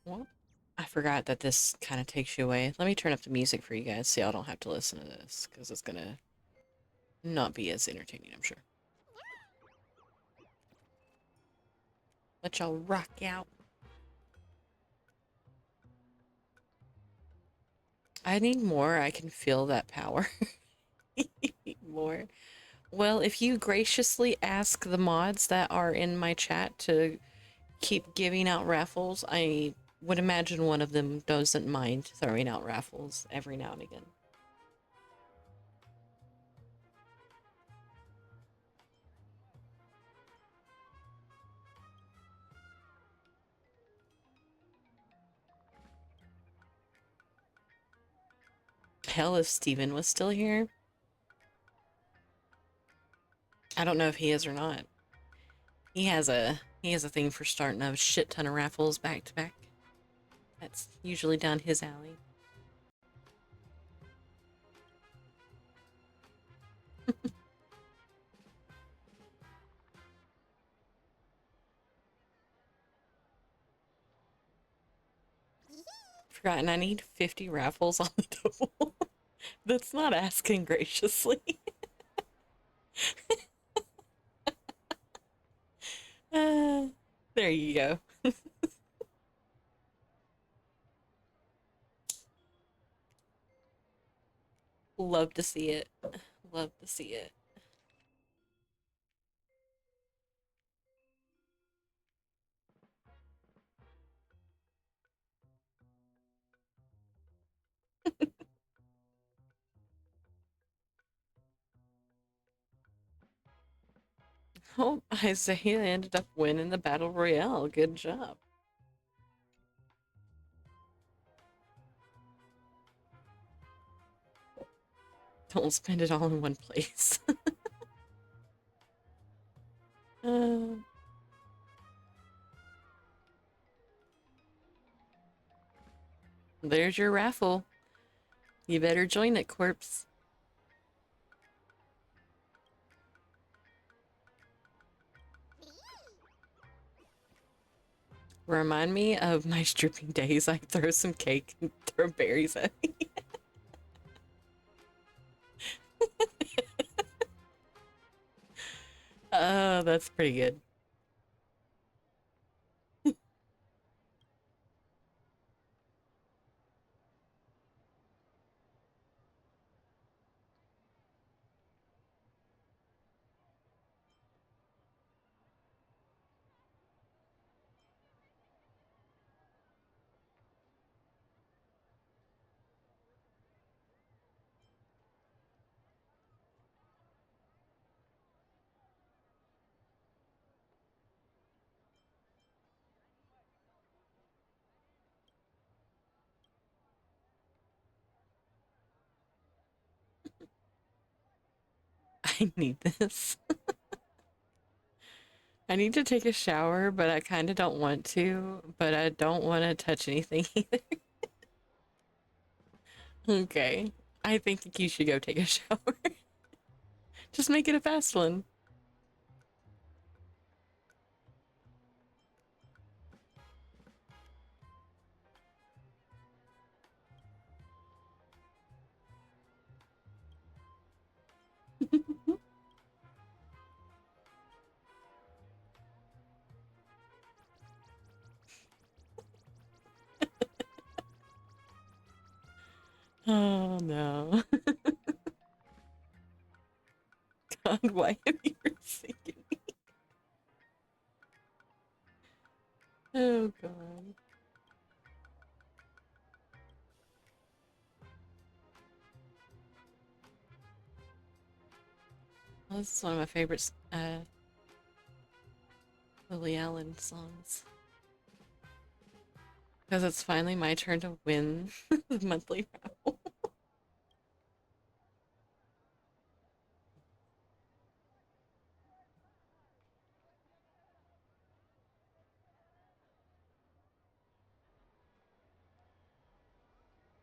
Well, I forgot that this kind of takes you away. Let me turn up the music for you guys so y'all don't have to listen to this, because it's gonna not be as entertaining, I'm sure. Let y'all rock out. I need more. I can feel that power. More. Well, if you graciously ask the mods that are in my chat to keep giving out raffles, I would imagine one of them doesn't mind throwing out raffles every now and again. Hell, if Steven was still here. I don't know if he is or not. He has a thing for starting a shit ton of raffles back to back. That's usually down his alley. Forgotten, I need 50 raffles on the double. That's not asking graciously. There you go. Love to see it. Love to see it. Oh, Isaiah ended up winning the Battle Royale. Good job. Don't spend it all in one place. uh, there's your raffle. You better join it, corpse. Remind me of my stripping days. I throw some cake and throw berries at me. Oh, that's pretty good. I need this. I need to take a shower, but I kind of don't want to, but I don't want to touch anything either. Okay. I think you should go take a shower. Just make it a fast one. Oh no. God, why have you been singing me? Oh god. Well, this is one of my favorites, Lily Allen songs. Because it's finally my turn to win the monthly raffle.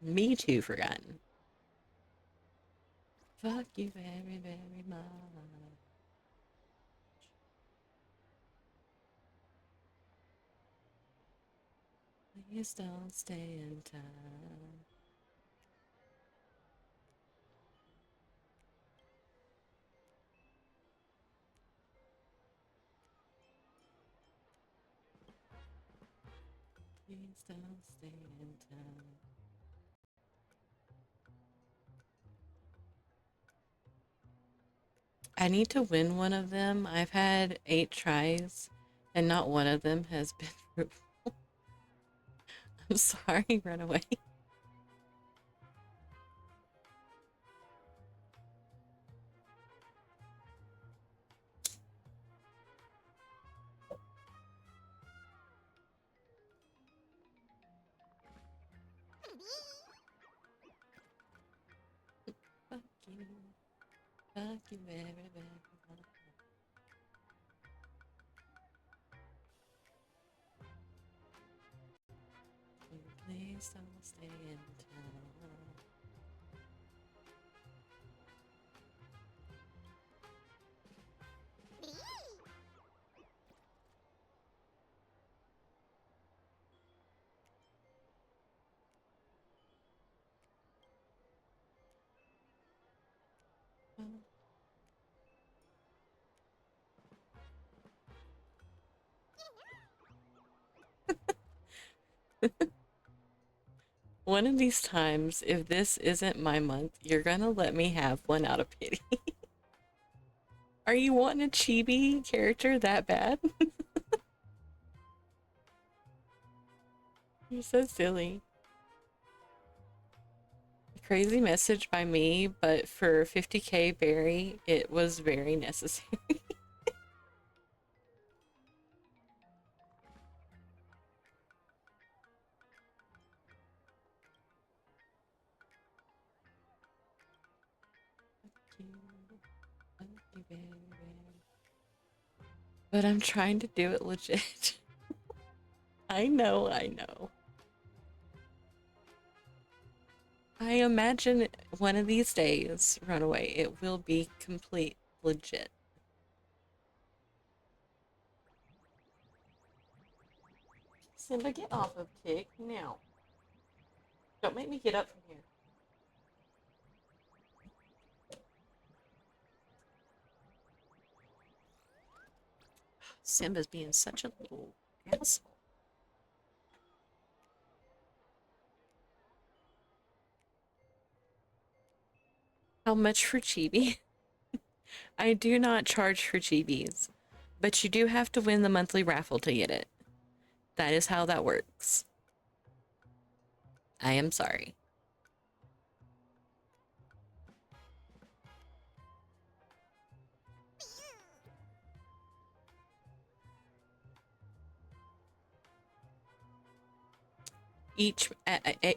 Me too, forgotten. Fuck you very, very much. Please don't stay in time. Please don't stay in time. I need to win one of them. I've had 8 tries, and not one of them has been fruitful. I'm sorry, run away. Fuck you. Fuck you very, very much. Please don't stay in town. One of these times, if this isn't my month, you're gonna let me have one out of pity. Are you wanting a chibi character that bad? You're so silly. Crazy message by me, but for 50k Barry, it was very necessary. But I'm trying to do it legit. I know, I know. I imagine one of these days, Runaway, it will be complete legit. Simba, get off of Tick now. Don't make me get up from here. Simba's being such a little asshole. How much for chibi? I do not charge for chibis, but you do have to win the monthly raffle to get it. That is how that works. I am sorry.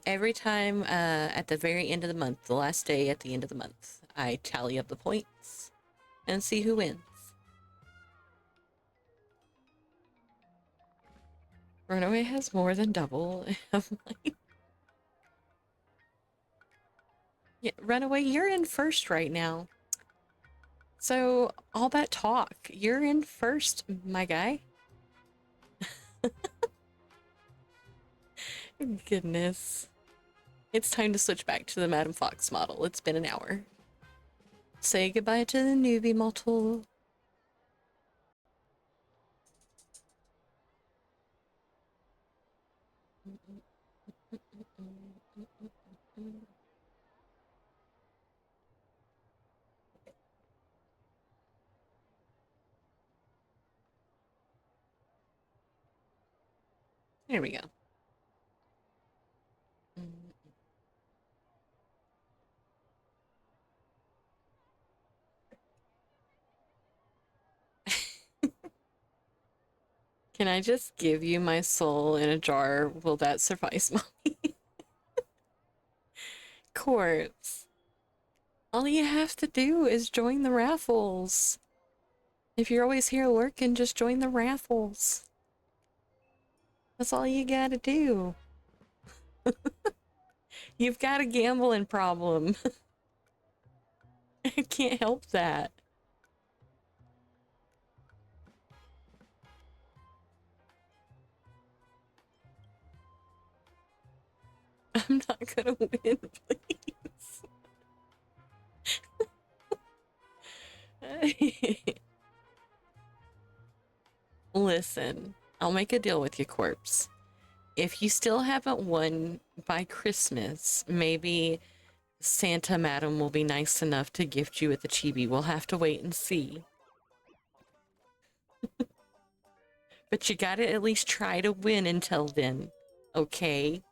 Every time at the very end of the month, the last day at the end of the month, I tally up the points and see who wins. Runaway has more than double. Yeah, Runaway, you're in first right now. So all that talk, you're in first, my guy. Goodness. It's time to switch back to the Madam Fox model. It's been an hour. Say goodbye to the newbie model. There we go. Can I just give you my soul in a jar? Will that suffice, Mommy? Corpse. All you have to do is join the raffles. If you're always here lurking, just join the raffles. That's all you gotta do. You've got a gambling problem. I can't help that. I'm not gonna win, please. Listen, I'll make a deal with you, Corpse. If you still haven't won by Christmas, maybe Santa Madam will be nice enough to gift you with a chibi. We'll have to wait and see. But you gotta at least try to win until then, okay?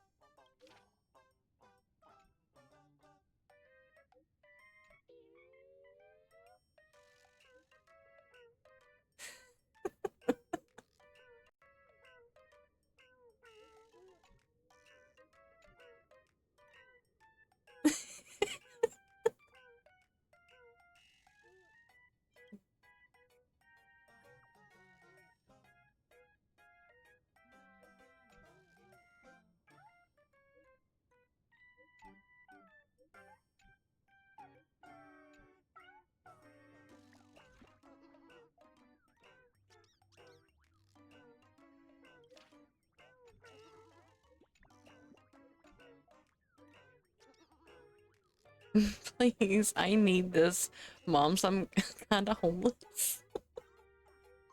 Please, I need this. Moms, I'm kinda homeless.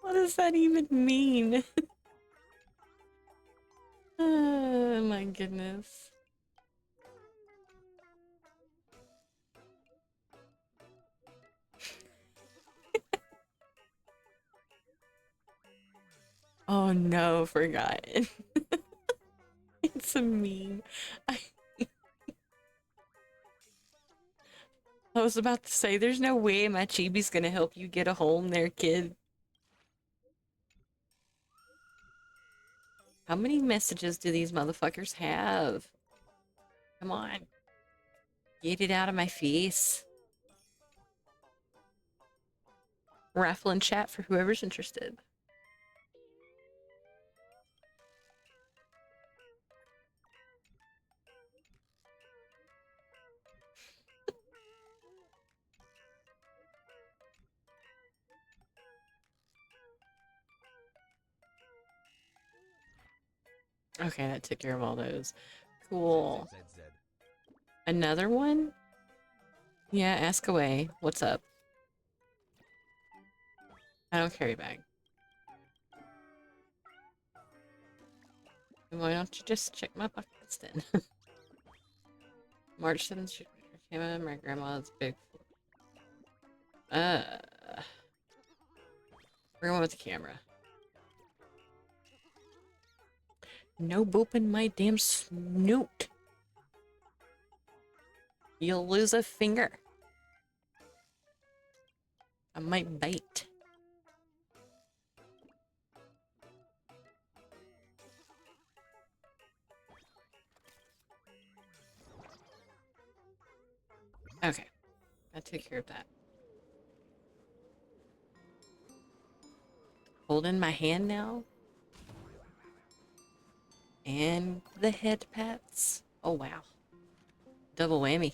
What does that even mean? Oh my goodness. Oh no, forgotten. It's a meme. I was about to say, there's no way my chibi's gonna help you get a home there, kid. How many messages do these motherfuckers have? Come on. Get it out of my face. raffle in chat for whoever's interested. Okay, that took care of all those. Cool. Another one? Yeah, ask away. What's up? I don't carry a bag. Why don't you just check my pockets then? March 7th, she came in my grandma's big. We're going with the camera. No booping my damn snoot. You'll lose a finger. I might bite. Okay, I took care of that. Hold in my hand now. And the head pats. Oh wow. Double whammy.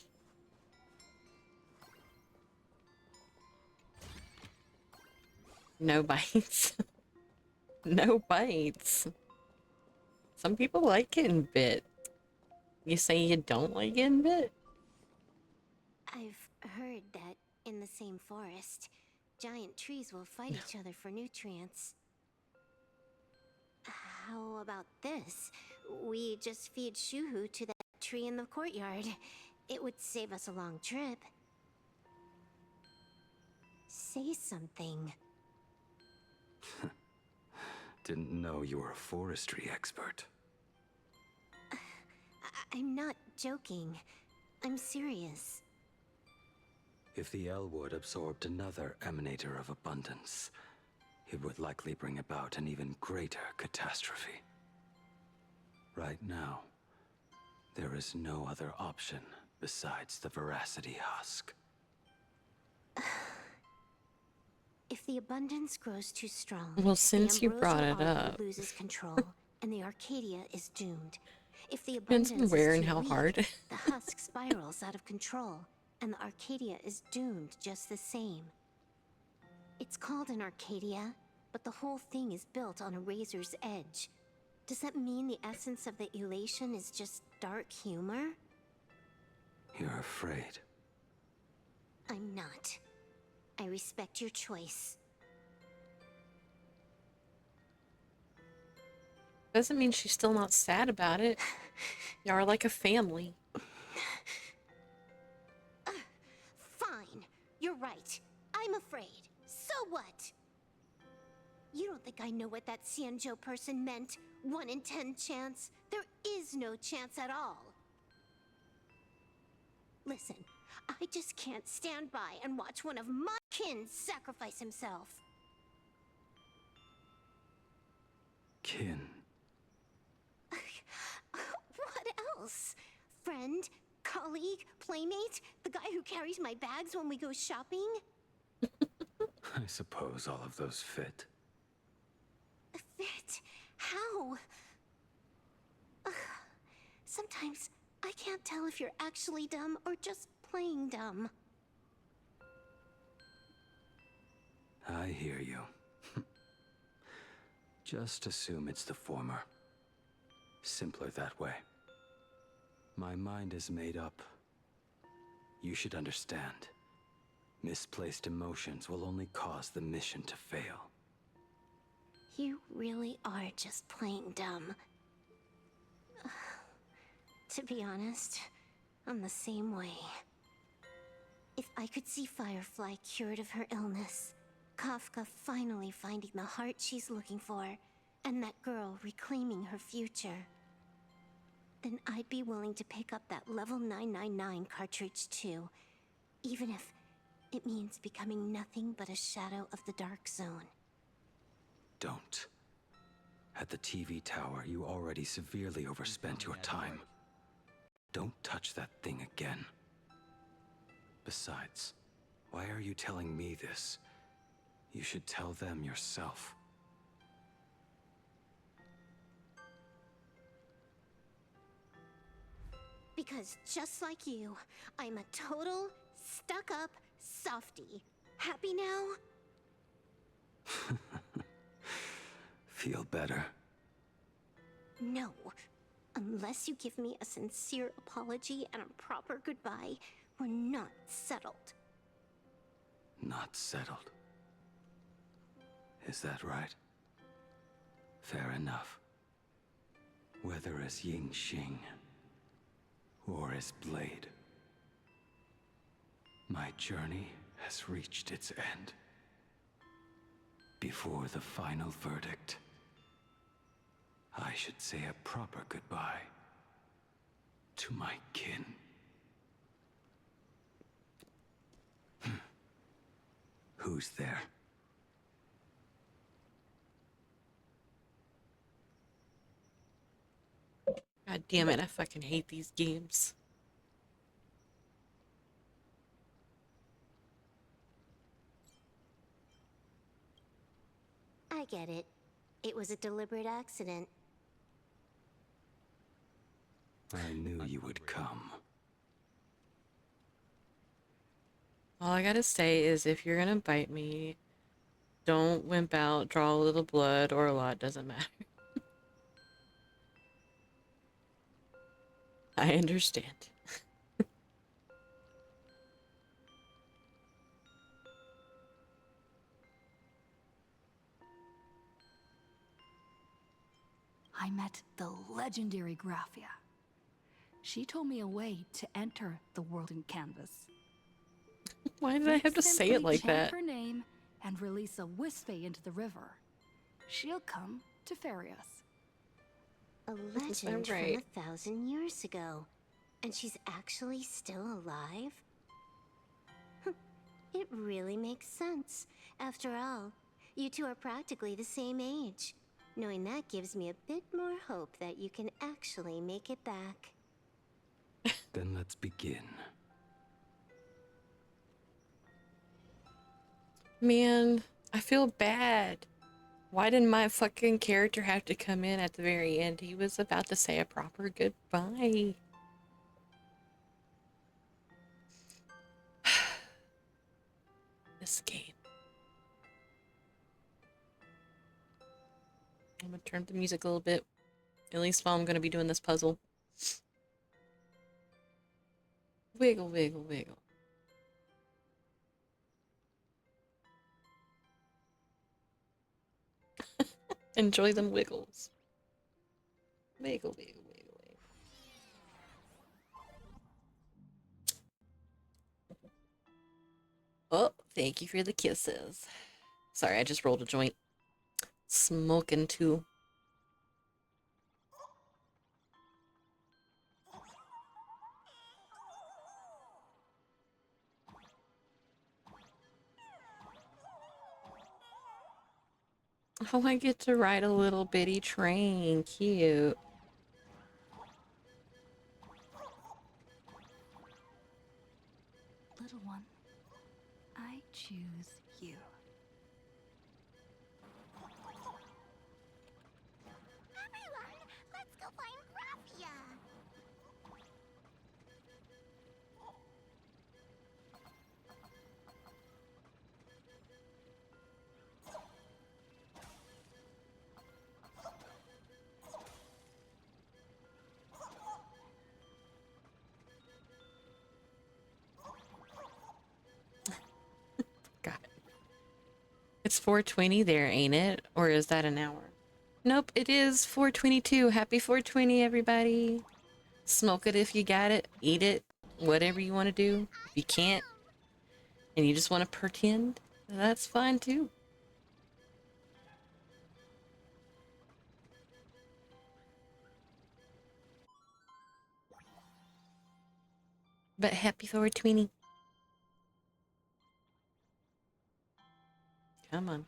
No bites. No bites. Some people like getting bit. You say you don't like getting bit? I've heard that in the same forest, giant trees will fight each other for nutrients. How about this? We just feed Shuhu to that tree in the courtyard. It would save us a long trip. Say something. Didn't know you were a forestry expert. I'm not joking. I'm serious. If the Elwood absorbed another emanator of abundance, it would likely bring about an even greater catastrophe. Right now, there is no other option besides the Veracity Husk. If the abundance grows too strong, Well, since you brought it up, loses control, and the Arcadia is doomed. If the depends abundance on where is and too how weak, hard. the husk spirals out of control, and the Arcadia is doomed just the same. It's called an Arcadia, but the whole thing is built on a razor's edge. Does that mean the essence of the elation is just dark humor? You're afraid. I'm not. I respect your choice. Doesn't mean she's still not sad about it. Y'all are like a family. Fine. You're right. I'm afraid. So what? You don't think I know what that Xianzhou person meant? 1 in 10 chance? There is no chance at all. Listen, I just can't stand by and watch one of my kin sacrifice himself. Kin. What else? Friend? Colleague? Playmate? The guy who carries my bags when we go shopping? I suppose all of those fit. Fit? How? Sometimes I can't tell if you're actually dumb or just playing dumb. I hear you. Just assume it's the former. Simpler that way. My mind is made up. You should understand. Misplaced emotions will only cause the mission to fail. You really are just playing dumb. To be honest, I'm the same way. If I could see Firefly cured of her illness, Kafka finally finding the heart she's looking for, and that girl reclaiming her future, then I'd be willing to pick up that level 999 cartridge too, even if it means becoming nothing but a shadow of the Dark Zone. Don't. At the TV tower, you already severely overspent your time. Don't touch that thing again. Besides, why are you telling me this? You should tell them yourself. Because just like you, I'm a total stuck-up softie. Happy now? Feel better? No. Unless you give me a sincere apology and a proper goodbye, we're not settled. Not settled. Is that right? Fair enough. Whether as Ying Xing or as Blade, my journey has reached its end. Before the final verdict, I should say a proper goodbye to my kin. Who's there? God damn it, I fucking hate these games. I get it. It was a deliberate accident. I knew you would come. All I gotta say is if you're gonna bite me, don't wimp out, draw a little blood or a lot, doesn't matter. I understand. I met the legendary Graphia. She told me a way to enter the world in canvas. Why did I have to say it like Simply that? chant her name and release a Wispe into the river. She'll come to ferry us. A legend from 1,000 years ago. And she's actually still alive? It really makes sense. After all, you two are practically the same age. Knowing that gives me a bit more hope that you can actually make it back. Then let's begin. Man, I feel bad. Why didn't my fucking character have to come in at the very end? He was about to say a proper goodbye. This game. I'm gonna turn up the music a little bit. At least while I'm gonna be doing this puzzle. Wiggle, wiggle, wiggle. Enjoy them wiggles. Wiggle, wiggle, wiggle, wiggle. Oh, thank you for the kisses. Sorry, I just rolled a joint. Smoking too. Oh, I get to ride a little bitty train. Cute. Little one, I choose you. Everyone, let's go find Graphia! It's 4:20 there, ain't it? Or is that an hour? Nope, it is 4:22. Happy 4:20, everybody. Smoke it if you got it. Eat it. Whatever you want to do. If you can't, and you just want to pretend, that's fine too. But happy 4:20. Come on.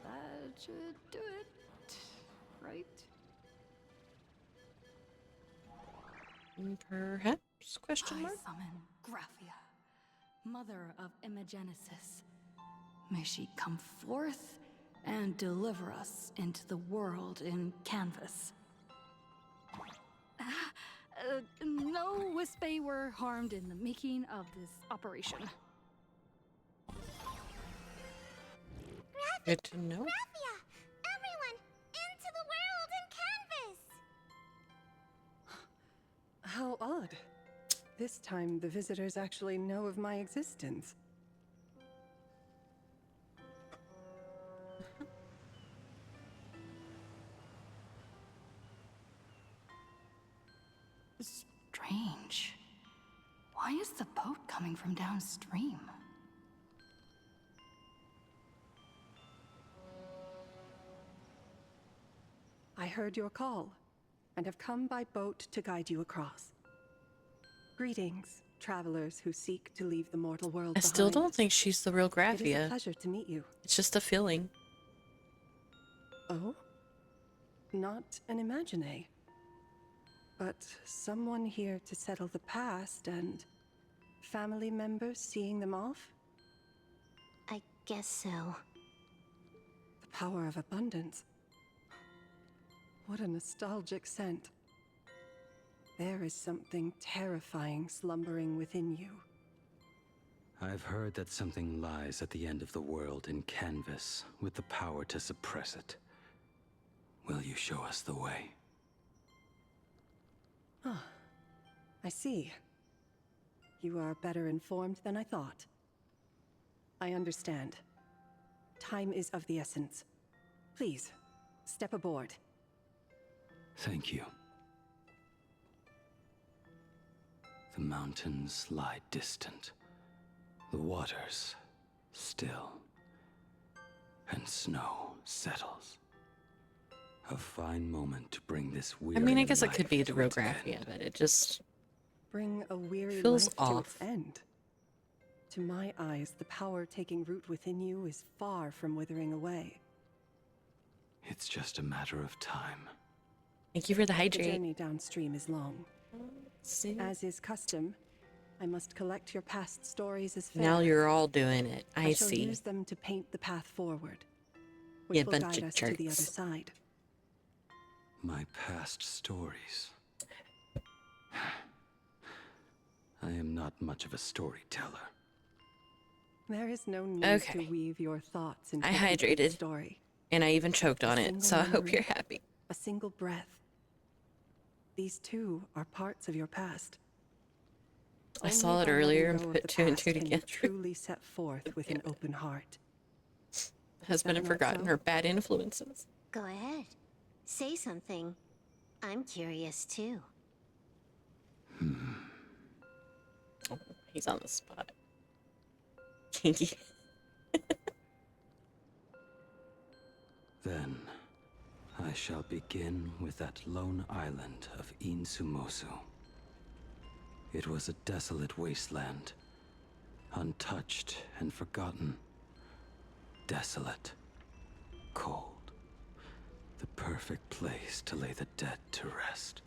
That should do it, right? Perhaps. Oops, question mark. I summon Graphia, mother of Imagenesis. May she come forth and deliver us into the world in canvas. No Wispay were harmed in the making of this operation. Good to know. Graphia! Everyone, into the world in canvas! How odd. This time, the visitors actually know of my existence. Strange. Why is the boat coming from downstream? I heard your call, and have come by boat to guide you across. Greetings, travelers who seek to leave the mortal world I still behind. don't think she's the real It is a Graphia. pleasure to meet you. It's just a feeling. Oh? Not an Imagine, but someone here to settle the past and family members seeing them off? I guess so. The power of abundance. What a nostalgic scent. There is something terrifying slumbering within you. I've heard that something lies at the end of the world in canvas with the power to suppress it. Will you show us the way? Ah, I see. You are better informed than I thought. I understand. Time is of the essence. Please, step aboard. Thank you. The mountains lie distant. The waters still. And snow settles. A fine moment to bring this I weary mean, I guess it life could be the to real its end. Graphia, but it just Bring a weary feels life to off. its end. To my eyes, the power taking root within you is far from withering away. It's just a matter of time. Thank you for the The hydrate. journey downstream is long. As is custom, I must collect your past stories as fair. Now you're all doing it. I shall see. use them to paint the path forward, You which will bunch guide of us to the other jerks. side. My past stories. I am not much of a storyteller. There is no need Okay. to weave your thoughts into I a complete hydrated, story. and I even choked on A it, single so I hope memory, you're happy. A single breath. These too are parts of your past. I Only saw it by letting earlier go and of put the two and past two can you together. truly set forth with an open heart. Husband and not forgotten so? her bad influences. Go ahead. Say something. I'm curious too. Oh, he's on the spot. Kinky. Then, I shall begin with that lone island of Insumosu. It was a desolate wasteland, untouched and forgotten. Desolate, cold, the perfect place to lay the dead to rest.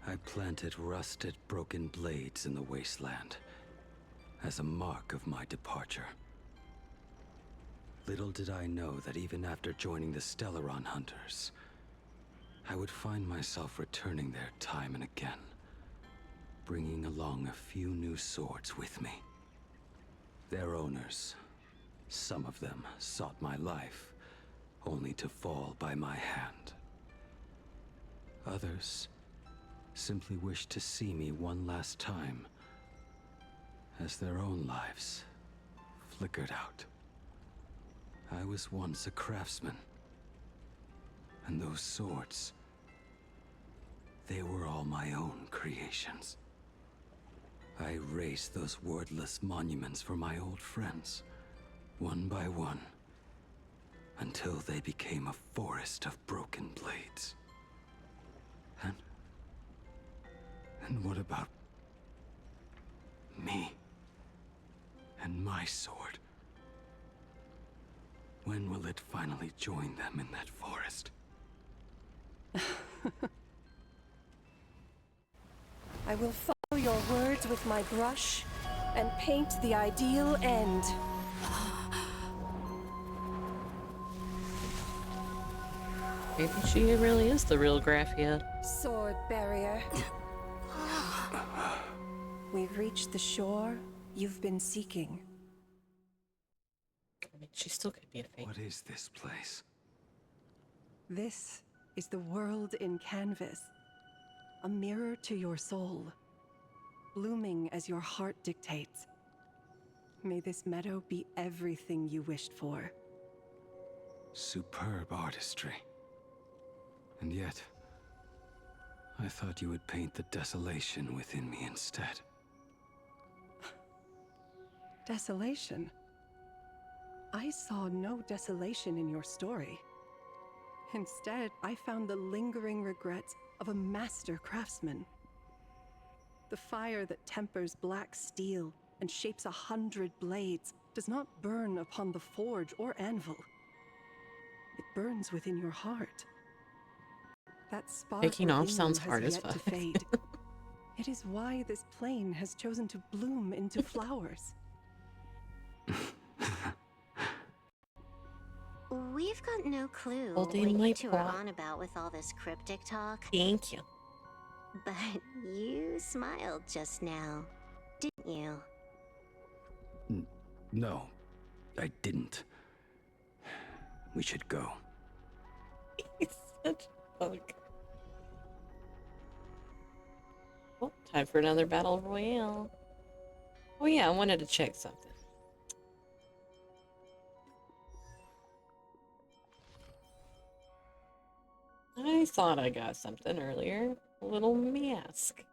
I planted rusted, broken blades in the wasteland as a mark of my departure. Little did I know that even after joining the Stellaron Hunters, I would find myself returning there time and again, bringing along a few new swords with me. Their owners, some of them sought my life, only to fall by my hand. Others simply wished to see me one last time, as their own lives flickered out. I was once a craftsman, and those swords, they were all my own creations. I raised those wordless monuments for my old friends, one by one, until they became a forest of broken blades. And what about me and my sword? When will it finally join them in that forest? I will follow your words with my brush and paint the ideal end. Maybe she really is the real Graphia. Sword barrier. We've reached the shore you've been seeking. I mean, she still could be a fake. What is this place? This is the world in canvas. A mirror to your soul, blooming as your heart dictates. May this meadow be everything you wished for. Superb artistry. And yet, I thought you would paint the desolation within me instead. Desolation? I saw no desolation in your story. Instead, I found the lingering regrets of a master craftsman. The fire that tempers black steel and shapes 100 blades does not burn upon the forge or anvil. It burns within your heart. That spark Taking off within sounds you hard has as yet to fuck. fade. It is why this plane has chosen to bloom into flowers. We've got no clue Holding what my you two are paw. on about with all this cryptic talk. Thank you. But you smiled just now, didn't you? No, I didn't. We should go. He's such a bug. Well, time for another battle royale. Oh yeah, I wanted to check something. I thought I got something earlier. A little mask.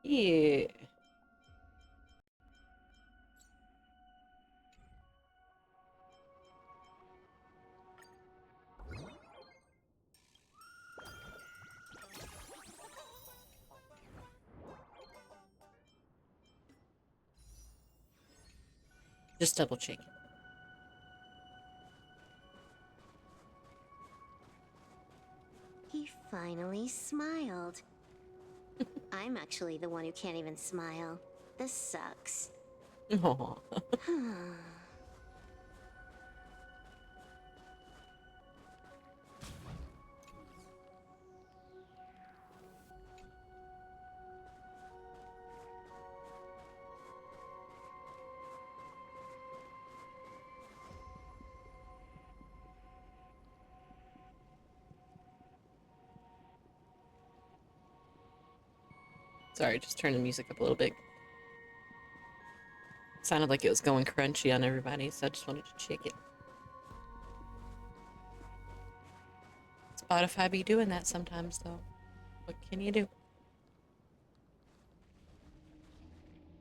Yeah. Just double checking. He finally smiled. I'm actually the one who can't even smile. This sucks. Aw. Sorry, just turn the music up a little bit. Sounded like it was going crunchy on everybody, so I just wanted to check it. Spotify be doing that sometimes, though. What can you do?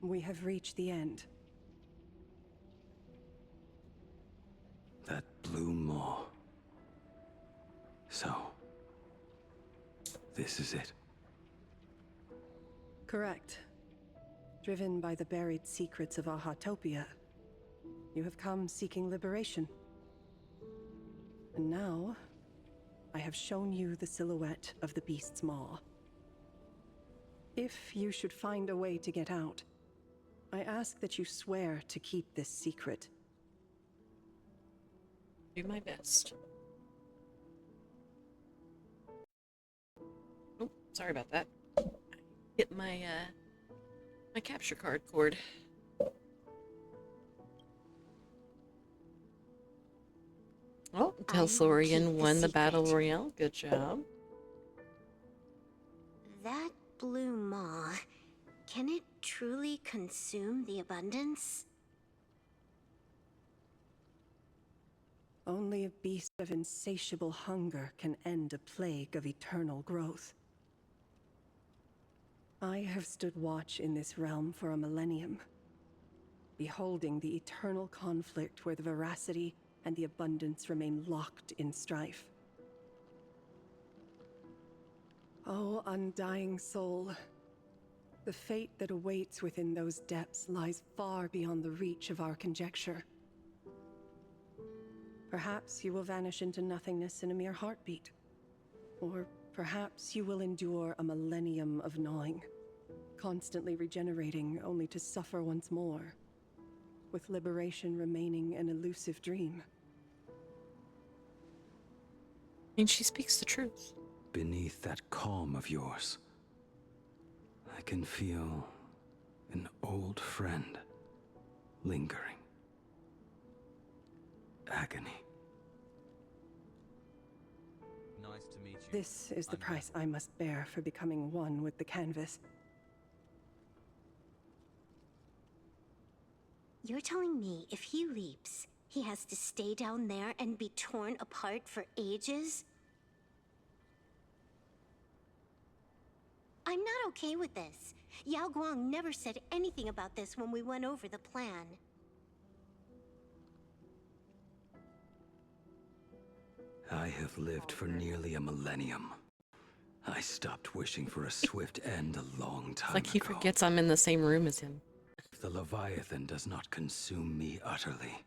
We have reached the end. That blue maw. So, this is it. Correct. Driven by the buried secrets of Ahatopia, you have come seeking liberation. And now, I have shown you the silhouette of the beast's maw. If you should find a way to get out, I ask that you swear to keep this secret. Do my best. Oh, sorry about that. Hit my my capture card cord. Oh, Telsaurian won the battle royale. Good job. That blue maw, can it truly consume the abundance? Only a beast of insatiable hunger can end a plague of eternal growth. I have stood watch in this realm for a millennium, beholding the eternal conflict where the veracity and the abundance remain locked in strife. Oh, undying soul, the fate that awaits within those depths lies far beyond the reach of our conjecture. Perhaps you will vanish into nothingness in a mere heartbeat. Or perhaps you will endure a millennium of gnawing. constantly regenerating only to suffer once more, with liberation remaining an elusive dream. I mean, she speaks the truth. Beneath that calm of yours, I can feel an old friend lingering. Agony. Nice to meet you. This is the price I must bear for becoming one with the canvas. You're telling me if he leaps, he has to stay down there and be torn apart for ages? I'm not okay with this. Yao Guang never said anything about this when we went over the plan. I have lived for nearly a millennium. I stopped wishing for a swift end a long time It's like he ago. forgets I'm in the same room as him. If the Leviathan does not consume me utterly,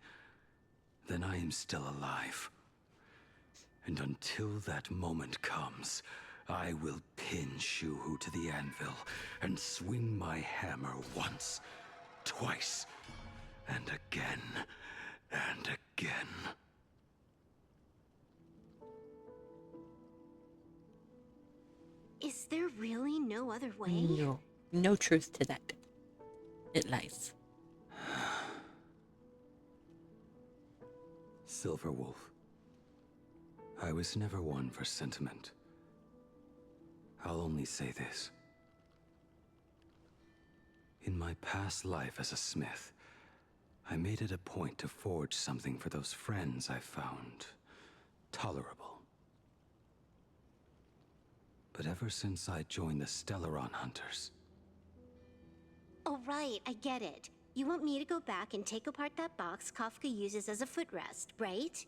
then I am still alive. And until that moment comes, I will pin Shuhu to the anvil and swing my hammer once, twice, and again, and again. Is there really no other way? No. No truth to that. It lies. Silverwolf. I was never one for sentiment. I'll only say this. In my past life as a smith, I made it a point to forge something for those friends I found tolerable. But ever since I joined the Stellaron Hunters... Oh, right, I get it. You want me to go back and take apart that box Kafka uses as a footrest, right?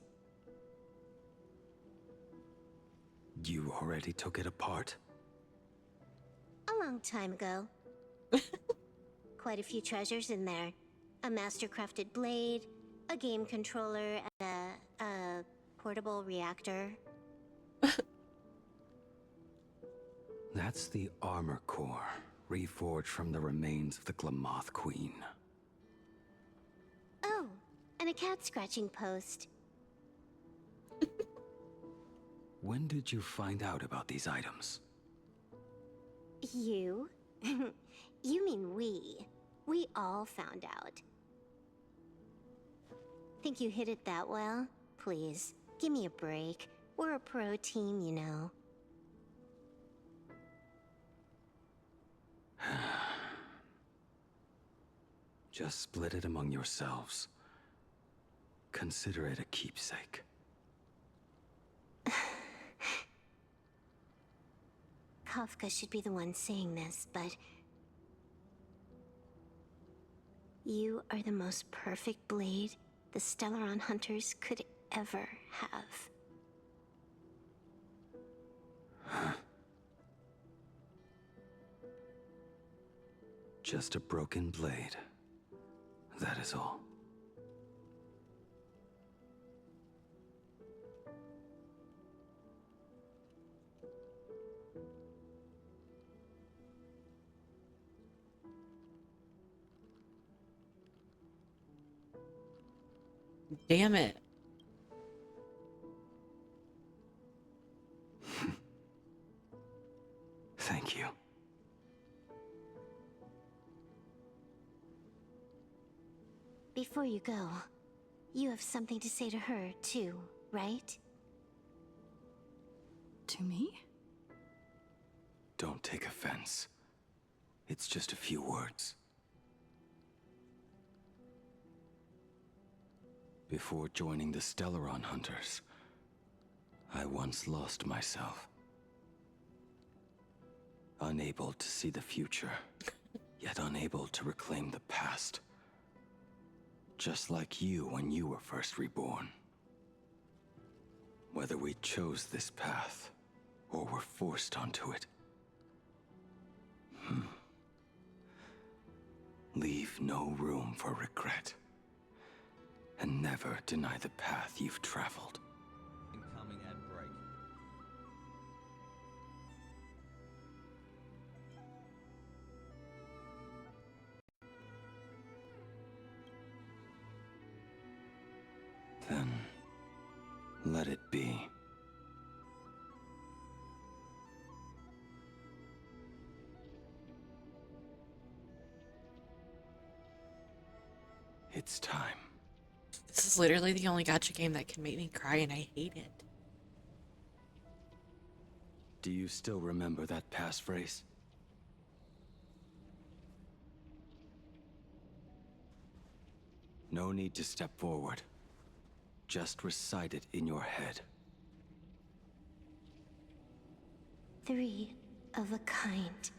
You already took it apart? A long time ago. Quite a few treasures in there. A master-crafted blade, a game controller, and a portable reactor. That's the armor core, reforged from the remains of the Glamoth Queen. Oh, and a cat-scratching post. When did you find out about these items? You? You mean we. We all found out. Think you hid it that well? Please, give me a break. We're a pro team, you know. Just split it among yourselves. Consider it a keepsake. Kafka should be the one saying this, but... You are the most perfect blade the Stellaron Hunters could ever have. Just a broken blade. That is all. Damn it. Thank you. Before you go, you have something to say to her, too, right? To me? Don't take offense. It's just a few words. Before joining the Stellaron Hunters, I once lost myself. Unable to see the future, yet unable to reclaim the past. Just like you when you were first reborn. Whether we chose this path, or were forced onto it. Leave no room for regret. And never deny the path you've traveled. Incoming ad break. Then let it be. It's time. This is literally the only gacha game that can make me cry, and I hate it. Do you still remember that passphrase? No need to step forward. Just recite it in your head. 3 of a kind.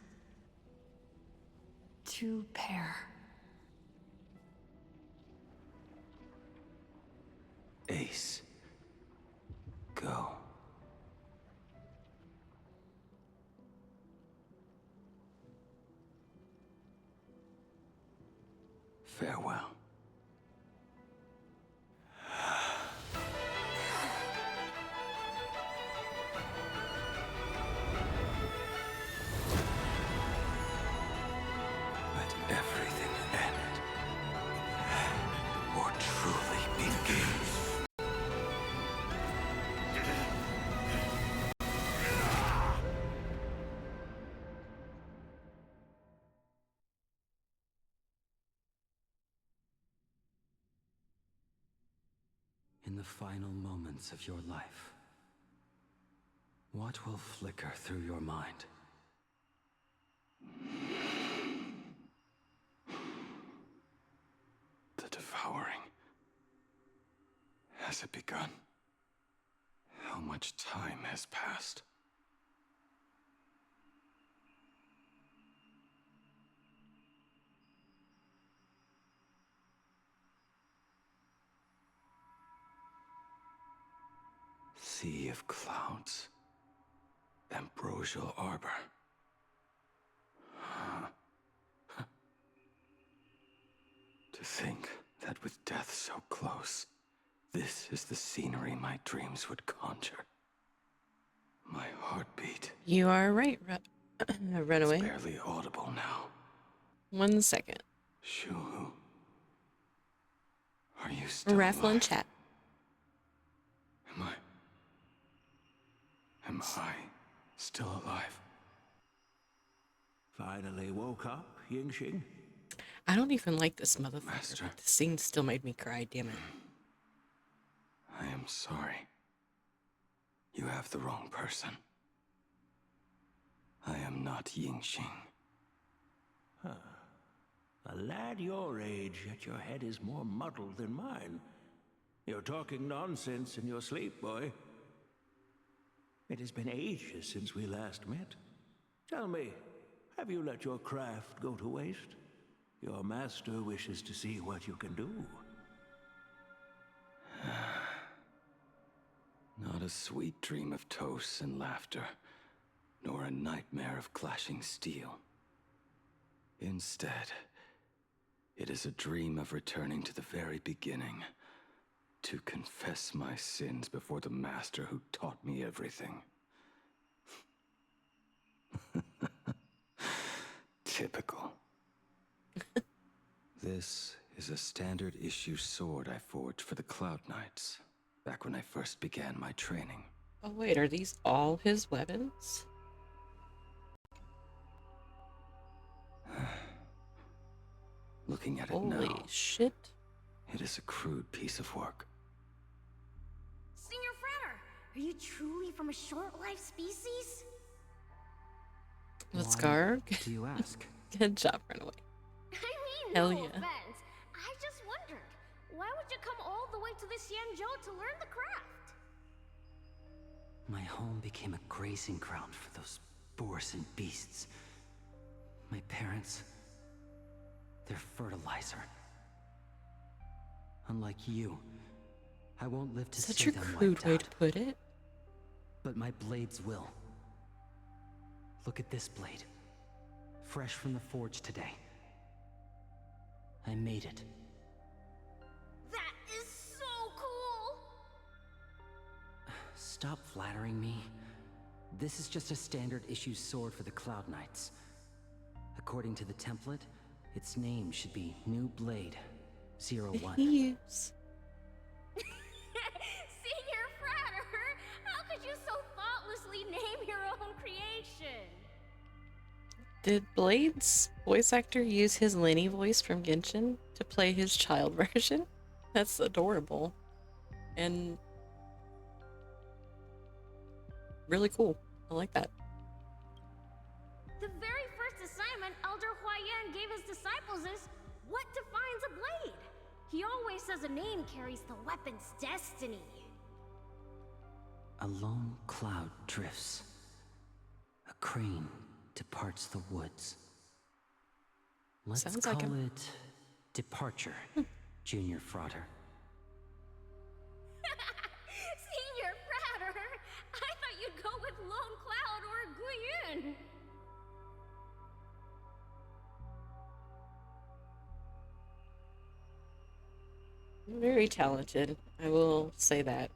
2 pair. Ace. Go. Farewell. Let everything end. Or truly begin. In the final moments of your life, what will flicker through your mind? The devouring. Has it begun? How much time has passed? Sea of clouds. Ambrosial arbor. To think that with death so close, this is the scenery my dreams would conjure. My heartbeat. You are right, Runaway. It's barely audible now. 1 second. Shuhu. Are you still Raffle in alive? chat. Am I still alive? Finally woke up, Yingxing? I don't even like this motherfucker. Master. But the scene still made me cry, damn it. I am sorry. You have the wrong person. I am not Yingxing. Huh. A lad your age, yet your head is more muddled than mine. You're talking nonsense in your sleep, boy. It has been ages since we last met. Tell me, have you let your craft go to waste? Your master wishes to see what you can do. Not a sweet dream of toasts and laughter, nor a nightmare of clashing steel. Instead, it is a dream of returning to the very beginning, to confess my sins before the master who taught me everything. Typical. This is a standard issue sword I forged for the Cloud Knights, back when I first began my training. Oh wait, are these all his weapons? Looking at it Holy now, shit. it is a crude piece of work. Senior Frater, are you truly from a short-lived species? Let's go. Do you ask? Good job, Runaway. I mean, Hell no yeah. offense. I just wondered, why would you come all the way to this Yanzhou to learn the craft? My home became a grazing ground for those boars and beasts. My parents, they're fertilizer. Unlike you, I won't live to Such see a them crude wiped way out. to put it. But my blades will. Look at this blade. Fresh from the forge today. I made it. That is so cool! Stop flattering me. This is just a standard issue sword for the Cloud Knights. According to the template, its name should be New Blade 01. Thieves. honestly name your own creation. Did Blade's voice actor use his Lenny voice from Genshin to play his child version? That's adorable. And really cool. I like that. The very first assignment Elder Huayan gave his disciples is what defines a blade. He always says a name carries the weapon's destiny. A lone cloud drifts. A crane departs the woods. Let's Sounds call like him. it Departure, Junior Frauder. Senior Frater! I thought you'd go with Lone Cloud or Guiyun. Very talented. I will say that.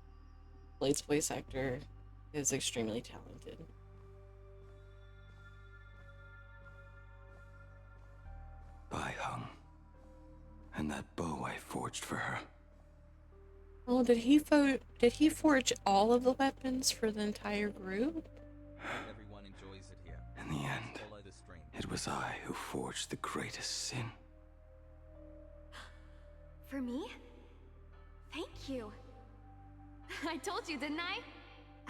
Blade's voice actor is extremely talented. Bai Hung. And that bow I forged for her. Oh, did he forge all of the weapons for the entire group? Everyone enjoys it here. In the end, Follow the stream. it was I who forged the greatest sin. For me? Thank you. I told you, didn't I?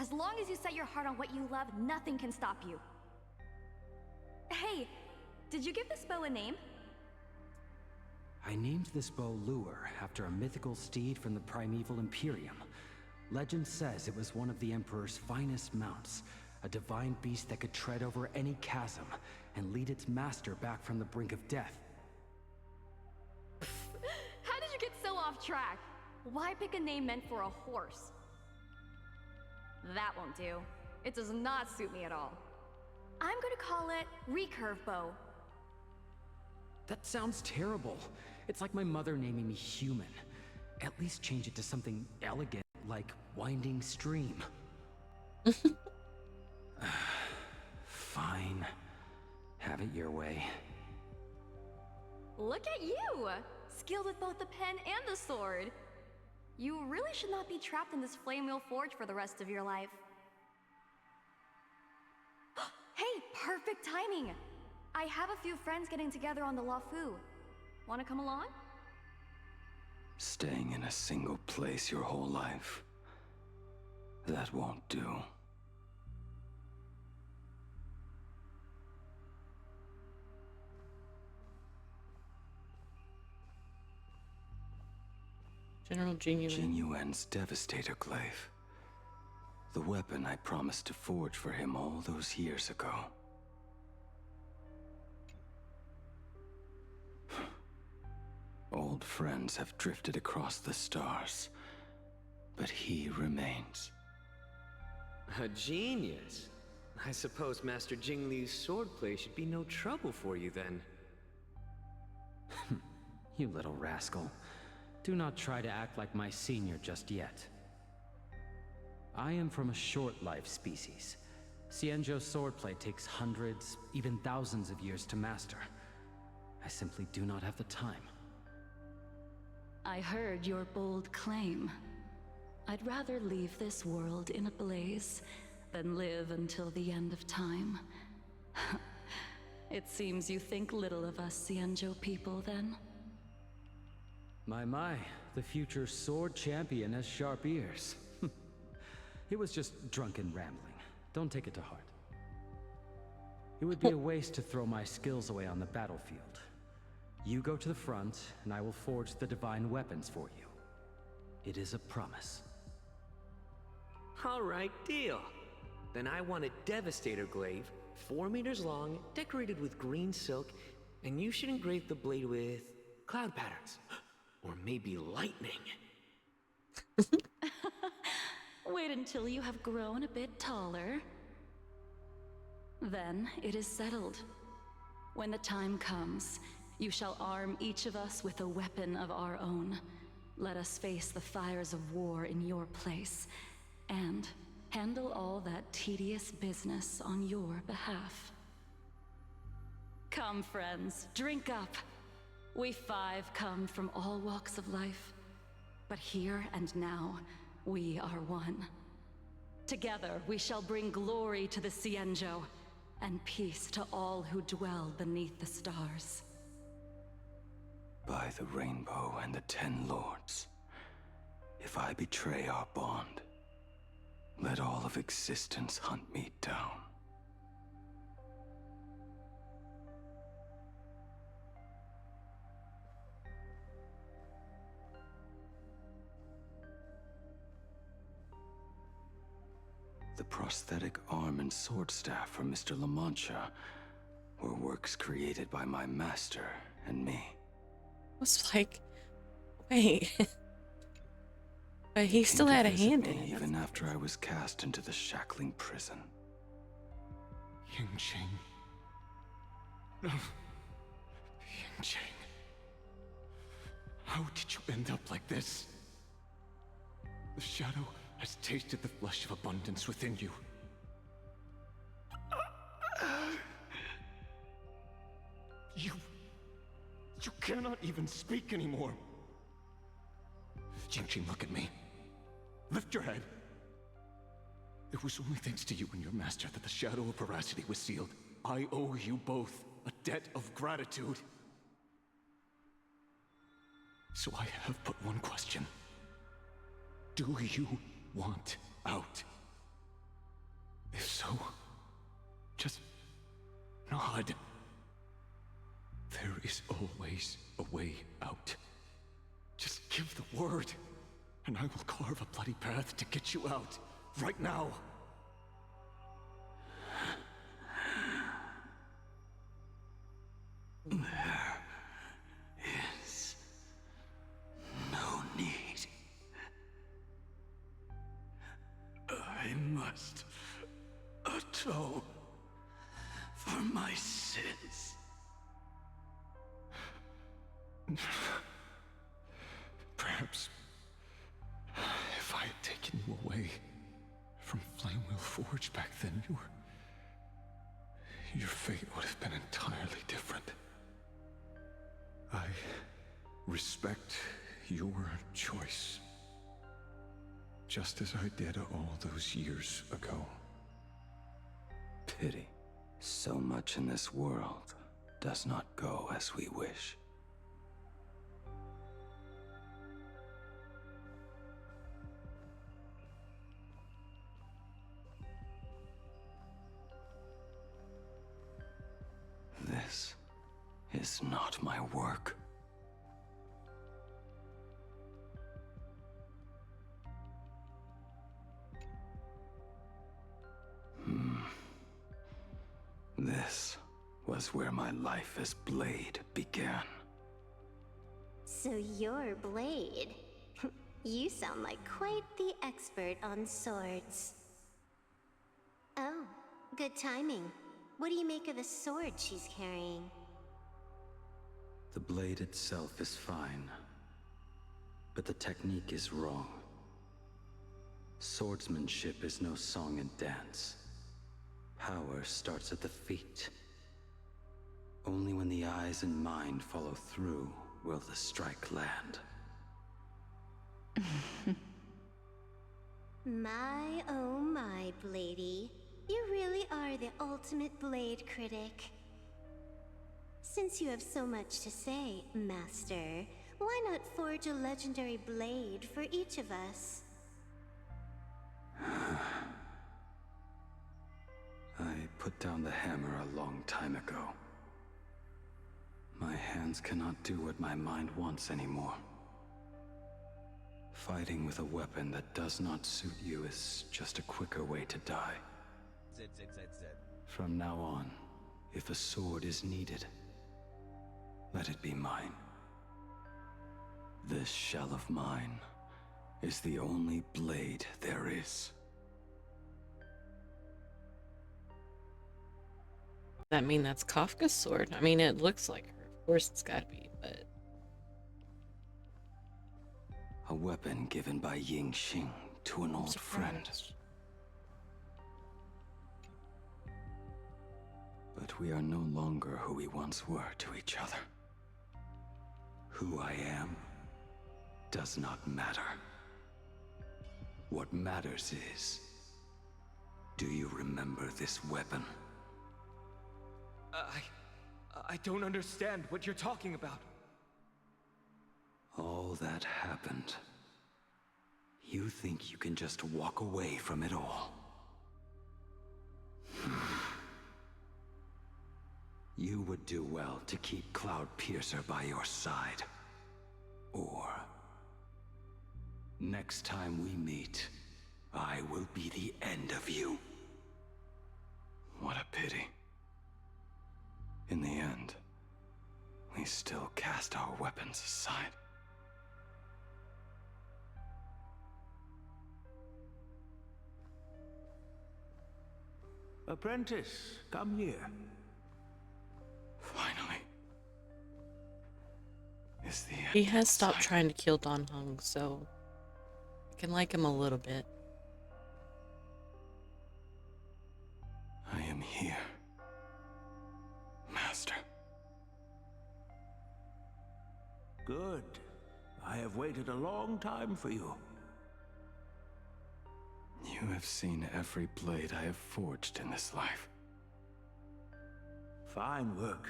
As long as you set your heart on what you love, nothing can stop you. Hey, did you give this bow a name? I named this bow Lure after a mythical steed from the primeval Imperium. Legend says it was one of the Emperor's finest mounts, a divine beast that could tread over any chasm and lead its master back from the brink of death. How did you get so off track? Why pick a name meant for a horse? That won't do. It does not suit me at all. I'm gonna call it Recurve Bow. That sounds terrible. It's like my mother naming me Human. At least change it to something elegant, like Winding Stream. Fine. Have it your way. Look at you! Skilled with both the pen and the sword. You really should not be trapped in this flame wheel forge for the rest of your life. Hey, perfect timing! I have a few friends getting together on the Lafu. Wanna come along? Staying in a single place your whole life. That won't do. General Jingyuan. Jingyuan's Devastator Glaive. The weapon I promised to forge for him all those years ago. Old friends have drifted across the stars, but he remains. A genius. I suppose Master Jingliu's swordplay should be no trouble for you then. You little rascal. Do not try to act like my senior just yet. I am from a short-life species. Xianzhou's swordplay takes hundreds, even thousands of years to master. I simply do not have the time. I heard your bold claim. I'd rather leave this world in a blaze than live until the end of time. It seems you think little of us Xianzhou people, then? My, the future sword champion has sharp ears. It was just drunken rambling. Don't take it to heart. It would be a waste to throw my skills away on the battlefield. You go to the front, and I will forge the divine weapons for you. It is a promise. All right, deal. Then I want a Devastator Glaive, 4 meters long, decorated with green silk, and you should engrave the blade with cloud patterns. Or maybe lightning. Wait until you have grown a bit taller. Then it is settled. When the time comes, you shall arm each of us with a weapon of our own. Let us face the fires of war in your place, and handle all that tedious business on your behalf. Come, friends, drink up. We 5 come from all walks of life, but here and now, we are one. Together we shall bring glory to the Cienjo, and peace to all who dwell beneath the stars. By the rainbow and the 10 lords, if I betray our bond, let all of existence hunt me down. The prosthetic arm and sword staff from Mr. La Mancha were works created by my master and me. I was like, wait. But he still had a hand in it. Even after I was cast into the shackling prison. Yingqing. No. Yingqing. How did you end up like this? The shadow has tasted the flesh of abundance within you. You cannot even speak anymore. Yingqing, look at me. Lift your head. It was only thanks to you and your master that the shadow of veracity was sealed. I owe you both a debt of gratitude. So I have but one question. Do you want out? If so, just nod. There is always a way out. Just give the word, and I will carve a bloody path to get you out, right now. There is no need. I must atone for my sins. Perhaps if I had taken you away from Flamewheel Forge back then, your fate would have been entirely different. I respect your choice, just as I did all those years ago. Pity. So much in this world does not go as we wish. This is not my work. This was where my life as Blade began. So you're Blade. You sound like quite the expert on swords. Oh, good timing. What do you make of the sword she's carrying? The blade itself is fine, but the technique is wrong. Swordsmanship is no song and dance. Power starts at the feet. Only when the eyes and mind follow through will the strike land. My, oh my, Bladey. You really are the ultimate blade critic. Since you have so much to say, Master, why not forge a legendary blade for each of us? I put down the hammer a long time ago. My hands cannot do what my mind wants anymore. Fighting with a weapon that does not suit you is just a quicker way to die. From now on, if a sword is needed, let it be mine. This shell of mine is the only blade there is. That mean that's Kafka's sword? I mean, it looks like her. Of course it's gotta be, but... A weapon given by Yingqing to an old friend. But we are no longer who we once were to each other. Who I am does not matter. What matters is Do you remember this weapon? I don't understand what you're talking about. All that happened. You think you can just walk away from it all? You would do well to keep Cloud Piercer by your side. Or, next time we meet, I will be the end of you. What a pity. In the end, we still cast our weapons aside. Apprentice, come here. Finally. Is the end He has stopped trying to kill Don Hung, so I can like him a little bit. I am here, Master. Good. I have waited a long time for you. You have seen every blade I have forged in this life. Fine work.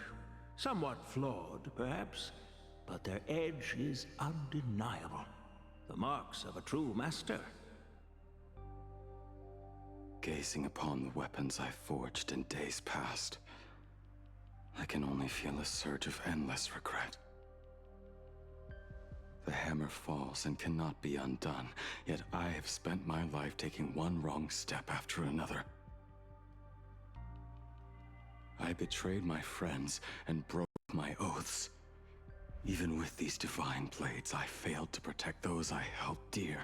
Somewhat flawed, perhaps, but their edge is undeniable. The marks of a true master. Gazing upon the weapons I forged in days past, I can only feel a surge of endless regret. The hammer falls and cannot be undone, yet I have spent my life taking one wrong step after another. I betrayed my friends and broke my oaths. Even with these divine blades, I failed to protect those I held dear.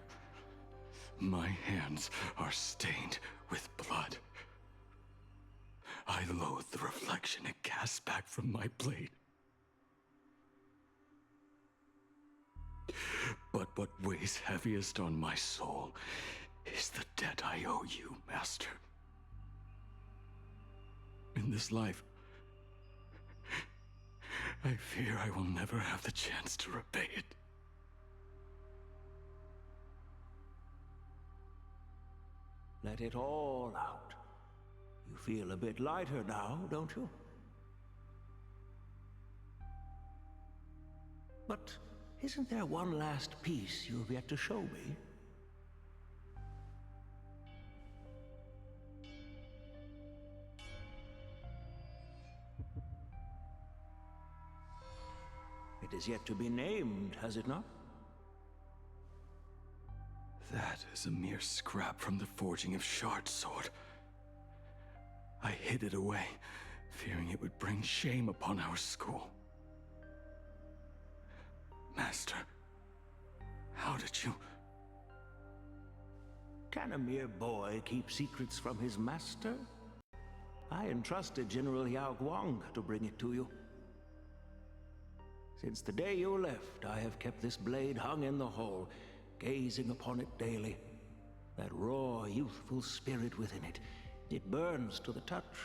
My hands are stained with blood. I loathe the reflection it casts back from my blade. But what weighs heaviest on my soul is the debt I owe you, Master. In this life, I fear I will never have the chance to repay it. Let it all out. You feel a bit lighter now, don't you? But isn't there one last piece you've yet to show me? It is yet to be named, has it not? That is a mere scrap from the forging of Shard Sword. I hid it away, fearing it would bring shame upon our school. Master, how did you... Can a mere boy keep secrets from his master? I entrusted General Yao Guang to bring it to you. Since the day you left, I have kept this blade hung in the hall, gazing upon it daily. That raw, youthful spirit within it, it burns to the touch.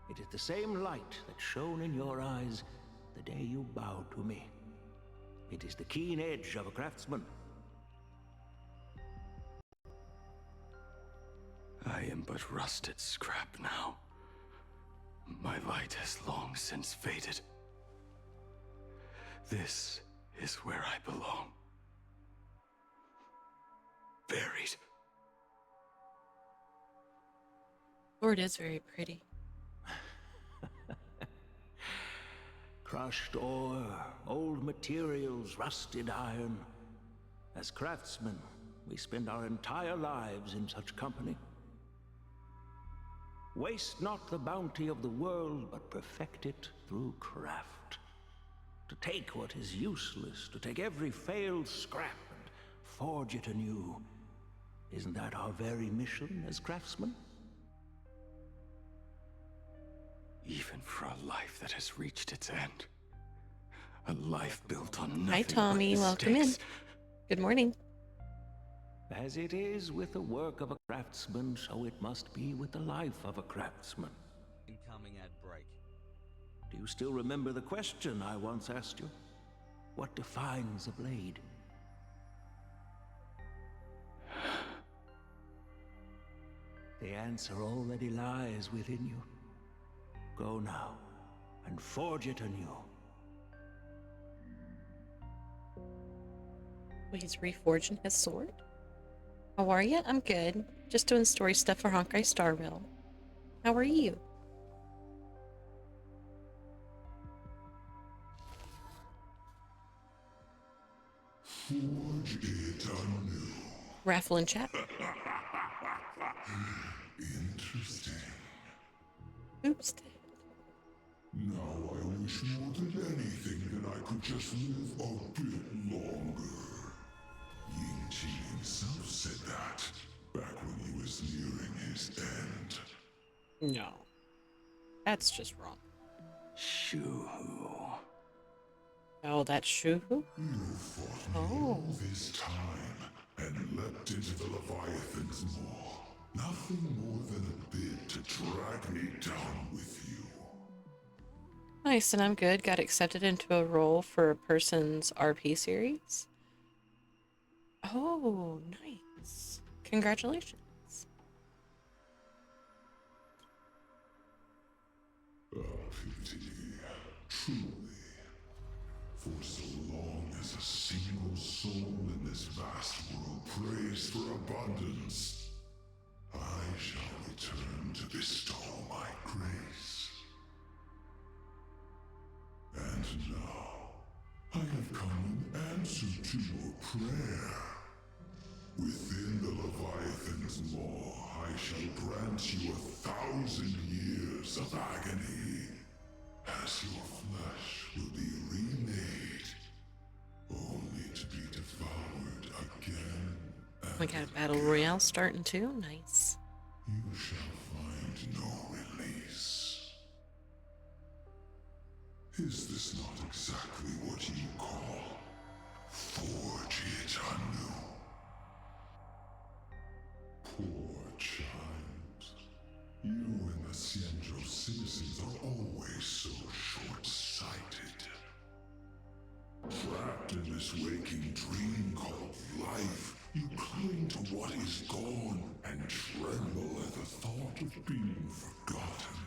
It is the same light that shone in your eyes the day you bowed to me. It is the keen edge of a craftsman. I am but rusted scrap now. My light has long since faded. This is where I belong. Buried. Lord is very pretty. Crushed ore, old materials, rusted iron. As craftsmen, we spend our entire lives in such company. Waste not the bounty of the world, but perfect it through craft. To take what is useless, to take every failed scrap and forge it anew. Isn't that our very mission as craftsmen? Even for a life that has reached its end. A life built on nothing Hi, Tommy. but Welcome in. mistakes. Good morning. As it is with the work of a craftsman, so it must be with the life of a craftsman. Incoming ad break. Do you still remember the question I once asked you? What defines a blade? The answer already lies within you. Go now, and forge it anew. Wait, he's reforging his sword? How are you? I'm good. Just doing story stuff for Honkai Star Rail. How are you? Forge it anew. Raffle in chat. Interesting. Oops. Now I wish more than anything that I could just live a bit longer. Ying Qi himself said that back when he was nearing his end. No. That's just wrong. Shu-Hu. Oh, that's Shu-Hu? You fought me all this time and leapt into the Leviathan's maw. Nothing more than a bit to drag me down with you. Nice, and I'm good. Got accepted into a role for a person's RP series. Oh, nice. Congratulations. A pity, truly. For so long as a single soul in this vast world prays for abundance, I shall return to bestow my grace. And now, I have come in answer to your prayer. Within the Leviathan's maw, I shall grant you 1,000 years of agony, as your flesh will be remade, only to be devoured again. We got a battle royale starting too. Nice. You shall find no release. Is this not exactly what you call forge it anew? Poor child. You and the Xianzhou citizens are always so short-sighted. Trapped in this waking dream called life, you cling to what is gone and tremble at the thought of being forgotten.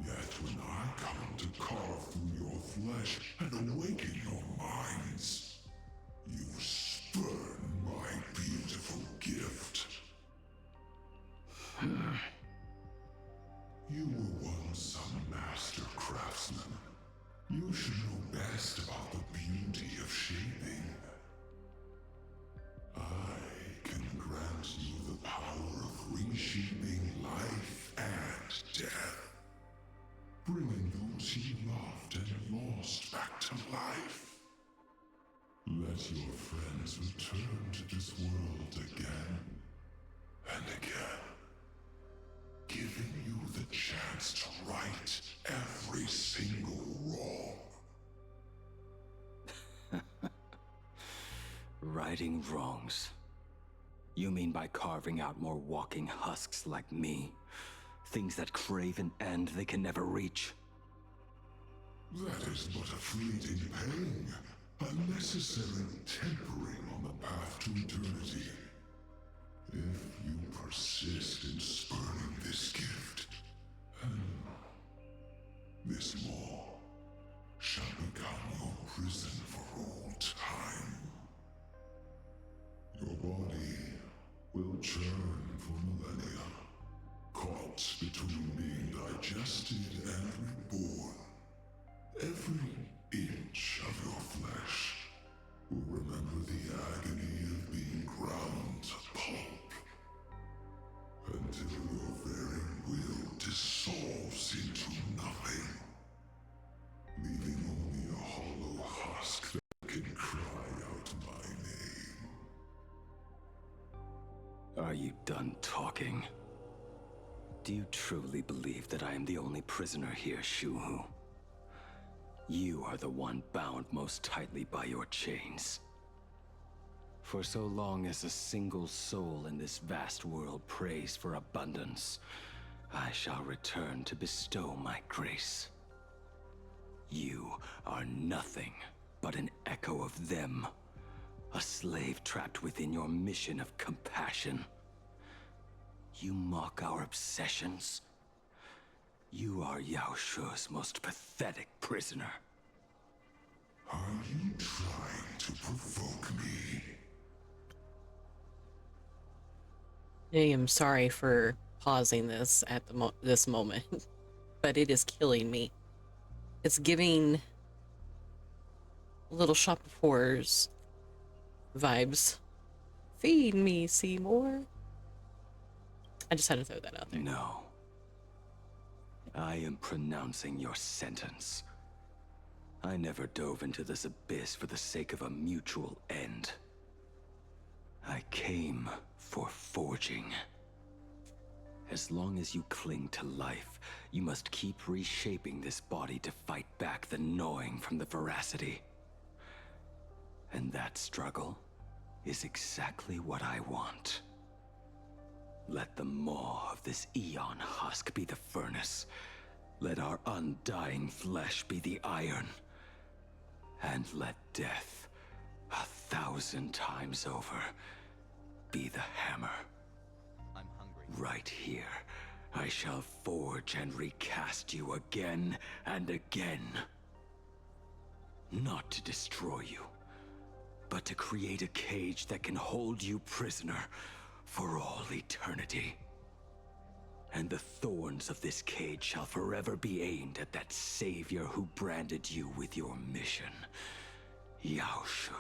Yet when I come to carve through your flesh and awaken your minds, you spurn my beautiful gift. You were once a master craftsman. You should know best about the beauty of shaping. I can grant you the power of reshaping life and death, bringing those you loved and lost back to life. Let your friends return to this world again and again, giving you the chance to right every single wrong. Righting wrongs. You mean by carving out more walking husks like me? Things that crave an end they can never reach? That is but a fleeting pang, a necessary tempering on the path to eternity. If you persist in spurning this gift, this maw shall become your prison for all time. Your body will churn for millennia, caught between being digested and reborn. Every inch of your flesh will remember the agony of being ground to pulp, until your very will dissolves into nothing, leaving only a hollow husk that can cry out my name. Are you done talking? Do you truly believe that I am the only prisoner here, Shu-Hu? You are the one bound most tightly by your chains. For so long as a single soul in this vast world prays for abundance, I shall return to bestow my grace. You are nothing but an echo of them, a slave trapped within your mission of compassion. You mock our obsessions? You are Yao Shu's most pathetic prisoner. Are you trying to provoke me? I am sorry for pausing this at this moment, but it is killing me. It's giving Little Shop of Horrors vibes. Feed me, Seymour. I just had to throw that out there. No. I am pronouncing your sentence. I never dove into this abyss for the sake of a mutual end. I came for forging. As long as you cling to life, you must keep reshaping this body to fight back the gnawing from the veracity. And that struggle is exactly what I want. Let the maw of this Eon husk be the furnace. Let our undying flesh be the iron. And let death, 1,000 times over, be the hammer. I'm hungry. Right here, I shall forge and recast you again and again. Not to destroy you, but to create a cage that can hold you prisoner for all eternity. And the thorns of this cage shall forever be aimed at that savior who branded you with your mission. Yao Shu.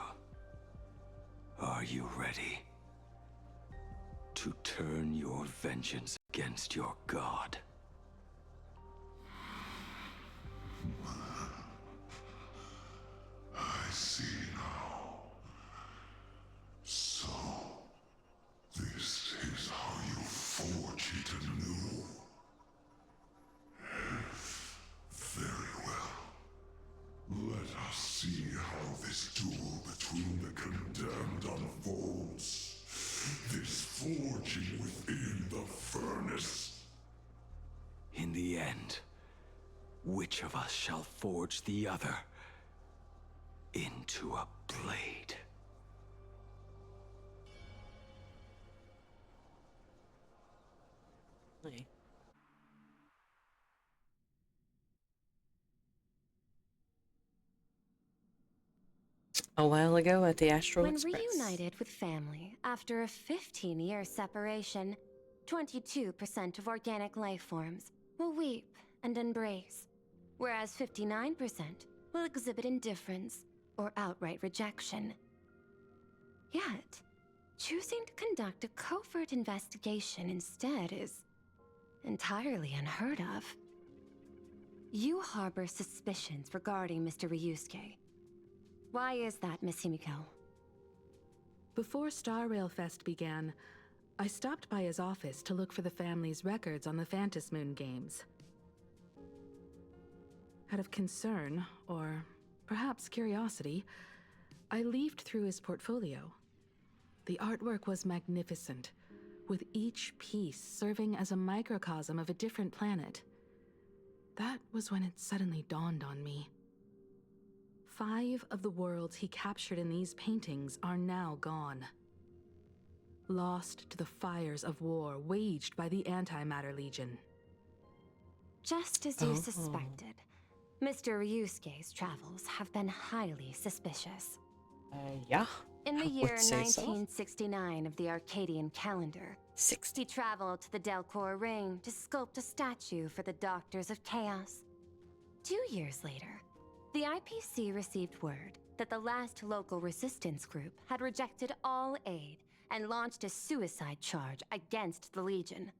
Are you ready to turn your vengeance against your god? I see now. So, this is how you forge it anew. Very well. Let us see how this duel between the condemned unfolds. This forging within the furnace. In the end, which of us shall forge the other into a blade? Hey. A while ago at the Astral When Express. reunited with family after a 15-year separation, 22% of organic life forms will weep and embrace, whereas 59% will exhibit indifference or outright rejection. Yet, choosing to conduct a covert investigation instead is entirely unheard of. You harbor suspicions regarding Mr. Ryusuke. Why is that, Miss Himiko? Before Star Rail Fest began, I stopped by his office to look for the family's records on the Phantom Moon games. Out of concern, or perhaps curiosity, I leafed through his portfolio. The artwork was magnificent, with each piece serving as a microcosm of a different planet. That was when it suddenly dawned on me. 5 of the worlds he captured in these paintings are now gone. Lost to the fires of war waged by the Antimatter Legion. Just as you suspected, Mr. Ryusuke's travels have been highly suspicious. Yeah. In the I year would say so. 1969 of the Arcadian calendar, he traveled to the Delcor Ring to sculpt a statue for the Doctors of Chaos. 2 years later, the IPC received word that the last local resistance group had rejected all aid and launched a suicide charge against the Legion.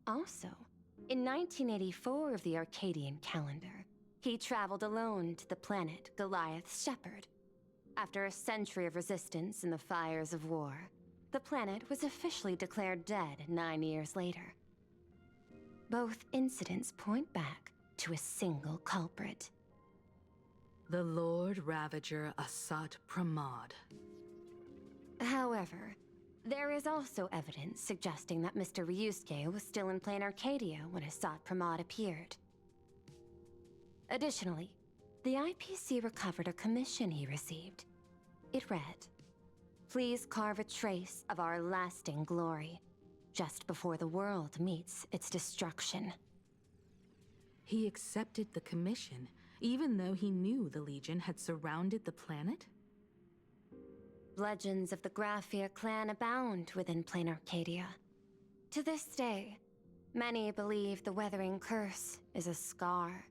Also, in 1984 of the Arcadian calendar, he traveled alone to the planet Goliath's Shepherd. After a century of resistance in the fires of war, the planet was officially declared dead 9 years later. Both incidents point back to a single culprit. The Lord Ravager Asat Pramod. However, there is also evidence suggesting that Mr. Ryusuke was still in plain Arcadia when Asat Pramod appeared. Additionally, the IPC recovered a commission he received. It read, "Please carve a trace of our lasting glory." just before the world meets its destruction. He accepted the commission, even though he knew the Legion had surrounded the planet? Legends of the Graphia clan abound within plain Arcadia. To this day, many believe the Weathering Curse is a scar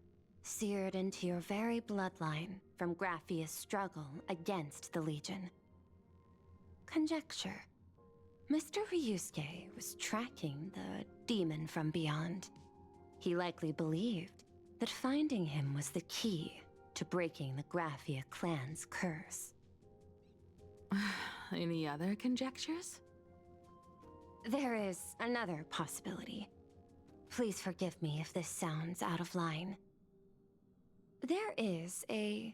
seared into your very bloodline from Graphia's struggle against the Legion. Conjecture. Mr. Ryusuke was tracking the demon from beyond. He likely believed that finding him was the key to breaking the Graphia clan's curse. Any other conjectures? There is another possibility. Please forgive me if this sounds out of line. There is a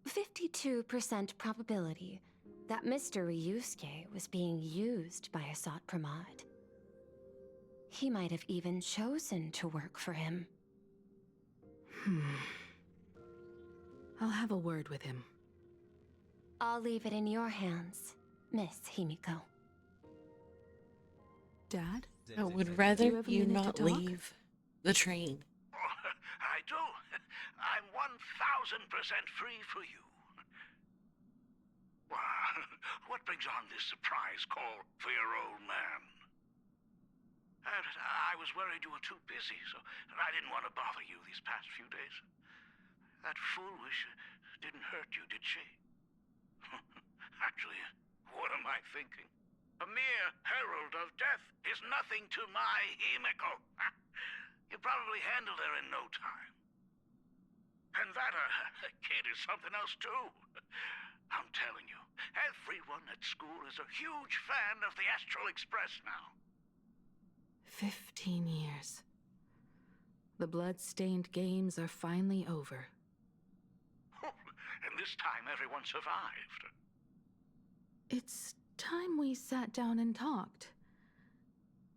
52% probability that Mr. Ryusuke was being used by Asat Pramod. He might have even chosen to work for him. I'll have a word with him. I'll leave it in your hands, Miss Himiko. Dad? I would rather you not leave the train. I do. I'm 1000% free for you. What brings on this surprise call for your old man? I was worried you were too busy, so I didn't want to bother you these past few days. That foolish didn't hurt you, did she? Actually, what am I thinking? A mere herald of death is nothing to my Himiko. You probably handled her in no time. And that kid is something else too. I'm telling you, everyone at school is a huge fan of the Astral Express now. 15 years. The blood-stained games are finally over. And this time everyone survived. It's time we sat down and talked.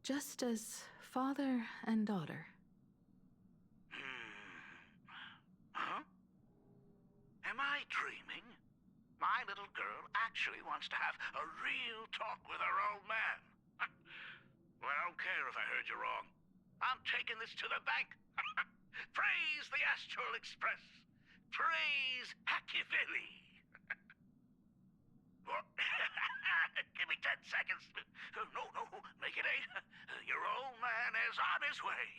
Just as father and daughter. Huh? Am I dreaming? My little girl actually wants to have a real talk with her old man. Well, I don't care if I heard you wrong. I'm taking this to the bank. Praise the Astral Express. Praise Hackivili. Give me 10 seconds. No, make it 8. Your old man is on his way.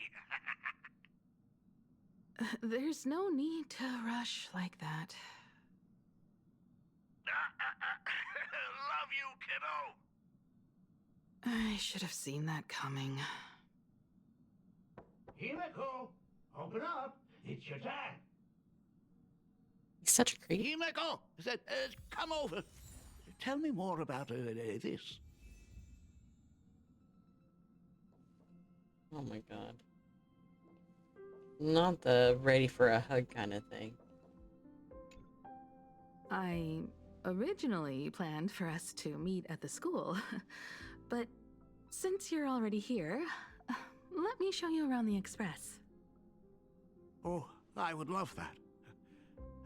There's no need to rush like that. Love you, kiddo. I should have seen that coming. Himiko, open up. It's your time. He's such a creep. Himiko, come over. Tell me more about this. Oh my god. Not the ready for a hug kind of thing. I originally planned for us to meet at the school, but since you're already here, let me show you around the Express. Oh, I would love that.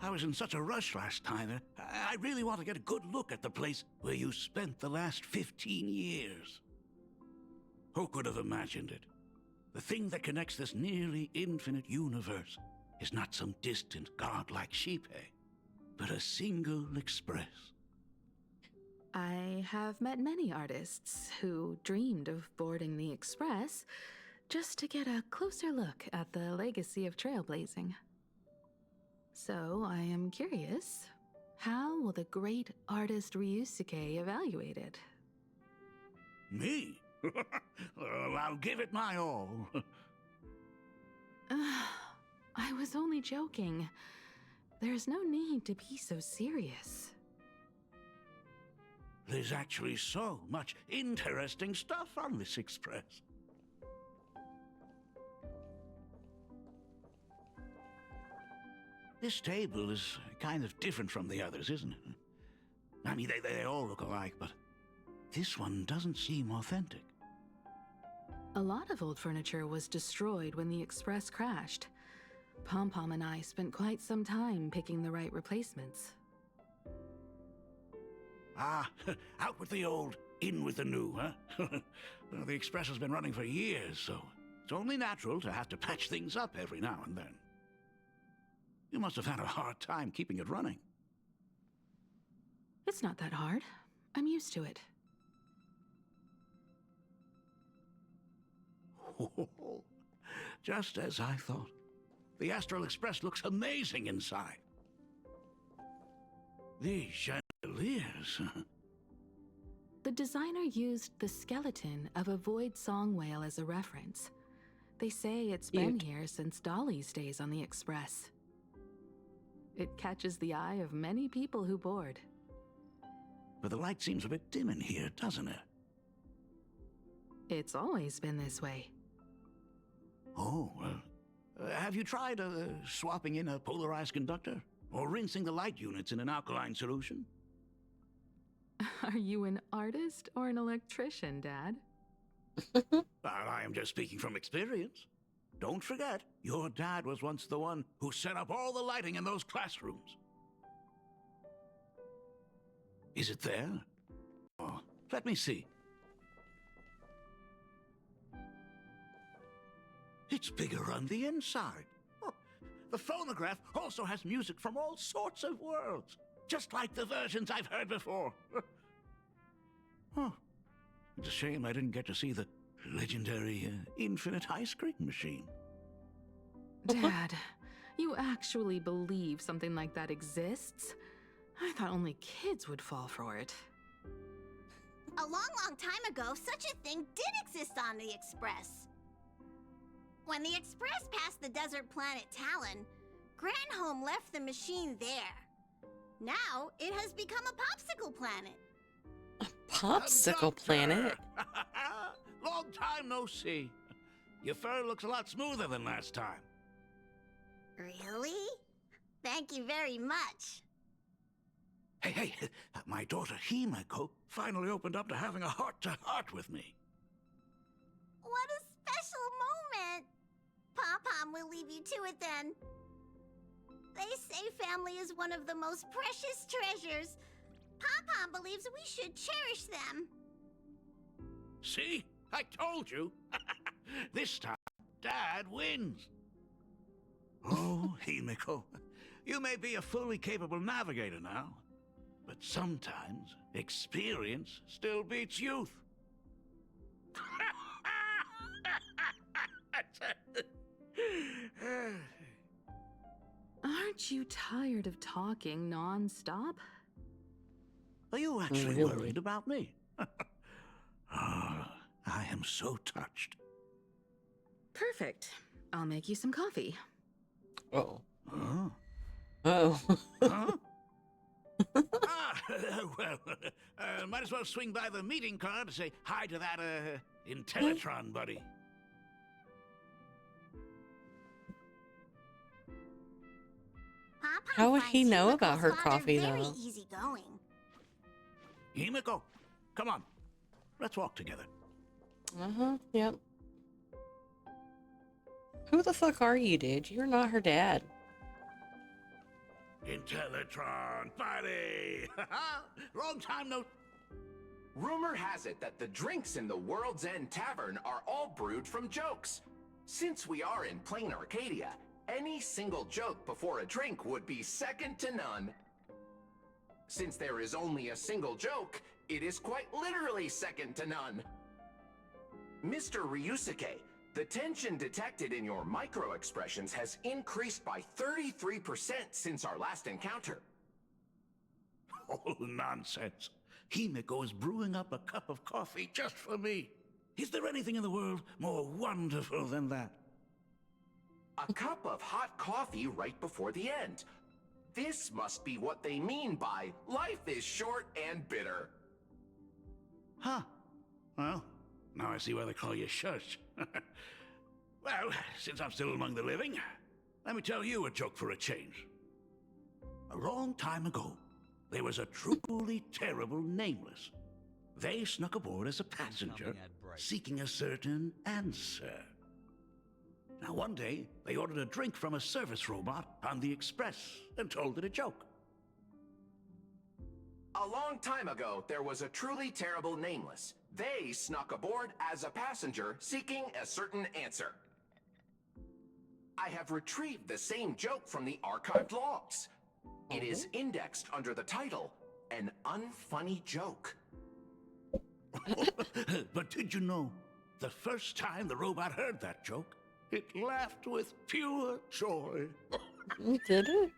I was in such a rush last time. I really want to get a good look at the place where you spent the last 15 years. Who could have imagined it? The thing that connects this nearly infinite universe is not some distant godlike sheep, but a single express. I have met many artists who dreamed of boarding the Express just to get a closer look at the legacy of trailblazing. So I am curious, how will the great artist Ryusuke evaluate it? Me? Well, I'll give it my all. I was only joking. There's no need to be so serious. There's actually so much interesting stuff on this express. This table is kind of different from the others, isn't it? I mean, they all look alike, but this one doesn't seem authentic. A lot of old furniture was destroyed when the Express crashed. Pom-Pom and I spent quite some time picking the right replacements. Ah, out with the old, In with the new, huh? Well, the Express has been running for years, so it's only natural to have to patch things up every now and then. You must have had a hard time keeping it running. It's not that hard. I'm used to it. Just as I thought. The Astral Express looks amazing inside. These chandeliers. The designer used the skeleton of a void song whale as a reference. They say it's been here since Dolly's days on the Express. It catches the eye of many people who board. But the light seems a bit dim in here, doesn't it? It's always been this way. Oh, well. Have you tried swapping in a polarized conductor? Or rinsing the light units in an alkaline solution? Are you an artist or an electrician, Dad? I am just speaking from experience. Don't forget, your dad was once the one who set up all the lighting in those classrooms. Is it there? Oh, let me see. It's bigger on the inside. Oh, the phonograph also has music from all sorts of worlds, just like the versions I've heard before. Oh, it's a shame I didn't get to see the legendary infinite ice cream machine. Dad, you actually believe something like that exists? I thought only kids would fall for it. A long, long time ago, such a thing did exist on the Express. When the Express passed the desert planet Talon, Granholm left the machine there. Now, it has become a popsicle planet. A popsicle planet? Long time no see. Your fur looks a lot smoother than last time. Really? Thank you very much. Hey, my daughter Himeko finally opened up to having a heart-to-heart with me. What a special moment! Pom-Pom will leave you to it then. They say family is one of the most precious treasures. Pom-Pom believes we should cherish them. See? I told you. This time, Dad wins. Oh, Himeko, you may be a fully capable navigator now, but sometimes experience still beats youth. Aren't you tired of talking non-stop? Are you actually worried about me? I am so touched. Perfect. I'll make you some coffee. Oh. Huh? Oh. Huh? Well, might as well swing by the meeting car to say hi to that, Intellatron buddy. How would he know about her Himeko's coffee, very though? easygoing. Himeko, come on. Let's walk together. Uh-huh, yep. Who the fuck are you, dude? You're not her dad. Intellatron buddy! Long time no... Rumor has it that the drinks in the World's End Tavern are all brewed from jokes. Since we are in plain Arcadia, any single joke before a drink would be second to none. Since there is only a single joke, it is quite literally second to none. Mr. Ryusuke, the tension detected in your micro-expressions has increased by 33% since our last encounter. Oh, nonsense. Himeko is brewing up a cup of coffee just for me. Is there anything in the world more wonderful than that? A cup of hot coffee right before the end. This must be what they mean by life is short and bitter. Huh. Well, now I see why they call you Shush. Well, since I'm still among the living, let me tell you a joke for a change. A long time ago, there was a truly terrible nameless. They snuck aboard as a passenger, seeking a certain answer. Now, one day, they ordered a drink from a service robot on the Express and told it a joke. A long time ago, there was a truly terrible nameless. They snuck aboard as a passenger seeking a certain answer. I have retrieved the same joke from the archived logs. It is indexed under the title, An Unfunny Joke. But did you know, the first time the robot heard that joke, it laughed with pure joy. Did it?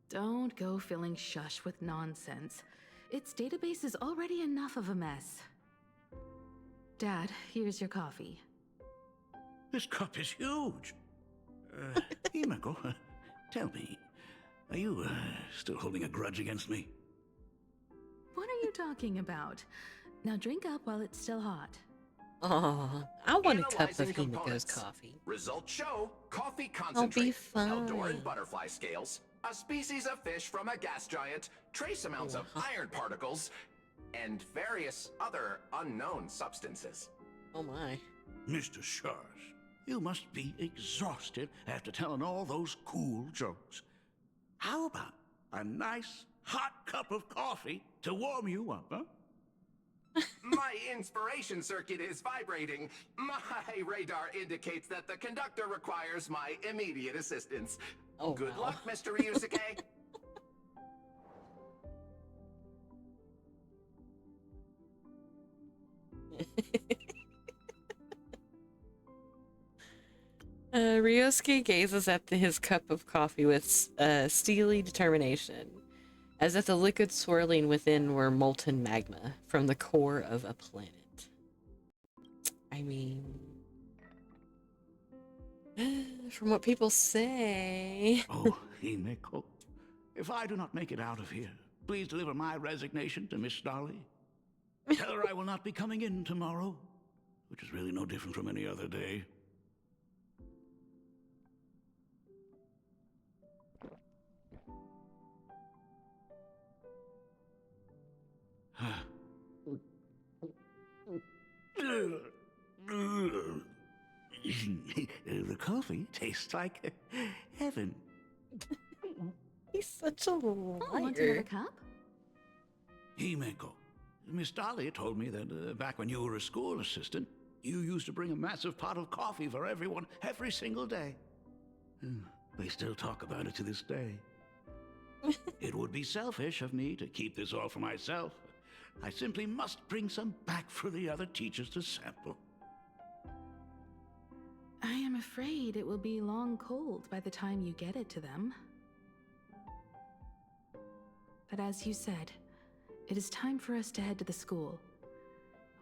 Don't go filling Shush with nonsense. Its database is already enough of a mess. Dad, here's your coffee. This cup is huge. Himeko, tell me, are you still holding a grudge against me? What are you talking about? Now drink up while it's still hot. Oh, I want a cup of Analyzing Himiko's components. coffee. Results show coffee I'll be concentrate, fine. Eldoran butterfly scales, a species of fish from a gas giant, trace amounts of iron particles, and various other unknown substances. Oh my. Mr. Shars, you must be exhausted after telling all those cool jokes. How about a nice hot cup of coffee to warm you up, huh? My inspiration circuit is vibrating. My radar indicates that the conductor requires my immediate assistance. Oh, Good wow. luck, Mr. Ryusuke. Ryosuke gazes at his cup of coffee with steely determination, as if the liquid swirling within were molten magma from the core of a planet. I mean, from what people say... Oh, Himeko, if I do not make it out of here, please deliver my resignation to Miss Dolly. Tell her I will not be coming in tomorrow, which is really no different from any other day. The coffee tastes like heaven. He's such a liar. Want another cup? Himeko, Miss Dolly told me that back when you were a school assistant, you used to bring a massive pot of coffee for everyone every single day. They still talk about it to this day. It would be selfish of me to keep this all for myself. I simply must bring some back for the other teachers to sample. I am afraid it will be long cold by the time you get it to them. But as you said, it is time for us to head to the school.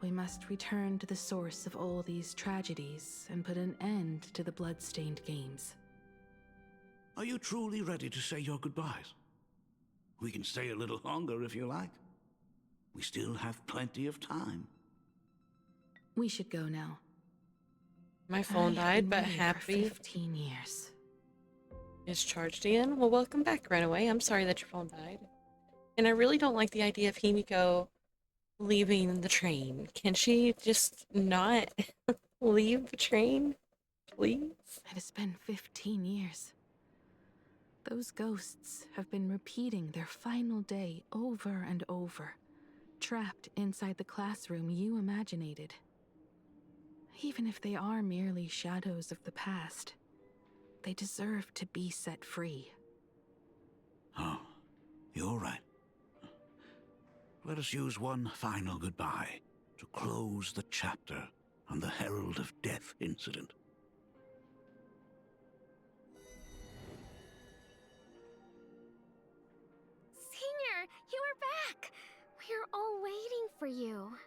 We must return to the source of all these tragedies and put an end to the blood-stained games. Are you truly ready to say your goodbyes? We can stay a little longer if you like. We still have plenty of time. We should go now. My phone died, but For happy 15 years. is charged in. Well, welcome back, Runaway. I'm sorry that your phone died. And I really don't like the idea of Himiko leaving the train. Can she just not leave the train, please? It has been 15 years. Those ghosts have been repeating their final day over and over, trapped inside the classroom you imaginated. Even if they are merely shadows of the past, they deserve to be set free. Oh, you're right. Let us use one final goodbye to close the chapter on the Herald of Death incident. Senior, you are back! We're all waiting for you.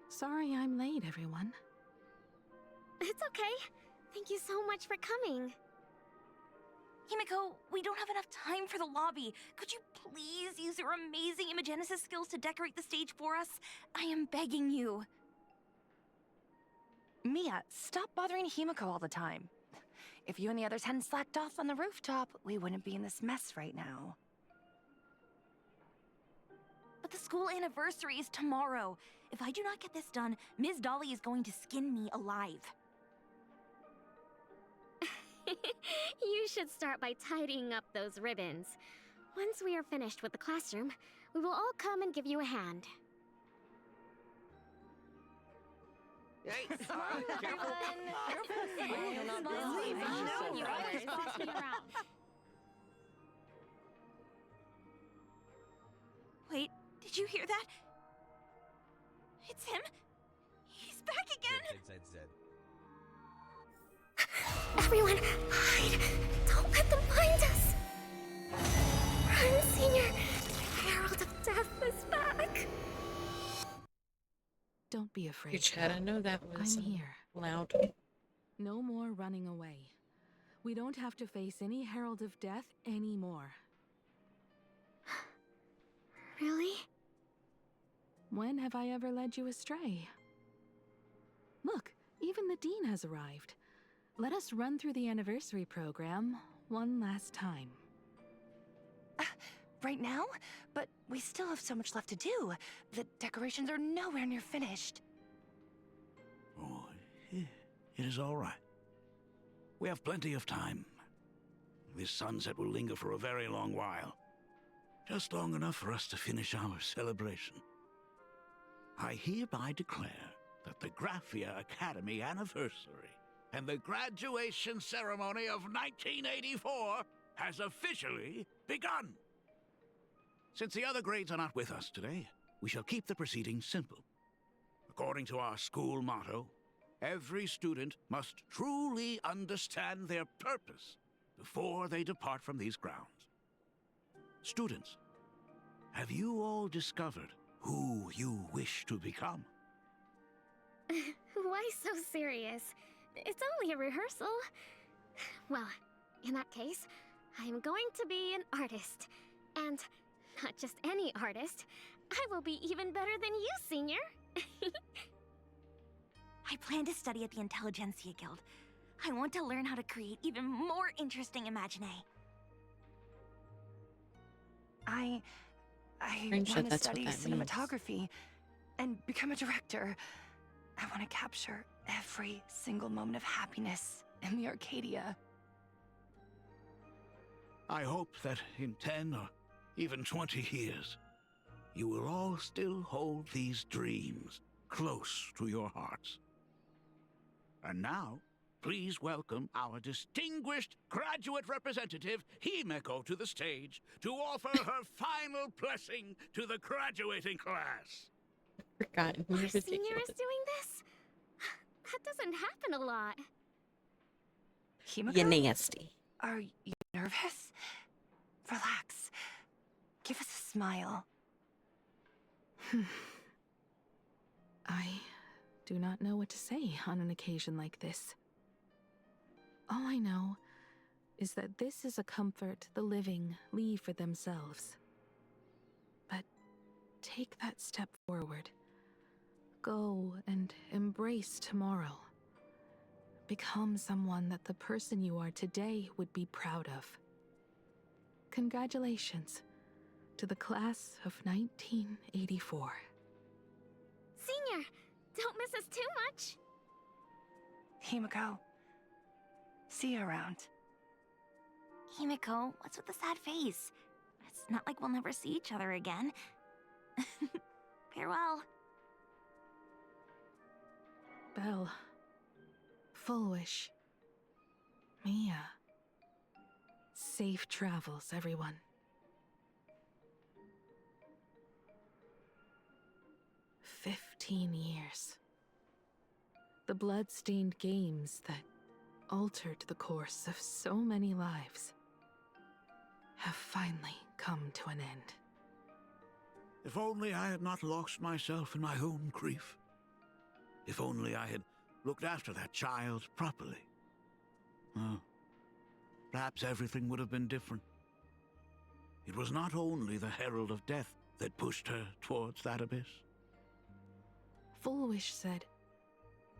Sorry I'm late, everyone. It's okay. Thank you so much for coming. Himiko, we don't have enough time for the lobby. Could you please use your amazing Imagenesis skills to decorate the stage for us? I am begging you. Mia, stop bothering Himiko all the time. If you and the others hadn't slacked off on the rooftop, we wouldn't be in this mess right now. But the school anniversary is tomorrow. If I do not get this done, Ms. Dolly is going to skin me alive. You should start by tidying up those ribbons. Once we are finished with the classroom, we will all come and give you a hand. Hey, Smile, careful. everyone. Smile. You're always bossing around. Wait, did you hear that? It's him. He's back again. ZZZ. Everyone, hide! Don't let them find us! Run, Senior! The Herald of Death is back! Don't be afraid. Your chat, I know that was I'm here. Loud. No more running away. We don't have to face any Herald of Death anymore. Really? When have I ever led you astray? Look, even the Dean has arrived. Let us run through the anniversary program one last time. Right now? But we still have so much left to do. The decorations are nowhere near finished. Oh, it is all right. We have plenty of time. This sunset will linger for a very long while. Just long enough for us to finish our celebration. I hereby declare that the Graphia Academy anniversary and the graduation ceremony of 1984 has officially begun. Since the other grades are not with us today, we shall keep the proceedings simple. According to our school motto, every student must truly understand their purpose before they depart from these grounds. Students, have you all discovered who you wish to become? Why so serious? It's only a rehearsal. Well, in that case, I am going to be an artist. And not just any artist. I will be even better than you, Senior. I plan to study at the Intelligentsia Guild. I want to learn how to create even more interesting imaginae. I Pretty sure want to that's what study that means. cinematography and become a director. I want to capture every single moment of happiness in the Arcadia. I hope that in 10 or even 20 years, you will all still hold these dreams close to your hearts. And now, please welcome our distinguished graduate representative, Himeko, to the stage to offer her final blessing to the graduating class. Forgotten. Our Ridiculous. Senior is doing this? That doesn't happen a lot. Himeko? You nasty. Are you nervous? Relax. Give us a smile. I do not know what to say on an occasion like this. All I know is that this is a comfort the living leave for themselves. But take that step forward. Go and embrace tomorrow. Become someone that the person you are today would be proud of. Congratulations to the class of 1984. Senior, don't miss us too much. Himeko, see you around. Himeko, what's with the sad face? It's not like we'll never see each other again. Farewell. Belle, Full Wish, Mia. Safe travels, everyone. 15 years. The blood-stained games that altered the course of so many lives have finally come to an end. If only I had not lost myself in my own grief. If only I had looked after that child properly. Oh, perhaps everything would have been different. It was not only the Herald of Death that pushed her towards that abyss. Full Wish said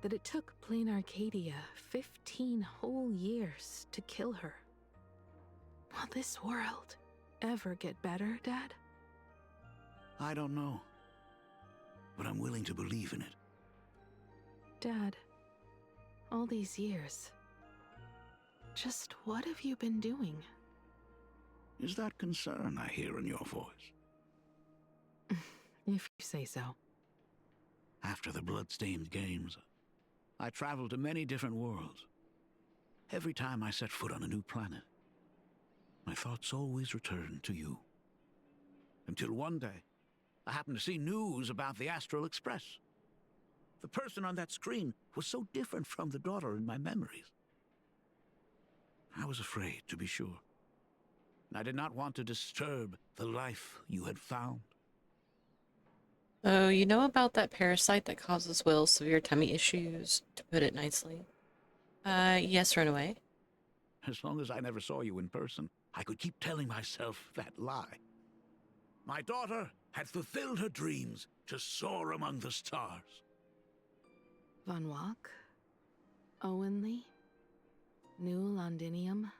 that it took Plain Arcadia 15 whole years to kill her. Will this world ever get better, Dad? I don't know, but I'm willing to believe in it. Dad, all these years, just what have you been doing? Is that concern I hear in your voice? If you say so. After the blood-stained games, I traveled to many different worlds. Every time I set foot on a new planet, my thoughts always returned to you. Until one day, I happened to see news about the Astral Express. The person on that screen was so different from the daughter in my memories. I was afraid, to be sure. I did not want to disturb the life you had found. Oh, you know about that parasite that causes Will severe tummy issues, to put it nicely? Yes, run away. As long as I never saw you in person, I could keep telling myself that lie. My daughter had fulfilled her dreams to soar among the stars. Von Walk? Owenly? New Londinium?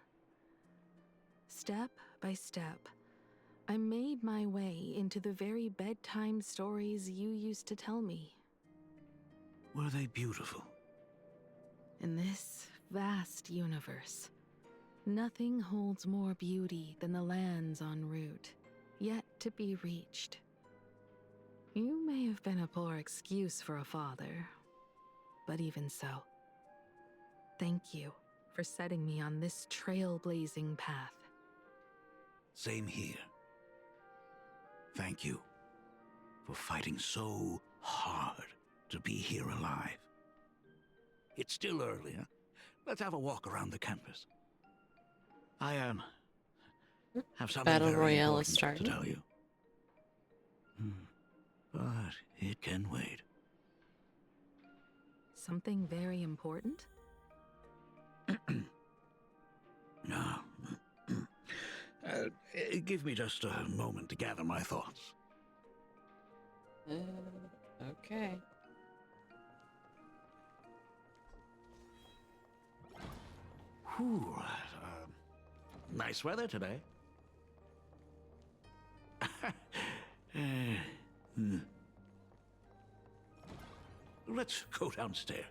Step by step, I made my way into the very bedtime stories you used to tell me. Were they beautiful? In this vast universe, nothing holds more beauty than the lands en route, yet to be reached. You may have been a poor excuse for a father, but even so, thank you for setting me on this trailblazing path. Same here. Thank you for fighting so hard to be here alive. It's still early, huh? Let's have a walk around the campus. I have something Battle very Royale is important to starting. tell you. But it can wait. Something very important? No. Give me just a moment to gather my thoughts. Okay. Whew, nice weather today. Let's go downstairs.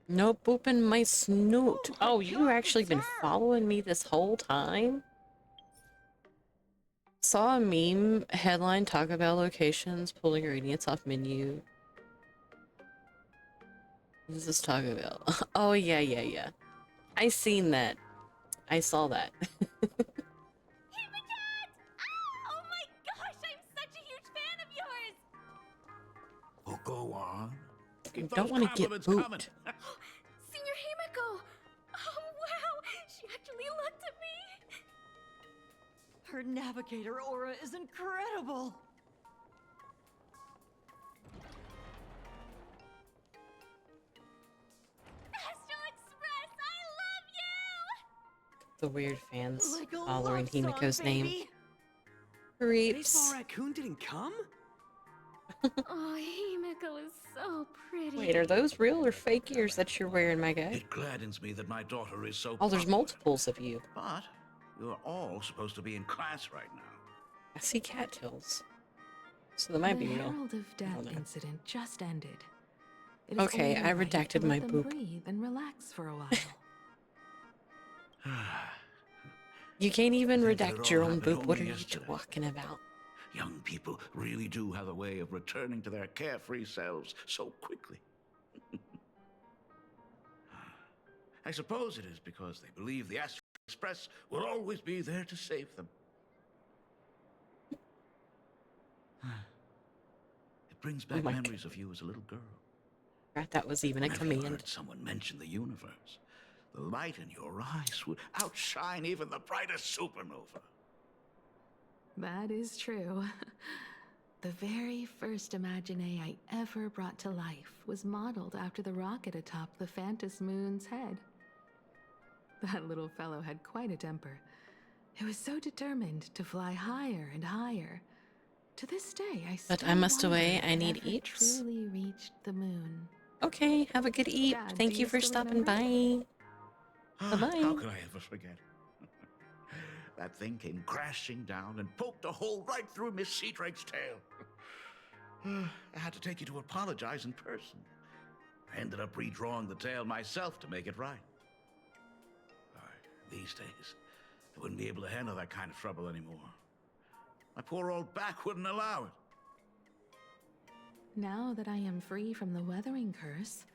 No booping my snoot. Oh, you actually been following me this whole time? Saw a meme headline Taco Bell locations pull ingredients off menu. This is Taco Bell. Oh, yeah. I seen that. I saw that. Oh my gosh, I'm such a huge fan of yours! Oh, go on. You don't want to get booped. Senior Himiko! Oh, wow! She actually looked at me! Her navigator aura is incredible! Astral Express, I love you! The weird fans Like a following love song, Himiko's name. baby. Creeps. Baseball raccoon didn't come? Oh, Himiko is so pretty. Wait, are those real or fake ears that you're wearing, my guy? It gladdens me that my daughter is so Oh, there's popular. multiples of you. But you're all supposed to be in class right now. I see cattails. So they might The be real. Herald of Death incident just ended. It is Okay, only I right redacted to my let them boop. breathe and relax for a while. You can't even Things that redact all your own happened boop. What are only you yesterday. talking about? Young people really do have a way of returning to their carefree selves so quickly. I suppose it is because they believe the Astral Express will always be there to save them. It brings back my memories of you as a little girl. Forgot that was even a Whenever you command. heard someone mention the universe, the light in your eyes would outshine even the brightest supernova. That is true. The very first Imagine I ever brought to life was modeled after the rocket atop the Phantom Moon's head. That little fellow had quite a temper. It was so determined to fly higher and higher. To this day, I still But I must wonder away. if I it need ever eats. truly reached the moon. Okay, have a good eat. Dad, Thank do you you for still stopping remember? by. How Bye-bye. could I ever forget? That thing came crashing down and poked a hole right through Miss Seadrake's tail. I had to take you to apologize in person. I ended up redrawing the tail myself to make it right. These days, I wouldn't be able to handle that kind of trouble anymore. My poor old back wouldn't allow it. Now that I am free from the weathering curse,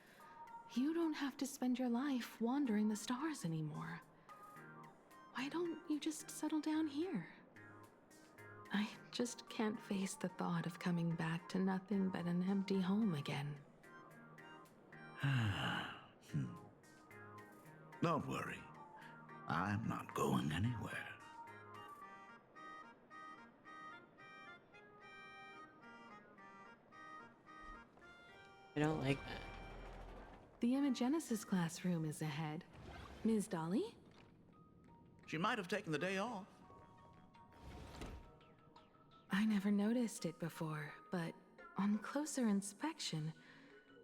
you don't have to spend your life wandering the stars anymore. Why don't you just settle down here? I just can't face the thought of coming back to nothing but an empty home again. Don't worry. I'm not going anywhere. I don't like that. The Imogenesis classroom is ahead. Ms. Dolly? She might have taken the day off. I never noticed it before, but on closer inspection,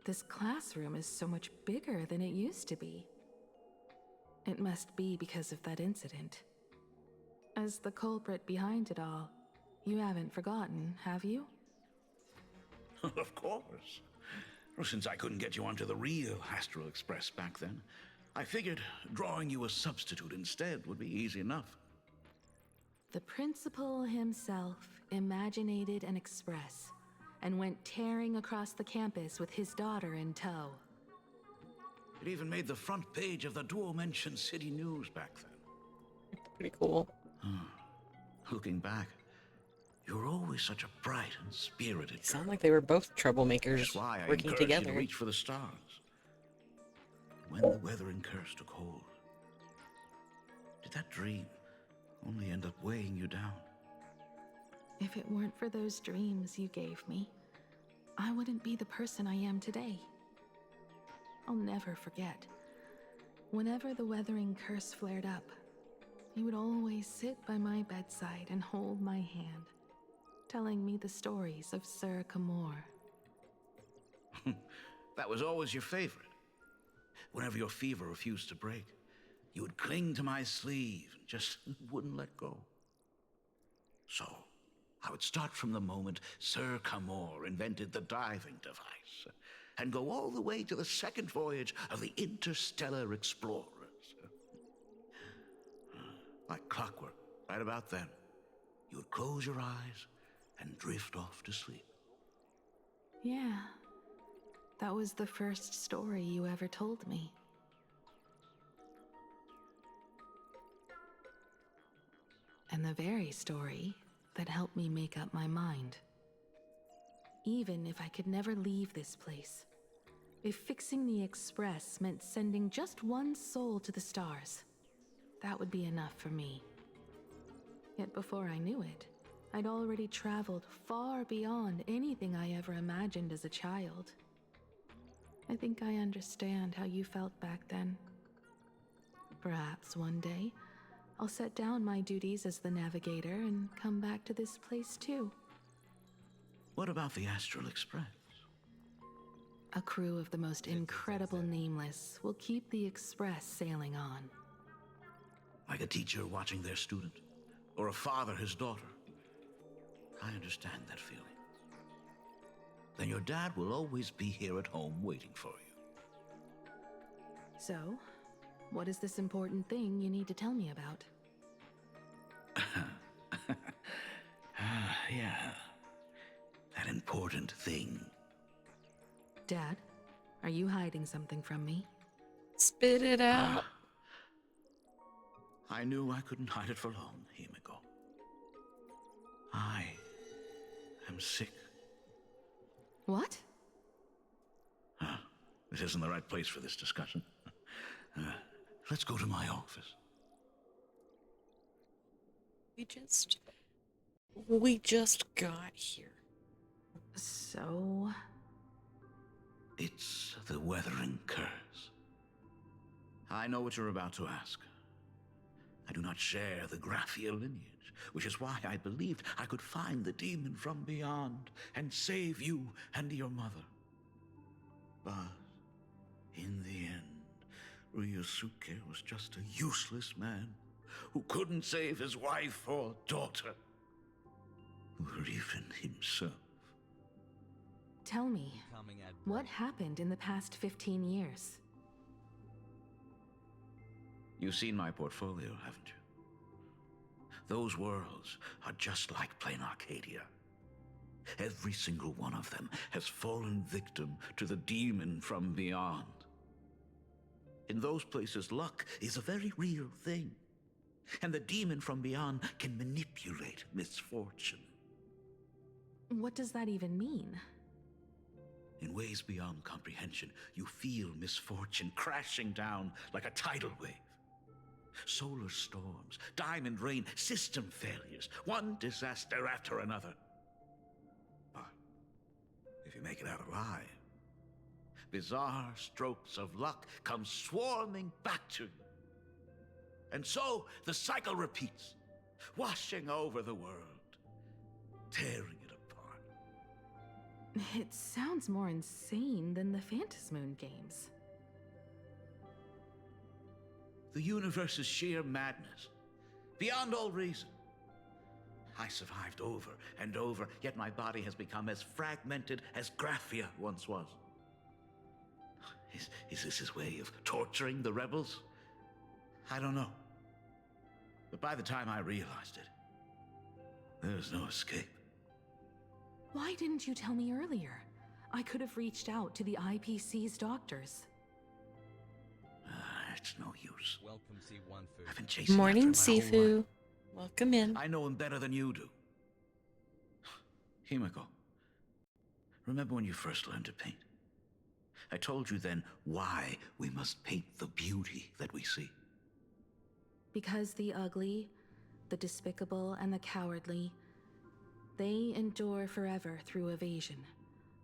this classroom is so much bigger than it used to be. It must be because of that incident. As the culprit behind it all, you haven't forgotten, have you? Of course. Well, since I couldn't get you onto the real Astral Express back then, I figured drawing you a substitute instead would be easy enough. The principal himself imaginated an express and went tearing across the campus with his daughter in tow. It even made the front page of the Dual-Mention City News back then. Pretty cool. Looking back, you were always such a bright and spirited girl. Sound like they were both troublemakers That's why I working encouraged together. you to reach for the stars. When the weathering curse took hold, did that dream only end up weighing you down? If it weren't for those dreams you gave me, I wouldn't be the person I am today. I'll never forget. Whenever the weathering curse flared up, you would always sit by my bedside and hold my hand, telling me the stories of Sir Camor. That was always your favorite. Whenever your fever refused to break, you would cling to my sleeve and just wouldn't let go. So, I would start from the moment Sir Camor invented the diving device and go all the way to the second voyage of the interstellar explorers. Like clockwork, right about then, you would close your eyes and drift off to sleep. Yeah, that was the first story you ever told me. And the very story that helped me make up my mind. Even if I could never leave this place, if fixing the Express meant sending just one soul to the stars, that would be enough for me. Yet before I knew it, I'd already traveled far beyond anything I ever imagined as a child. I think I understand how you felt back then. Perhaps one day, I'll set down my duties as the navigator and come back to this place too. What about the Astral Express? A crew of the most incredible nameless will keep the Express sailing on. Like a teacher watching their student, or a father his daughter. I understand that feeling. Then your dad will always be here at home waiting for you. So, what is this important thing you need to tell me about? Yeah. That important thing. Dad, are you hiding something from me? Spit it out. I knew I couldn't hide it for long, Himiko. I am sick. What? This isn't the right place for this discussion. Let's go to my office. We just got here. So? It's the weathering curse. I know what you're about to ask. I do not share the Graphia lineage, which is why I believed I could find the demon from beyond and save you and your mother. But in the end, Ryusuke was just a useless man who couldn't save his wife or daughter, or even himself. Tell me, what happened in the past 15 years? You've seen my portfolio, haven't you? Those worlds are just like plain Arcadia. Every single one of them has fallen victim to the demon from beyond. In those places, luck is a very real thing, and the demon from beyond can manipulate misfortune. What does that even mean? In ways beyond comprehension, you feel misfortune crashing down like a tidal wave. Solar storms, diamond rain, system failures, one disaster after another. But if you make it out alive, bizarre strokes of luck come swarming back to you. And so the cycle repeats, washing over the world, tearing it apart. It sounds more insane than the Phantasmoon games. The universe is sheer madness, beyond all reason. I survived over and over, yet my body has become as fragmented as Graphia once was. Is this his way of torturing the rebels? I don't know. But by the time I realized it, there was no escape. Why didn't you tell me earlier? I could have reached out to the IPC's doctors. It's no use. Welcome, C1 I've been chasing Morning, after him my whole Sifu. life. Welcome in. I know him better than you do. Himiko, remember when you first learned to paint? I told you then why we must paint the beauty that we see. Because the ugly, the despicable, and the cowardly, they endure forever through evasion,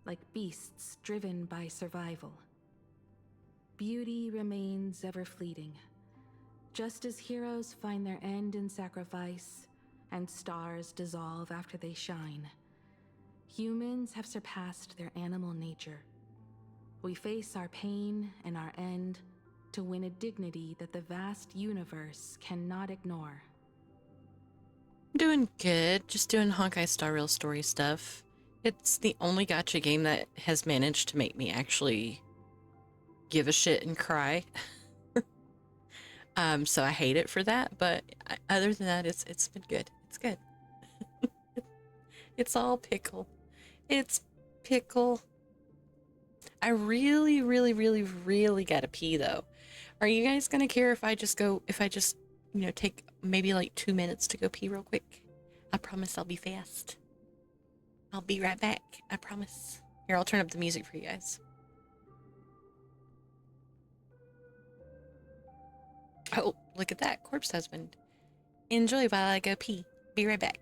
like beasts driven by survival. Beauty remains ever fleeting, just as heroes find their end in sacrifice, and stars dissolve after they shine. Humans have surpassed their animal nature. We face our pain and our end to win a dignity that the vast universe cannot ignore. I'm doing good. Just doing Honkai Star Rail story stuff. It's the only gacha game that has managed to make me actually give a shit and cry. So I hate it for that, but other than that, it's been good. It's good. It's all pickle. It's pickle. I really, really, really, really gotta pee though. Are you guys gonna care if I just, take maybe like 2 minutes to go pee real quick? I promise I'll be fast. I'll be right back. I promise. Here, I'll turn up the music for you guys. Oh, look at that. Corpse husband. Enjoy while I go pee. Be right back.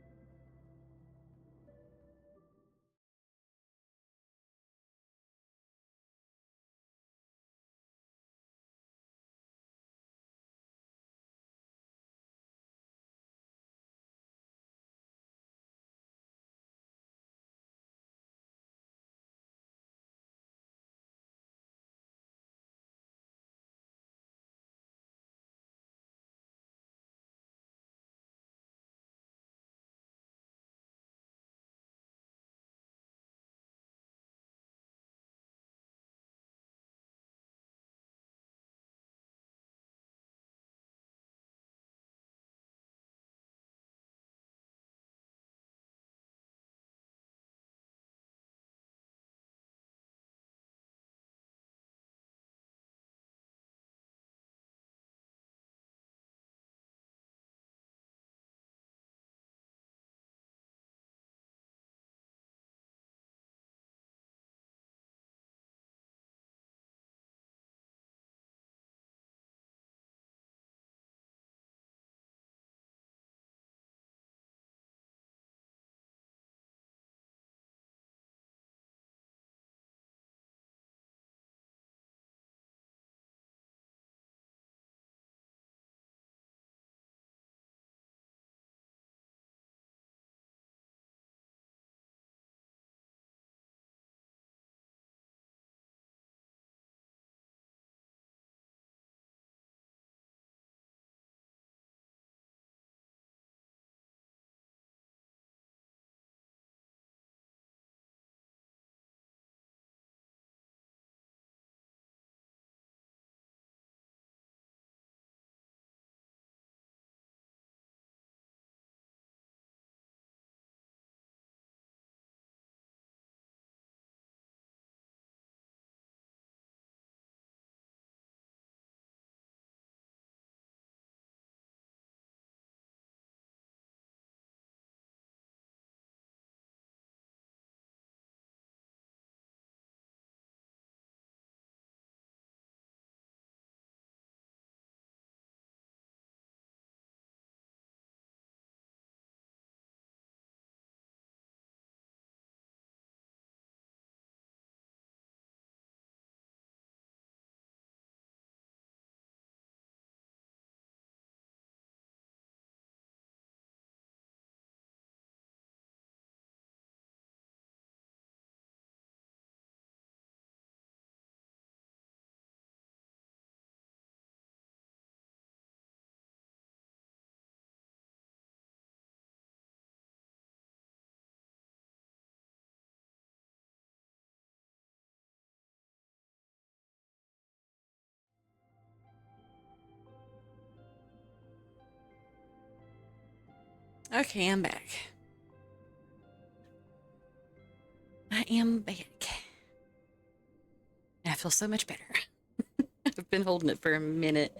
Okay, I'm back. I am back. I feel so much better. I've been holding it for a minute,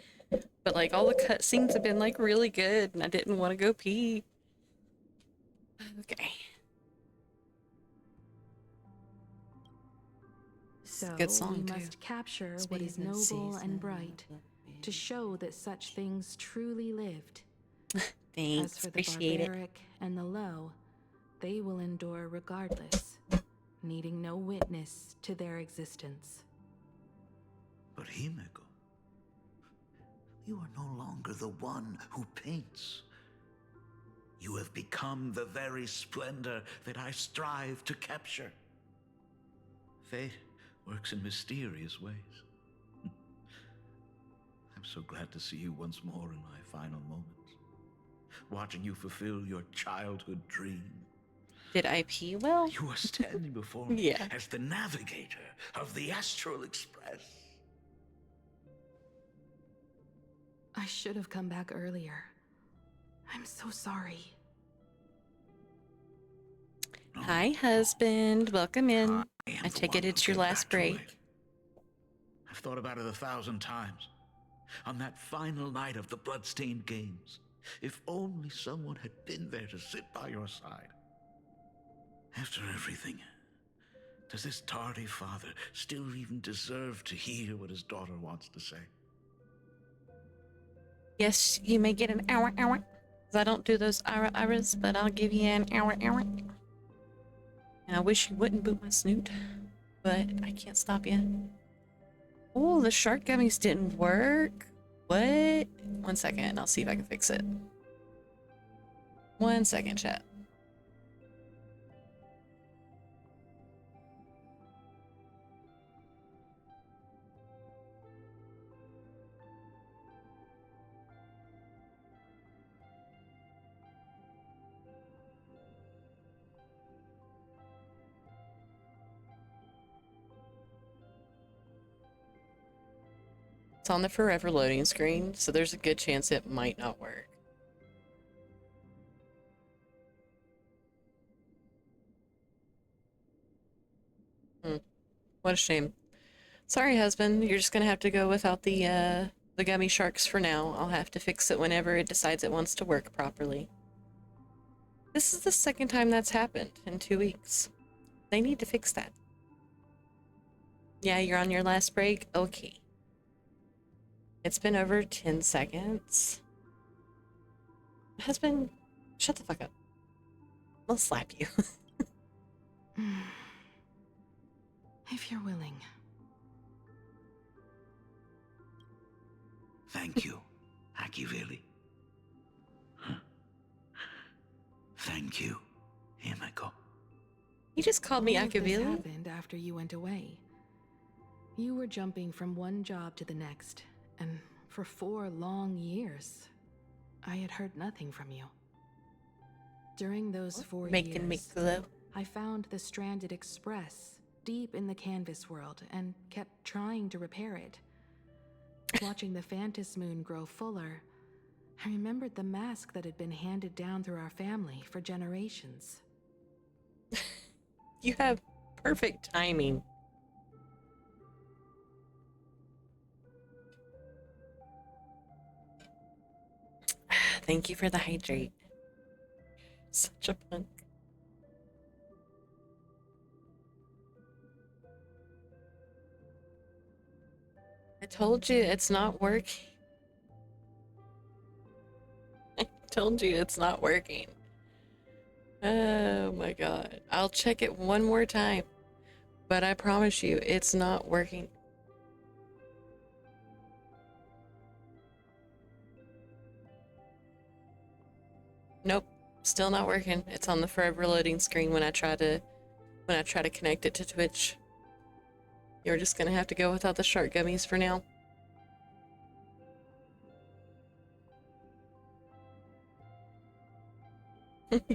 but like all the cutscenes have been like really good, and I didn't want to go pee. Okay. So Good song, we too. must capture what is noble and bright to show that such things truly lived. Thanks, As for the appreciate it. barbaric and the low, they will endure regardless, needing no witness to their existence. But Himeko, you are no longer the one who paints. You have become the very splendor that I strive to capture. Fate works in mysterious ways. I'm so glad to see you once more in my final moments, watching you fulfill your childhood dream. Did I pee well? You are standing before me Yeah. as the navigator of the Astral Express. I should have come back earlier. I'm so sorry. Hi, husband. Welcome in. I take it it's your last break. I've thought about it 1,000 times. On that final night of the Bloodstained Games, if only someone had been there to sit by your side. After everything, does this tardy father still even deserve to hear what his daughter wants to say? Yes, you may get an hour. 'Cause I don't do those hours, but I'll give you an hour. And I wish you wouldn't boot my snoot, but I can't stop you. Oh, the shark gummies didn't work. What? 1 second, I'll see if I can fix it. 1 second, chat. It's on the forever loading screen, so there's a good chance it might not work. What a shame. Sorry, husband. You're just gonna have to go without the gummy sharks for now. I'll have to fix it whenever it decides it wants to work properly. This is the second time that's happened in 2 weeks. They need to fix that. Yeah, you're on your last break? Okay. It's been over 10 seconds. Husband, shut the fuck up. I'll slap you. If you're willing. Thank you, Akivili. Thank you, Himeko. You just called me All of this Akavili? happened after you went away. You were jumping from one job to the next, and for 4 long years, I had heard nothing from you. During those 4 Making me years, glow. I found the stranded express deep in the canvas world and kept trying to repair it. Watching the Phantas moon grow fuller, I remembered the mask that had been handed down through our family for generations. You have perfect timing. Thank you for the hydrate. Such a punk. I told you it's not working. I told you it's not working. Oh my god. I'll check it one more time. But I promise you, it's not working. Nope. Still not working. It's on the forever loading screen when I try to connect it to Twitch. You're just gonna have to go without the shark gummies for now.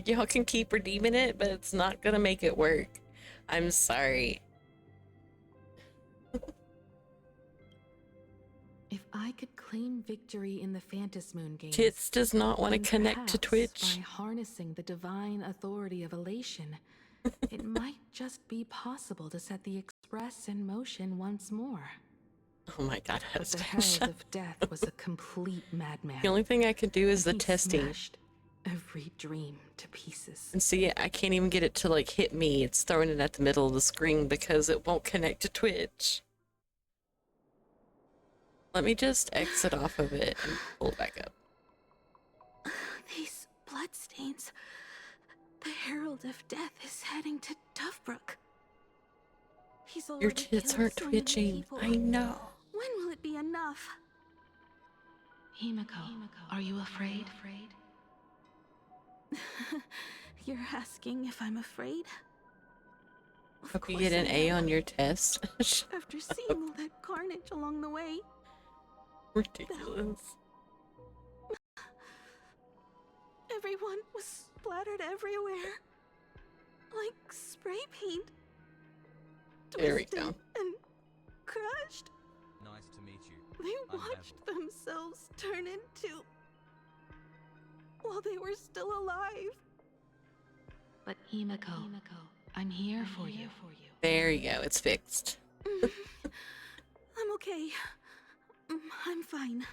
Y'all can keep redeeming it, but it's not gonna make it work. I'm sorry. If I could claim victory in the Phantasmoon Moon games. Tits does not want to and connect to perhaps Twitch. By harnessing the divine authority of elation, it might just be possible to set the Express in motion once more. Oh my god, But the Herald of Death was a complete madman. The only thing I could do is the He testing. smashed every dream to pieces. And see, I can't even get it to like hit me. It's throwing it at the middle of the screen because it won't connect to Twitch. Let me just exit off of it and pull it back up. These bloodstains. The Herald of Death is heading to Dovebrook. He's Your already tits killed aren't so many twitching. people. I know. When will it be enough? Himiko, are you afraid? You're asking if I'm afraid? Hope you get an A on your test. After seeing all that carnage along the way. Ridiculous. Everyone was splattered everywhere. Like spray paint. There we Twisted go. And crushed. Nice to meet you. They watched themselves turn into... while they were still alive. But Himiko, I'm here for you. There you go. It's fixed. I'm okay. I'm fine.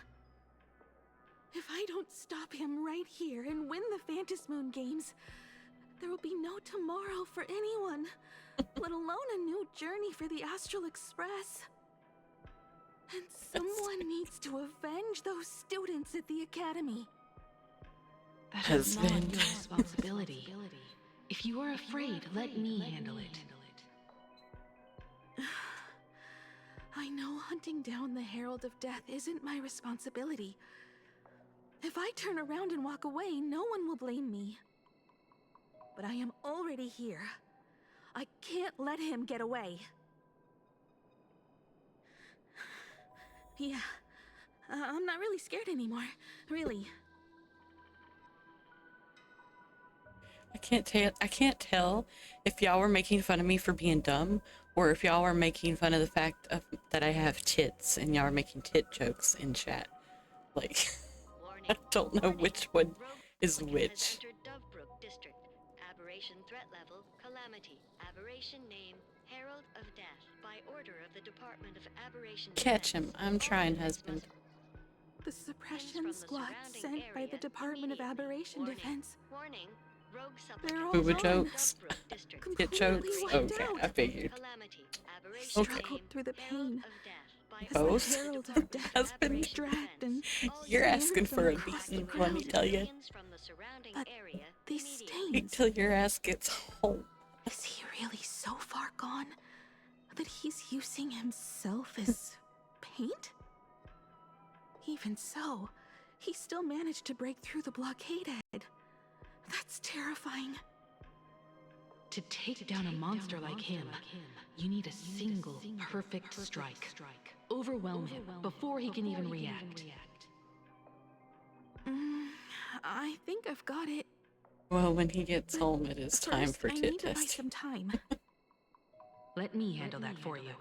If I don't stop him right here and win the Phantasmoon games, there will be no tomorrow for anyone, let alone a new journey for the Astral Express. And someone needs to avenge those students at the Academy. That is not your responsibility. If you are afraid, let me handle it. I know hunting down the Herald of Death isn't my responsibility. If I turn around and walk away, no one will blame me. But I am already here. I can't let him get away. Yeah, I'm not really scared anymore, really. I can't tell if y'all were making fun of me for being dumb or if y'all were making fun of the fact that I have tits and y'all are making tit jokes in chat. Like, I don't know which one is which. Dovebrook District. Aberration threat level, calamity. Aberration name, Herald of Death. By order of the Department of Aberration Catch him. I'm trying, husband. The suppression squad sent by the Department of Aberration Defense. Warning. They're all Booba gone. jokes. Tit jokes. wiped Okay, out. I figured. Struggled through the pain. Both? Herald of Death Husband? dragged and You're asking for a them across the beating, let me ground. tell you. But these stains. Wait till your ass gets home. Is he really so far gone that he's using himself as paint? Even so, he still managed to break through the blockade head. That's terrifying. To take down a monster like him, you need a single perfect strike. Overwhelm him before he can even react. I think I've got it. Well, when he gets home, it is time First, for I tit need to buy testing. some time. Let me handle that for you.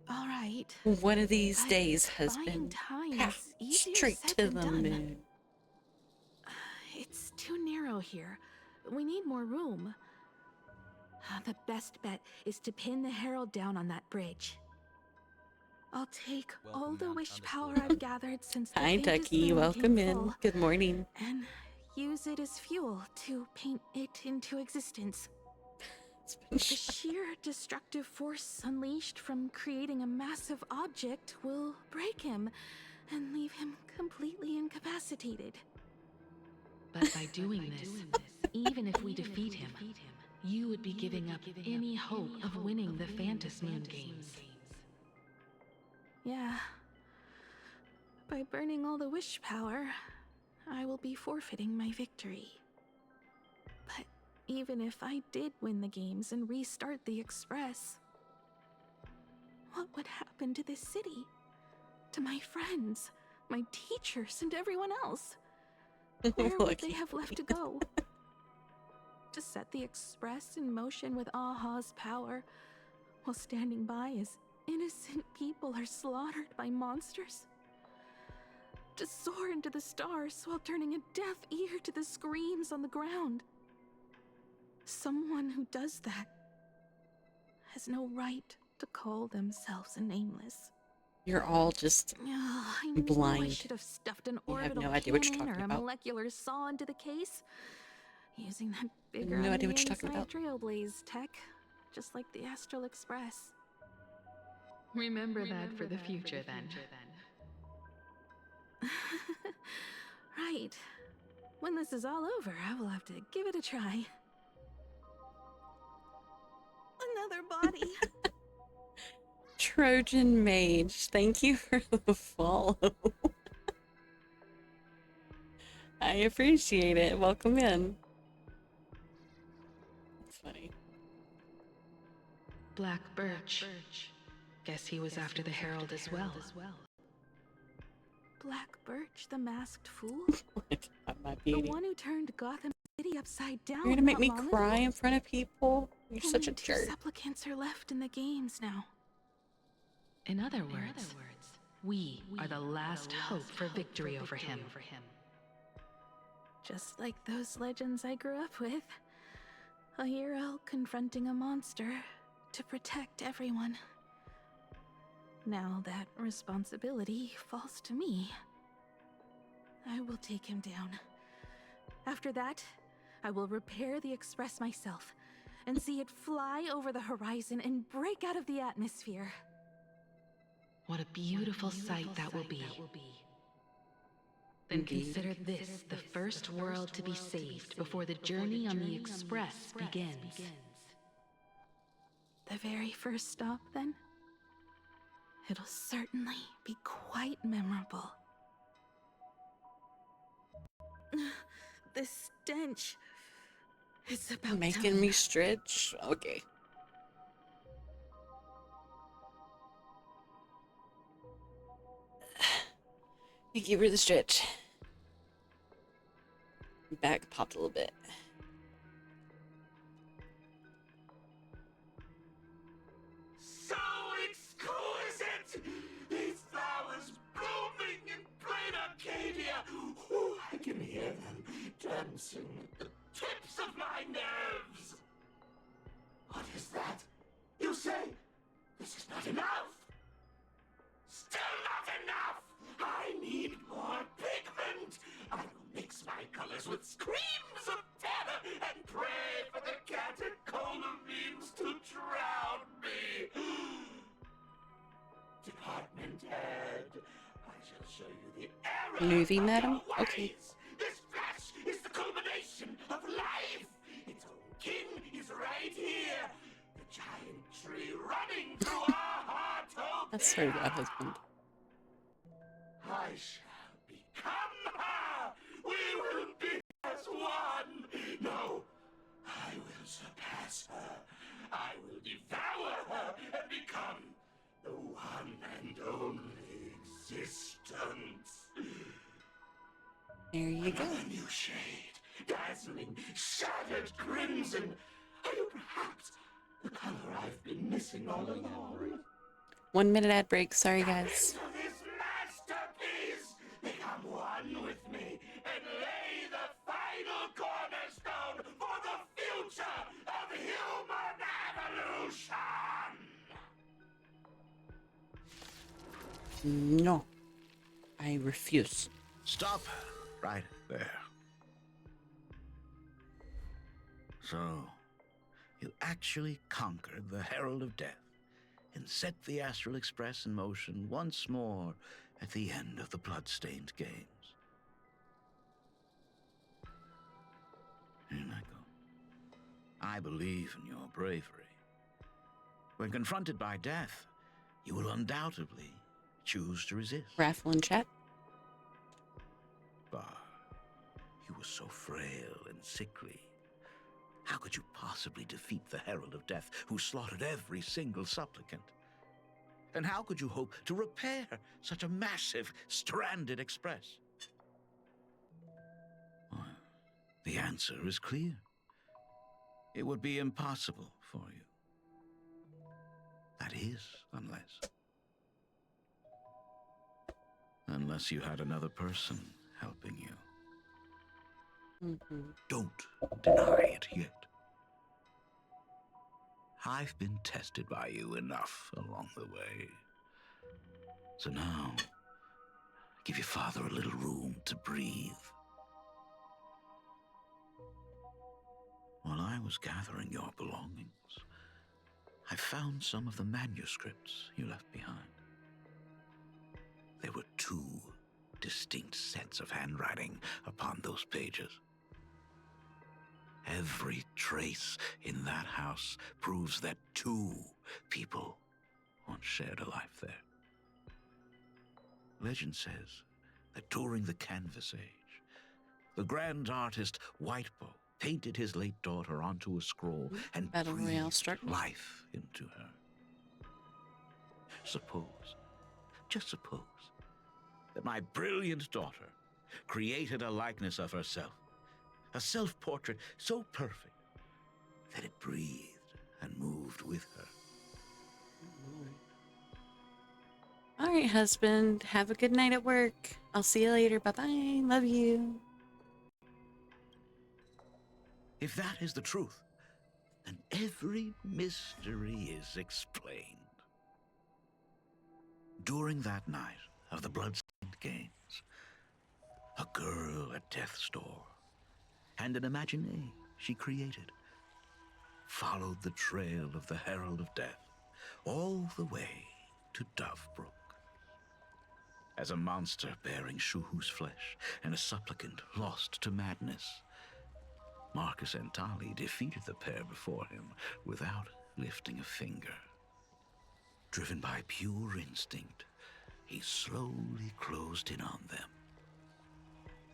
All right. One of these But days, buying husband. time Ha, is easier straight said to than the done. moon. It's too narrow here. We need more room. The best bet is to pin the Herald down on that bridge. I'll take all the wish power I've gathered since the Hi, Phantasmoon Ducky. came Welcome in. full, Good morning. and use it as fuel to paint it into existence. The sheer destructive force unleashed from creating a massive object will break him and leave him completely incapacitated. But by doing this, even if we defeat him, you would be giving up any hope of winning the Phantasmoon games. Yeah. By burning all the wish power, I will be forfeiting my victory. But even if I did win the games and restart the Express, what would happen to this city? To my friends, my teachers, and everyone else? Where would they have left to go? To set the Express in motion with Aha's power, while standing by as innocent people are slaughtered by monsters? To soar into the stars while turning a deaf ear to the screams on the ground? Someone who does that has no right to call themselves a nameless. You're all just I blind. should have stuffed an You have orbital no idea what you're cannon talking or a about. molecular saw into the case. Using that bigger No on idea the what you're talking inside about. Trailblaze tech, just like the Astral Express. Remember that for the future, then. Right. When this is all over, I will have to give it a try. Another body. Trojan Mage, thank you for the follow. I appreciate it. Welcome in. That's funny. Black Birch. Guess he was after the Herald as well. Black Birch, the masked fool? My The beauty. one who turned Gotham City upside down. You're gonna make not me long cry ago? in front of people? You're Only such a 2 jerk. supplicants are left in the games now. In other words, we are the last hope for victory over him. Just like those legends I grew up with. A hero confronting a monster to protect everyone. Now that responsibility falls to me. I will take him down. After that, I will repair the Express myself and see it fly over the horizon and break out of the atmosphere. What a beautiful sight that will be. Then consider this the first world to be saved before the journey on the Express begins. The very first stop, then? It'll certainly be quite memorable. The stench. It's about Making me stretch? Okay. You give her the stretch. Back popped a little bit. So exquisite! These flowers blooming in plain Arcadia! Ooh, I can hear them dancing at the tips of my nerves! What is that? You say this is not enough? Still not enough! I need more pigment! I will mix my colors with screams of terror and pray for the catecholamines to drown me! Department head, I shall show you the error Movie, of madam? your Okay. ways. This flesh is the culmination of life! Its own kin is right here! The giant tree running through our heart. I swear to God, husband. I shall become her! We will be as one! No, I will surpass her. I will devour her and become the one and only existence. There you go. Another new shade, dazzling, shattered crimson. Are you perhaps the color I've been missing all along? 1 minute ad break. Sorry, guys. To this masterpiece, become one with me and lay the final cornerstone for the future of human evolution. No. I refuse. Stop right there. So, you actually conquered the Herald of Death and set the Astral Express in motion once more at the end of the Bloodstained Games. Michael, I believe in your bravery. When confronted by death, you will undoubtedly choose to resist. Raffle in chat. But you were so frail and sickly. How could you possibly defeat the Herald of Death, who slaughtered every single supplicant? And how could you hope to repair such a massive, stranded express? Well, the answer is clear. It would be impossible for you. That is, unless you had another person helping you. Don't deny it yet. I've been tested by you enough along the way. So now, give your father a little room to breathe. While I was gathering your belongings, I found some of the manuscripts you left behind. There were 2 distinct sets of handwriting upon those pages. Every trace in that house proves that 2 people once shared a life there. Legend says that during the Canvas Age, the grand artist Whitebow painted his late daughter onto a scroll and Battle Royale breathed starting. life into her. Just suppose, that my brilliant daughter created a likeness of herself, a self-portrait so perfect that it breathed and moved with her. All right, husband. Have a good night at work. I'll see you later. Bye-bye. Love you. If that is the truth, then every mystery is explained. During that night of the Bloodstained Games, a girl at death's door and an imaginée she created followed the trail of the Herald of Death all the way to Dovebrook. As a monster bearing Shuhu's flesh and a supplicant lost to madness, Marcus Antali defeated the pair before him without lifting a finger. Driven by pure instinct, he slowly closed in on them.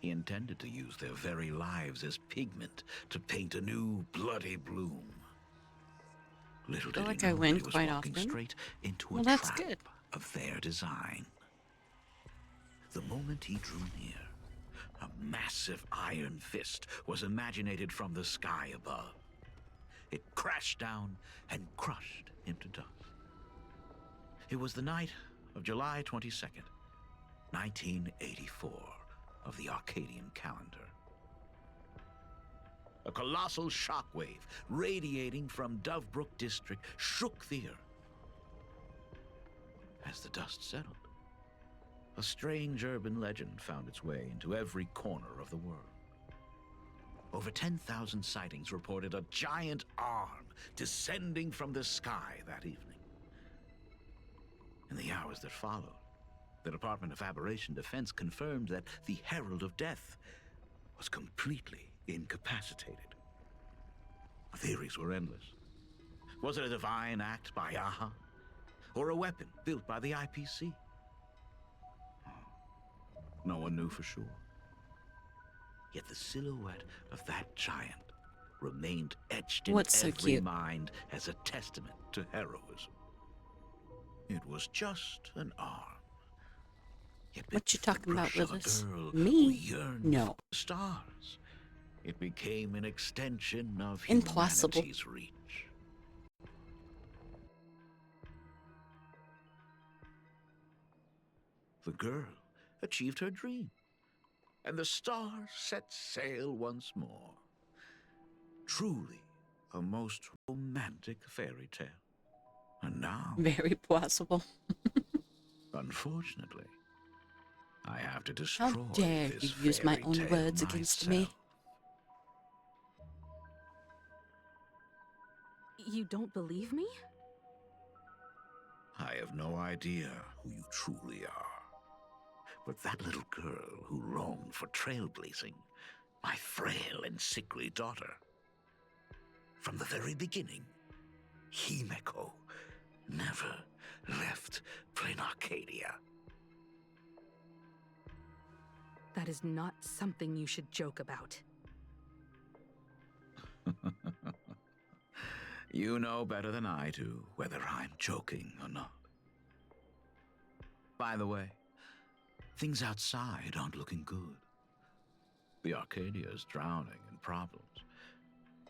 He intended to use their very lives as pigment to paint a new bloody bloom. Little did he know that he was walking straight into a trap of their design. The moment he drew near, a massive iron fist was imaginated from the sky above. It crashed down and crushed him to dust. It was the night of July 22nd, 1984, of the Arcadian calendar. A colossal shockwave radiating from Dovebrook District shook the earth. As the dust settled, a strange urban legend found its way into every corner of the world. Over 10,000 sightings reported a giant arm descending from the sky that evening. In the hours that followed, the Department of Aberration Defense confirmed that the Herald of Death was completely incapacitated. Theories were endless. Was it a divine act by Aha? Or a weapon built by the IPC? No one knew for sure. Yet the silhouette of that giant remained etched in every mind as a testament to heroism. It was just an arm. Yet what you talking about, Willis? Girl Me? who yearned No. for the stars. It became an extension of Impossible. humanity's reach. The girl achieved her dream, and the stars set sail once more. Truly a most romantic fairy tale. And now, Very possible. unfortunately, I have to destroy How dare you this use my fairy own tale words against me? myself. You don't believe me? I have no idea who you truly are. But that little girl who longed for trailblazing, my frail and sickly daughter. From the very beginning, Himeko never left Plain Arcadia. That is not something you should joke about. You know better than I do whether I'm joking or not. By the way, things outside aren't looking good. The Arcadia is drowning in problems.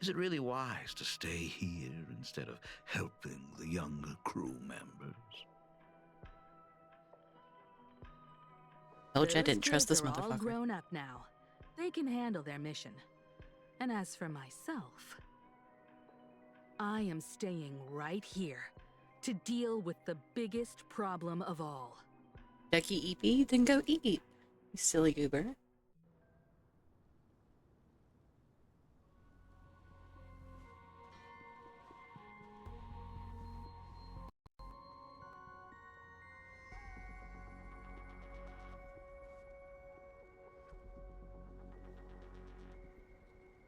Is it really wise to stay here instead of helping the younger crew members? Told you I Those didn't trust this kids are all motherfucker. grown up now. They can handle their mission. And as for myself, I am staying right here to deal with the biggest problem of all. Ducky eat, then go eat. You silly goober.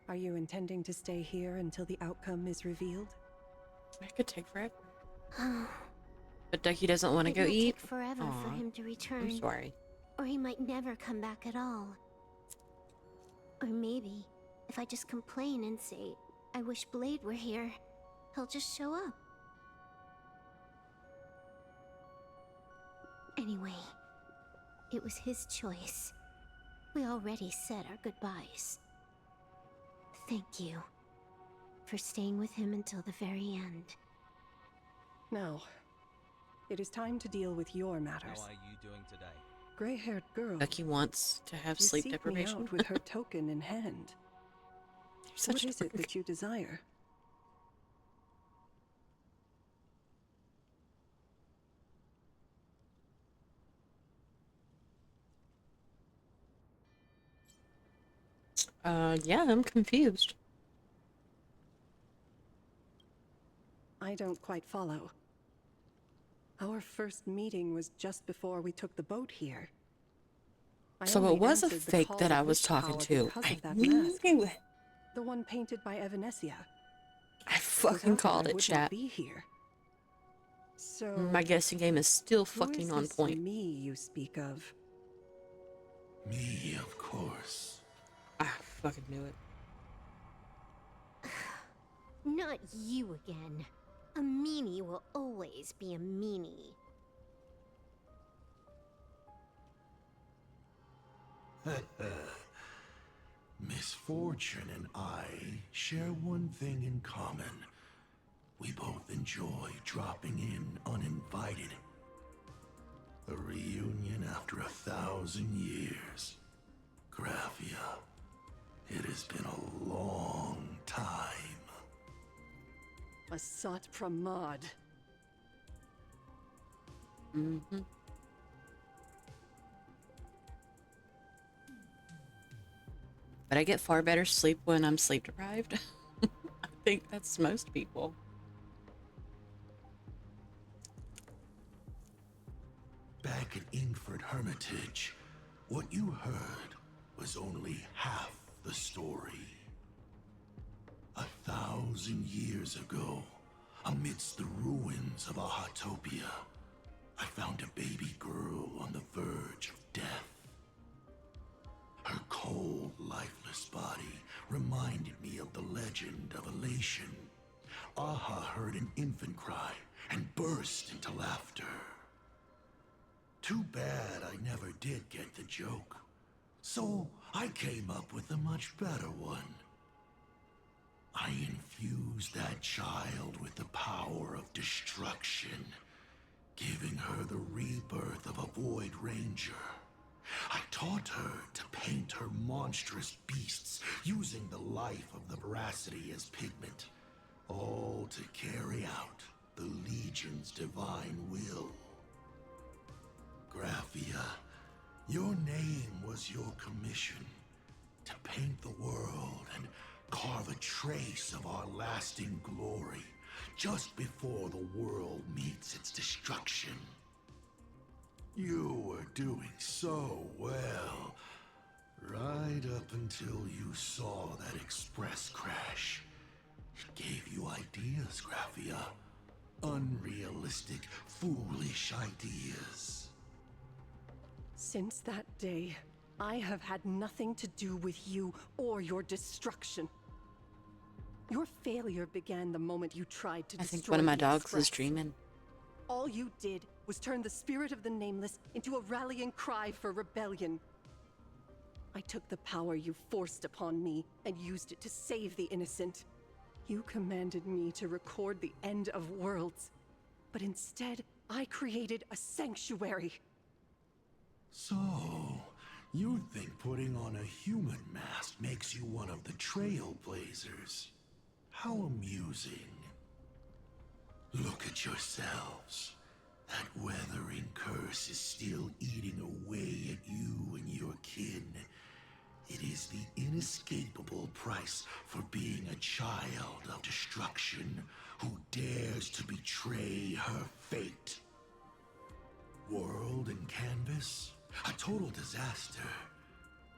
Are you intending to stay here until the outcome is revealed? That could take forever. But Ducky doesn't want to go It might eat. take forever for Aw, him to return. I'm sorry. Or he might never come back at all. Or maybe, if I just complain and say, I wish Blade were here, he'll just show up. Anyway, it was his choice. We already said our goodbyes. Thank you for staying with him until the very end. Now, it is time to deal with your matters. How are you doing today? Gray-haired girl. Ducky wants to have You sleep seek deprivation. me out with her token in hand. What is it that you desire? Yeah, I'm confused. I don't quite follow. Our first meeting was just before we took the boat here. I So only it was a answered the fake call that of I was witch talking power to. because I of that knew mask. it. The one painted by Evanesia. I fucking Without her, called I it, would chat. not be here. So My guessing game is still who fucking is on this point. me you speak of? Me, of course. I fucking knew it. Not you again. A meanie will always be a meanie. Misfortune and I share one thing in common. We both enjoy dropping in uninvited. A reunion after 1,000 years. Graphia, it has been a long time. Asat Pramad. Mm-hmm. But I get far better sleep when I'm sleep deprived. I think that's most people. Back at Ingford Hermitage, what you heard was only half the story. 1,000 years ago, amidst the ruins of Ahatopia, I found a baby girl on the verge of death. Her cold, lifeless body reminded me of the legend of Elation. Aha heard an infant cry and burst into laughter. Too bad I never did get the joke. So I came up with a much better one. I infused that child with the power of destruction, giving her the rebirth of a Void Ranger. I taught her to paint her monstrous beasts using the life of the veracity as pigment, all to carry out the Legion's divine will. Graphia, your name was your commission, to paint the world and carve a trace of our lasting glory just before the world meets its destruction. You were doing so well, right up until you saw that express crash. It gave you ideas, Graphia. Unrealistic, foolish ideas. Since that day, I have had nothing to do with you or your destruction. Your failure began the moment you tried to I destroy think one of my the dogs Express. is dreaming. All you did was turn the spirit of the Nameless into a rallying cry for rebellion. I took the power you forced upon me and used it to save the innocent. You commanded me to record the end of worlds, but instead, I created a sanctuary. So, you think putting on a human mask makes you one of the trailblazers? How amusing. Look at yourselves. That weathering curse is still eating away at you and your kin. It is the inescapable price for being a child of destruction who dares to betray her fate. World and canvas, a total disaster.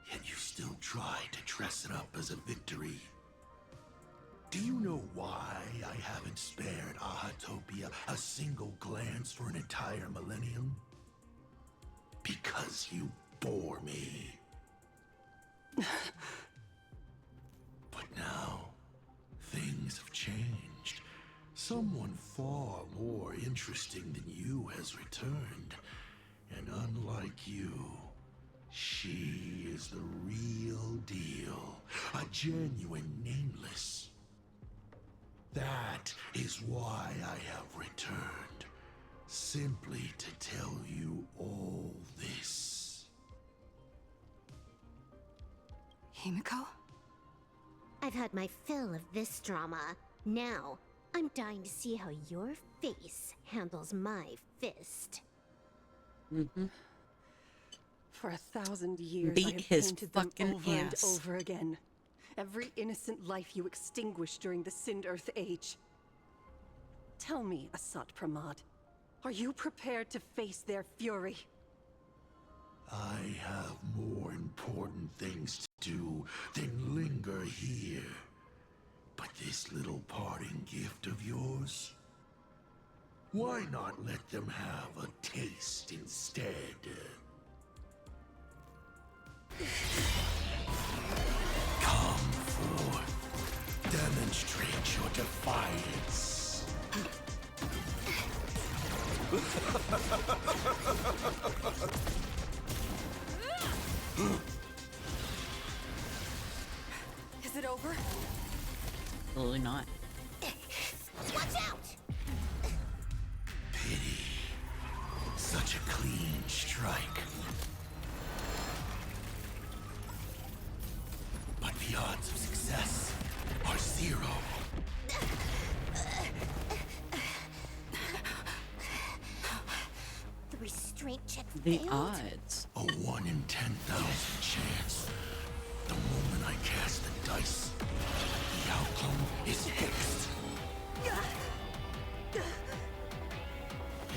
Yet you still try to dress it up as a victory. Do you know why I haven't spared Ahatopia a single glance for an entire millennium? Because you bore me. But now, things have changed. Someone far more interesting than you has returned. And unlike you, she is the real deal. A genuine nameless. That is why I have returned. Simply to tell you all this. Himiko? I've had my fill of this drama. Now, I'm dying to see how your face handles my fist. Mm-hmm. For 1,000 years, Beat I have his painted them fucking over ass. and over again. Every innocent life you extinguished during the Sind Earth Age. Tell me, Asat Pramad, are you prepared to face their fury? I have more important things to do than linger here. But this little parting gift of yours? Why not let them have a taste instead? Come forth. Demonstrate your defiance. Is it over? Absolutely not. Watch out! Pity. Such a clean strike. But the odds of success are 0. The restraint check The failed? odds. A 1 in 10,000 chance. The moment I cast the dice, the outcome is fixed.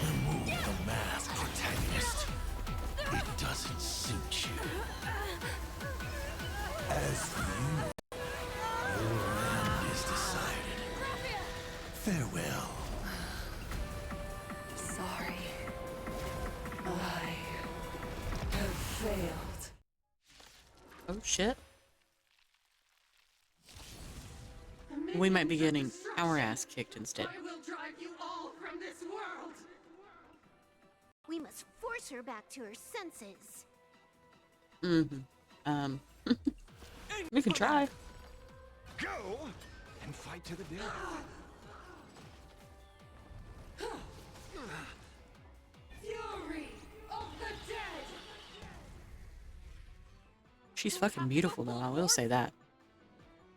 Remove the mask, protagonist. It doesn't suit you. As for you, your end is decided. Farewell. Sorry. I have failed. Oh shit. We might be getting our ass kicked instead. I will drive you all from this world. We must force her back to her senses. Mm-hmm. We can try. Go and fight to the death. Fury of the dead. She's fucking beautiful though, I will say that.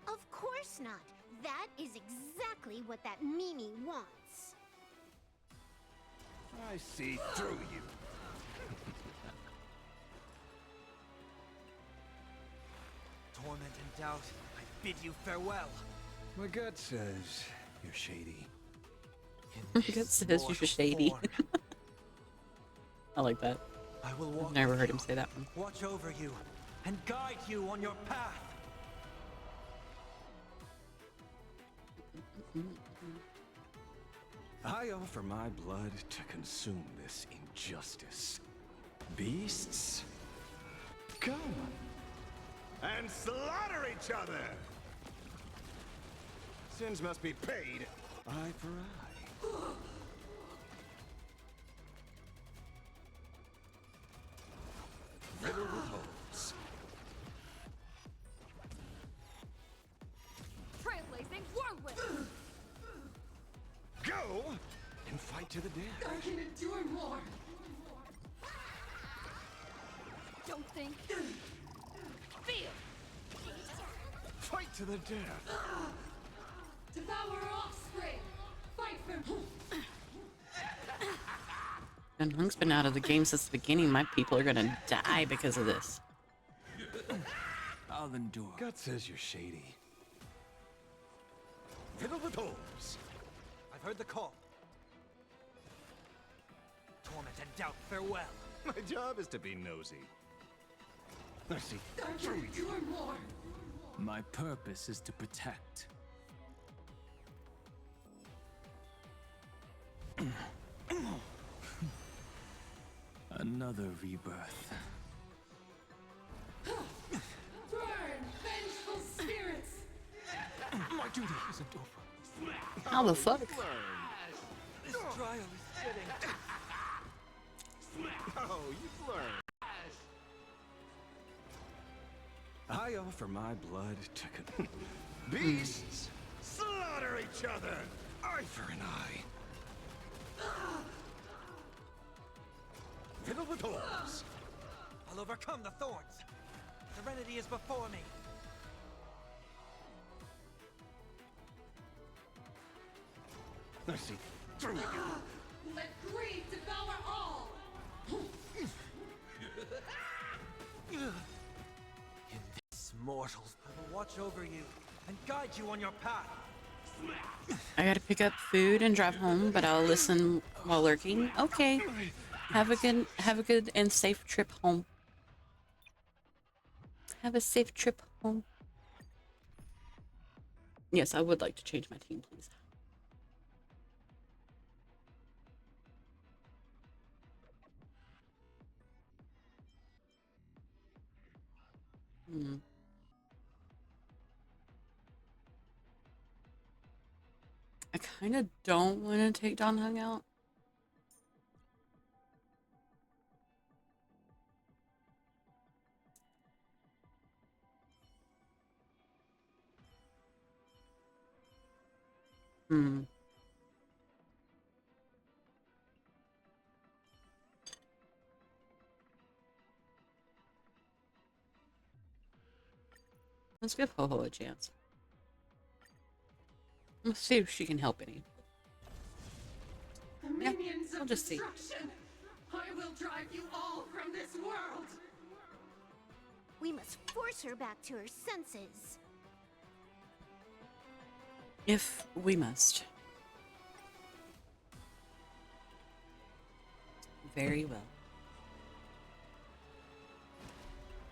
Of course not. That is exactly what that Mimi wants. I see through you. Torment and doubt, I bid you farewell. My gut says you're shady. It says you're shady. I like that. I will walk I've never with heard you, him say that one. watch over you, and guide you on your path. I offer my blood to consume this injustice. Beasts, come and slaughter each other! Sins must be paid, eye for eye. Riddle with holes. Trailblazing whirlwind! can fight to the death. I can endure more. Don't think. Feel. Fight to the death. Devour offspring. Fight for. Dunhung's been out of the game since the beginning. My people are gonna die because of this. I'll endure. Gut says you're shady. Fiddle the toes. I've heard the call. Torment and doubt, farewell. My job is to be nosy. Mercy. I can endure more. My purpose is to protect. Another rebirth. Burn, vengeful spirits. My duty isn't over. How the fuck? This trial is fitting. Oh, you've learned. I offer my blood to beasts. Slaughter each other. Eye for an eye. Fiddle the toes. I'll overcome the thorns. Serenity is before me. Mercy. Through you. Let greed devour all. Mortals, I will watch over you and guide you on your path. I gotta pick up food and drive home, but I'll listen while lurking. Okay. Have a good and safe trip home. Have a safe trip home. Yes, I would like to change my team, please. I kind of don't want to take Don Hung out. Let's give Ho-Ho a chance. Let's see if she can help any. The Yeah, minions we'll of just see. destruction. I will drive you all from this world. We must force her back to her senses. If we must. Very well.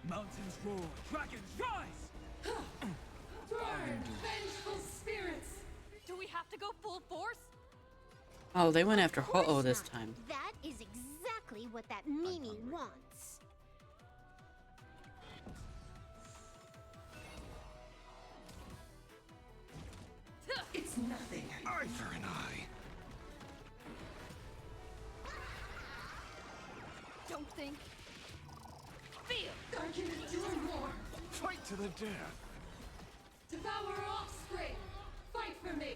Mountains roar, dragons rise! Burn, vengeful spirits. Do we have to go full force? Oh, they went after Ho-Oh this time. That is exactly what that Mimi wants. It's nothing. Eye for an eye. Don't think. Feel. I can endure more. Fight to the death. Devour offspring. Fight for me.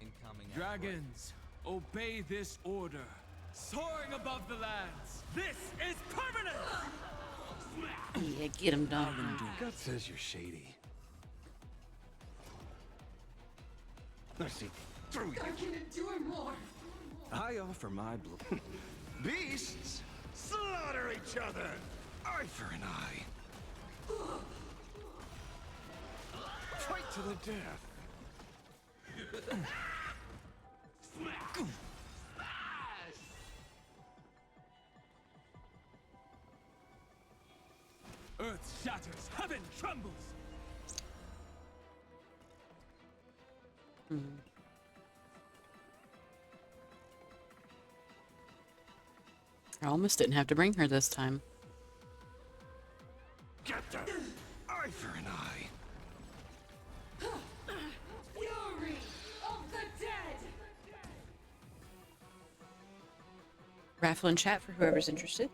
Incoming. Dragons, obey this order. Soaring above the lands. This is permanent! Yeah, get him done. Gut says you're shady. Mercy. Through you. I can endure more. I offer my blood. Beasts, slaughter each other. Eye for an eye. Fight to the death. Earth shatters, heaven trembles. I almost didn't have to bring her this time. Get them. Eye for an eye. Fury of the dead. Raffle and chat for whoever's interested.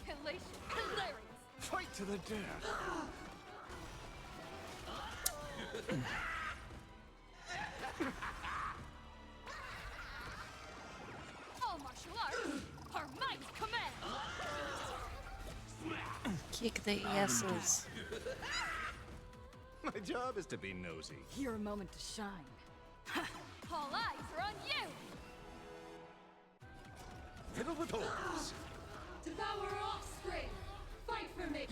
Elation. Hilarious. Fight to the death. All martial arts, her might command. Kick the asses. My job is to be nosy. Your moment to shine. All eyes are on you. Fiddle with holes. Devour offspring. Fight for me.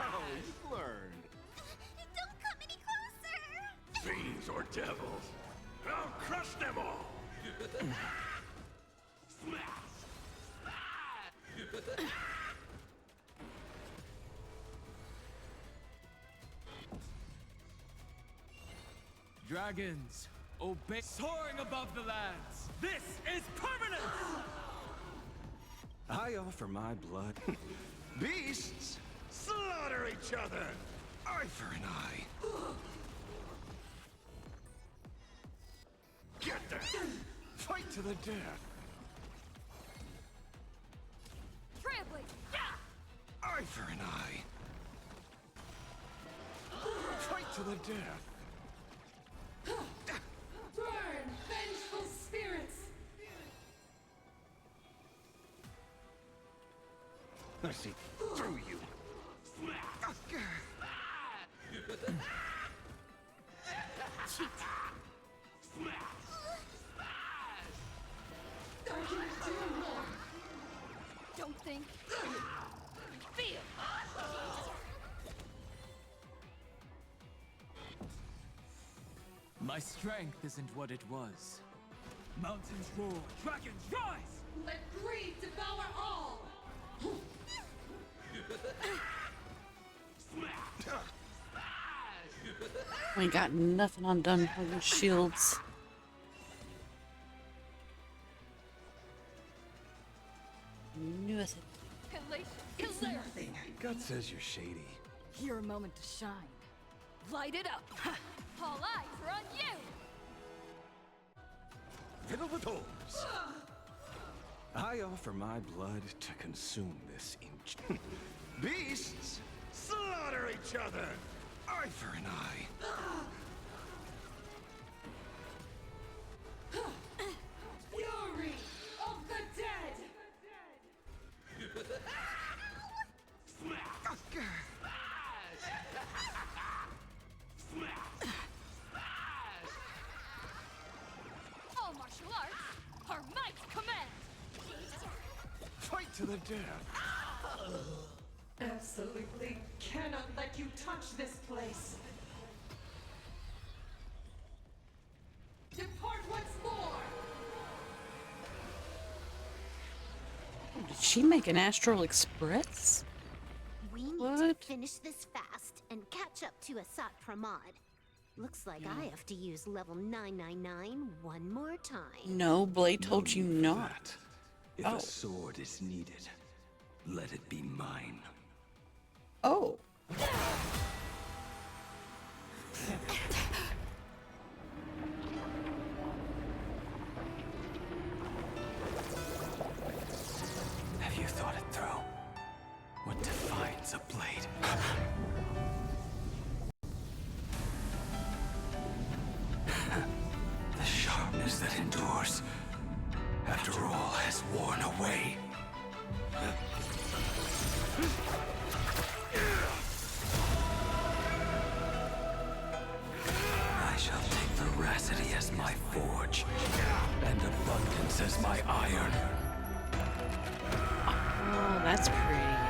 Oh, you've learned. Don't come any closer! Fiends or devils, I'll crush them all. Dragons, obey. Soaring above the lands. This is permanence! I offer my blood. Beasts, slaughter each other. Eye for an eye. Get there. Fight to the death. Trailblazer, yeah! Eye for an eye. Fight to the death. Burn, vengeful spirits! I see through you. Cheat. I can do more. Don't think. Feel. My strength isn't what it was. Mountains roar, dragons rise! Let greed devour all! We ain't got nothing undone for the shields. Nothing. It's nothing. Gut says you're shady. Your moment to shine. Light it up. All eyes are on you. Fiddle with holes. I offer my blood to consume this inch. Beasts, slaughter each other. Eye for an eye. Fury of the dead. All martial arts, her might command. Fight to the death. Absolutely cannot let you touch this place. Depart once more. Did she make an Astral Express? We need to finish this fast and catch up to Asat Pramod. Looks like I have to use level 999 one more time. No, Blade told you not. If Oh. a sword is needed, let it be mine. Oh. Have you thought it through? What defines a blade? The sharpness that endures, after all has worn away. I shall take veracity as my forge, and abundance as my iron. Oh, that's pretty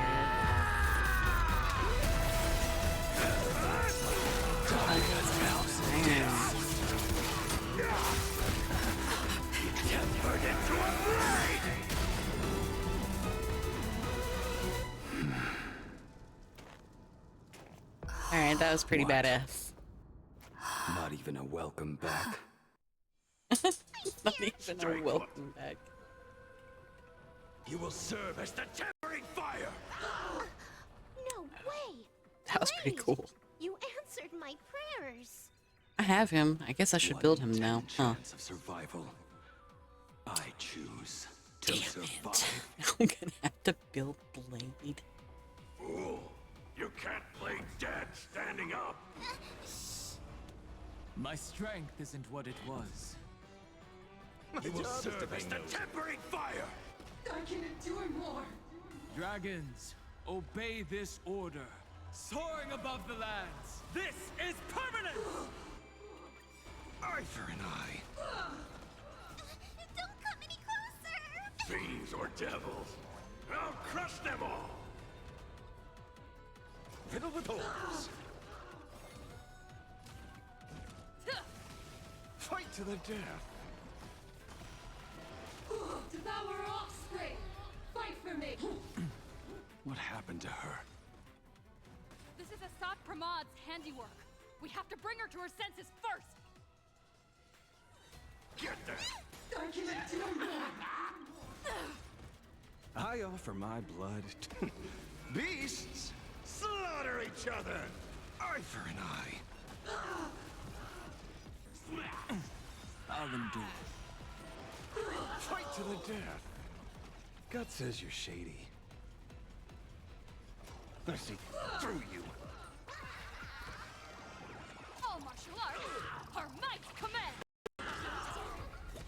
Tempered into a blade. Alright, that was pretty badass. Not even a welcome back. Not even a welcome back. You will serve as the tempering fire. No way! That was pretty cool. You answered my prayers. I have him. I guess I should build him now. Huh. Chance of survival. I choose to survive. I'm gonna have to build Blade. Fool, you can't play dead standing up. My strength isn't what it was. You will serve as the tempering fire! I can endure more! Dragons, obey this order. Soaring above the lands, this is permanent! Eye for an eye. Don't come any closer! Fiends or devils, I'll crush them all! Riddle with holes. Fight to the death. Devour offspring! Fight for me! What happened to her? This is Asad Pramad's handiwork. We have to bring her to her senses first. Get there! I can endure more! I offer my blood to beasts. Slaughter each other. Eye for an eye. I'll endure. Fight to the death. God says you're shady. I see through you. All martial arts, her might command.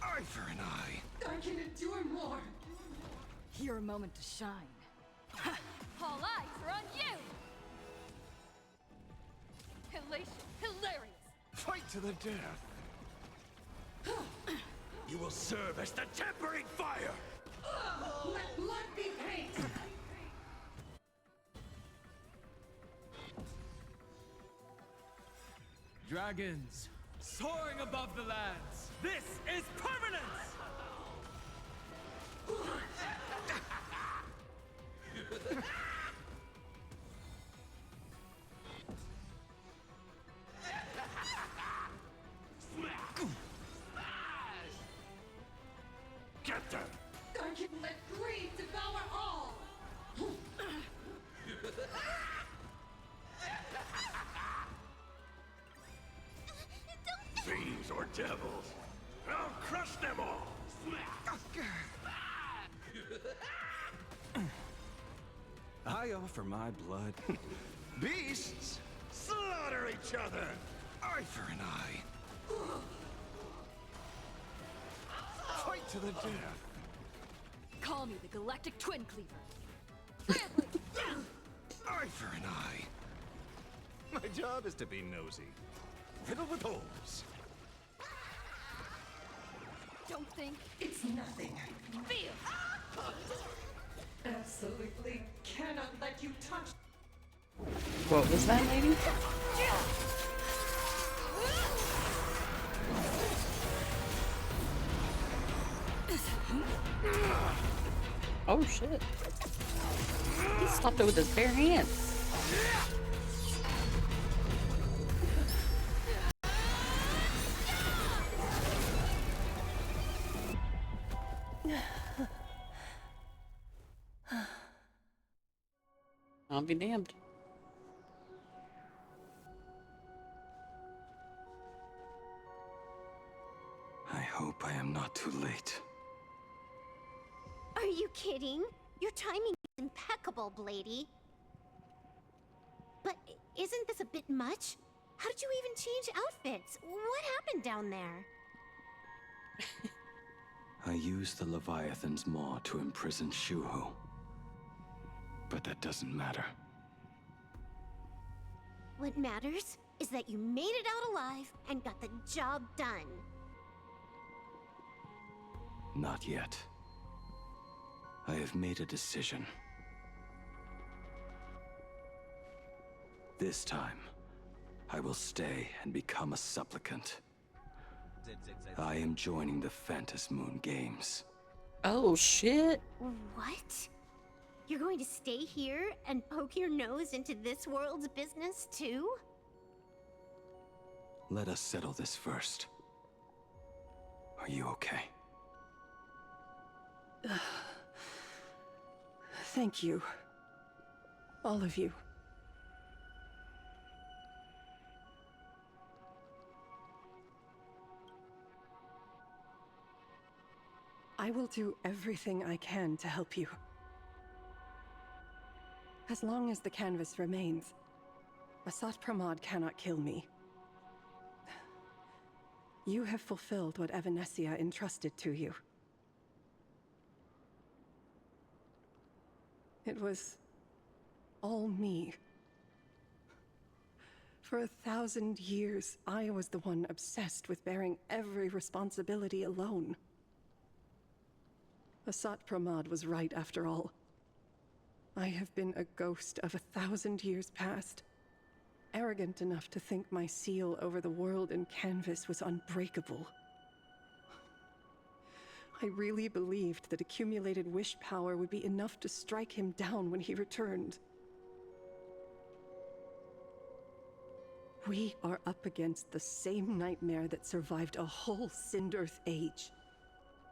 Eye for an eye. I can endure more! Your moment to shine. All eyes are on you! Elation, hilarious! Fight to the death. You will serve as the tempering fire! Let blood be paid! Dragons, soaring above the lands, this is permanence! Get them! I can let greed devour all! Fiends or devils, I'll crush them all! I offer my blood. Beasts, slaughter each other! Eye for an eye. Fight to the death. Call me the Galactic Twin Cleaver. Eye for an eye. My job is to be nosy. Riddle with holes. Don't think. It's nothing. Feel. Absolutely cannot let you touch. What was that, lady? Oh shit. He stopped it with his bare hands. I'll be damned. I hope I am not too late. Are you kidding? Your timing is impeccable, Blady. But isn't this a bit much? How did you even change outfits? What happened down there? I used the Leviathan's maw to imprison Shuho. But that doesn't matter. What matters is that you made it out alive and got the job done. Not yet. I have made a decision. This time, I will stay and become a supplicant. I am joining the Phantas Moon Games. Oh shit. What? You're going to stay here and poke your nose into this world's business too? Let us settle this first. Are you okay? Thank you. All of you. I will do everything I can to help you. As long as the canvas remains, Asat Pramod cannot kill me. You have fulfilled what Evanescia entrusted to you. It was all me. For 1,000 years, I was the one obsessed with bearing every responsibility alone. Asat Pramod was right after all. I have been a ghost of 1,000 years past, arrogant enough to think my seal over the world in canvas was unbreakable. I really believed that accumulated wish power would be enough to strike him down when he returned. We are up against the same nightmare that survived a whole Sindearth age.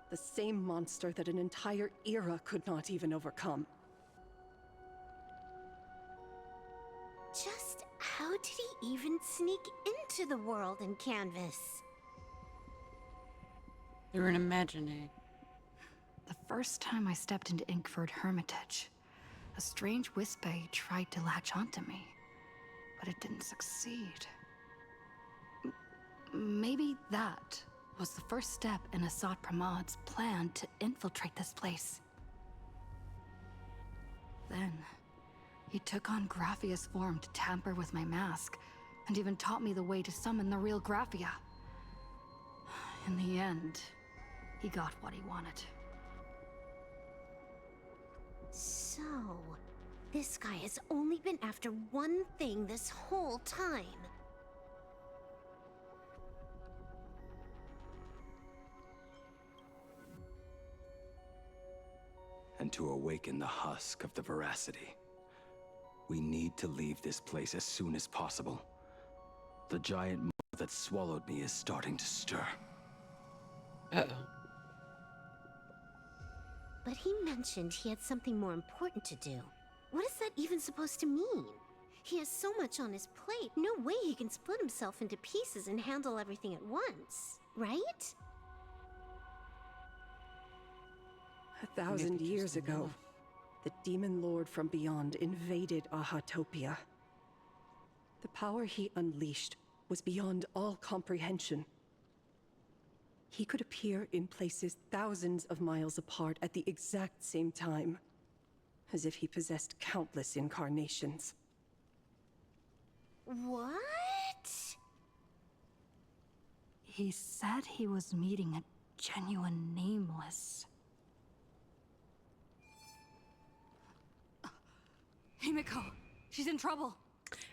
The same monster that an entire era could not even overcome. Just how did he even sneak into the world in canvas? They're an imaginary. The first time I stepped into Inkford Hermitage, a strange Wispe tried to latch onto me, but it didn't succeed. Maybe that was the first step in Asat Pramod's plan to infiltrate this place. Then, he took on Graphia's form to tamper with my mask, and even taught me the way to summon the real Graphia. In the end, he got what he wanted. So, this guy has only been after one thing this whole time. And to awaken the husk of the veracity, we need to leave this place as soon as possible. The giant maw that swallowed me is starting to stir. Uh-oh. But he mentioned he had something more important to do. What is that even supposed to mean? He has so much on his plate, no way he can split himself into pieces and handle everything at once, right? 1,000 years ago, the demon lord from beyond invaded Ahatopia. The power he unleashed was beyond all comprehension. He could appear in places thousands of miles apart at the exact same time, as if he possessed countless incarnations. What? He said he was meeting a genuine nameless. Himiko, she's in trouble.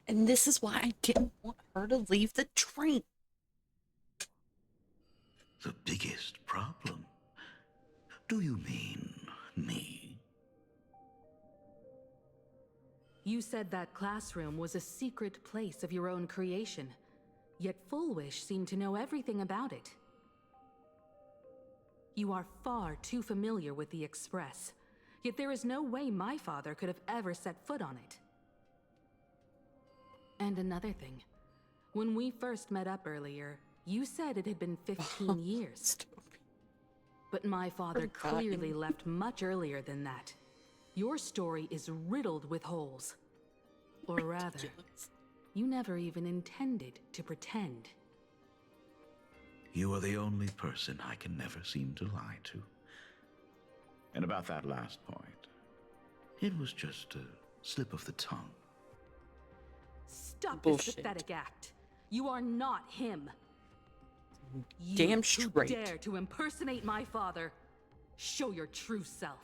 And this is why I didn't want her to leave the train. The biggest problem? Do you mean me? You said that classroom was a secret place of your own creation, yet Fullwish seemed to know everything about it. You are far too familiar with the Express, yet there is no way my father could have ever set foot on it. And another thing, when we first met up earlier, you said it had been 15 years. But my father clearly left much earlier than that. Your story is riddled with holes. Or rather, you never even intended to pretend. You are the only person I can never seem to lie to. And about that last point, it was just a slip of the tongue. Stop this pathetic act. You are not him. You Damn who straight. dare to impersonate my father, show your true self.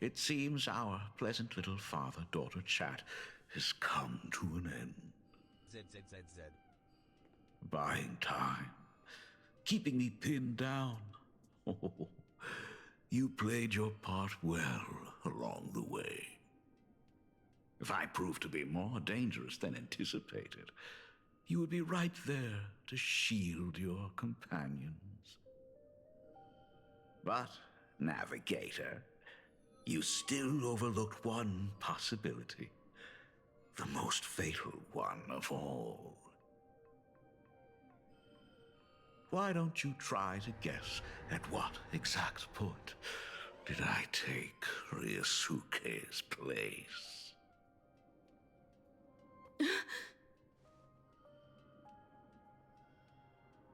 It seems our pleasant little father-daughter chat has come to an end. Z. Buying time. Keeping me pinned down. Oh, you played your part well along the way. If I proved to be more dangerous than anticipated, you would be right there to shield your companions. But, Navigator, you still overlooked one possibility. The most fatal one of all. Why don't you try to guess at what exact point did I take Ryusuke's place?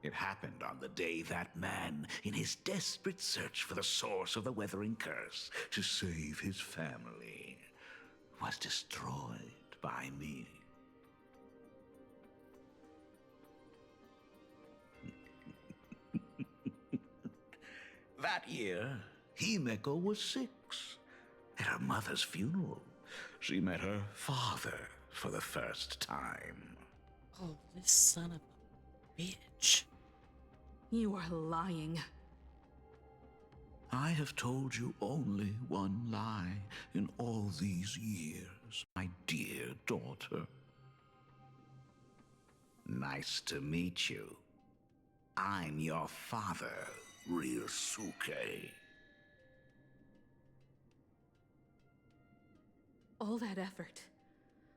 It happened on the day that man, in his desperate search for the source of the Weathering Curse to save his family, was destroyed by me. That year, Himeko was 6. At her mother's funeral, she met her father for the first time. Oh, this son of a bitch. You are lying. I have told you only one lie in all these years, my dear daughter. Nice to meet you. I'm your father, Ryusuke. All that effort,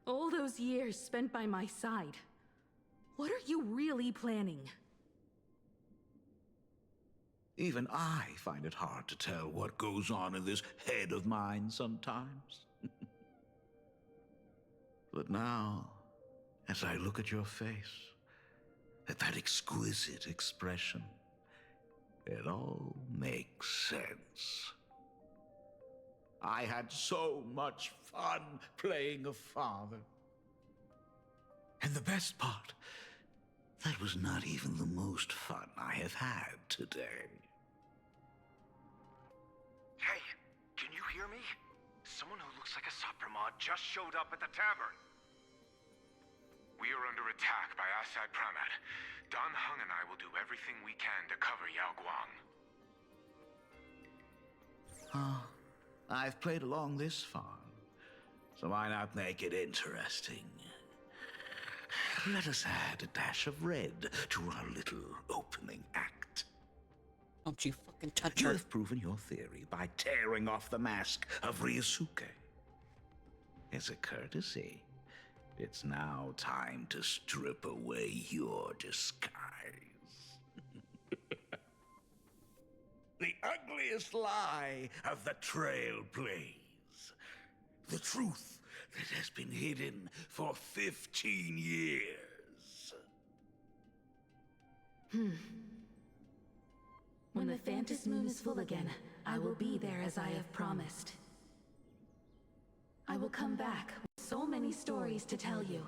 all those years spent by my side. What are you really planning? Even I find it hard to tell what goes on in this head of mine sometimes. But now, as I look at your face, at that exquisite expression, it all makes sense. I had so much fun playing a father. And the best part, that was not even the most fun I have had today. Hey, can you hear me? Someone who looks like a Sapramod just showed up at the tavern. We are under attack by Asad Pramad. Dan Heng and I will do everything we can to cover Yao Guang. Oh, I've played along this far, so why not make it interesting? Let us add a dash of red to our little opening act. Don't you fucking touch You her. have proven your theory by tearing off the mask of Ryusuke. As a courtesy, it's now time to strip away your disguise. The ugliest lie of the Trailblaze. The truth that has been hidden for 15 years. When the Phantom Moon is full again, I will be there as I have promised. I will come back with so many stories to tell you.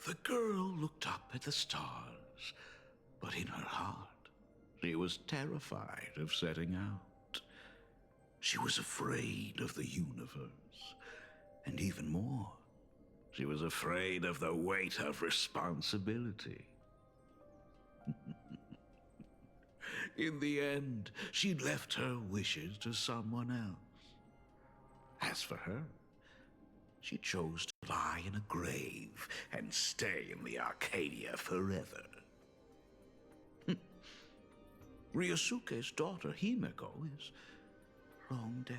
The girl looked up at the stars, but in her heart, she was terrified of setting out. She was afraid of the universe, and even more, she was afraid of the weight of responsibility. In the end, she'd left her wishes to someone else. As for her, she chose to lie in a grave and stay in the Arcadia forever. Ryusuke's daughter, Himeko, is long dead.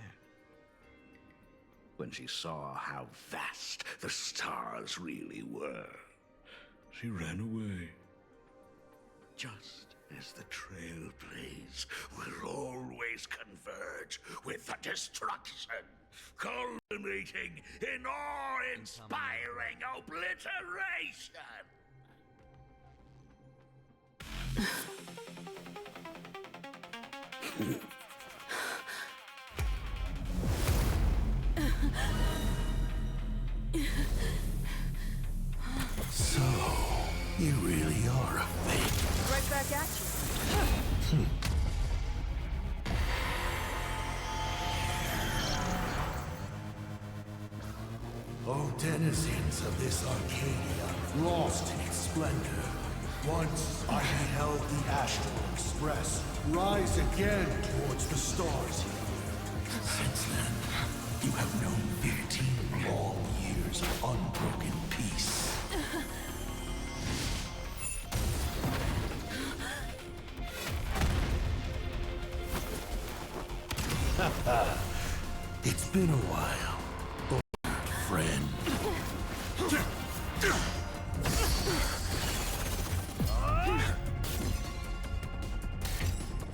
When she saw how vast the stars really were, she ran away. Just as the Trailblaze will always converge with the destruction, culminating in awe-inspiring obliteration. So, you really are a fake. Right back at you. O denizens of this Arcadia, lost in its splendor, once I beheld the Astral Express rise again towards the stars here. Since then, you have known 15 long years of unbroken peace. It's been a while, old friend.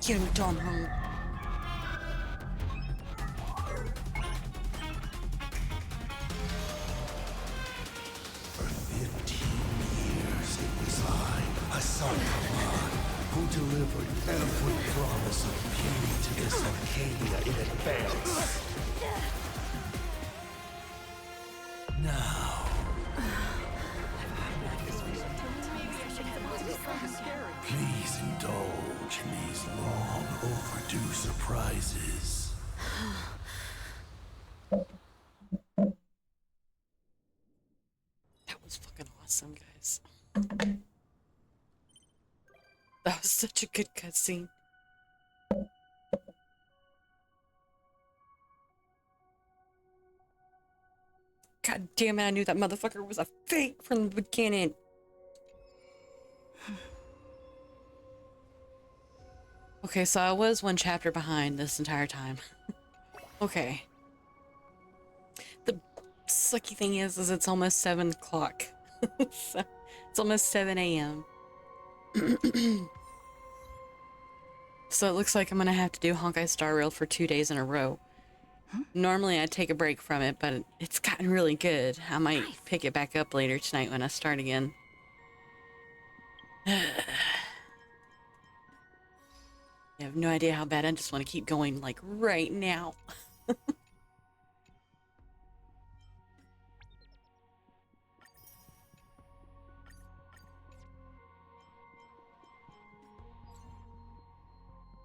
Get him, Tom Hung. Saruman, who delivered every promise of beauty to this Arcadia in advance. Now, please indulge in these long overdue surprises. That was fucking awesome, guys. That was such a good cutscene. God damn it, I knew that motherfucker was a fake from the beginning. Okay, so I was one chapter behind this entire time. Okay. The sucky thing is it's almost 7 o'clock. So, it's almost 7 a.m. So it looks like I'm gonna have to do Honkai Star Rail for 2 days in a row. Normally I'd take a break from it, but it's gotten really good. I might pick it back up later tonight when I start again. You have no idea how bad I just want to keep going, like, right now.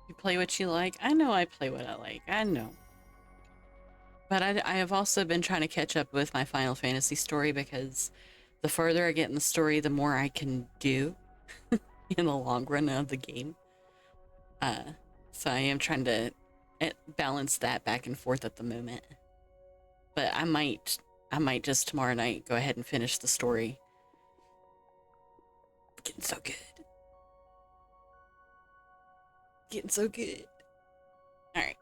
You play what you like? I know I play what I like. I know. But I have also been trying to catch up with my Final Fantasy story because the further I get in the story, the more I can do in the long run of the game. So I am trying to balance that back and forth at the moment. But I might just tomorrow night go ahead and finish the story. Getting so good. Getting so good. Alright.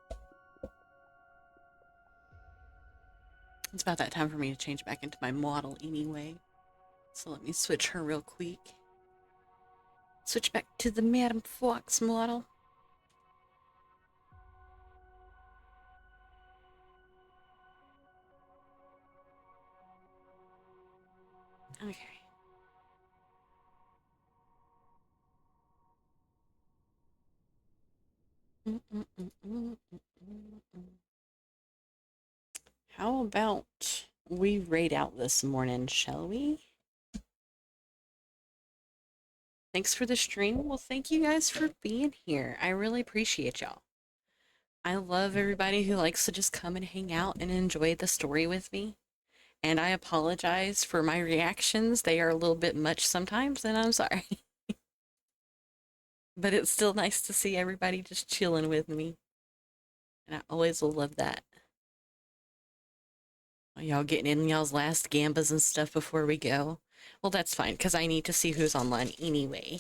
It's about that time for me to change back into my model anyway. So let me switch her real quick. Switch back to the Madam Fox model. Okay. How about we raid out this morning, shall we? Thanks for the stream. Well, thank you guys for being here. I really appreciate y'all. I love everybody who likes to just come and hang out and enjoy the story with me. And I apologize for my reactions. They are a little bit much sometimes, and I'm sorry. But it's still nice to see everybody just chilling with me. And I always will love that. Y'all getting in y'all's last gambas and stuff before we go? Well, that's fine, because I need to see who's online anyway.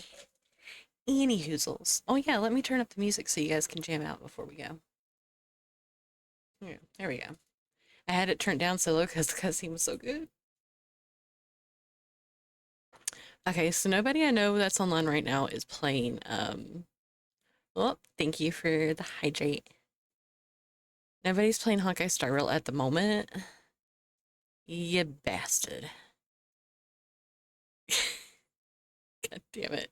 Any hoozles. Oh yeah, let me turn up the music so you guys can jam out before we go. Yeah, there we go. I had it turned down so low because he was so good. Okay, so nobody I know that's online right now is playing, oh, thank you for the hydrate. Nobody's playing Honkai Star Rail at the moment. You bastard. God damn it.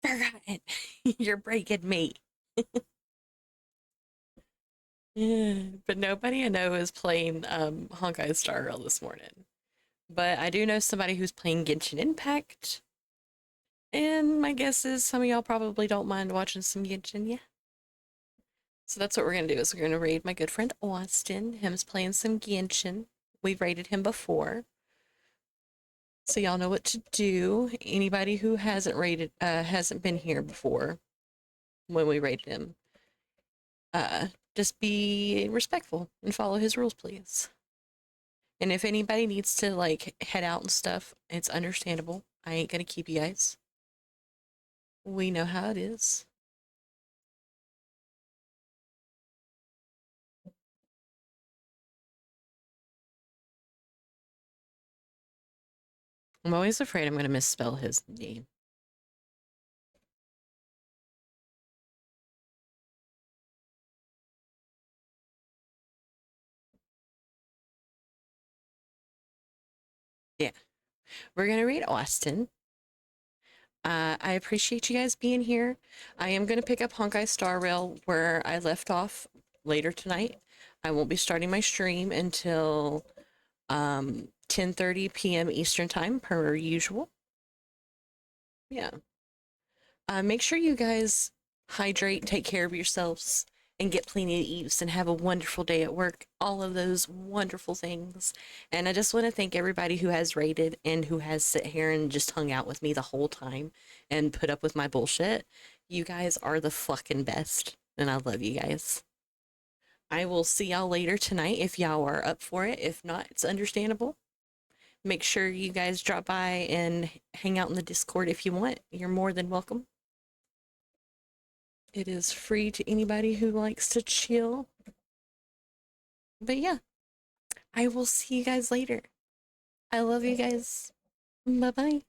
Forgotten. You're breaking me. But nobody I know is playing Honkai Star Rail this morning. But I do know somebody who's playing Genshin Impact. And my guess is some of y'all probably don't mind watching some Genshin, yeah. So that's what we're going to do, is we're going to raid my good friend Austin. Him's playing some Genshin. We've raided him before. So y'all know what to do. Anybody who hasn't raided, hasn't been here before when we raided him, just be respectful and follow his rules, please. And if anybody needs to, like, head out and stuff, it's understandable. I ain't gonna keep you guys. We know how it is. I'm always afraid I'm gonna misspell his name. Yeah. We're gonna read Austin. I appreciate you guys being here. I am going to pick up Honkai Star Rail where I left off later tonight. I won't be starting my stream until 10:30 p.m. Eastern Time, per usual. Yeah. Make sure you guys hydrate, take care of yourselves, and get plenty to eat, and have a wonderful day at work. All of those wonderful things. And I just want to thank everybody who has rated and who has sit here and just hung out with me the whole time and put up with my bullshit. You guys are the fucking best, and I love you guys. I will see y'all later tonight if y'all are up for it. If not, it's understandable. Make sure you guys drop by and hang out in the Discord if you want. You're more than welcome. It is free to anybody who likes to chill. But yeah, I will see you guys later. I love you guys. Bye-bye.